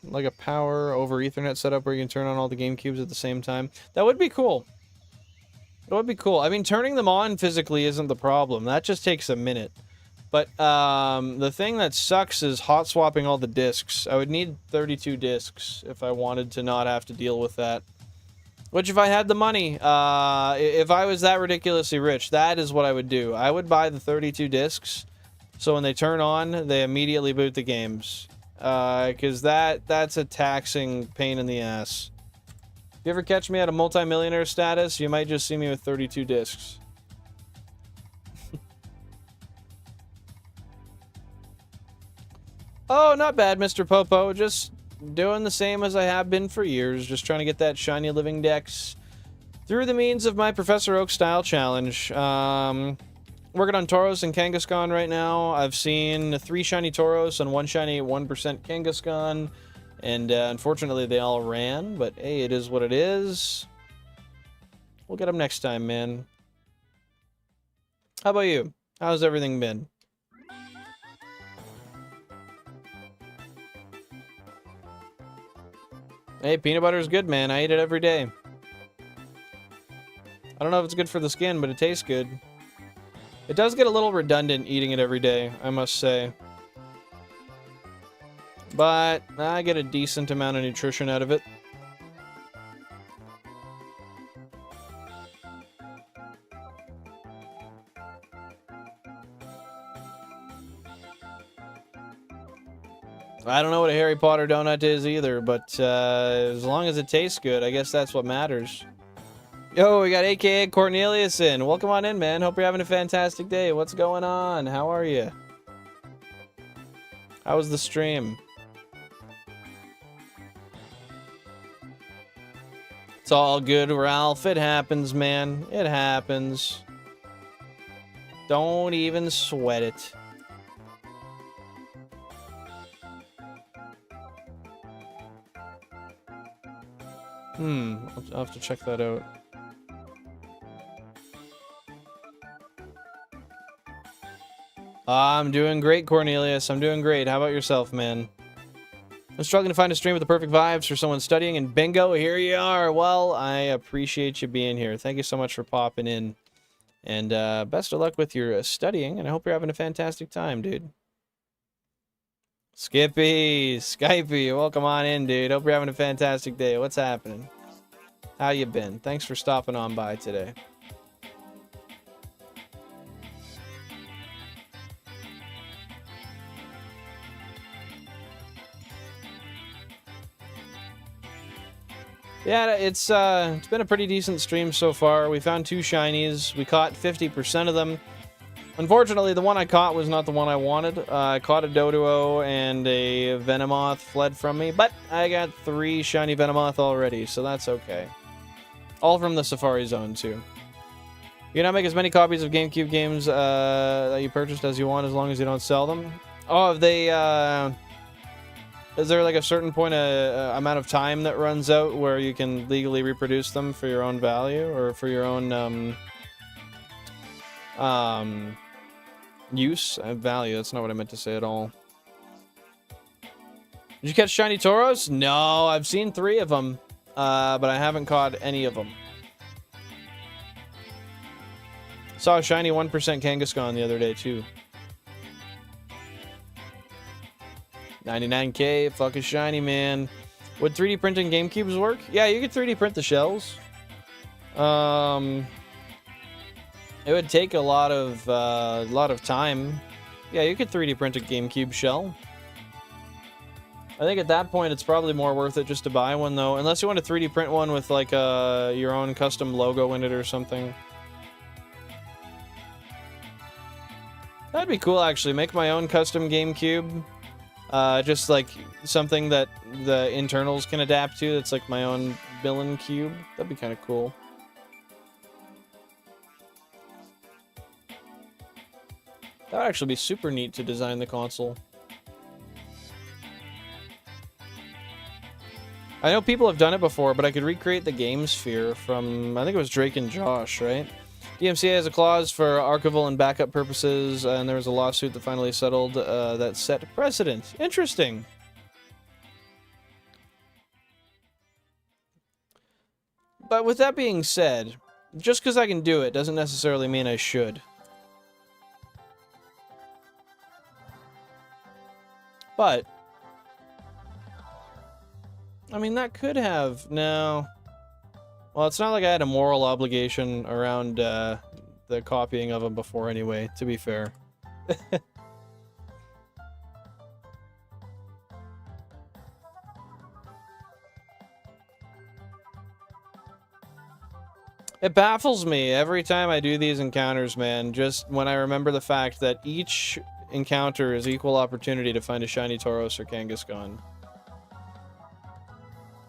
like a power over Ethernet setup where you can turn on all the GameCubes at the same time. That would be cool. That would be cool. I mean, turning them on physically isn't the problem. That just takes a minute. But the thing that sucks is hot swapping all the discs. I would need 32 discs if I wanted to not have to deal with that. Which, if I had the money, if I was that ridiculously rich, that is what I would do. I would buy the 32 discs. So when they turn on, they immediately boot the games. Because that's a taxing pain in the ass. If you ever catch me at a multimillionaire status, you might just see me with 32 discs. Oh, not bad, Mr. Popo. Just doing the same as I have been for years. Just trying to get that Shiny Living Dex through the means of my Professor Oak style challenge. Working on Tauros and Kangaskhan right now. I've seen 3 shiny Tauros and 1 shiny 1% Kangaskhan. And unfortunately, they all ran. But hey, it is what it is. We'll get them next time, man. How about you? How's everything been? Hey, peanut butter is good, man. I eat it every day. I don't know if it's good for the skin, but it tastes good. It does get a little redundant eating it every day, I must say. But I get a decent amount of nutrition out of it. I don't know what a Harry Potter donut is either, but as long as it tastes good, I guess that's what matters. Yo, we got AKA Cornelius in. Welcome on in, man. Hope you're having a fantastic day. What's going on? How are you? How was the stream? It's all good, Ralph. It happens, man. It happens. Don't even sweat it. I'll have to check that out. I'm doing great, Cornelius. I'm doing great. How about yourself, man? I'm struggling to find a stream with the perfect vibes for someone studying, and bingo, here you are. Well, I appreciate you being here. Thank you so much for popping in. And best of luck with your studying, and I hope you're having a fantastic time, dude. Skippy, Skypey, welcome on in, dude. Hope you're having a fantastic day. What's happening? How you been? Thanks for stopping on by today. Yeah, it's been a pretty decent stream so far. We found 2 shinies. We caught 50% of them. Unfortunately, the one I caught was not the one I wanted. I caught a Doduo and a Venomoth fled from me, but I got 3 shiny Venomoth already, so that's okay. All from the Safari Zone, too. You can now make as many copies of GameCube games that you purchased as you want, as long as you don't sell them. Oh, have they... Is there like a certain point, amount of time that runs out where you can legally reproduce them for your own value or for your own use? Value, that's not what I meant to say at all. Did you catch shiny Tauros? No, I've seen 3 of them, but I haven't caught any of them. Saw a shiny 1% Kangaskhan the other day too. 99k, fucking shiny, man. Would 3D printing GameCubes work? Yeah, you could 3D print the shells. It would take a lot of time. Yeah, you could 3D print a GameCube shell. I think at that point it's probably more worth it just to buy one though, unless you want to 3D print one with like your own custom logo in it or something. That'd be cool actually. Make my own custom GameCube. Just like something that the internals can adapt to. That's like my own villain cube. That'd be kind of cool. That would actually be super neat to design the console. I know people have done it before, but I could recreate the game sphere from, I think it was Drake and Josh, right? DMCA has a clause for archival and backup purposes, and there was a lawsuit that finally settled that set precedent. Interesting. But with that being said, just because I can do it doesn't necessarily mean I should. But, I mean, that could have... No... Well, it's not like I had a moral obligation around the copying of them before anyway, to be fair. It baffles me every time I do these encounters, man, just when I remember the fact that each encounter is equal opportunity to find a shiny Tauros or Kangaskhan.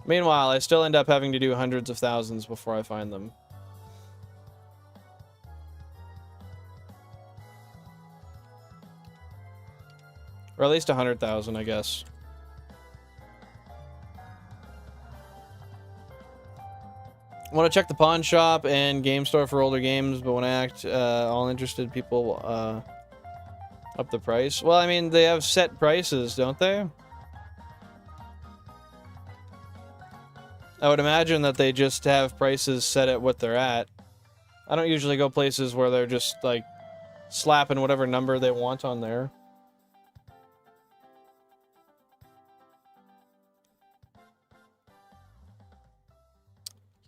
Meanwhile, I still end up having to do hundreds of thousands before I find them. Or at least 100,000, I guess. I want to check the pawn shop and game store for older games, but when I act all interested, people up the price. Well, I mean, they have set prices, don't they? I would imagine that they just have prices set at what they're at. I don't usually go places where they're just, like, slapping whatever number they want on there.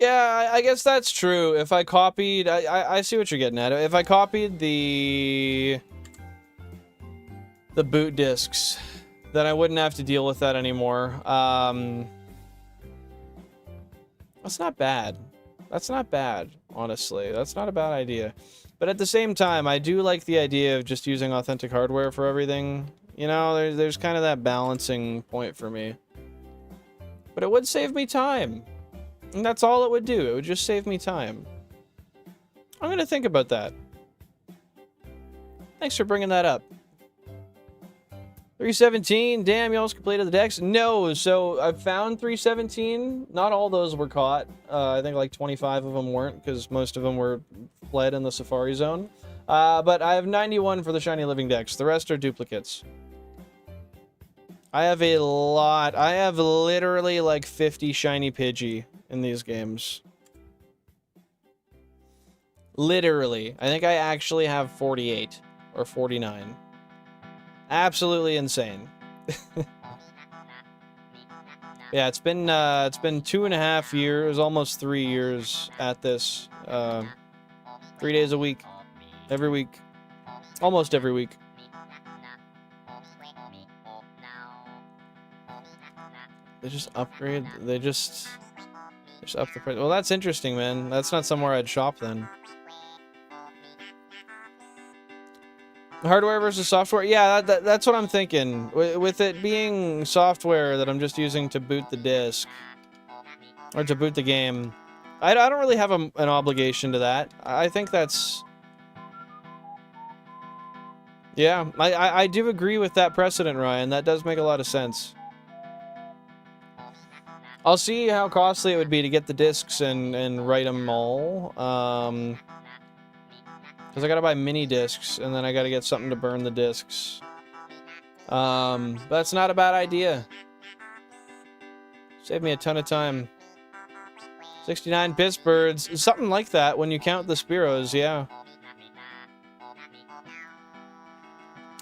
Yeah, I guess that's true. If I copied... I see what you're getting at. If I copied the boot discs, then I wouldn't have to deal with that anymore. That's not bad. That's not bad, honestly. That's not a bad idea. But at the same time, I do like the idea of just using authentic hardware for everything. You know, there's kind of that balancing point for me. But it would save me time. And that's all it would do. It would just save me time. I'm going to think about that. Thanks for bringing that up. 317, damn, you almost completed the decks? No, so I found 317. Not all those were caught. I think like 25 of them weren't, because most of them were fled in the Safari Zone. But I have 91 for the Shiny Living Dex. The rest are duplicates. I have a lot. I have literally like 50 Shiny Pidgey in these games. Literally. I think I actually have 48 or 49. Absolutely insane. Yeah, it's been 2.5 years, almost 3 years at this. 3 days a week, every week, almost every week. They just upgrade. They just up the price. Well, that's interesting, man. That's not somewhere I'd shop then. Hardware versus software? Yeah, that's what I'm thinking. With it being software that I'm just using to boot the disc, or to boot the game, I don't really have an obligation to that. I think that's... Yeah, I do agree with that precedent, Ryan. That does make a lot of sense. I'll see how costly it would be to get the discs and write them all. Because I gotta buy mini discs, and then I gotta get something to burn the discs. That's not a bad idea. Saved me a ton of time. 69 Pittsburghs. Something like that when you count the Spearows, yeah.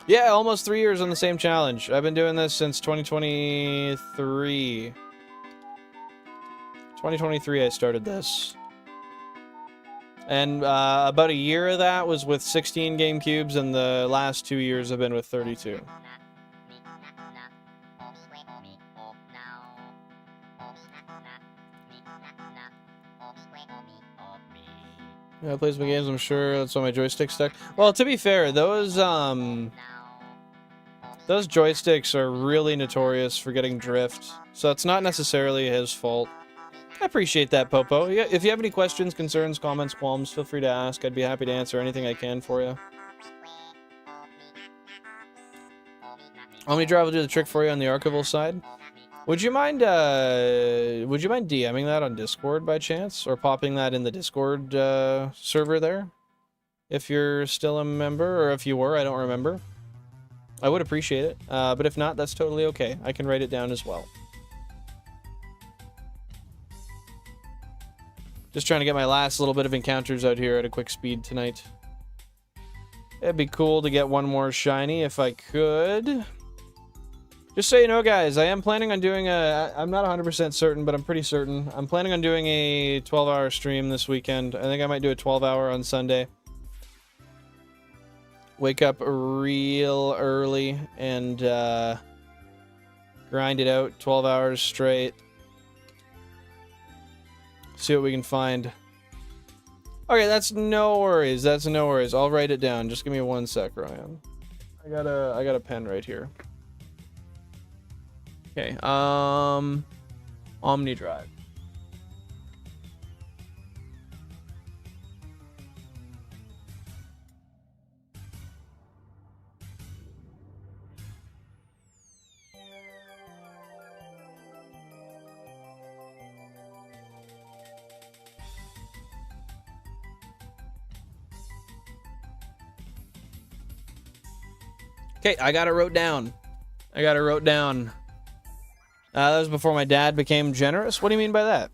Yeah, almost 3 years on the same challenge. I've been doing this since 2023. 2023 I started this. And about a year of that was with 16 GameCubes, and the last 2 years have been with 32. Yeah, I play some games, I'm sure. That's why my joystick's stuck. Well, to be fair, those joysticks are really notorious for getting drift, so it's not necessarily his fault. I appreciate that, Popo. Yeah, if you have any questions, concerns, comments, qualms, feel free to ask. I'd be happy to answer anything I can for you. OmniDrive will do the trick for you on the archival side. Would you mind DMing that on Discord by chance? Or popping that in the Discord server there? If you're still a member, or if you were, I don't remember. I would appreciate it. But if not, that's totally okay. I can write it down as well. Just trying to get my last little bit of encounters out here at a quick speed tonight. It'd be cool to get one more shiny if I could. Just so you know, guys, I am planning on doing a... I'm not 100% certain, but I'm pretty certain. I'm planning on doing a 12-hour stream this weekend. I think I might do a 12-hour on Sunday. Wake up real early and grind it out 12 hours straight. See what we can find. Okay, that's no worries. That's no worries. I'll write it down. Just give me 1 sec, Ryan. I got a pen right here. Okay. OmniDrive. Okay, I got it wrote down. That was before my dad became generous? What do you mean by that?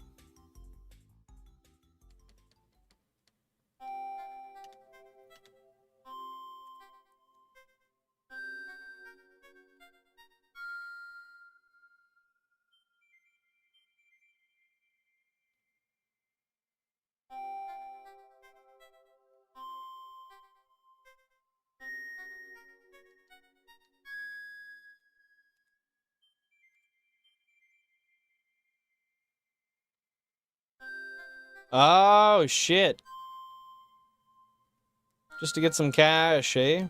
Oh, shit. Just to get some cash, eh?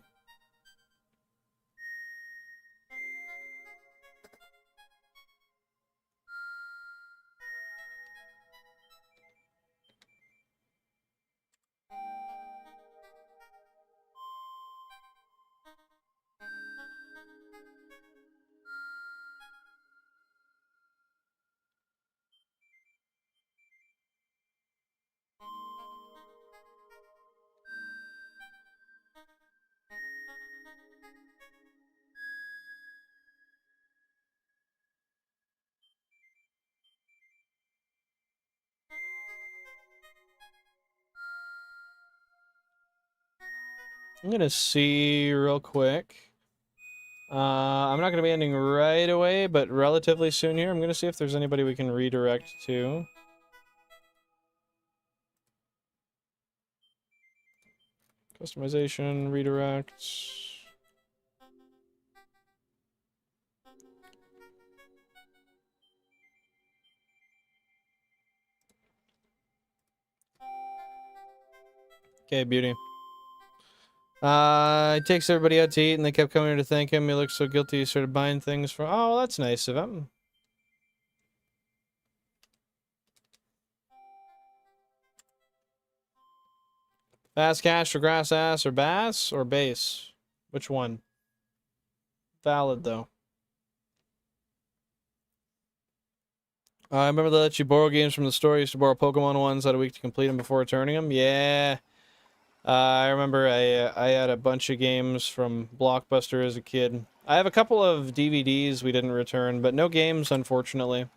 I'm gonna see real quick. I'm not going to be ending right away, but relatively soon here. I'm going to see if there's anybody we can redirect to. Customization, redirect. Okay, beauty. He takes everybody out to eat, and they kept coming here to thank him. He looked so guilty, he started buying things for... Oh, that's nice of him. Fast cash for grass ass or bass or base? Which one? Valid, though. I remember they let you borrow games from the store. You used to borrow Pokemon ones, had a week to complete them before returning them. Yeah. I remember I had a bunch of games from Blockbuster as a kid. I have a couple of DVDs we didn't return, but no games, unfortunately.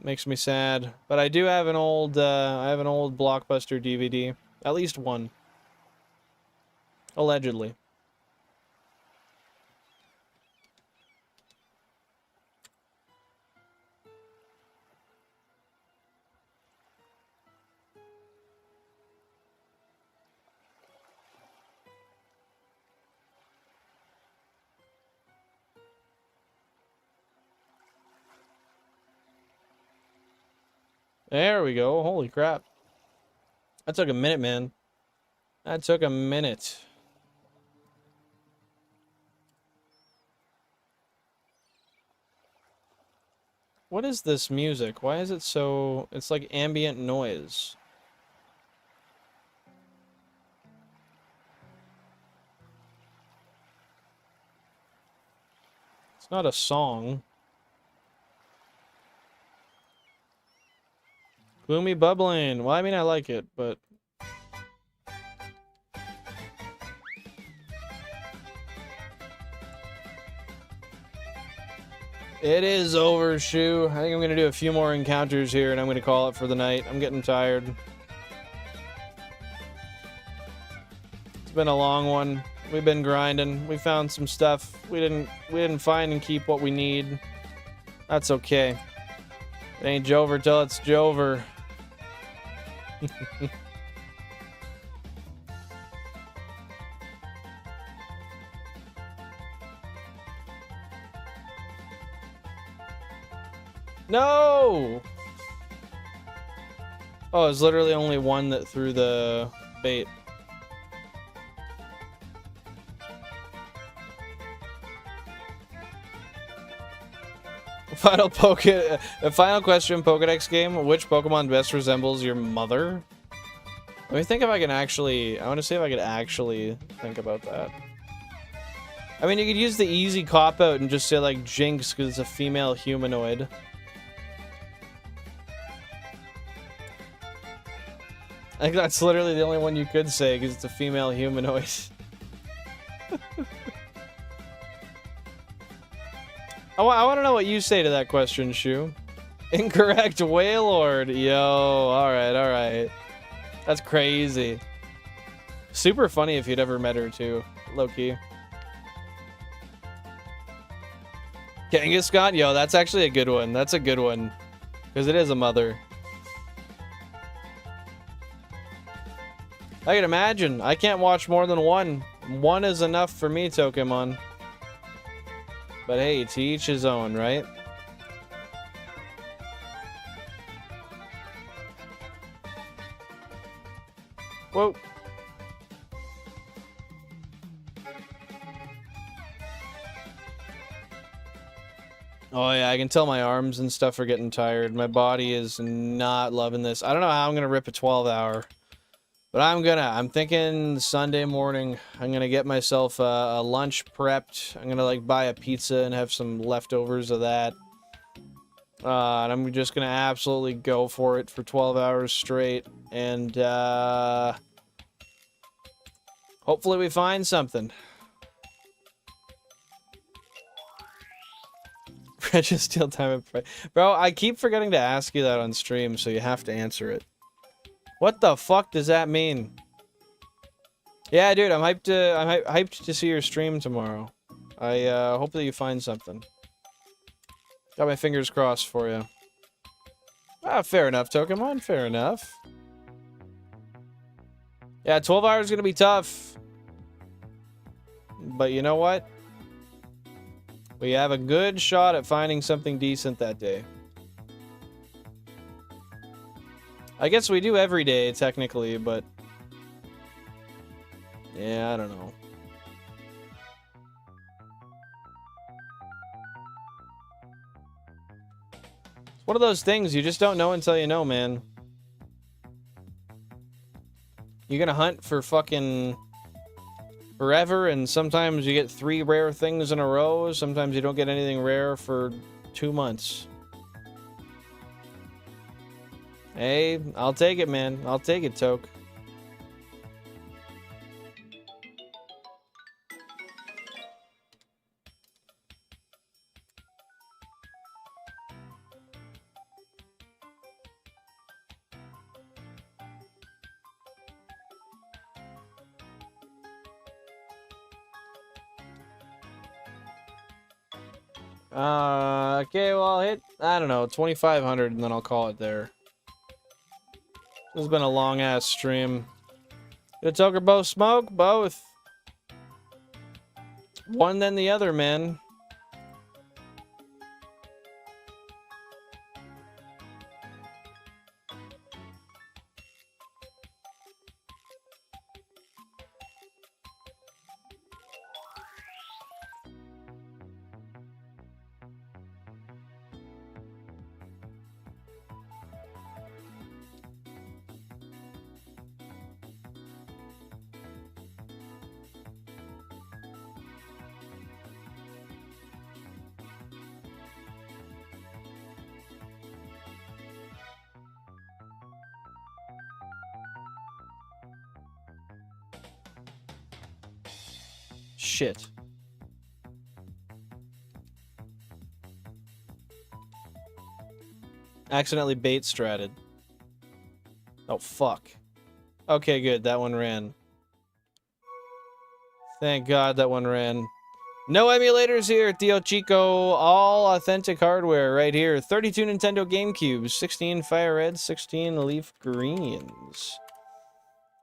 Makes me sad. But I do have an old Blockbuster DVD. At least one. Allegedly. There we go. Holy crap. That took a minute, man. That took a minute. What is this music? Why is it so... It's like ambient noise. It's not a song. Gloomy bubbling. Well, I mean, I like it, but... It is over, Shu. I think I'm going to do a few more encounters here, and I'm going to call it for the night. I'm getting tired. It's been a long one. We've been grinding. We found some stuff. We didn't find and keep what we need. That's okay. It ain't Jover till it's Jover. No! Oh, it's literally only one that threw the bait. Final question Pokédex game. Which Pokemon best resembles your mother? Let me think if I can actually... I want to see if I could actually think about that. I mean, you could use the easy cop-out and just say, like, Jinx, because it's a female humanoid. I think that's literally the only one you could say, because it's a female humanoid. I want to know what you say to that question, Shu. Incorrect, Wailord. Yo, alright, alright. That's crazy. Super funny if you'd ever met her, too. Low-key. Kangaskhan? Yo, that's actually a good one. That's a good one. Because it is a mother. I can imagine. I can't watch more than one. One is enough for me, Pokemon. But hey, to each his own, right? Whoa. Oh yeah, I can tell my arms and stuff are getting tired. My body is not loving this. I don't know how I'm gonna rip a 12-hour. But I'm thinking Sunday morning, I'm gonna get myself a lunch prepped. I'm gonna like buy a pizza and have some leftovers of that. And I'm just gonna absolutely go for it for 12 hours straight. And hopefully we find something. Registeel time and bro, I keep forgetting to ask you that on stream, so you have to answer it. What the fuck does that mean? Yeah, dude, I'm hyped to see your stream tomorrow. I hope that you find something. Got my fingers crossed for you. Ah, fair enough, Pokemon. Fair enough. Yeah, 12 hours is gonna be tough. But you know what? We have a good shot at finding something decent that day. I guess we do every day, technically, but... yeah, I don't know. It's one of those things you just don't know until you know, man. You're gonna hunt for fucking... forever, and sometimes you get 3 rare things in a row. Sometimes you don't get anything rare for 2 months. Hey, I'll take it, man. I'll take it, Toke. Okay, well, I'll hit, I don't know, 2,500, and then I'll call it there. This has been a long-ass stream. Did a Toke or both smoke? Both. One then the other, man. Shit. Accidentally bait stratted. Oh, fuck. Okay, good. That one ran. Thank God that one ran. No emulators here at Dio Chico. All authentic hardware right here. 32 Nintendo GameCubes, 16 FireRed, 16 LeafGreens.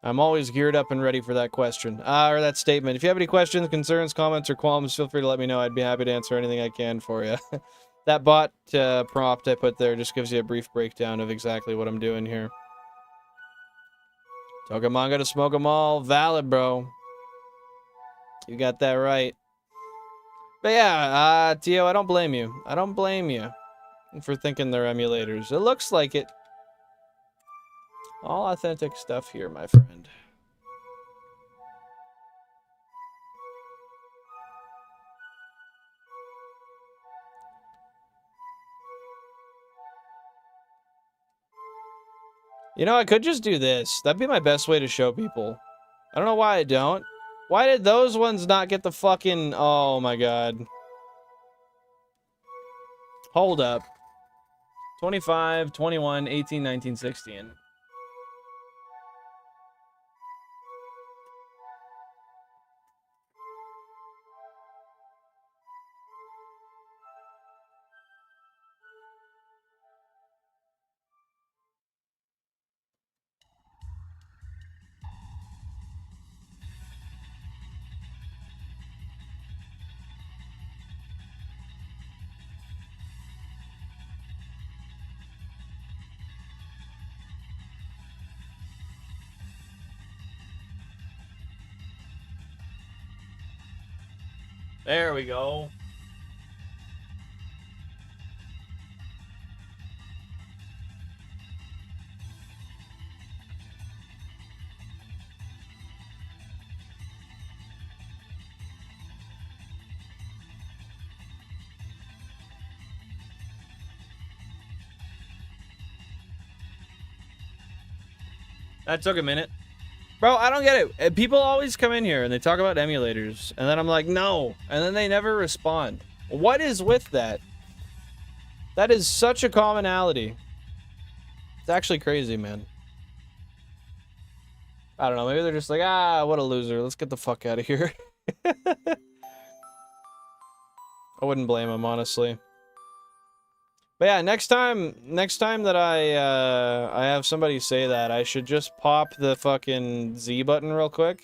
I'm always geared up and ready for that question. Or that statement. If you have any questions, concerns, comments, or qualms, feel free to let me know. I'd be happy to answer anything I can for you. That bot prompt I put there just gives you a brief breakdown of exactly what I'm doing here. Pokemon gotta smoke them all. Valid, bro. You got that right. But yeah, Tio, I don't blame you. I don't blame you for thinking they're emulators. It looks like it. All authentic stuff here, my friend. You know, I could just do this. That'd be my best way to show people. I don't know why I don't. Why did those ones not get the fucking... oh my god. Hold up. 25, 21, 18, 19, 16. There we go. That took a minute. Bro, I don't get it. People always come in here and they talk about emulators, and then I'm like, no. And then they never respond. What is with that? That is such a commonality. It's actually crazy, man. I don't know. Maybe they're just like, ah, what a loser. Let's get the fuck out of here. I wouldn't blame him, honestly. But yeah, next time that I have somebody say that, I should just pop the fucking Z button real quick.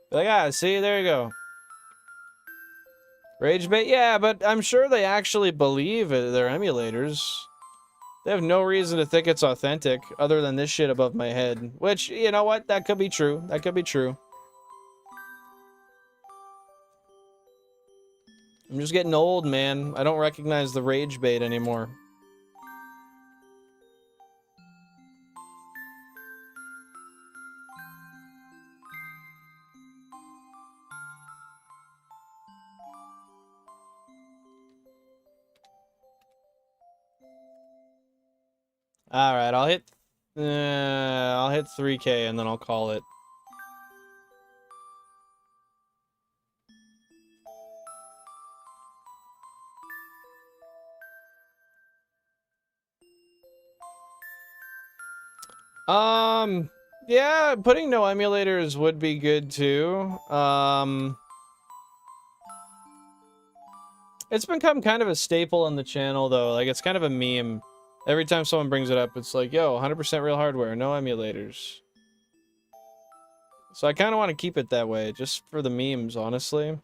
Be like, ah, see, there you go. Rage bait? Yeah, but I'm sure they actually believe they're emulators. They have no reason to think it's authentic, other than this shit above my head. Which, you know what? That could be true. That could be true. I'm just getting old, man. I don't recognize the rage bait anymore. All right, I'll hit 3K and then I'll call it. Yeah, putting no emulators would be good too. It's become kind of a staple on the channel though. Like, it's kind of a meme. Every time someone brings it up, it's like, yo, 100% real hardware, no emulators. So I kind of want to keep it that way, just for the memes, honestly.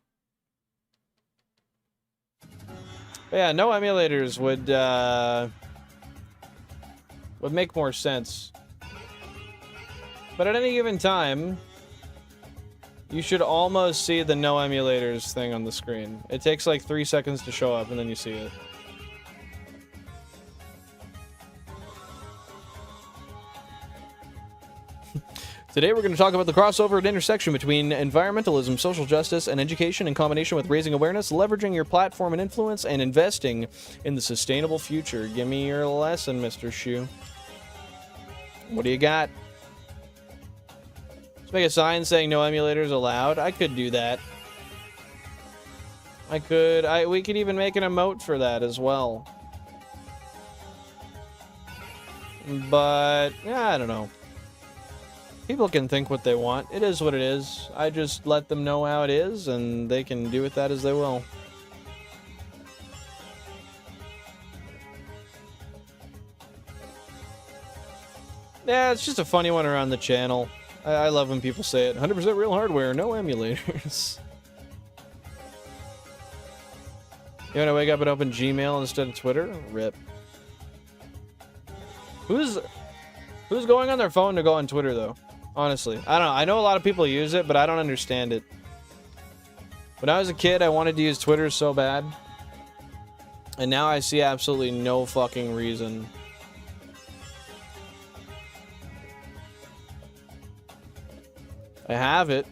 But yeah, no emulators would make more sense. But at any given time, you should almost see the no emulators thing on the screen. It takes like 3 seconds to show up, and then you see it. Today we're going to talk about the crossover and intersection between environmentalism, social justice, and education in combination with raising awareness, leveraging your platform and influence, and investing in the sustainable future. Give me your lesson, Mr. Shu. What do you got? Let's make a sign saying no emulators allowed. I could do that. We could even make an emote for that as well. But, yeah, I don't know. People can think what they want. It is what it is. I just let them know how it is, and they can do with that as they will. Yeah, it's just a funny one around the channel. I love when people say it. 100% real hardware, no emulators. You want to wake up and open Gmail instead of Twitter? Rip. Who's going on their phone to go on Twitter, though? Honestly, I don't know. I know a lot of people use it, but I don't understand it. When I was a kid, I wanted to use Twitter so bad. And now I see absolutely no fucking reason. I have it.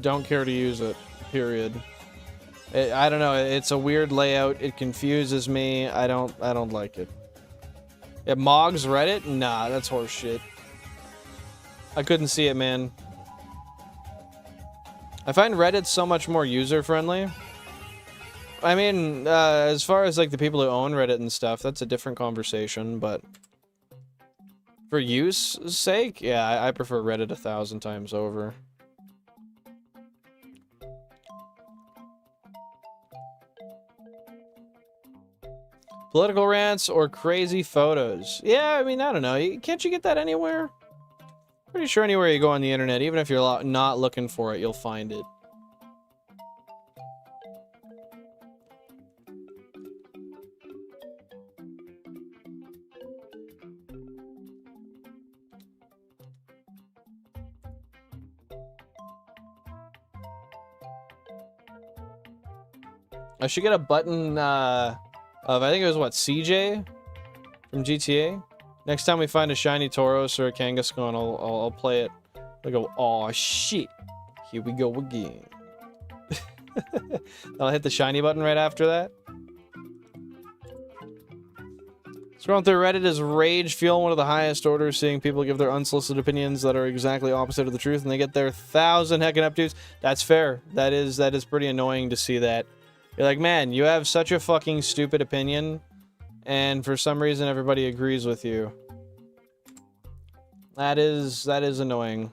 Don't care to use it. Period. I don't know. It's a weird layout. It confuses me. I don't like it. Yeah, Mog's Reddit? Nah, that's horse shit. I couldn't see it, man. I find Reddit so much more user-friendly. I mean, as far as, like, the people who own Reddit and stuff, that's a different conversation, but... for use sake, yeah, I prefer Reddit 1,000 times over. Political rants or crazy photos? Yeah, I mean, I don't know. Can't you get that anywhere? Pretty sure anywhere you go on the internet, even if you're not looking for it, you'll find it. I should get a button of, I think it was what, CJ from GTA? Next time we find a shiny Tauros or a Kangaskhan, I'll play it. I go, aw, shit. Here we go again. I'll hit the shiny button right after that. Scrolling through Reddit is rage fuel, one of the highest orders, seeing people give their unsolicited opinions that are exactly opposite of the truth, and they get their 1,000 heckin' up-tos. That's fair. That is pretty annoying to see that. You're like, man, you have such a fucking stupid opinion, and for some reason everybody agrees with you. That is annoying.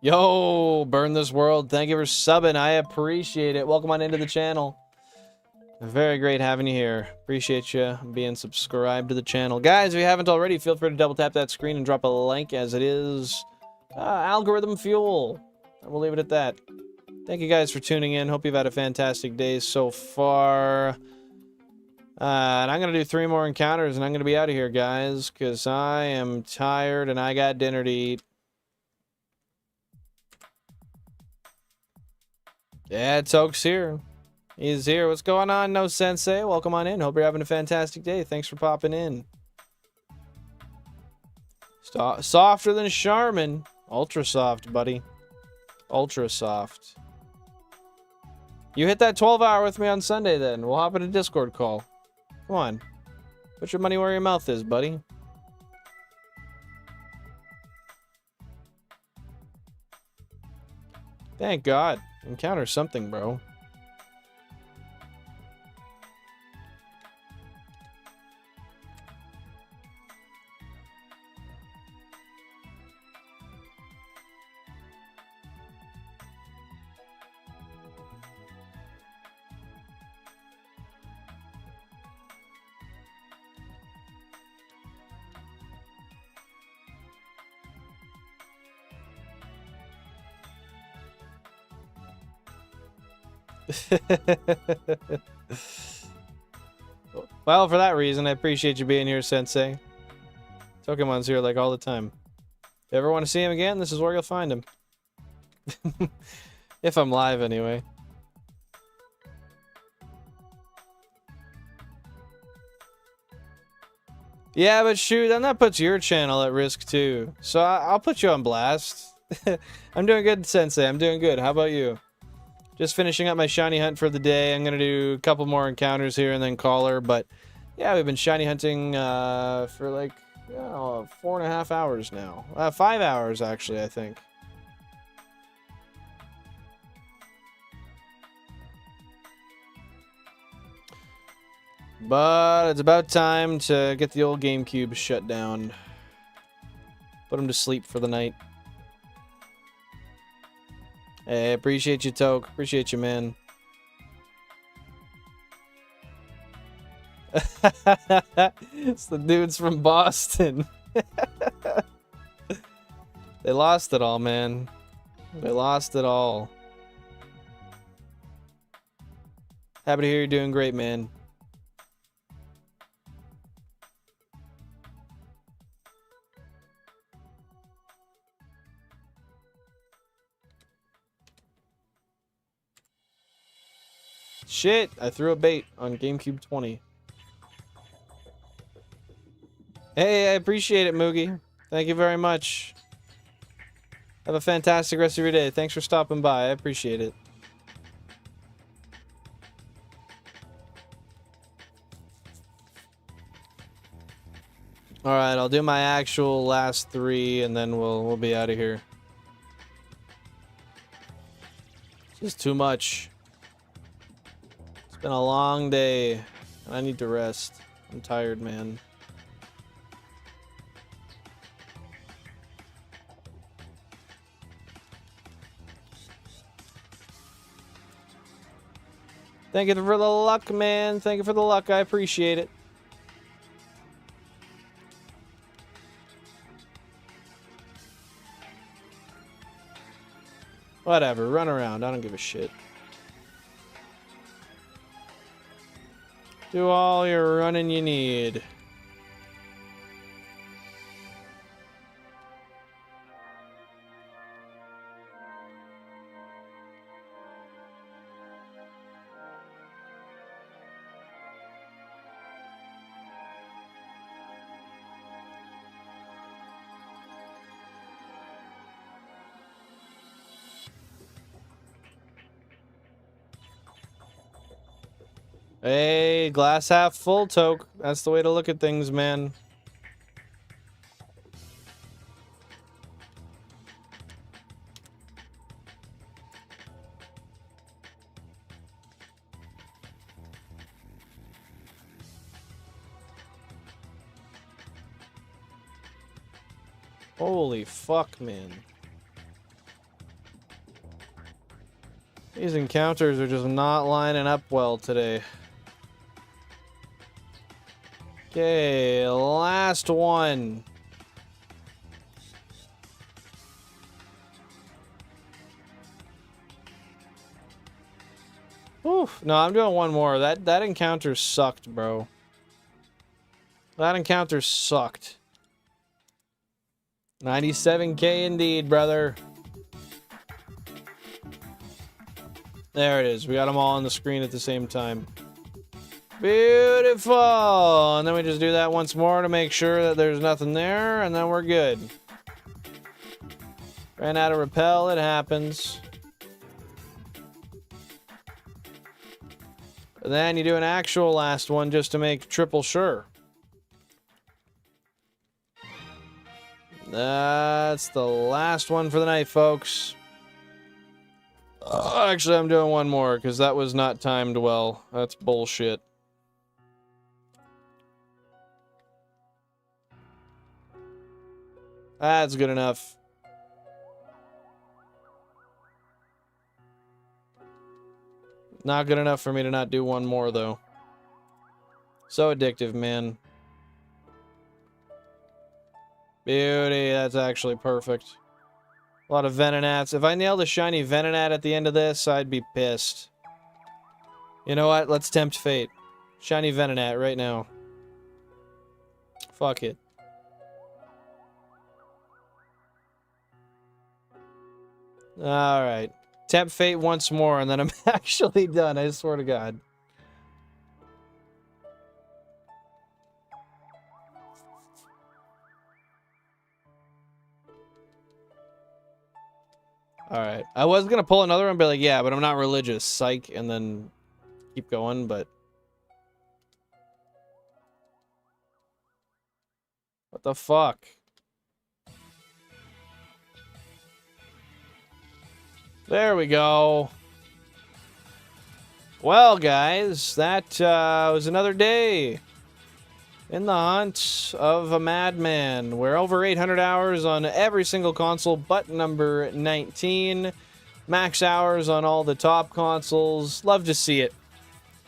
Yo, Burn This World, thank you for subbing. I appreciate it. Welcome on into the channel. Very great having you here. Appreciate you being subscribed to the channel. Guys, if you haven't already, feel free to double tap that screen and drop a like, as it is algorithm fuel. And we'll leave it at that. Thank you guys for tuning in. Hope you've had a fantastic day so far. And I'm going to do 3 more encounters and I'm going to be out of here, guys, because I am tired and I got dinner to eat. Yeah, Toke's here. He's here. What's going on, No Sensei? Welcome on in. Hope you're having a fantastic day. Thanks for popping in. Softer than Charmin. Ultra soft, buddy. Ultra soft. You hit that 12-hour with me on Sunday, then. We'll hop in a Discord call. Come on. Put your money where your mouth is, buddy. Thank God. Encounter something, bro. Well, for that reason, I appreciate you being here, Sensei. Pokemon's here like all the time. If you ever want to see him again, this is where you'll find him. If I'm live, anyway. Yeah, but shoot, then that puts your channel at risk, too. So I'll put you on blast. I'm doing good, Sensei. I'm doing good. How about you? Just finishing up my shiny hunt for the day. I'm going to do a couple more encounters here and then call her. But yeah, we've been shiny hunting for like 4.5 hours now. 5 hours, actually, I think. But it's about time to get the old GameCube shut down. Put him to sleep for the night. Hey, appreciate you, Toke. Appreciate you, man. It's the dudes from Boston. They lost it all, man. They lost it all. Happy to hear you're doing great, man. Shit, I threw a bait on GameCube 20. Hey, I appreciate it, Moogie. Thank you very much. Have a fantastic rest of your day. Thanks for stopping by. I appreciate it. Alright, I'll do my actual last 3 and then we'll be out of here. It's just too much. It's been a long day, and I need to rest. I'm tired, man. Thank you for the luck, man. Thank you for the luck. I appreciate it. Whatever, run around. I don't give a shit. Do all your running you need. Hey, glass half full, Toke. That's the way to look at things, man. Holy fuck, man. These encounters are just not lining up well today. Okay, last one. Oof. No, I'm doing one more. That encounter sucked, bro. That encounter sucked. 97k indeed, brother. There it is. We got them all on the screen at the same time. Beautiful. And then we just do that once more to make sure that there's nothing there, and then we're good. Ran out of repel. It happens. And then you do an actual last one just to make triple sure. That's the last one for the night, folks. Actually, I'm doing one more because that was not timed well. That's bullshit. That's good enough. Not good enough for me to not do one more, though. So addictive, man. Beauty, that's actually perfect. A lot of Venonats. If I nailed a shiny Venonat at the end of this, I'd be pissed. You know what? Let's tempt fate. Shiny Venonat right now. Fuck it. Alright. Tempt fate once more, and then I'm actually done. I swear to God. Alright. I was gonna pull another one and be like, yeah, but I'm not religious. Psych, and then keep going, but... What the fuck? There we go. Well, guys, that was another day in the hunt of a madman. We're over 800 hours on every single console but number 19. Max hours on all the top consoles. Love to see it.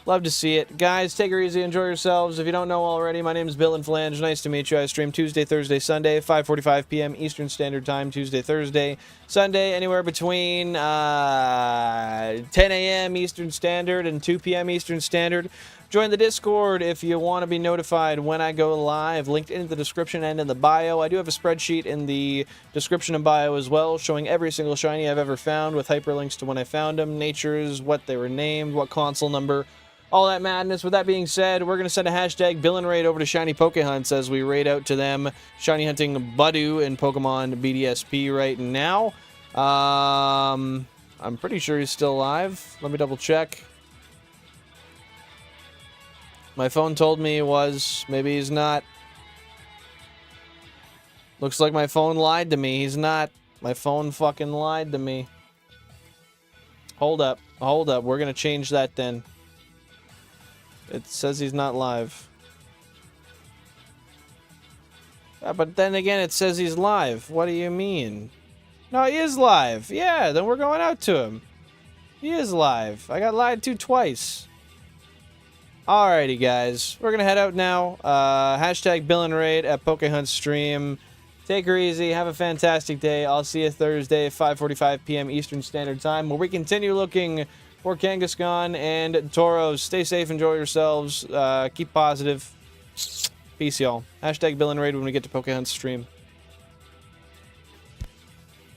Love to see it. Guys, take her easy. Enjoy yourselves. If you don't know already, my name is Bill and Flange. Nice to meet you. I stream Tuesday, Thursday, Sunday, 5:45 p.m. Eastern Standard Time. Tuesday, Thursday, Sunday, anywhere between 10 a.m. Eastern Standard and 2 p.m. Eastern Standard. Join the Discord if you want to be notified when I go live. Linked in the description and in the bio. I do have a spreadsheet in the description and bio as well, showing every single shiny I've ever found with hyperlinks to when I found them, natures, what they were named, what console number, all that madness. With that being said, we're going to send a hashtag Bill and Raid over to Shiny Pokehunts as we raid out to them. Shiny hunting Budu in Pokemon BDSP right now. I'm pretty sure he's still alive. Let me double check. My phone told me he was. Maybe he's not. Looks like my phone lied to me. He's not. My phone fucking lied to me. Hold up. Hold up. We're going to change that then. It says he's not live. But then again, it says he's live. What do you mean? No, he is live. Yeah, then we're going out to him. He is live. I got lied to twice. Alrighty, guys. We're going to head out now. Hashtag Bill and Raid at Pokehunt Stream. Take her easy. Have a fantastic day. I'll see you Thursday, 5:45 p.m. Eastern Standard Time, where we continue looking for Kangaskhan and Tauros. Stay safe. Enjoy yourselves. Keep positive. Peace, y'all. Hashtag Bill and Raid when we get to Pokehunt Stream.